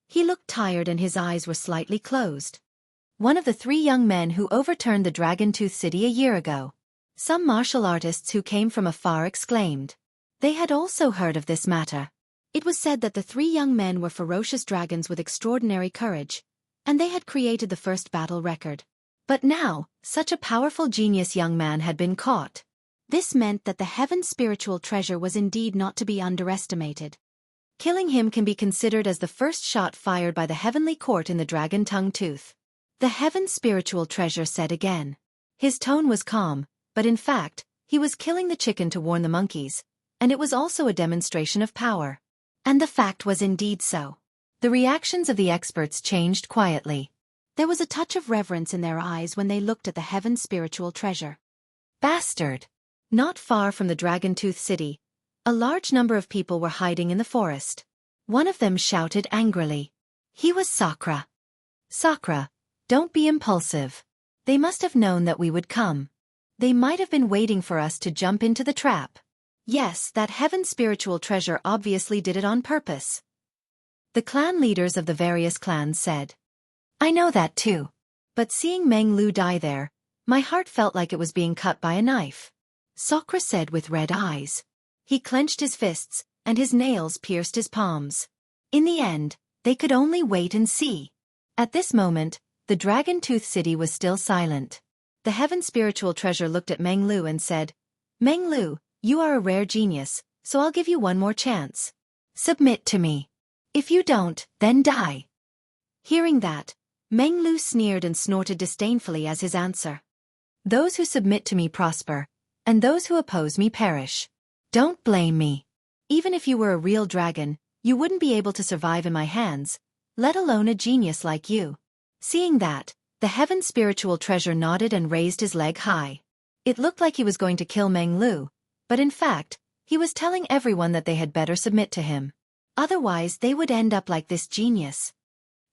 he looked tired and his eyes were slightly closed. One of the 3 young men who overturned the Dragon-Tooth City a year ago. Some martial artists who came from afar exclaimed. They had also heard of this matter. It was said that the 3 young men were ferocious dragons with extraordinary courage, and they had created the first battle record. But now, such a powerful genius young man had been caught. This meant that the heaven's spiritual treasure was indeed not to be underestimated. Killing him can be considered as the first shot fired by the Heavenly Court in the Dragon Tongue Tooth. The heaven's spiritual treasure said again. His tone was calm, but in fact, he was killing the chicken to warn the monkeys, and it was also a demonstration of power. And the fact was indeed so. The reactions of the experts changed quietly. There was a touch of reverence in their eyes when they looked at the heaven's spiritual treasure. Bastard! Not far from the Dragon-Tooth City, a large number of people were hiding in the forest. One of them shouted angrily. He was Sakura. Sakura, don't be impulsive. They must have known that we would come. They might have been waiting for us to jump into the trap. Yes, that heaven spiritual treasure obviously did it on purpose. The clan leaders of the various clans said. I know that too. But seeing Meng Lu die there, my heart felt like it was being cut by a knife. Sakura said with red eyes. He clenched his fists, and his nails pierced his palms. In the end, they could only wait and see. At this moment, the Dragon-Tooth City was still silent. The heaven spiritual treasure looked at Meng Lu and said, Meng Lu, you are a rare genius, so I'll give you one more chance. Submit to me. If you don't, then die. Hearing that, Meng Lu sneered and snorted disdainfully as his answer. Those who submit to me prosper, and those who oppose me perish. Don't blame me. Even if you were a real dragon, you wouldn't be able to survive in my hands, let alone a genius like you. Seeing that, the heaven spiritual treasure nodded and raised his leg high. It looked like he was going to kill Meng Lu, but in fact, he was telling everyone that they had better submit to him. Otherwise they would end up like this genius.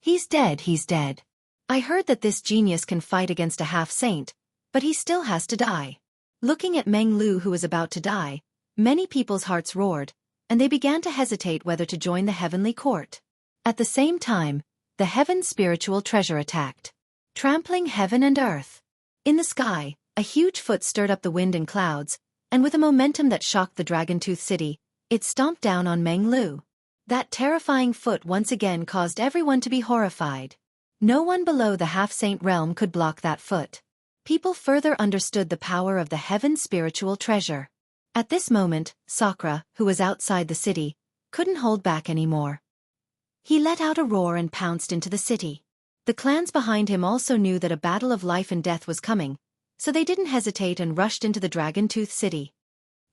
He's dead, he's dead. I heard that this genius can fight against a half-saint, but he still has to die. Looking at Meng Lu who was about to die, many people's hearts roared, and they began to hesitate whether to join the heavenly court. At the same time, the heaven spiritual treasure attacked, trampling heaven and earth. In the sky, a huge foot stirred up the wind and clouds, and with a momentum that shocked the Dragon-Tooth City, it stomped down on Meng Lu. That terrifying foot once again caused everyone to be horrified. No one below the half-saint realm could block that foot. People further understood the power of the heaven spiritual treasure. At this moment, Sakura, who was outside the city, couldn't hold back anymore. He let out a roar and pounced into the city. The clans behind him also knew that a battle of life and death was coming, so they didn't hesitate and rushed into the Dragon-Tooth City.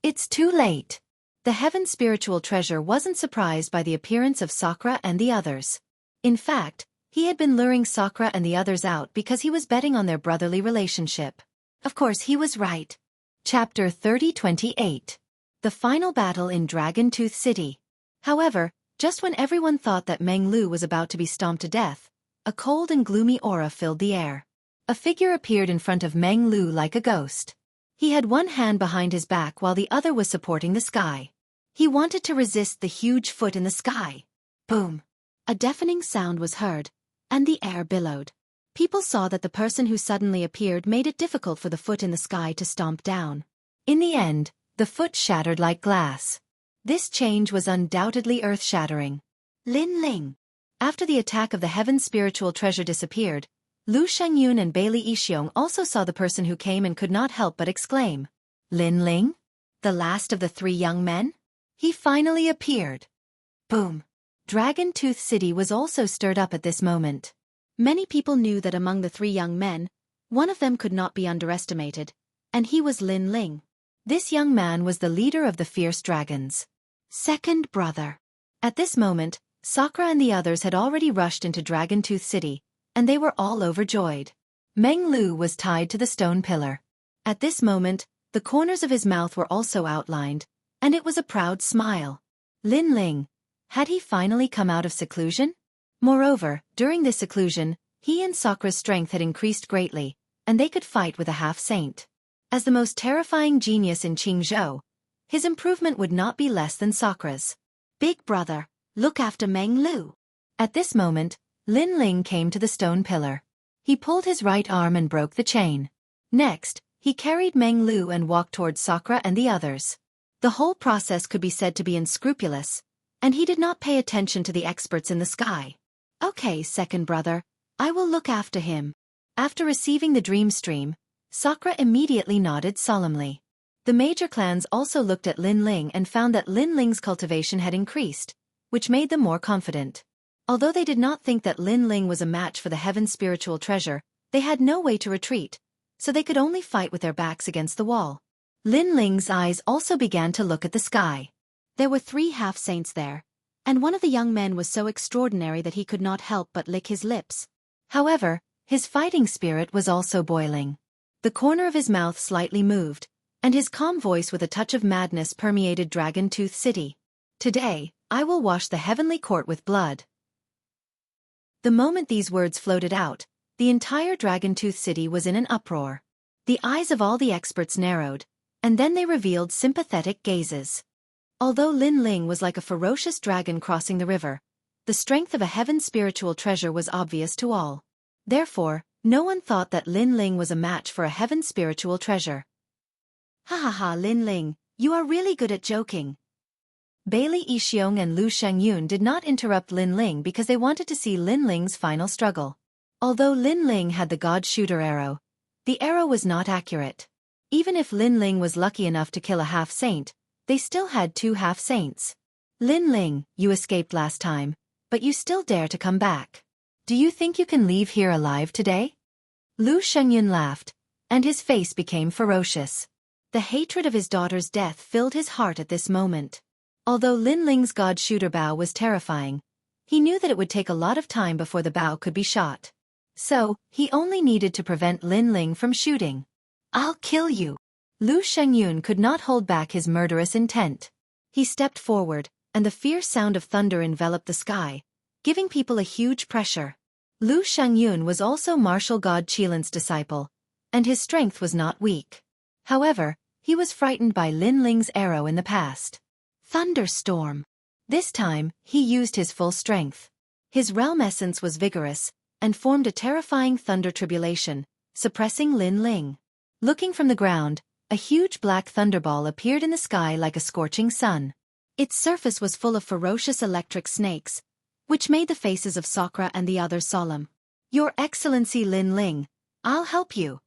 It's too late. The heaven spiritual treasure wasn't surprised by the appearance of Sakura and the others. In fact, he had been luring Sakura and the others out because he was betting on their brotherly relationship. Of course he was right. Chapter 3028. The final battle in Dragon-Tooth City. However, just when everyone thought that Meng Lu was about to be stomped to death, a cold and gloomy aura filled the air. A figure appeared in front of Meng Lu like a ghost. He had one hand behind his back while the other was supporting the sky. He wanted to resist the huge foot in the sky. Boom! A deafening sound was heard, and the air billowed. People saw that the person who suddenly appeared made it difficult for the foot in the sky to stomp down. In the end, the foot shattered like glass. This change was undoubtedly earth-shattering. Lin Ling. After the attack of the heaven spiritual treasure disappeared, Lu Shengyun and Bailey Yixiong also saw the person who came and could not help but exclaim, Lin Ling? The last of the three young men? He finally appeared. Boom! Dragon-Tooth City was also stirred up at this moment. Many people knew that among the three young men, one of them could not be underestimated, and he was Lin Ling. This young man was the leader of the fierce dragons. Second brother. At this moment, Sakura and the others had already rushed into Dragon-Tooth City, and they were all overjoyed. Meng Lu was tied to the stone pillar. At this moment, the corners of his mouth were also outlined, and it was a proud smile. Lin Ling. Had he finally come out of seclusion? Moreover, during this seclusion, he and Sakura's strength had increased greatly, and they could fight with a half-saint. As the most terrifying genius in Jianghu, his improvement would not be less than Sakura's. Big brother, look after Meng Lu. At this moment, Lin Ling came to the stone pillar. He pulled his right arm and broke the chain. Next, he carried Meng Lu and walked towards Sakura and the others. The whole process could be said to be unscrupulous, and he did not pay attention to the experts in the sky. Okay, second brother, I will look after him. After receiving the dream stream, Sakura immediately nodded solemnly. The major clans also looked at Lin Ling and found that Lin Ling's cultivation had increased, which made them more confident. Although they did not think that Lin Ling was a match for the heaven spiritual treasure, they had no way to retreat, so they could only fight with their backs against the wall. Lin Ling's eyes also began to look at the sky. There were 3 half-saints there, and one of the young men was so extraordinary that he could not help but lick his lips. However, his fighting spirit was also boiling. The corner of his mouth slightly moved, and his calm voice with a touch of madness permeated Dragon Tooth City. Today, I will wash the heavenly court with blood. The moment these words floated out, the entire Dragon Tooth City was in an uproar. The eyes of all the experts narrowed, and then they revealed sympathetic gazes. Although Lin Ling was like a ferocious dragon crossing the river, the strength of a heaven spiritual treasure was obvious to all. Therefore, no one thought that Lin Ling was a match for a heaven spiritual treasure. Ha ha ha, Lin Ling, you are really good at joking. Bailey Yixiong and Lu Shengyun did not interrupt Lin Ling because they wanted to see Lin Ling's final struggle. Although Lin Ling had the God Shooter arrow, the arrow was not accurate. Even if Lin Ling was lucky enough to kill a half-saint, they still had 2 half-saints. Lin Ling, you escaped last time, but you still dare to come back. Do you think you can leave here alive today? Lu Shengyun laughed, and his face became ferocious. The hatred of his daughter's death filled his heart at this moment. Although Lin Ling's God Shooter bow was terrifying, he knew that it would take a lot of time before the bow could be shot. So, he only needed to prevent Lin Ling from shooting. I'll kill you. Lu Shengyun could not hold back his murderous intent. He stepped forward, and the fierce sound of thunder enveloped the sky, giving people a huge pressure. Lu Shengyun was also martial god Qilin's disciple, and his strength was not weak. However, he was frightened by Lin Ling's arrow in the past. Thunderstorm. This time, he used his full strength. His realm essence was vigorous, and formed a terrifying thunder tribulation, suppressing Lin Ling. Looking from the ground, a huge black thunderball appeared in the sky like a scorching sun. Its surface was full of ferocious electric snakes, which made the faces of Sakura and the others solemn. Your Excellency Lin Ling, I'll help you.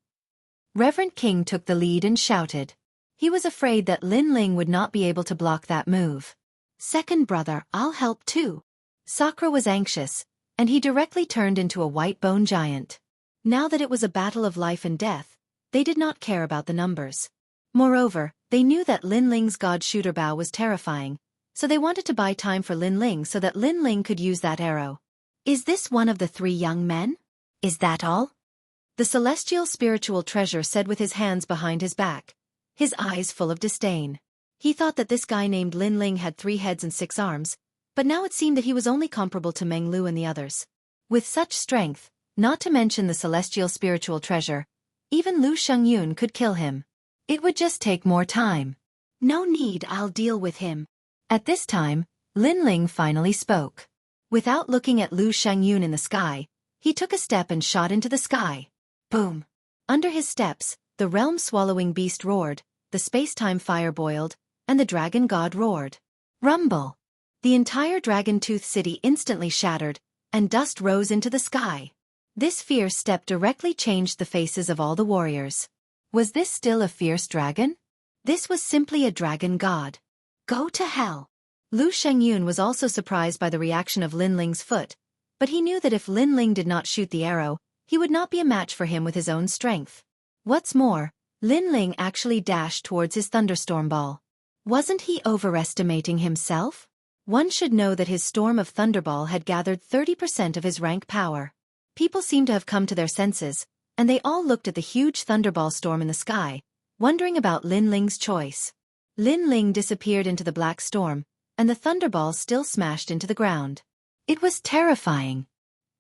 Reverend King took the lead and shouted. He was afraid that Lin Ling would not be able to block that move. Second brother, I'll help too. Sakura was anxious, and he directly turned into a white bone giant. Now that it was a battle of life and death, they did not care about the numbers. Moreover, they knew that Lin Ling's God Shooter bow was terrifying, so they wanted to buy time for Lin Ling so that Lin Ling could use that arrow. Is this one of the 3 young men? Is that all? The celestial spiritual treasure said with his hands behind his back, his eyes full of disdain. He thought that this guy named Lin Ling had 3 heads and 6 arms, but now it seemed that he was only comparable to Meng Lu and the others. With such strength, not to mention the celestial spiritual treasure, even Lu Shengyun could kill him. It would just take more time. No need, I'll deal with him. At this time, Lin Ling finally spoke. Without looking at Lu Shengyun in the sky, he took a step and shot into the sky. Boom! Under his steps, the realm-swallowing beast roared, the space-time fire boiled, and the dragon god roared. Rumble! The entire Dragon Tooth City instantly shattered, and dust rose into the sky. This fierce step directly changed the faces of all the warriors. Was this still a fierce dragon? This was simply a dragon god. Go to hell! Lu Shengyun was also surprised by the reaction of Lin Ling's foot, but he knew that if Lin Ling did not shoot the arrow, he would not be a match for him with his own strength. What's more, Lin Ling actually dashed towards his thunderstorm ball. Wasn't he overestimating himself? One should know that his storm of thunderball had gathered 30% of his rank power. People seemed to have come to their senses, and they all looked at the huge thunderball storm in the sky, wondering about Lin Ling's choice. Lin Ling disappeared into the black storm, and the thunderball still smashed into the ground. It was terrifying.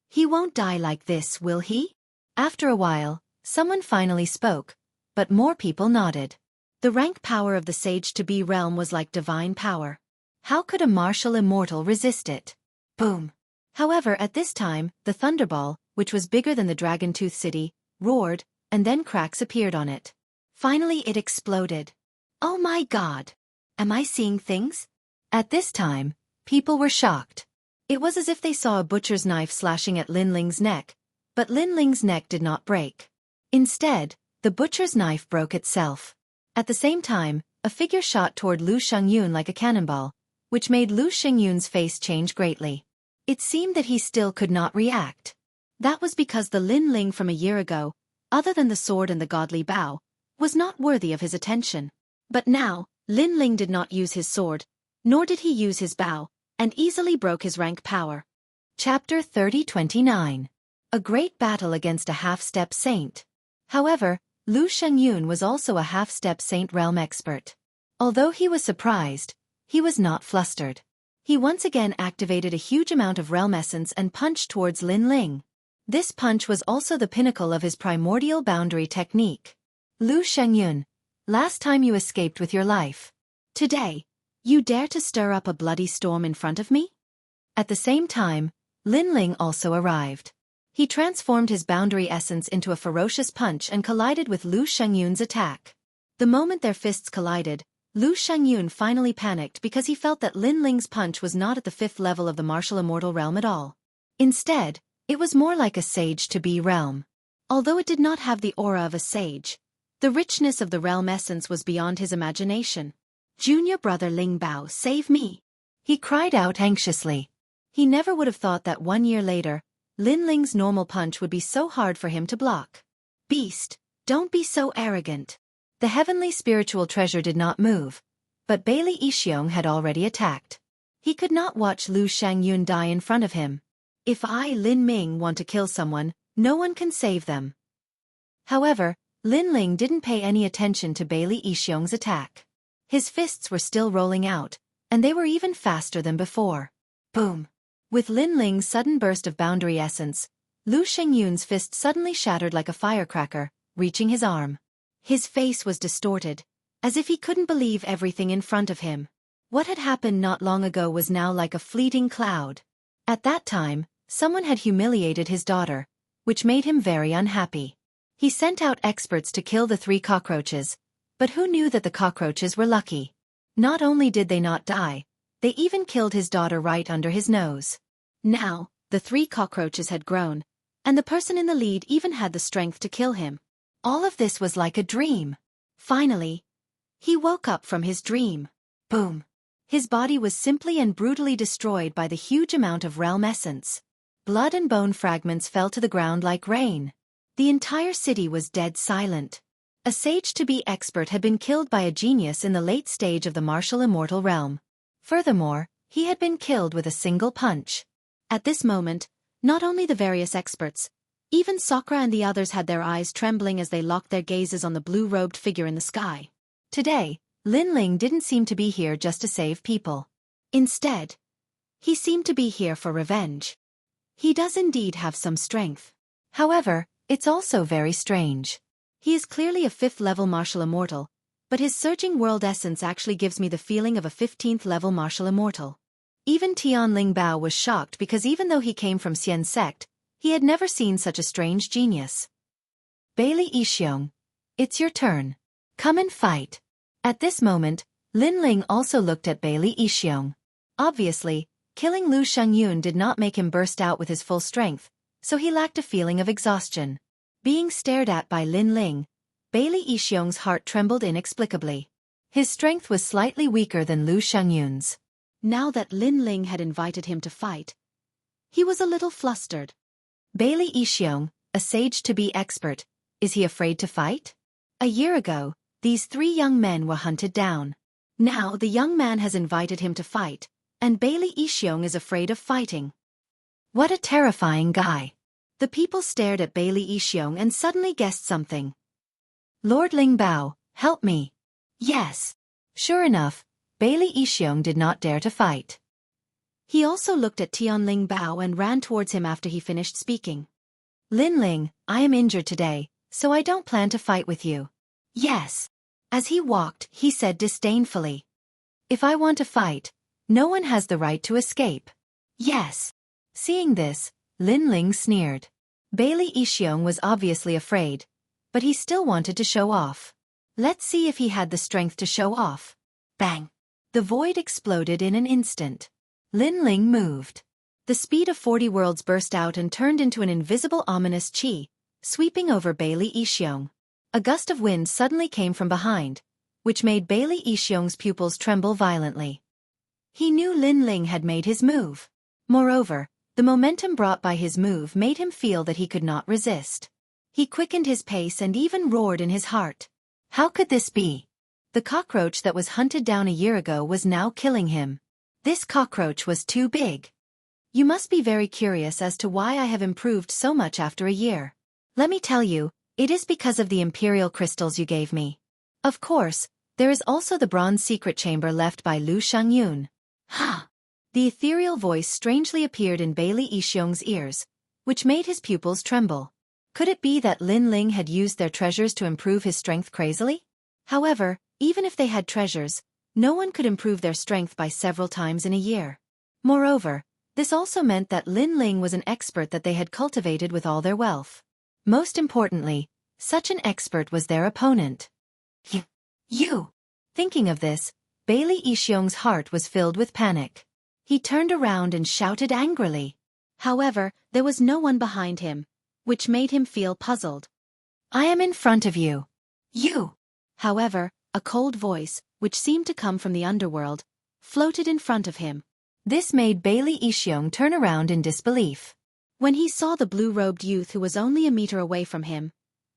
He won't die like this, will he? After a while, someone finally spoke, but more people nodded. The rank power of the Sage-to-Be realm was like divine power. How could a martial immortal resist it? Boom! However, at this time, the thunderball, which was bigger than the Dragon Tooth City, roared, and then cracks appeared on it. Finally it exploded. Oh my god! Am I seeing things? At this time, people were shocked. It was as if they saw a butcher's knife slashing at Lin Ling's neck, but Lin Ling's neck did not break. Instead, the butcher's knife broke itself. At the same time, a figure shot toward Lu Shengyun like a cannonball, which made Lu Shengyun's face change greatly. It seemed that he still could not react. That was because the Lin Ling from a year ago, other than the sword and the godly bow, was not worthy of his attention. But now, Lin Ling did not use his sword, nor did he use his bow, and easily broke his rank power. Chapter 30-29. A great battle against a half-step saint. However, Lu Shengyun was also a half-step Saint Realm expert. Although he was surprised, he was not flustered. He once again activated a huge amount of realm essence and punched towards Lin Ling. This punch was also the pinnacle of his primordial boundary technique. Lu Shengyun, last time you escaped with your life. Today, you dare to stir up a bloody storm in front of me? At the same time, Lin Ling also arrived. He transformed his boundary essence into a ferocious punch and collided with Lu Shengyun's attack. The moment their fists collided, Lu Shengyun finally panicked because he felt that Lin Ling's punch was not at the 5th level of the martial immortal realm at all. Instead, it was more like a sage-to-be realm. Although it did not have the aura of a sage, the richness of the realm essence was beyond his imagination. Junior brother Ling Bao, save me! He cried out anxiously. He never would have thought that 1 year later, Lin Ling's normal punch would be so hard for him to block. Beast, don't be so arrogant. The heavenly spiritual treasure did not move, but Bailey Yixiong had already attacked. He could not watch Lu Shengyun die in front of him. If I, Lin Ming, want to kill someone, no one can save them. However, Lin Ling didn't pay any attention to Bailey Yixiong's attack. His fists were still rolling out, and they were even faster than before. Boom! With Lin Ling's sudden burst of boundary essence, Lu Shengyun's fist suddenly shattered like a firecracker, reaching his arm. His face was distorted, as if he couldn't believe everything in front of him. What had happened not long ago was now like a fleeting cloud. At that time, someone had humiliated his daughter, which made him very unhappy. He sent out experts to kill the 3 cockroaches, but who knew that the cockroaches were lucky? Not only did they not die, they even killed his daughter right under his nose. Now, the 3 cockroaches had grown, and the person in the lead even had the strength to kill him. All of this was like a dream. Finally, he woke up from his dream. Boom! His body was simply and brutally destroyed by the huge amount of realm essence. Blood and bone fragments fell to the ground like rain. The entire city was dead silent. A sage-to-be expert had been killed by a genius in the late stage of the martial immortal realm. Furthermore, he had been killed with a single punch. At this moment, not only the various experts, even Sakura and the others had their eyes trembling as they locked their gazes on the blue-robed figure in the sky. Today, Lin Ling didn't seem to be here just to save people. Instead, he seemed to be here for revenge. He does indeed have some strength. However, it's also very strange. He is clearly a 5th-level martial immortal, but his surging world essence actually gives me the feeling of a 15th-level martial immortal. Even Tian Ling Bao was shocked because even though he came from Xian sect, he had never seen such a strange genius. Bailey Yixiong, it's your turn. Come and fight. At this moment, Lin Ling also looked at Bailey Yixiong. Obviously, killing Lu Shengyun did not make him burst out with his full strength, so he lacked a feeling of exhaustion. Being stared at by Lin Ling, Bailey Yixiong's heart trembled inexplicably. His strength was slightly weaker than Lu Shengyun's. Now that Lin Ling had invited him to fight, he was a little flustered. Bailey Yixiong, a sage-to-be expert, is he afraid to fight? A year ago, these 3 young men were hunted down. Now the young man has invited him to fight, and Bailey Yixiong is afraid of fighting. What a terrifying guy. The people stared at Bailey Yixiong and suddenly guessed something. Lord Ling Bao, help me. Yes. Sure enough, Bailey Yixiong did not dare to fight. He also looked at Tian Ling Bao and ran towards him after he finished speaking. Lin Ling, I am injured today, so I don't plan to fight with you. Yes. As he walked, he said disdainfully. If I want to fight, no one has the right to escape. Yes. Seeing this, Lin Ling sneered. Bailey Yixiong was obviously afraid, but he still wanted to show off. Let's see if he had the strength to show off. Bang! The void exploded in an instant. Lin Ling moved. The speed of 40 worlds burst out and turned into an invisible ominous chi, sweeping over Bailey Yixiong. A gust of wind suddenly came from behind, which made Bailey Yixiong's pupils tremble violently. He knew Lin Ling had made his move. Moreover, the momentum brought by his move made him feel that he could not resist. He quickened his pace and even roared in his heart. How could this be? The cockroach that was hunted down a year ago was now killing him. This cockroach was too big. You must be very curious as to why I have improved so much after a year. Let me tell you, It is because of the imperial crystals you gave me. Of course, there is also the bronze secret chamber left by Lu Shangyun. Ha! The ethereal voice strangely appeared in Bailey Yixiong's ears, which made his pupils tremble. Could it be that Lin Ling had used their treasures to improve his strength crazily? However, even if they had treasures, no one could improve their strength by several times in a year. Moreover, this also meant that Lin Ling was an expert that they had cultivated with all their wealth. Most importantly, such an expert was their opponent. You! Thinking of this, Bailey Yixiong's heart was filled with panic. He turned around and shouted angrily. However, there was no one behind him, which made him feel puzzled. I am in front of you. You! However, a cold voice, which seemed to come from the underworld, floated in front of him. This made Bailey Yixiong turn around in disbelief. When he saw the blue-robed youth who was only a meter away from him,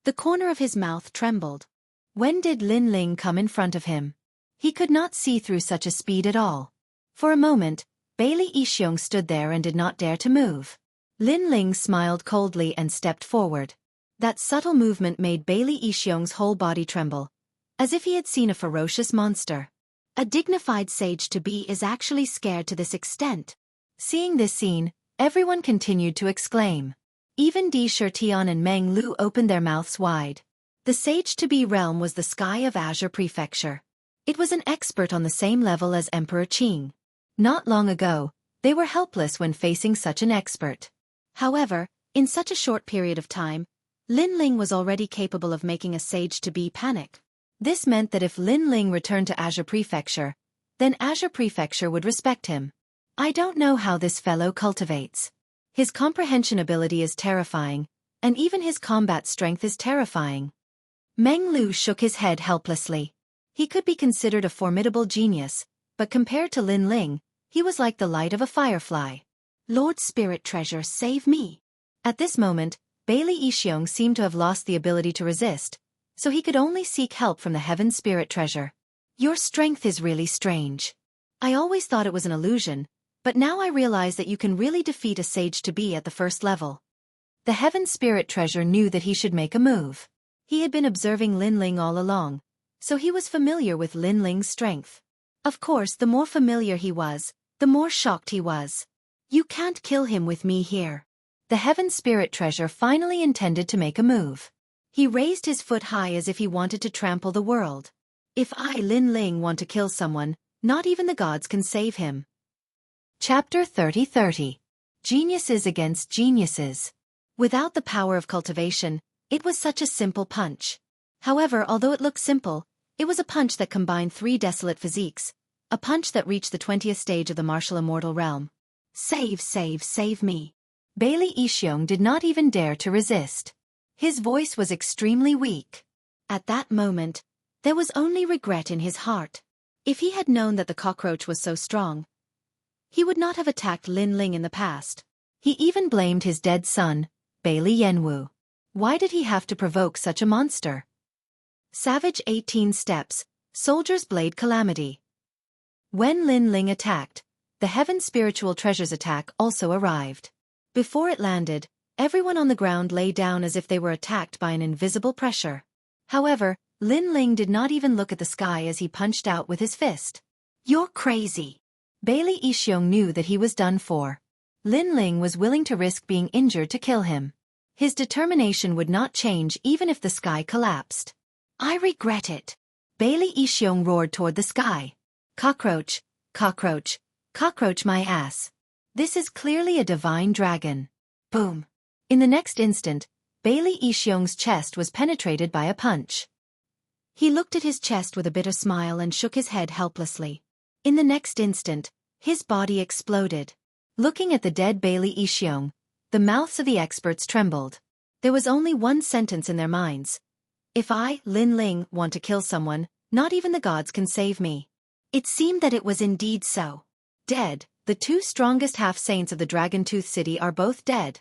the corner of his mouth trembled. When did Lin Ling come in front of him? He could not see through such a speed at all. For a moment, Bailey Yixiong stood there and did not dare to move. Lin Ling smiled coldly and stepped forward. That subtle movement made Bailey Yixiong's whole body tremble, as if he had seen a ferocious monster. A dignified sage-to-be is actually scared to this extent. Seeing this scene, everyone continued to exclaim. Even Di Shirtian and Meng Lu opened their mouths wide. The sage-to-be realm was the sky of Azure Prefecture. It was an expert on the same level as Emperor Qing. Not long ago, they were helpless when facing such an expert. However, in such a short period of time, Lin Ling was already capable of making a sage-to-be panic. This meant that if Lin Ling returned to Azure Prefecture, then Azure Prefecture would respect him. I don't know how this fellow cultivates. His comprehension ability is terrifying, and even his combat strength is terrifying. Meng Lu shook his head helplessly. He could be considered a formidable genius, but compared to Lin Ling, he was like the light of a firefly. Lord Spirit Treasure, save me! At this moment, Bailey Yixiong seemed to have lost the ability to resist, so he could only seek help from the Heaven Spirit Treasure. Your strength is really strange. I always thought it was an illusion, but now I realize that you can really defeat a sage-to-be at the first level. The Heaven Spirit Treasure knew that he should make a move. He had been observing Lin Ling all along, so he was familiar with Lin Ling's strength. Of course, the more familiar he was, the more shocked he was. You can't kill him with me here. The Heaven Spirit Treasure finally intended to make a move. He raised his foot high as if he wanted to trample the world. If I, Lin Ling, want to kill someone, not even the gods can save him. Chapter 30. Geniuses against geniuses. Without the power of cultivation, it was such a simple punch. However, although it looked simple, it was a punch that combined 3 desolate physiques, a punch that reached the 20th stage of the martial immortal realm. Save me. Bailey Yixiong did not even dare to resist. His voice was extremely weak. At that moment, there was only regret in his heart. If he had known that the cockroach was so strong, he would not have attacked Lin Ling in the past. He even blamed his dead son, Bailey Yanwu. Why did he have to provoke such a monster? Savage 18 steps, Soldier's Blade Calamity. When Lin Ling attacked, the Heaven Spiritual Treasure's attack also arrived. Before it landed, everyone on the ground lay down as if they were attacked by an invisible pressure. However, Lin Ling did not even look at the sky as he punched out with his fist. You're crazy. Bailey Yixiong knew that he was done for. Lin Ling was willing to risk being injured to kill him. His determination would not change even if the sky collapsed. I regret it. Bailey Yixiong roared toward the sky. Cockroach, cockroach, cockroach my ass. This is clearly a divine dragon. Boom. In the next instant, Bailey Yixiong's chest was penetrated by a punch. He looked at his chest with a bitter smile and shook his head helplessly. In the next instant, his body exploded. Looking at the dead Bailey Yixiong, the mouths of the experts trembled. There was only one sentence in their minds. If I, Lin Ling, want to kill someone, not even the gods can save me. It seemed that it was indeed so. Dead, the 2 strongest half-saints of the Dragon Tooth City are both dead.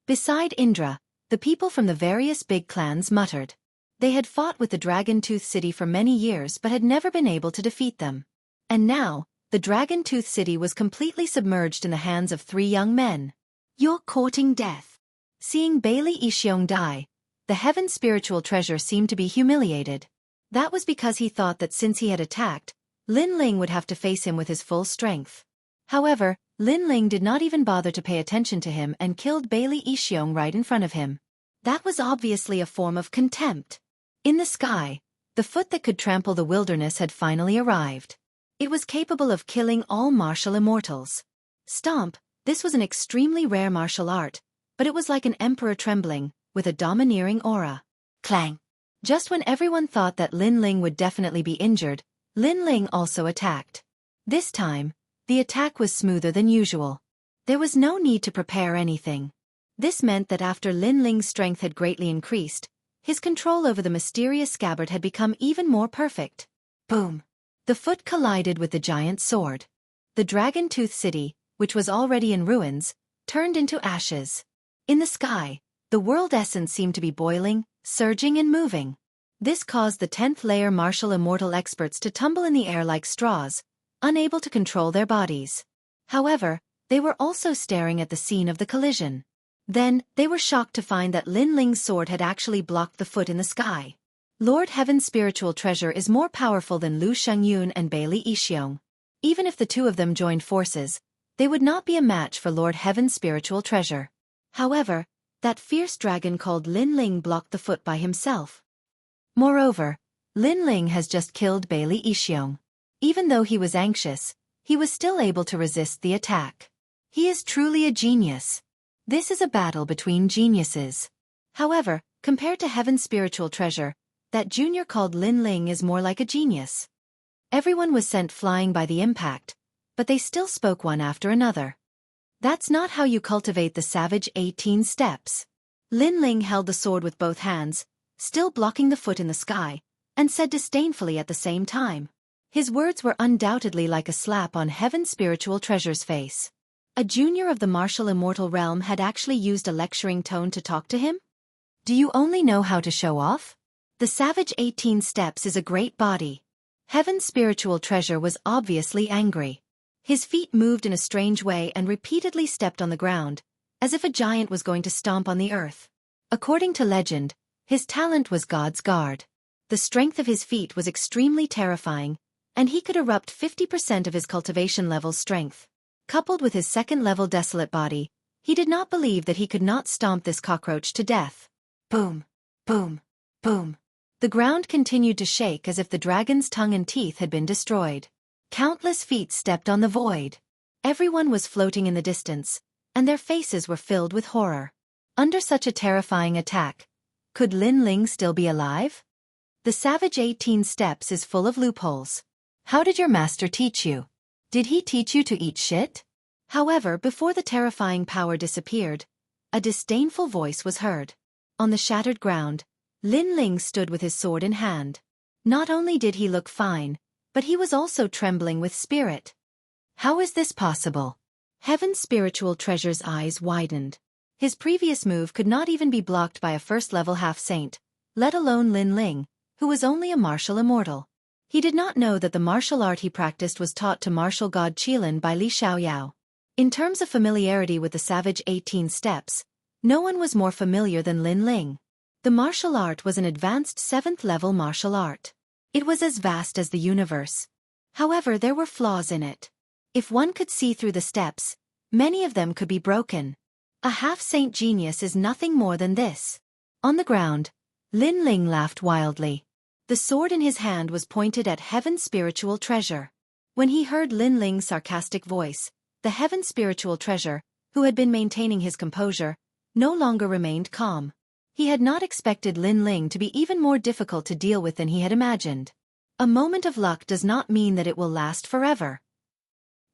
Beside Indra, the people from the various big clans muttered. They had fought with the Dragon Tooth City for many years but had never been able to defeat them. And now, the Dragon Tooth City was completely submerged in the hands of 3 young men. You're courting death. Seeing Bailey Yixiong die, the heaven spiritual treasure seemed to be humiliated. That was because he thought that since he had attacked, Lin Ling would have to face him with his full strength. However, Lin Ling did not even bother to pay attention to him and killed Bailey Yixiong right in front of him. That was obviously a form of contempt. In the sky, the foot that could trample the wilderness had finally arrived. It was capable of killing all martial immortals. Stomp, this was an extremely rare martial art, but it was like an emperor trembling, with a domineering aura. Clang! Just when everyone thought that Lin Ling would definitely be injured, Lin Ling also attacked. This time, the attack was smoother than usual. There was no need to prepare anything. This meant that after Lin Ling's strength had greatly increased, his control over the mysterious scabbard had become even more perfect. Boom! The foot collided with the giant sword. The Dragon Tooth City, which was already in ruins, turned into ashes. In the sky, the world essence seemed to be boiling, surging and moving. This caused the 10th layer martial immortal experts to tumble in the air like straws, unable to control their bodies. However, they were also staring at the scene of the collision. Then, they were shocked to find that Lin Ling's sword had actually blocked the foot in the sky. Lord Heaven's spiritual treasure is more powerful than Lu Shengyun and Bailey Yixiong. Even if the two of them joined forces, they would not be a match for Lord Heaven's spiritual treasure. However, that fierce dragon called Lin Ling blocked the foot by himself. Moreover, Lin Ling has just killed Bailey Yixiong. Even though he was anxious, he was still able to resist the attack. He is truly a genius. This is a battle between geniuses. However, compared to Heaven's spiritual treasure, that junior called Lin Ling is more like a genius. Everyone was sent flying by the impact, but they still spoke one after another. That's not how you cultivate the savage 18 steps. Lin Ling held the sword with both hands, still blocking the foot in the sky, and said disdainfully at the same time. His words were undoubtedly like a slap on Heaven's spiritual treasure's face. A junior of the martial immortal realm had actually used a lecturing tone to talk to him? Do you only know how to show off? The savage 18 steps is a great body. Heaven's spiritual treasure was obviously angry. His feet moved in a strange way and repeatedly stepped on the ground, as if a giant was going to stomp on the earth. According to legend, his talent was God's guard. The strength of his feet was extremely terrifying, and he could erupt 50% of his cultivation level's strength. Coupled with his second-level desolate body, he did not believe that he could not stomp this cockroach to death. Boom! Boom! Boom! The ground continued to shake as if the dragon's tongue and teeth had been destroyed. Countless feet stepped on the void. Everyone was floating in the distance, and their faces were filled with horror. Under such a terrifying attack, could Lin Ling still be alive? The savage 18 steps is full of loopholes. How did your master teach you? Did he teach you to eat shit? However, before the terrifying power disappeared, a disdainful voice was heard. On the shattered ground, Lin Ling stood with his sword in hand. Not only did he look fine, but he was also trembling with spirit. How is this possible? Heaven's spiritual treasure's eyes widened. His previous move could not even be blocked by a first-level half-saint, let alone Lin Ling, who was only a martial immortal. He did not know that the martial art he practiced was taught to martial god Qilin by Li Xiaoyao. In terms of familiarity with the savage 18 steps, no one was more familiar than Lin Ling. The martial art was an advanced 7th-level martial art. It was as vast as the universe. However, there were flaws in it. If one could see through the steps, many of them could be broken. A half-saint genius is nothing more than this. On the ground, Lin Ling laughed wildly. The sword in his hand was pointed at Heaven's spiritual treasure. When he heard Lin Ling's sarcastic voice, the Heaven's spiritual treasure, who had been maintaining his composure, no longer remained calm. He had not expected Lin Ling to be even more difficult to deal with than he had imagined. A moment of luck does not mean that it will last forever.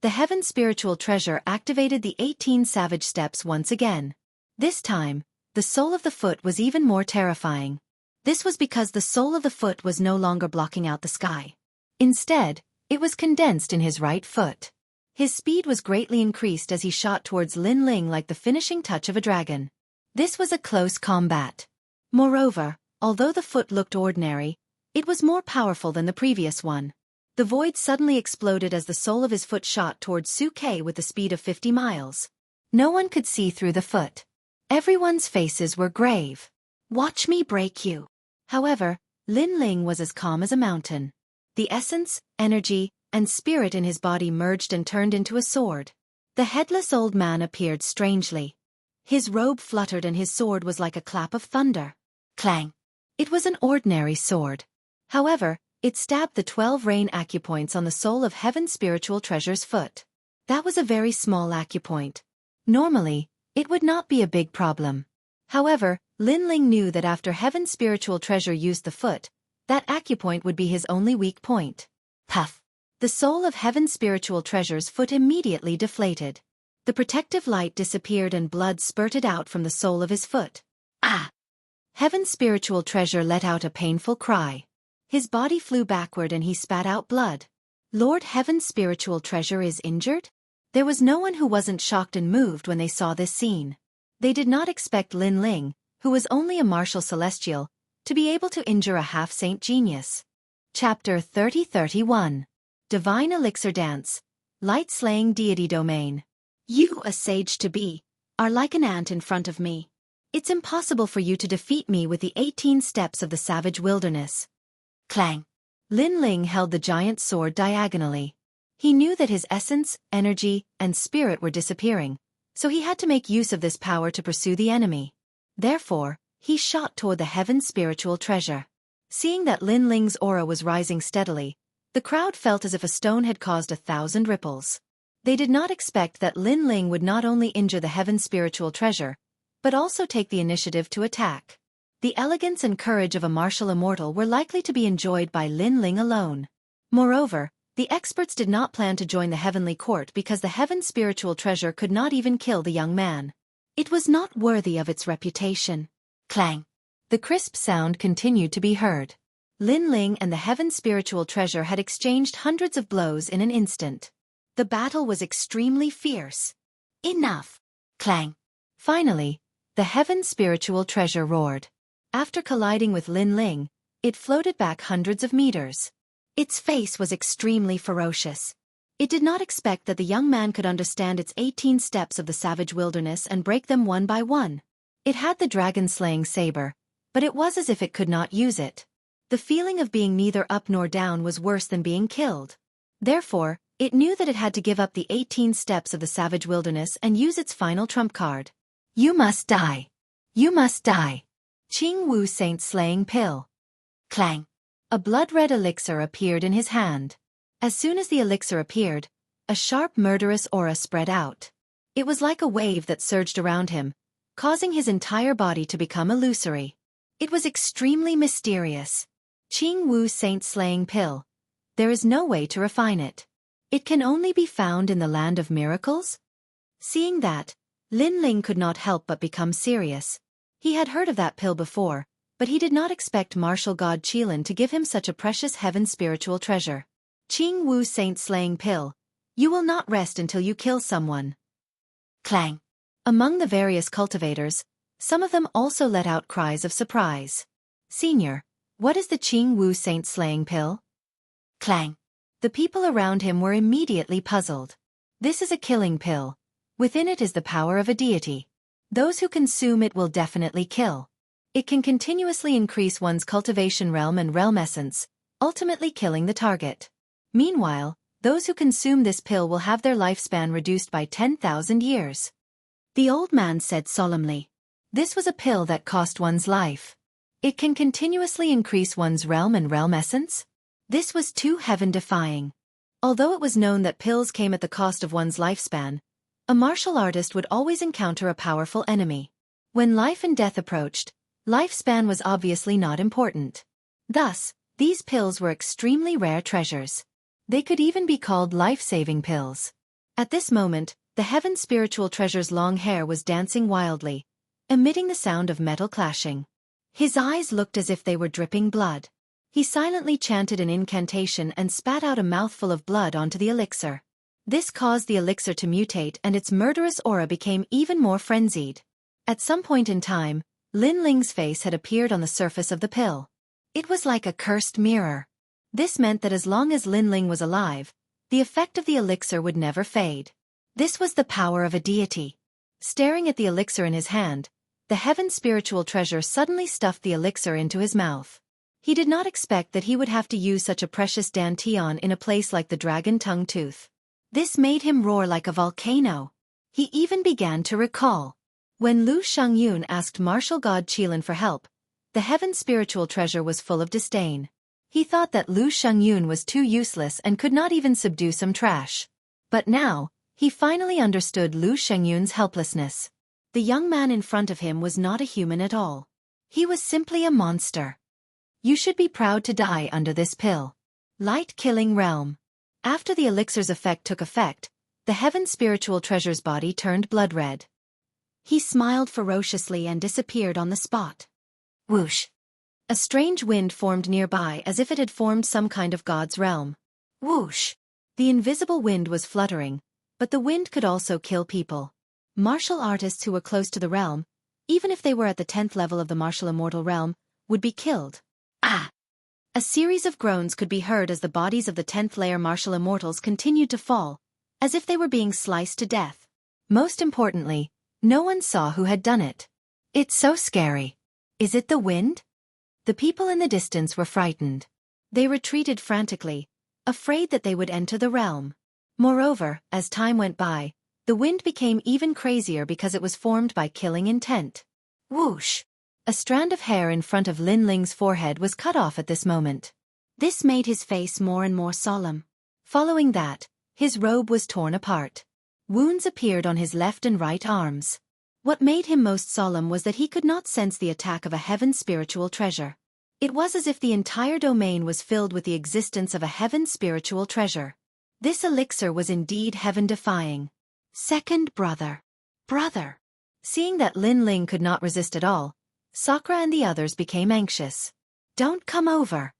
The Heaven's spiritual treasure activated the 18 savage steps once again. This time, the sole of the foot was even more terrifying. This was because the sole of the foot was no longer blocking out the sky. Instead, it was condensed in his right foot. His speed was greatly increased as he shot towards Lin Ling like the finishing touch of a dragon. This was a close combat. Moreover, although the foot looked ordinary, it was more powerful than the previous one. The void suddenly exploded as the sole of his foot shot towards Su Ke with the speed of 50 miles. No one could see through the foot. Everyone's faces were grave. Watch me break you. However, Lin Ling was as calm as a mountain. The essence, energy, and spirit in his body merged and turned into a sword. The headless old man appeared strangely. His robe fluttered and his sword was like a clap of thunder. Clang! It was an ordinary sword. However, it stabbed the 12 rain acupoints on the soul of Heaven's spiritual treasure's foot. That was a very small acupoint. Normally, it would not be a big problem. However, Lin Ling knew that after Heaven's spiritual treasure used the foot, that acupoint would be his only weak point. Puff! The soul of Heaven's spiritual treasure's foot immediately deflated. The protective light disappeared and blood spurted out from the sole of his foot. Ah! Heaven's spiritual treasure let out a painful cry. His body flew backward and he spat out blood. Lord Heaven's spiritual treasure is injured? There was no one who wasn't shocked and moved when they saw this scene. They did not expect Lin Ling, who was only a martial celestial, to be able to injure a half-saint genius. Chapter 30-31 Divine Elixir Dance, Light-Slaying Deity Domain. You, a sage to be, are like an ant in front of me. It's impossible for you to defeat me with the 18 steps of the savage wilderness. Clang! Lin Ling held the giant sword diagonally. He knew that his essence, energy, and spirit were disappearing, so he had to make use of this power to pursue the enemy. Therefore, he shot toward the Heaven's spiritual treasure. Seeing that Lin Ling's aura was rising steadily, the crowd felt as if a stone had caused 1,000 ripples. They did not expect that Lin Ling would not only injure the Heaven's spiritual treasure, but also take the initiative to attack. The elegance and courage of a martial immortal were likely to be enjoyed by Lin Ling alone. Moreover, the experts did not plan to join the heavenly court because the Heaven's spiritual treasure could not even kill the young man. It was not worthy of its reputation. Clang! The crisp sound continued to be heard. Lin Ling and the Heaven's spiritual treasure had exchanged hundreds of blows in an instant. The battle was extremely fierce. Enough! Clang! Finally, the Heaven's spiritual treasure roared. After colliding with Lin Ling, it floated back hundreds of meters. Its face was extremely ferocious. It did not expect that the young man could understand its 18 steps of the savage wilderness and break them one by one. It had the dragon-slaying saber, but it was as if it could not use it. The feeling of being neither up nor down was worse than being killed. Therefore, it knew that it had to give up the 18 steps of the savage wilderness and use its final trump card. You must die. You must die. Jianghu Saint-Slaying Pill. Clang! A blood-red elixir appeared in his hand. As soon as the elixir appeared, a sharp murderous aura spread out. It was like a wave that surged around him, causing his entire body to become illusory. It was extremely mysterious. Jianghu Saint-Slaying Pill. There is no way to refine it. It can only be found in the land of miracles? Seeing that, Lin Ling could not help but become serious. He had heard of that pill before, but he did not expect martial god Qilin to give him such a precious heaven spiritual treasure. Jianghu Saint-Slaying Pill. You will not rest until you kill someone. Clang! Among the various cultivators, some of them also let out cries of surprise. Senior, what is the Jianghu Saint-Slaying Pill? Clang! The people around him were immediately puzzled. This is a killing pill. Within it is the power of a deity. Those who consume it will definitely kill. It can continuously increase one's cultivation realm and realm essence, ultimately killing the target. Meanwhile, those who consume this pill will have their lifespan reduced by 10,000 years. The old man said solemnly. This was a pill that cost one's life. It can continuously increase one's realm and realm essence? This was too heaven-defying. Although it was known that pills came at the cost of one's lifespan, a martial artist would always encounter a powerful enemy. When life and death approached, lifespan was obviously not important. Thus, these pills were extremely rare treasures. They could even be called life-saving pills. At this moment, the heaven spiritual treasure's long hair was dancing wildly, emitting the sound of metal clashing. His eyes looked as if they were dripping blood. He silently chanted an incantation and spat out a mouthful of blood onto the elixir. This caused the elixir to mutate and its murderous aura became even more frenzied. At some point in time, Lin Ling's face had appeared on the surface of the pill. It was like a cursed mirror. This meant that as long as Lin Ling was alive, the effect of the elixir would never fade. This was the power of a deity. Staring at the elixir in his hand, the heaven spiritual treasure suddenly stuffed the elixir into his mouth. He did not expect that he would have to use such a precious dantian in a place like the Dragon Tongue Tooth. This made him roar like a volcano. He even began to recall. When Lu Shengyun asked martial god Qilin for help, the heaven spiritual treasure was full of disdain. He thought that Lu Shengyun was too useless and could not even subdue some trash. But now, he finally understood Lu Shengyun's helplessness. The young man in front of him was not a human at all. He was simply a monster. You should be proud to die under this pill. Light-killing realm. After the elixir's effect took effect, the heaven spiritual treasure's body turned blood red. He smiled ferociously and disappeared on the spot. Whoosh! A strange wind formed nearby as if it had formed some kind of god's realm. Whoosh! The invisible wind was fluttering, but the wind could also kill people. Martial artists who were close to the realm, even if they were at the 10th level of the martial immortal realm, would be killed. Ah! A series of groans could be heard as the bodies of the 10th layer martial immortals continued to fall, as if they were being sliced to death. Most importantly, no one saw who had done it. It's so scary. Is it the wind? The people in the distance were frightened. They retreated frantically, afraid that they would enter the realm. Moreover, as time went by, the wind became even crazier because it was formed by killing intent. Whoosh! A strand of hair in front of Lin Ling's forehead was cut off at this moment. This made his face more and more solemn. Following that, his robe was torn apart. Wounds appeared on his left and right arms. What made him most solemn was that he could not sense the attack of a heaven spiritual treasure. It was as if the entire domain was filled with the existence of a heaven spiritual treasure. This elixir was indeed heaven-defying. Second brother. Brother. Seeing that Lin Ling could not resist at all, Sakura and the others became anxious. Don't come over.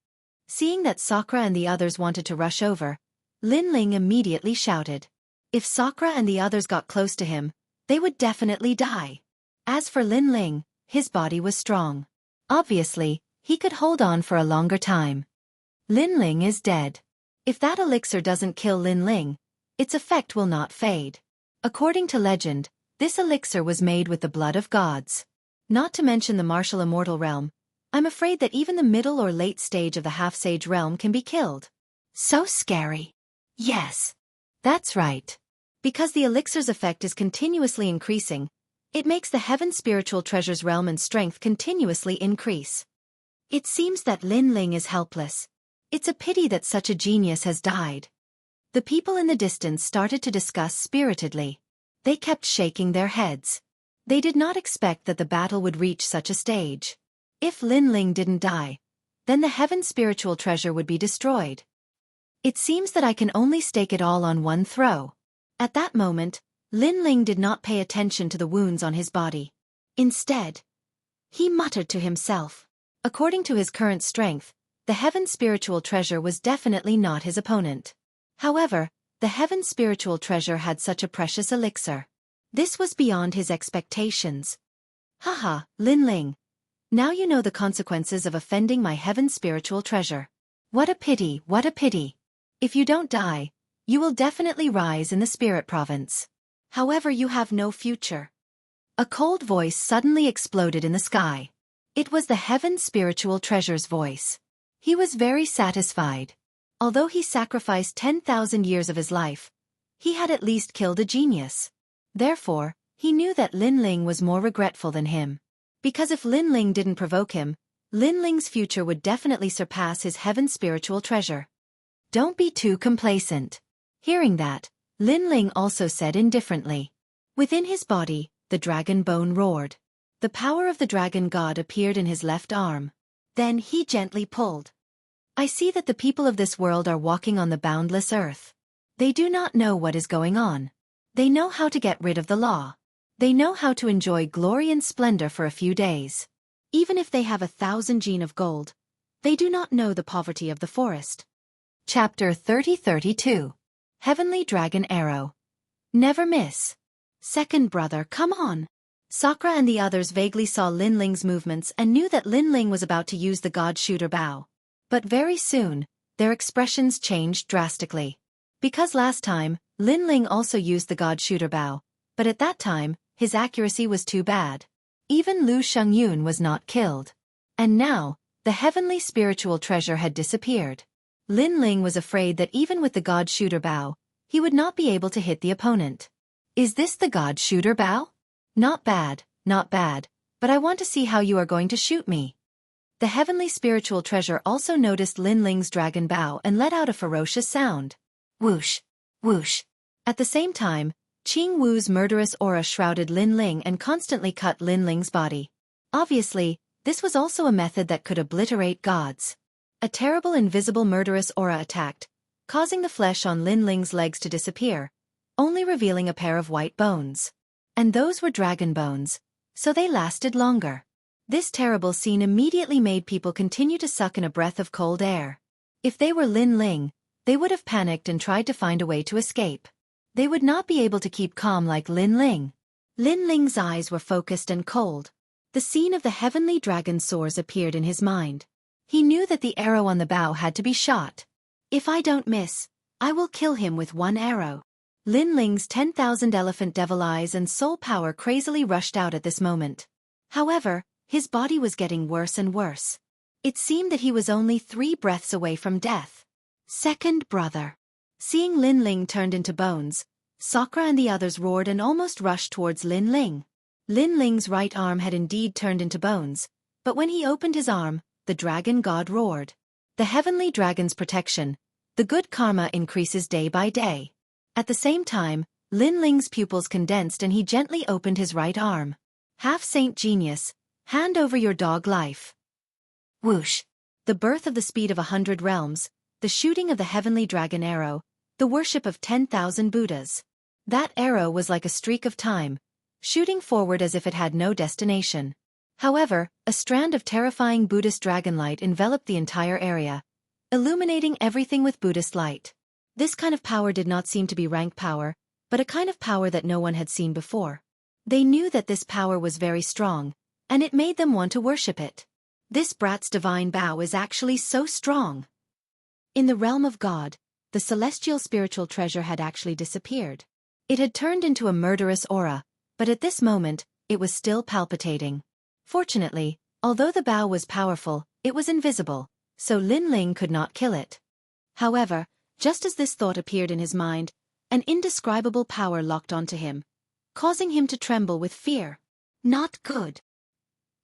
Seeing that Sakura and the others wanted to rush over, Lin Ling immediately shouted. If Sakura and the others got close to him, they would definitely die. As for Lin Ling, his body was strong. Obviously, he could hold on for a longer time. Lin Ling is dead. If that elixir doesn't kill Lin Ling, its effect will not fade. According to legend, this elixir was made with the blood of gods. Not to mention the martial immortal realm, I'm afraid that even the middle or late stage of the half-sage realm can be killed. So scary. Yes. That's right. Because the elixir's effect is continuously increasing, it makes the heaven spiritual treasure's realm and strength continuously increase. It seems that Lin Ling is helpless. It's a pity that such a genius has died. The people in the distance started to discuss spiritedly. They kept shaking their heads. They did not expect that the battle would reach such a stage. If Lin Ling didn't die, then the heaven spiritual treasure would be destroyed. It seems that I can only stake it all on one throw. At that moment, Lin Ling did not pay attention to the wounds on his body. Instead, he muttered to himself. According to his current strength, the heaven spiritual treasure was definitely not his opponent. However, the heaven spiritual treasure had such a precious elixir. This was beyond his expectations. Haha, Lin Ling. Now you know the consequences of offending my heaven spiritual treasure. What a pity, what a pity. If you don't die, you will definitely rise in the spirit province. However, you have no future. A cold voice suddenly exploded in the sky. It was the heaven spiritual treasure's voice. He was very satisfied. Although he sacrificed 10,000 years of his life, he had at least killed a genius. Therefore, he knew that Lin Ling was more regretful than him. Because if Lin Ling didn't provoke him, Lin Ling's future would definitely surpass his heaven spiritual treasure. Don't be too complacent. Hearing that, Lin Ling also said indifferently. Within his body, the dragon bone roared. The power of the dragon god appeared in his left arm. Then he gently pulled. I see that the people of this world are walking on the boundless earth. They do not know what is going on. They know how to get rid of the law. They know how to enjoy glory and splendor for a few days. Even if they have 1,000 gene of gold, they do not know the poverty of the forest. Chapter 30-32. Heavenly Dragon Arrow. Never miss. Second brother, come on. Sakura and the others vaguely saw Lin Ling's movements and knew that Lin Ling was about to use the God Shooter Bow. But very soon, their expressions changed drastically. Because last time, Lin Ling also used the God Shooter Bow, but at that time, his accuracy was too bad. Even Lu Shengyun was not killed. And now, the heavenly spiritual treasure had disappeared. Lin Ling was afraid that even with the God Shooter bow, he would not be able to hit the opponent. Is this the God Shooter bow? Not bad, but I want to see how you are going to shoot me. The heavenly spiritual treasure also noticed Lin Ling's dragon bow and let out a ferocious sound. Whoosh, whoosh. At the same time, Qing Wu's murderous aura shrouded Lin Ling and constantly cut Lin Ling's body. Obviously, this was also a method that could obliterate gods. A terrible invisible murderous aura attacked, causing the flesh on Lin Ling's legs to disappear, only revealing a pair of white bones. And those were dragon bones, so they lasted longer. This terrible scene immediately made people continue to suck in a breath of cold air. If they were Lin Ling, they would have panicked and tried to find a way to escape. They would not be able to keep calm like Lin Ling. Lin Ling's eyes were focused and cold. The scene of the heavenly dragon soars appeared in his mind. He knew that the arrow on the bow had to be shot. If I don't miss, I will kill him with one arrow. Lin Ling's 10,000 elephant devil eyes and soul power crazily rushed out at this moment. However, his body was getting worse and worse. It seemed that he was only 3 breaths away from death. Second brother. Seeing Lin Ling turned into bones, Sakura and the others roared and almost rushed towards Lin Ling. Lin Ling's right arm had indeed turned into bones, but when he opened his arm, the dragon god roared. The heavenly dragon's protection, the good karma increases day by day. At the same time, Lin Ling's pupils condensed and he gently opened his right arm. Half-saint genius, hand over your dog life. Whoosh. The birth of the speed of 100 realms, the shooting of the heavenly dragon arrow, the worship of 10,000 Buddhas. That arrow was like a streak of time, shooting forward as if it had no destination. However, a strand of terrifying Buddhist dragon light enveloped the entire area, illuminating everything with Buddhist light. This kind of power did not seem to be rank power, but a kind of power that no one had seen before. They knew that this power was very strong, and it made them want to worship it. This brat's divine bow is actually so strong. In the realm of God, the celestial spiritual treasure had actually disappeared. It had turned into a murderous aura, but at this moment, it was still palpitating. Fortunately, although the bow was powerful, it was invisible, so Lin Ling could not kill it. However, just as this thought appeared in his mind, an indescribable power locked onto him, causing him to tremble with fear. Not good.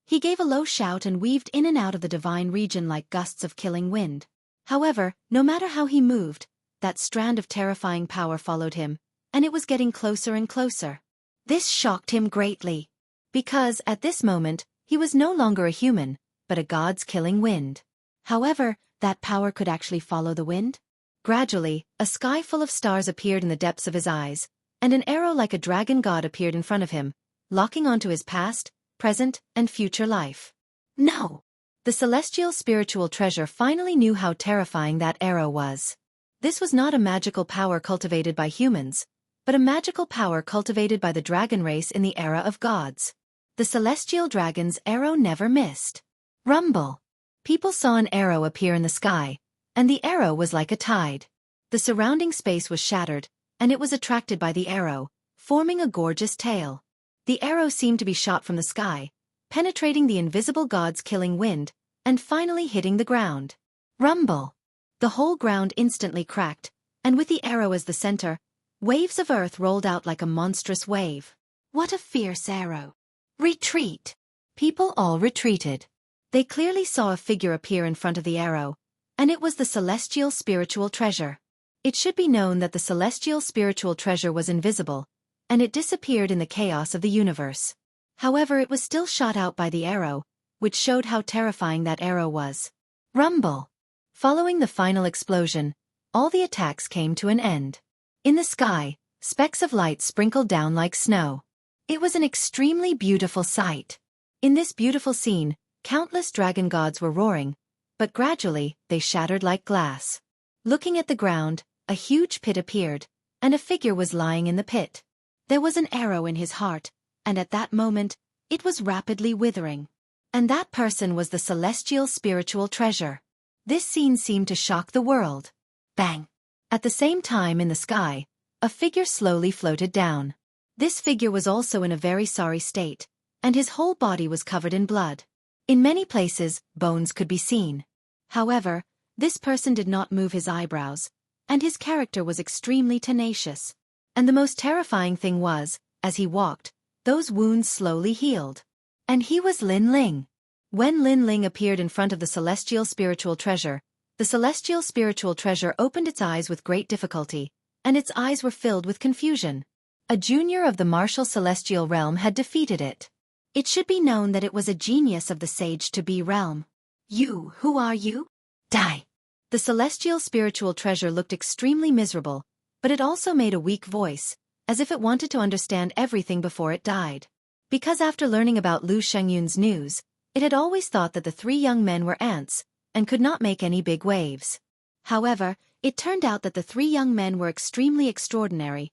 He gave a low shout and weaved in and out of the divine region like gusts of killing wind. However, no matter how he moved, that strand of terrifying power followed him, and it was getting closer and closer. This shocked him greatly, because, at this moment, he was no longer a human, but a god's killing wind. However, that power could actually follow the wind. Gradually, a sky full of stars appeared in the depths of his eyes, and an arrow like a dragon god appeared in front of him, locking onto his past, present, and future life. No! The celestial spiritual treasure finally knew how terrifying that arrow was. This was not a magical power cultivated by humans, but a magical power cultivated by the dragon race in the era of gods. The celestial dragon's arrow never missed. Rumble! People saw an arrow appear in the sky, and the arrow was like a tide. The surrounding space was shattered, and it was attracted by the arrow, forming a gorgeous tail. The arrow seemed to be shot from the sky, penetrating the invisible god's killing wind, and finally hitting the ground. Rumble! The whole ground instantly cracked, and with the arrow as the center, waves of earth rolled out like a monstrous wave. What a fierce arrow! Retreat! People all retreated. They clearly saw a figure appear in front of the arrow, and it was the celestial spiritual treasure. It should be known that the celestial spiritual treasure was invisible, and it disappeared in the chaos of the universe. However, it was still shot out by the arrow, which showed how terrifying that arrow was. Rumble! Following the final explosion, all the attacks came to an end. In the sky, specks of light sprinkled down like snow. It was an extremely beautiful sight. In this beautiful scene, countless dragon gods were roaring, but gradually, they shattered like glass. Looking at the ground, a huge pit appeared, and a figure was lying in the pit. There was an arrow in his heart, and at that moment, it was rapidly withering. And that person was the celestial spiritual treasure. This scene seemed to shock the world. Bang! At the same time in the sky, a figure slowly floated down. This figure was also in a very sorry state, and his whole body was covered in blood. In many places, bones could be seen. However, this person did not move his eyebrows, and his character was extremely tenacious. And the most terrifying thing was, as he walked, those wounds slowly healed. And he was Lin Ling. When Lin Ling appeared in front of the celestial spiritual treasure, the celestial spiritual treasure opened its eyes with great difficulty, and its eyes were filled with confusion. A junior of the martial celestial realm had defeated it. It should be known that it was a genius of the sage-to-be realm. You, who are you? Die. The celestial spiritual treasure looked extremely miserable, but it also made a weak voice, as if it wanted to understand everything before it died. Because after learning about Lu Shengyun's news, it had always thought that the three young men were ants, and could not make any big waves. However, it turned out that the three young men were extremely extraordinary,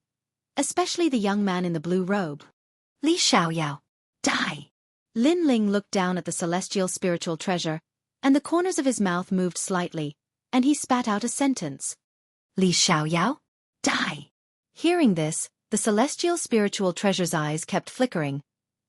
especially the young man in the blue robe. Li Xiaoyao. Die! Lin Ling looked down at the celestial spiritual treasure, and the corners of his mouth moved slightly, and he spat out a sentence. Li Xiaoyao? Die! Hearing this, the celestial spiritual treasure's eyes kept flickering,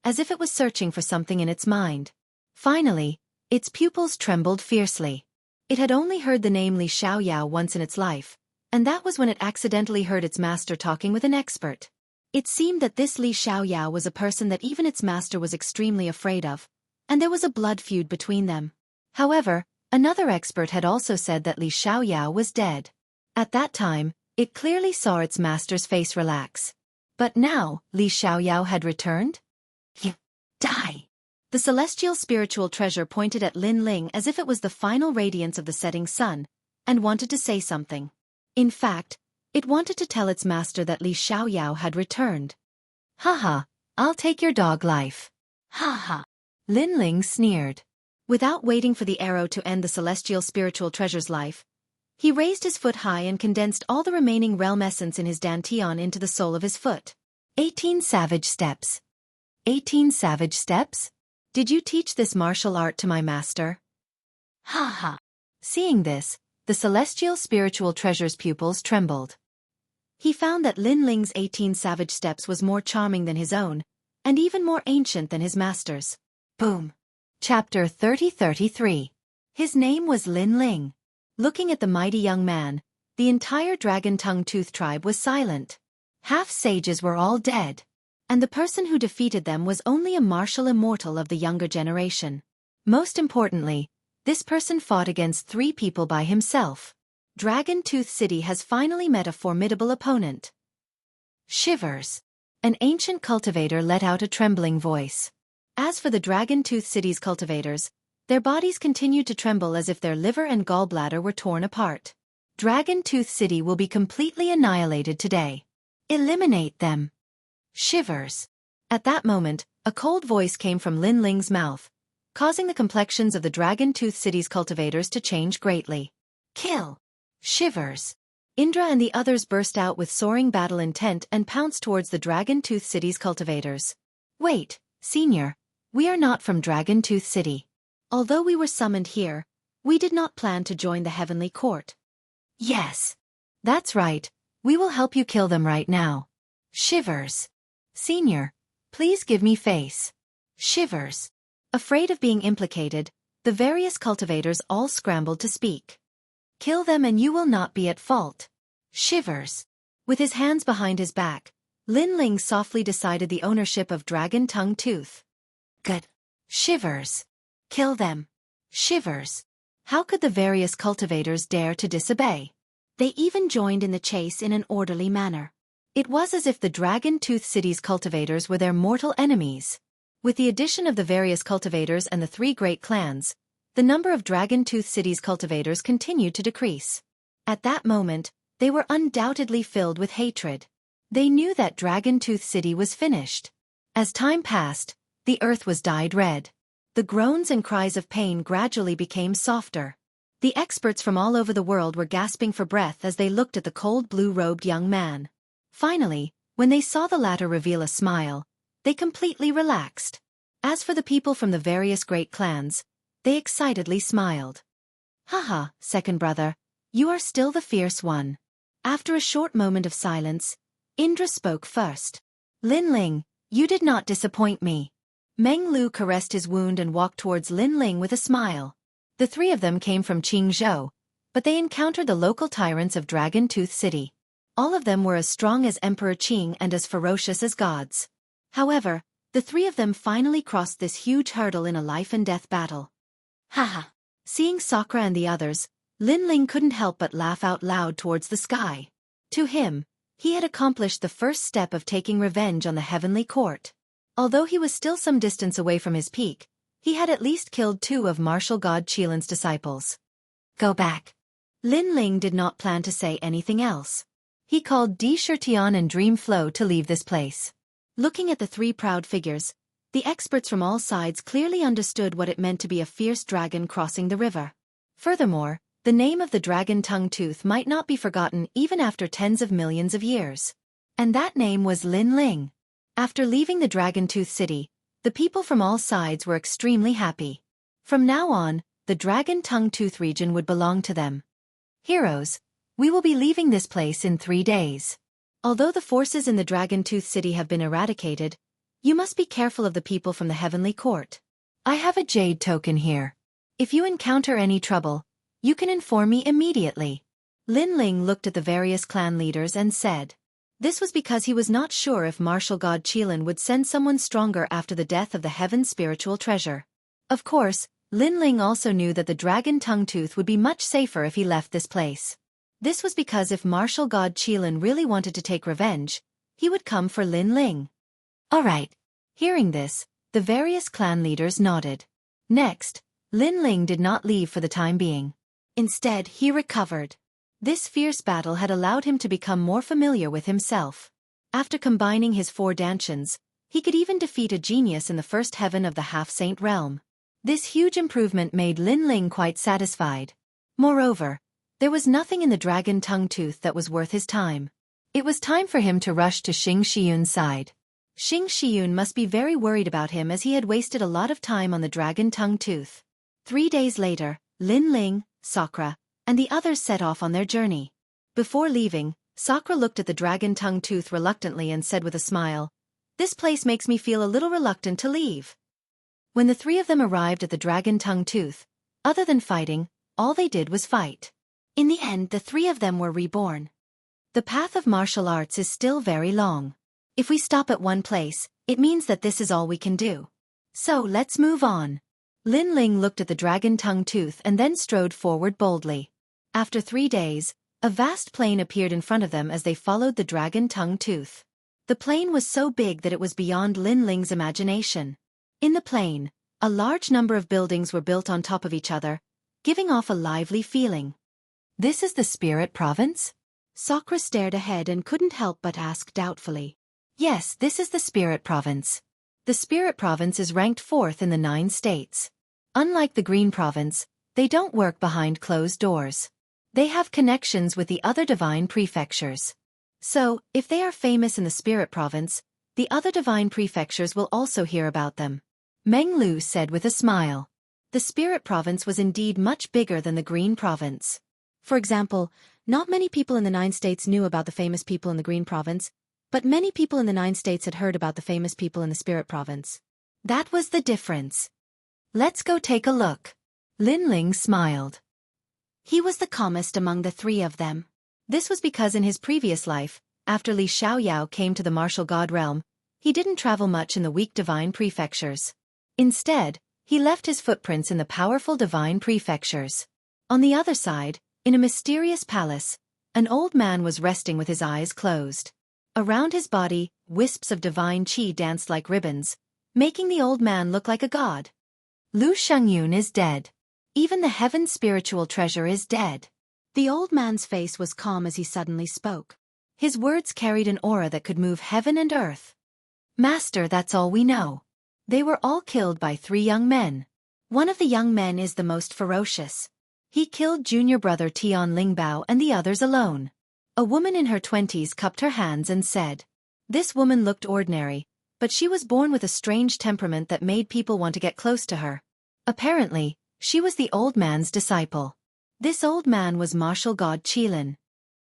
as if it was searching for something in its mind. Finally, its pupils trembled fiercely. It had only heard the name Li Xiaoyao once in its life, and that was when it accidentally heard its master talking with an expert. It seemed that this Li Xiaoyao was a person that even its master was extremely afraid of, and there was a blood feud between them. However, another expert had also said that Li Xiaoyao was dead. At that time, it clearly saw its master's face relax. But now, Li Xiaoyao had returned? You die! The celestial spiritual treasure pointed at Lin Ling as if it was the final radiance of the setting sun, and wanted to say something. In fact, it wanted to tell its master that Li Xiaoyao had returned. Haha, I'll take your dog life. Haha. Lin Ling sneered. Without waiting for the arrow to end the celestial spiritual treasure's life, he raised his foot high and condensed all the remaining realm essence in his dantian into the sole of his foot. 18 savage steps. 18 savage steps? Did you teach this martial art to my master? Haha. Seeing this, the celestial spiritual treasure's pupils trembled. He found that Lin Ling's 18 savage steps was more charming than his own, and even more ancient than his master's. Boom. Chapter 3033. His name was Lin Ling. Looking at the mighty young man, the entire dragon-tongue-tooth tribe was silent. Half-sages were all dead, and the person who defeated them was only a martial immortal of the younger generation. Most importantly, this person fought against 3 people by himself. Dragon Tooth City has finally met a formidable opponent. Shivers. An ancient cultivator let out a trembling voice. As for the Dragon Tooth City's cultivators, their bodies continued to tremble as if their liver and gallbladder were torn apart. Dragon Tooth City will be completely annihilated today. Eliminate them. Shivers. At that moment, a cold voice came from Lin Ling's mouth, causing the complexions of the Dragon Tooth City's cultivators to change greatly. Kill. Shivers. Indra and the others burst out with soaring battle intent and pounced towards the Dragon Tooth City's cultivators. Wait, Senior, we are not from Dragon Tooth City. Although we were summoned here, we did not plan to join the Heavenly Court. Yes. That's right, we will help you kill them right now. Shivers. Senior, please give me face. Shivers. Afraid of being implicated, the various cultivators all scrambled to speak. Kill them and you will not be at fault. Shivers. With his hands behind his back, Lin Ling softly decided the ownership of Dragon Tongue Tooth. Good. Shivers. Kill them. Shivers. How could the various cultivators dare to disobey? They even joined in the chase in an orderly manner. It was as if the Dragon Tooth City's cultivators were their mortal enemies. With the addition of the various cultivators and the 3 great clans, the number of Dragon Tooth City's cultivators continued to decrease. At that moment, they were undoubtedly filled with hatred. They knew that Dragon Tooth City was finished. As time passed, the earth was dyed red. The groans and cries of pain gradually became softer. The experts from all over the world were gasping for breath as they looked at the cold blue-robed young man. Finally, when they saw the latter reveal a smile, they completely relaxed. As for the people from the various great clans, they excitedly smiled. Haha, second brother, you are still the fierce one. After a short moment of silence, Indra spoke first. Lin Ling, you did not disappoint me. Meng Lu caressed his wound and walked towards Lin Ling with a smile. The three of them came from Jianghu, but they encountered the local tyrants of Dragon Tooth City. All of them were as strong as Emperor Qing and as ferocious as gods. However, the three of them finally crossed this huge hurdle in a life-and-death battle. Haha! Seeing Sakura and the others, Lin Ling couldn't help but laugh out loud towards the sky. To him, he had accomplished the first step of taking revenge on the heavenly court. Although he was still some distance away from his peak, he had at least killed 2 of martial god Qilin's disciples. Go back. Lin Ling did not plan to say anything else. He called Di Shirtian and Dream Flow to leave this place. Looking at the 3 proud figures, the experts from all sides clearly understood what it meant to be a fierce dragon crossing the river. Furthermore, the name of the dragon tongue tooth might not be forgotten even after tens of millions of years. And that name was Lin Ling. After leaving the Dragon Tooth City, the people from all sides were extremely happy. From now on, the Dragon Tongue Tooth region would belong to them. Heroes, we will be leaving this place in 3 days. Although the forces in the Dragon Tooth City have been eradicated, you must be careful of the people from the Heavenly Court. I have a jade token here. If you encounter any trouble, you can inform me immediately. Lin Ling looked at the various clan leaders and said. This was because he was not sure if martial god Qilin would send someone stronger after the death of the heaven's spiritual treasure. Of course, Lin Ling also knew that the dragon tongue tooth would be much safer if he left this place. This was because if martial god Qilin really wanted to take revenge, he would come for Lin Ling. Alright. Hearing this, the various clan leaders nodded. Next, Lin Ling did not leave for the time being. Instead, he recovered. This fierce battle had allowed him to become more familiar with himself. After combining his 4 dantians, he could even defeat a genius in the first heaven of the half-saint realm. This huge improvement made Lin Ling quite satisfied. Moreover, there was nothing in the dragon tongue tooth that was worth his time. It was time for him to rush to Xianxia's side. Xianxia must be very worried about him as he had wasted a lot of time on the dragon tongue tooth. 3 days later, Lin Ling, Sakura, and the others set off on their journey. Before leaving, Sakura looked at the dragon tongue tooth reluctantly and said with a smile, "This place makes me feel a little reluctant to leave." When the 3 of them arrived at the dragon tongue tooth, other than fighting, all they did was fight. In the end, the 3 of them were reborn. The path of martial arts is still very long. If we stop at one place, it means that this is all we can do. So let's move on. Lin Ling looked at the dragon tongue tooth and then strode forward boldly. After 3 days, a vast plain appeared in front of them as they followed the dragon tongue tooth. The plain was so big that it was beyond Lin Ling's imagination. In the plain, a large number of buildings were built on top of each other, giving off a lively feeling. This is the Spirit Province? Sakura stared ahead and couldn't help but ask doubtfully. Yes, this is the Spirit Province. The Spirit Province is ranked 4th in the 9 states. Unlike the Green Province, they don't work behind closed doors. They have connections with the other divine prefectures. So, if they are famous in the Spirit Province, the other divine prefectures will also hear about them. Meng Lu said with a smile. The Spirit Province was indeed much bigger than the Green Province. For example, not many people in the 9 states knew about the famous people in the Green Province, but many people in the 9 states had heard about the famous people in the Spirit Province. That was the difference. Let's go take a look. Lin Ling smiled. He was the calmest among the 3 of them. This was because in his previous life, after Li Xiaoyao came to the martial god realm, he didn't travel much in the weak divine prefectures. Instead, he left his footprints in the powerful divine prefectures. On the other side, in a mysterious palace, an old man was resting with his eyes closed. Around his body, wisps of divine qi danced like ribbons, making the old man look like a god. Lu Shengyun is dead. Even the heaven's spiritual treasure is dead. The old man's face was calm as he suddenly spoke. His words carried an aura that could move heaven and earth. Master, that's all we know. They were all killed by 3 young men. One of the young men is the most ferocious. He killed junior brother Tian Lingbao and the others alone. A woman in her 20s cupped her hands and said. This woman looked ordinary, but she was born with a strange temperament that made people want to get close to her. Apparently, she was the old man's disciple. This old man was martial god Qilin.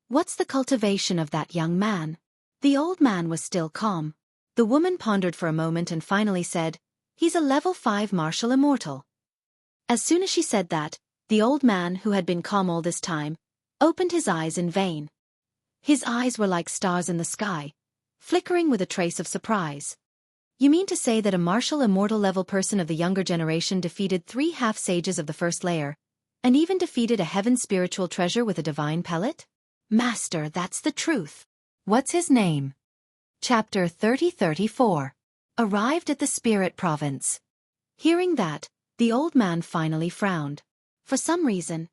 What's the cultivation of that young man? The old man was still calm. The woman pondered for a moment and finally said, He's a level 5 martial immortal. As soon as she said that, the old man, who had been calm all this time, opened his eyes in vain. His eyes were like stars in the sky, flickering with a trace of surprise. You mean to say that a martial immortal level person of the younger generation defeated 3 half-sages of the first layer, and even defeated a heaven spiritual treasure with a divine pellet? Master, that's the truth. What's his name? Chapter 30-34. Arrived at the Spirit Province. Hearing that, the old man finally frowned. For some reason,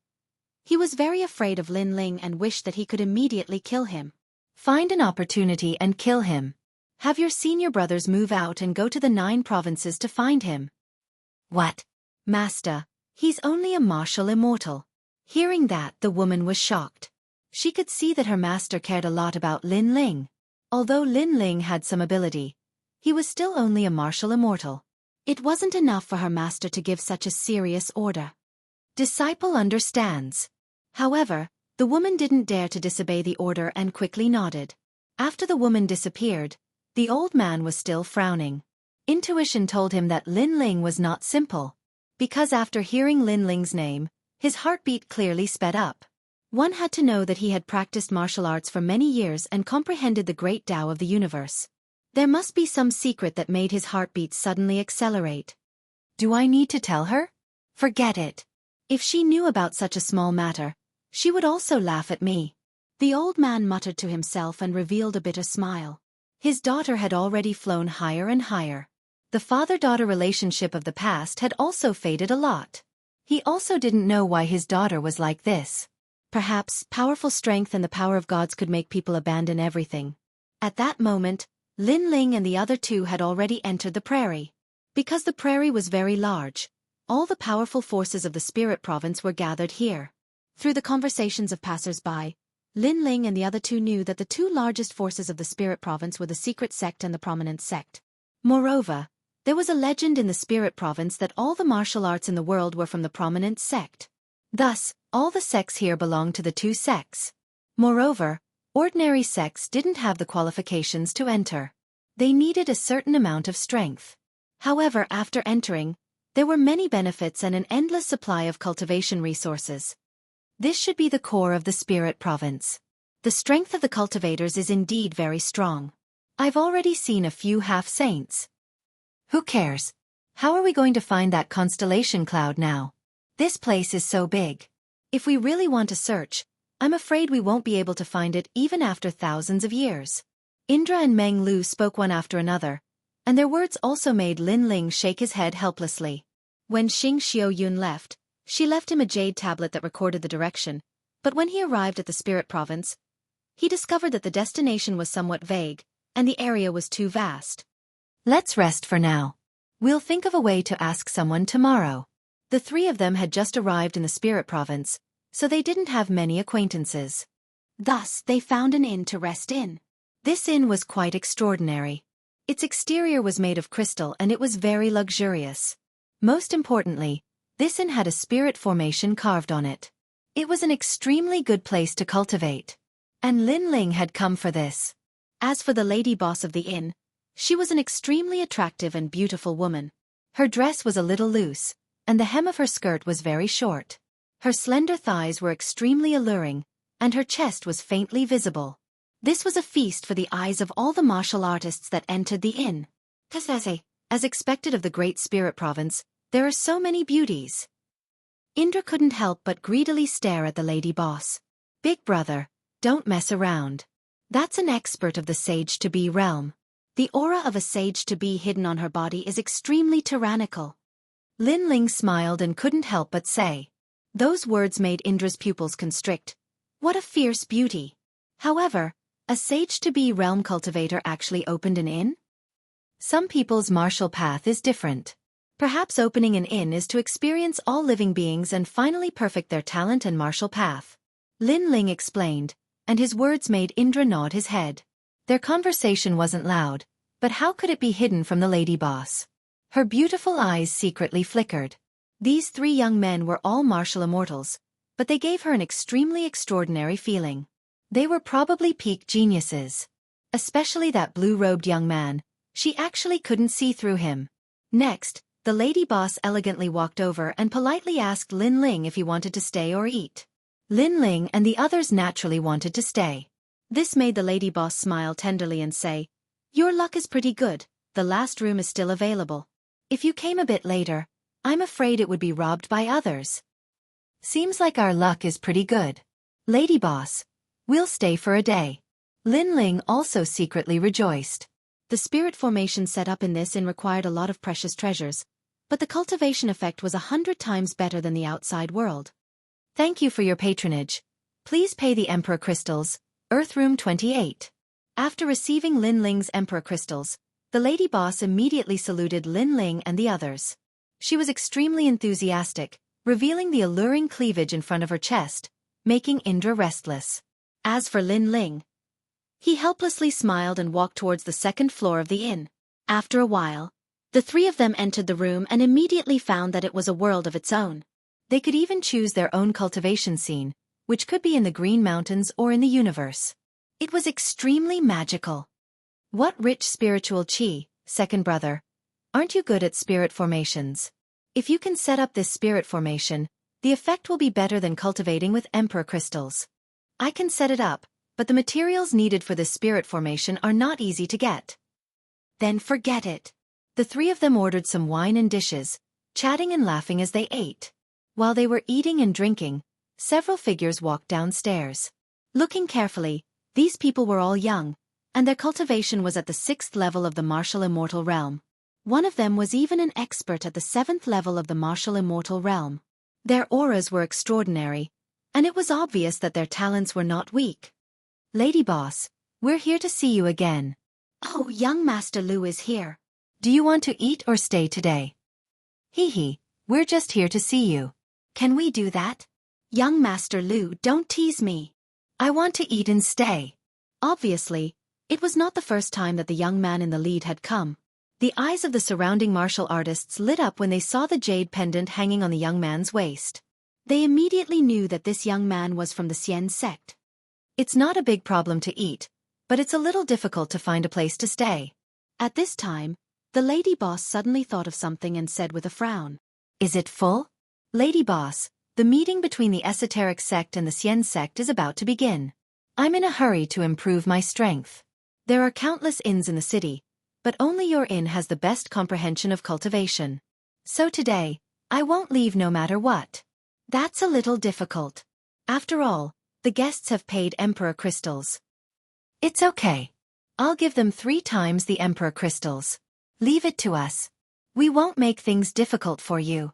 he was very afraid of Lin Ling and wished that he could immediately kill him. Find an opportunity and kill him. Have your senior brothers move out and go to the 9 provinces to find him. What? Master, he's only a martial immortal. Hearing that, the woman was shocked. She could see that her master cared a lot about Lin Ling. Although Lin Ling had some ability, he was still only a martial immortal. It wasn't enough for her master to give such a serious order. Disciple understands. However, the woman didn't dare to disobey the order and quickly nodded. After the woman disappeared, the old man was still frowning. Intuition told him that Lin Ling was not simple. Because after hearing Lin Ling's name, his heartbeat clearly sped up. One had to know that he had practiced martial arts for many years and comprehended the great Tao of the universe. There must be some secret that made his heartbeat suddenly accelerate. Do I need to tell her? Forget it. If she knew about such a small matter, she would also laugh at me. The old man muttered to himself and revealed a bitter smile. His daughter had already flown higher and higher. The father-daughter relationship of the past had also faded a lot. He also didn't know why his daughter was like this. Perhaps powerful strength and the power of gods could make people abandon everything. At that moment, Lin Ling and the other 2 had already entered the prairie. Because the prairie was very large, all the powerful forces of the Spirit Province were gathered here. Through the conversations of passers-by, Lin Ling and the other 2 knew that the 2 largest forces of the Spirit Province were the Secret Sect and the Prominent Sect. Moreover, there was a legend in the Spirit Province that all the martial arts in the world were from the Prominent Sect. Thus, all the sects here belonged to the 2 sects. Moreover, ordinary sects didn't have the qualifications to enter. They needed a certain amount of strength. However, after entering, there were many benefits and an endless supply of cultivation resources. This should be the core of the Spirit Province. The strength of the cultivators is indeed very strong. I've already seen a few half-saints. Who cares? How are we going to find that constellation cloud now? This place is so big. If we really want to search, I'm afraid we won't be able to find it even after thousands of years. Indra and Meng Lu spoke one after another, and their words also made Lin Ling shake his head helplessly. When Xing Xiaoyun left, she left him a jade tablet that recorded the direction, but when he arrived at the Spirit Province, he discovered that the destination was somewhat vague, and the area was too vast. Let's rest for now. We'll think of a way to ask someone tomorrow. The 3 of them had just arrived in the Spirit Province, so they didn't have many acquaintances. Thus, they found an inn to rest in. This inn was quite extraordinary. Its exterior was made of crystal and it was very luxurious. Most importantly, this inn had a spirit formation carved on it. It was an extremely good place to cultivate. And Lin Ling had come for this. As for the lady boss of the inn, she was an extremely attractive and beautiful woman. Her dress was a little loose, and the hem of her skirt was very short. Her slender thighs were extremely alluring, and her chest was faintly visible. This was a feast for the eyes of all the martial artists that entered the inn. As expected of the Great Spirit Province, there are so many beauties. Indra couldn't help but greedily stare at the lady boss. Big brother, don't mess around. That's an expert of the sage-to-be realm. The aura of a sage-to-be hidden on her body is extremely tyrannical. Lin Ling smiled and couldn't help but say. Those words made Indra's pupils constrict. What a fierce beauty. However, a sage-to-be realm cultivator actually opened an inn? Some people's martial path is different. Perhaps opening an inn is to experience all living beings and finally perfect their talent and martial path. Lin Ling explained, and his words made Indra nod his head. Their conversation wasn't loud, but how could it be hidden from the lady boss? Her beautiful eyes secretly flickered. These 3 young men were all martial immortals, but they gave her an extremely extraordinary feeling. They were probably peak geniuses. Especially that blue-robed young man, she actually couldn't see through him. Next, the lady boss elegantly walked over and politely asked Lin Ling if he wanted to stay or eat. Lin Ling and the others naturally wanted to stay. This made the lady boss smile tenderly and say, "Your luck is pretty good, the last room is still available. If you came a bit later, I'm afraid it would be robbed by others." "Seems like our luck is pretty good. Lady boss, we'll stay for a day." Lin Ling also secretly rejoiced. The spirit formation set up in this inn required a lot of precious treasures, but the cultivation effect was 100 times better than the outside world. "Thank you for your patronage. Please pay the Emperor Crystals, Earth Room 28. After receiving Lin Ling's Emperor Crystals, the lady boss immediately saluted Lin Ling and the others. She was extremely enthusiastic, revealing the alluring cleavage in front of her chest, making Indra restless. As for Lin Ling, he helplessly smiled and walked towards the second floor of the inn. After a while, the three of them entered the room and immediately found that it was a world of its own. They could even choose their own cultivation scene, which could be in the Green Mountains or in the universe. It was extremely magical. "What rich spiritual chi, second brother. Aren't you good at spirit formations? If you can set up this spirit formation, the effect will be better than cultivating with Emperor Crystals." "I can set it up, but the materials needed for this spirit formation are not easy to get." "Then forget it." The three of them ordered some wine and dishes, chatting and laughing as they ate. While they were eating and drinking, several figures walked downstairs. Looking carefully, these people were all young, and their cultivation was at the 6th level of the martial immortal realm. One of them was even an expert at the 7th level of the martial immortal realm. Their auras were extraordinary, and it was obvious that their talents were not weak. "Lady boss, we're here to see you again." "Oh, young Master Lu is here. Do you want to eat or stay today?" "Hee, we're just here to see you." "Can we do that?" "Young Master Lu, don't tease me. I want to eat and stay." Obviously, it was not the first time that the young man in the lead had come. The eyes of the surrounding martial artists lit up when they saw the jade pendant hanging on the young man's waist. They immediately knew that this young man was from the Xian sect. It's not a big problem to eat, but it's a little difficult to find a place to stay. At this time, the lady boss suddenly thought of something and said with a frown, "Is it full?" "Lady boss, the meeting between the esoteric sect and the Xian sect is about to begin. I'm in a hurry to improve my strength. There are countless inns in the city, but only your inn has the best comprehension of cultivation. So today, I won't leave no matter what." "That's a little difficult. After all, the guests have paid Emperor Crystals." "It's okay. I'll give them 3 times the Emperor Crystals. Leave it to us. We won't make things difficult for you."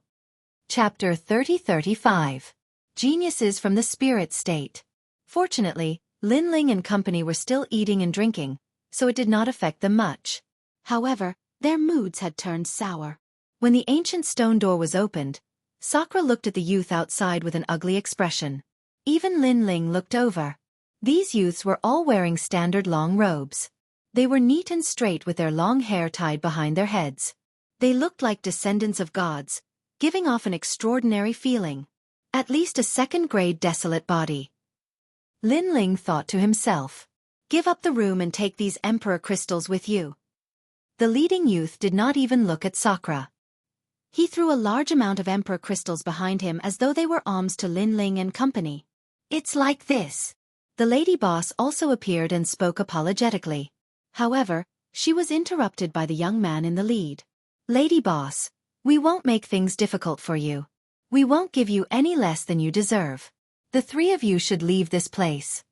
Chapter 30-35. Geniuses from the Spirit State. Fortunately, Lin Ling and company were still eating and drinking, so it did not affect them much. However, their moods had turned sour. When the ancient stone door was opened, Sakura looked at the youth outside with an ugly expression. Even Lin Ling looked over. These youths were all wearing standard long robes. They were neat and straight with their long hair tied behind their heads. They looked like descendants of gods, giving off an extraordinary feeling. At least a second-grade desolate body. Lin Ling thought to himself, "Give up the room and take these Emperor Crystals with you." The leading youth did not even look at Sakura. He threw a large amount of Emperor Crystals behind him as though they were alms to Lin Ling and company. "It's like this." The lady boss also appeared and spoke apologetically. However, she was interrupted by the young man in the lead. "Lady boss, we won't make things difficult for you. We won't give you any less than you deserve. The 3 of you should leave this place."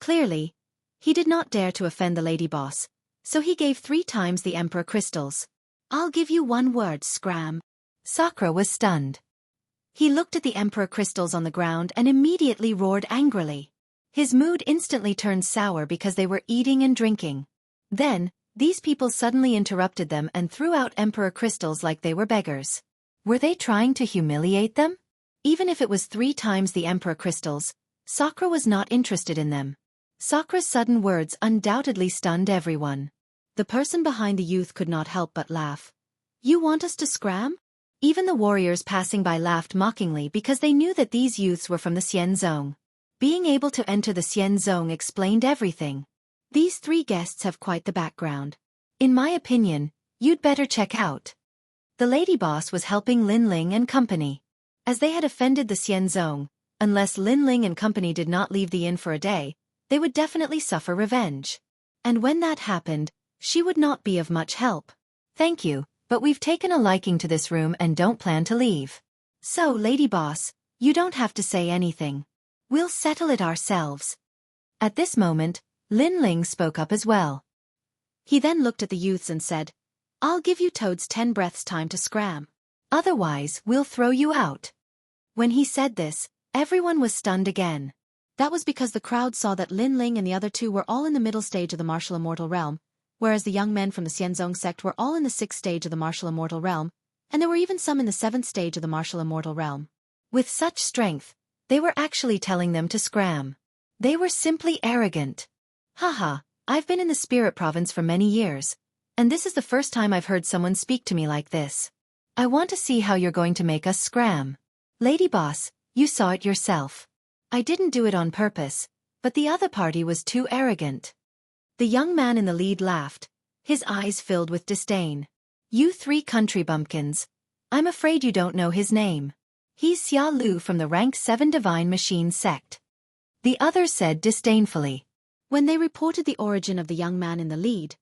Clearly, he did not dare to offend the lady boss, so he gave 3 times the Emperor Crystals. "I'll give you 1 word, Scram." Sakura was stunned. He looked at the Emperor Crystals on the ground and immediately roared angrily. His mood instantly turned sour because they were eating and drinking. Then, these people suddenly interrupted them and threw out Emperor Crystals like they were beggars. Were they trying to humiliate them? Even if it was 3 times the Emperor Crystals, Sakura was not interested in them. Sakura's sudden words undoubtedly stunned everyone. The person behind the youth could not help but laugh. "You want us to scram?" Even the warriors passing by laughed mockingly because they knew that these youths were from the Xian Zone. Being able to enter the Xian Zone explained everything. These 3 guests have quite the background. In my opinion, you'd better check out. The lady boss was helping Lin Ling and company. As they had offended the Xianzong, unless Lin Ling and company did not leave the inn for a day, they would definitely suffer revenge. And when that happened, she would not be of much help. Thank you, but we've taken a liking to this room and don't plan to leave. So, lady boss, you don't have to say anything. We'll settle it ourselves. At this moment, Lin Ling spoke up as well. He then looked at the youths and said, I'll give you toads 10 breaths time to scram. Otherwise, we'll throw you out. When he said this, everyone was stunned again. That was because the crowd saw that Lin Ling and the other two were all in the middle stage of the martial immortal realm, whereas the young men from the Xianzong sect were all in the 6th stage of the martial immortal realm, and there were even some in the 7th stage of the martial immortal realm. With such strength, they were actually telling them to scram. They were simply arrogant. Haha, I've been in the spirit province for many years, and this is the first time I've heard someone speak to me like this. I want to see how you're going to make us scram. Lady boss, you saw it yourself. I didn't do it on purpose, but the other party was too arrogant. The young man in the lead laughed, his eyes filled with disdain. You 3 country bumpkins. I'm afraid you don't know his name. He's Xia Lu from the rank 7 Divine Machine sect. The others said disdainfully. When they reported the origin of the young man in the lead,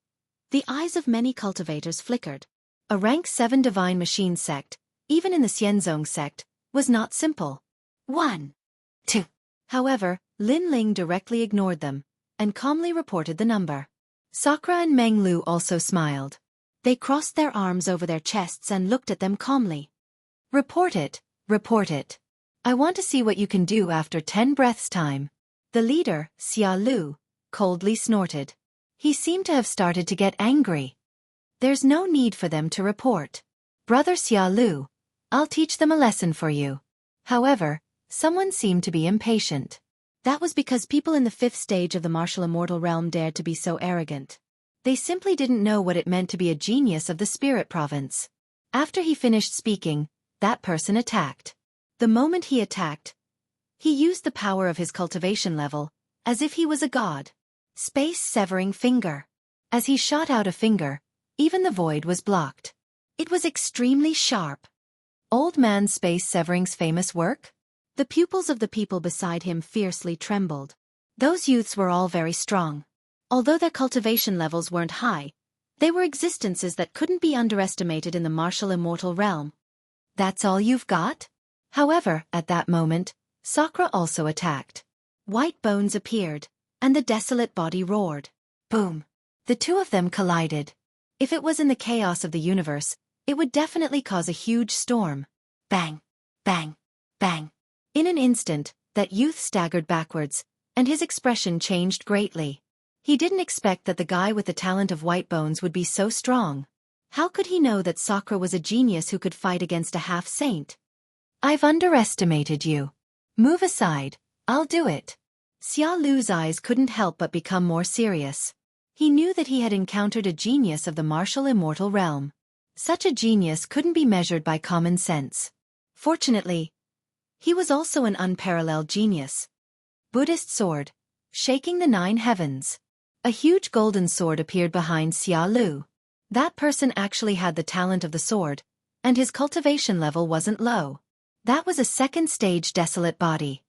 the eyes of many cultivators flickered. A rank 7 Divine Machine sect, even in the Xianzong sect, was not simple. 1, 2. However, Lin Ling directly ignored them, and calmly reported the number. Sakura and Meng Lu also smiled. They crossed their arms over their chests and looked at them calmly. Report it, report it. I want to see what you can do after 10 breaths time. The leader, Xia Lu, coldly snorted. He seemed to have started to get angry. There's no need for them to report. Brother Xia Lu, I'll teach them a lesson for you. However, someone seemed to be impatient. That was because people in the 5th stage of the martial immortal realm dared to be so arrogant. They simply didn't know what it meant to be a genius of the spirit province. After he finished speaking, that person attacked. The moment he attacked, he used the power of his cultivation level, as if he was a god. Space-severing finger. As he shot out a finger, even the void was blocked. It was extremely sharp. Old man Space-Severing's famous work? The pupils of the people beside him fiercely trembled. Those youths were all very strong. Although their cultivation levels weren't high, they were existences that couldn't be underestimated in the martial immortal realm. That's all you've got? However, at that moment, Sakura also attacked. White bones appeared, and the desolate body roared. Boom! The two of them collided. If it was in the chaos of the universe, it would definitely cause a huge storm. Bang! Bang! Bang! In an instant, that youth staggered backwards, and his expression changed greatly. He didn't expect that the guy with the talent of white bones would be so strong. How could he know that Sakura was a genius who could fight against a half-saint? I've underestimated you. Move aside, I'll do it. Xia Lu's eyes couldn't help but become more serious. He knew that he had encountered a genius of the martial immortal realm. Such a genius couldn't be measured by common sense. Fortunately, he was also an unparalleled genius. Buddhist sword, shaking the 9 heavens. A huge golden sword appeared behind Xia Lu. That person actually had the talent of the sword, and his cultivation level wasn't low. That was a 2nd stage desolate body.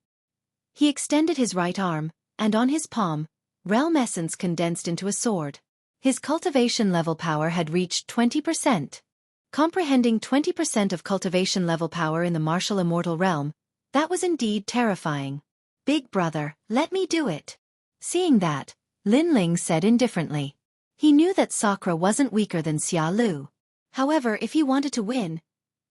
He extended his right arm, and on his palm, realm essence condensed into a sword. His cultivation level power had reached 20%. Comprehending 20% of cultivation level power in the martial immortal realm, that was indeed terrifying. Big brother, let me do it. Seeing that, Lin Ling said indifferently. He knew that Sakura wasn't weaker than Xia Lu. However, if he wanted to win,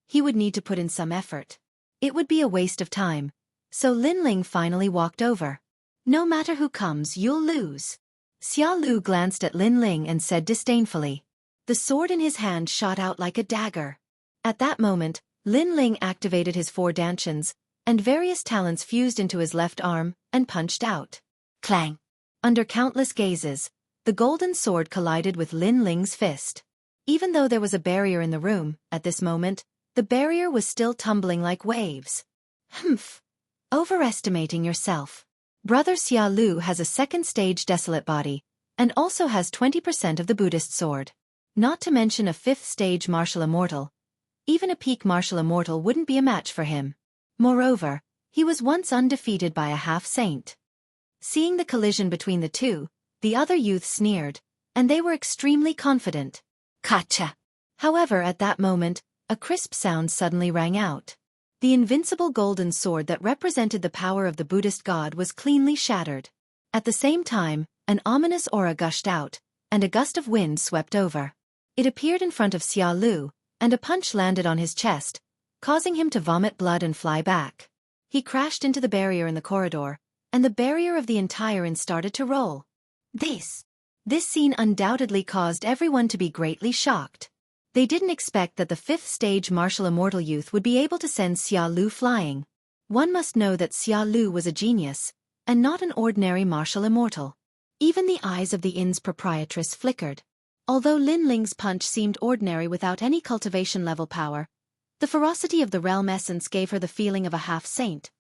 he would need to put in some effort. It would be a waste of time, so Lin Ling finally walked over. No matter who comes, you'll lose. Xia Lu glanced at Lin Ling and said disdainfully. The sword in his hand shot out like a dagger. At that moment, Lin Ling activated his 4 dantians, and various talents fused into his left arm, and punched out. Clang! Under countless gazes, the golden sword collided with Lin Ling's fist. Even though there was a barrier in the room, at this moment, the barrier was still tumbling like waves. Humph! Overestimating yourself. Brother Xia Lu has a 2nd stage desolate body, and also has 20% of the Buddhist sword. Not to mention a 5th stage martial immortal. Even a peak martial immortal wouldn't be a match for him. Moreover, he was once undefeated by a half-saint. Seeing the collision between the two, the other youth sneered, and they were extremely confident. Gotcha! However, at that moment, a crisp sound suddenly rang out. The invincible golden sword that represented the power of the Buddhist god was cleanly shattered. At the same time, an ominous aura gushed out, and a gust of wind swept over. It appeared in front of Xia Lu, and a punch landed on his chest, causing him to vomit blood and fly back. He crashed into the barrier in the corridor, and the barrier of the entire inn started to roll. This scene undoubtedly caused everyone to be greatly shocked. They didn't expect that the 5th stage martial immortal youth would be able to send Xia Lu flying. One must know that Xia Lu was a genius, and not an ordinary martial immortal. Even the eyes of the inn's proprietress flickered. Although Lin Ling's punch seemed ordinary without any cultivation level power, the ferocity of the realm essence gave her the feeling of a half-saint,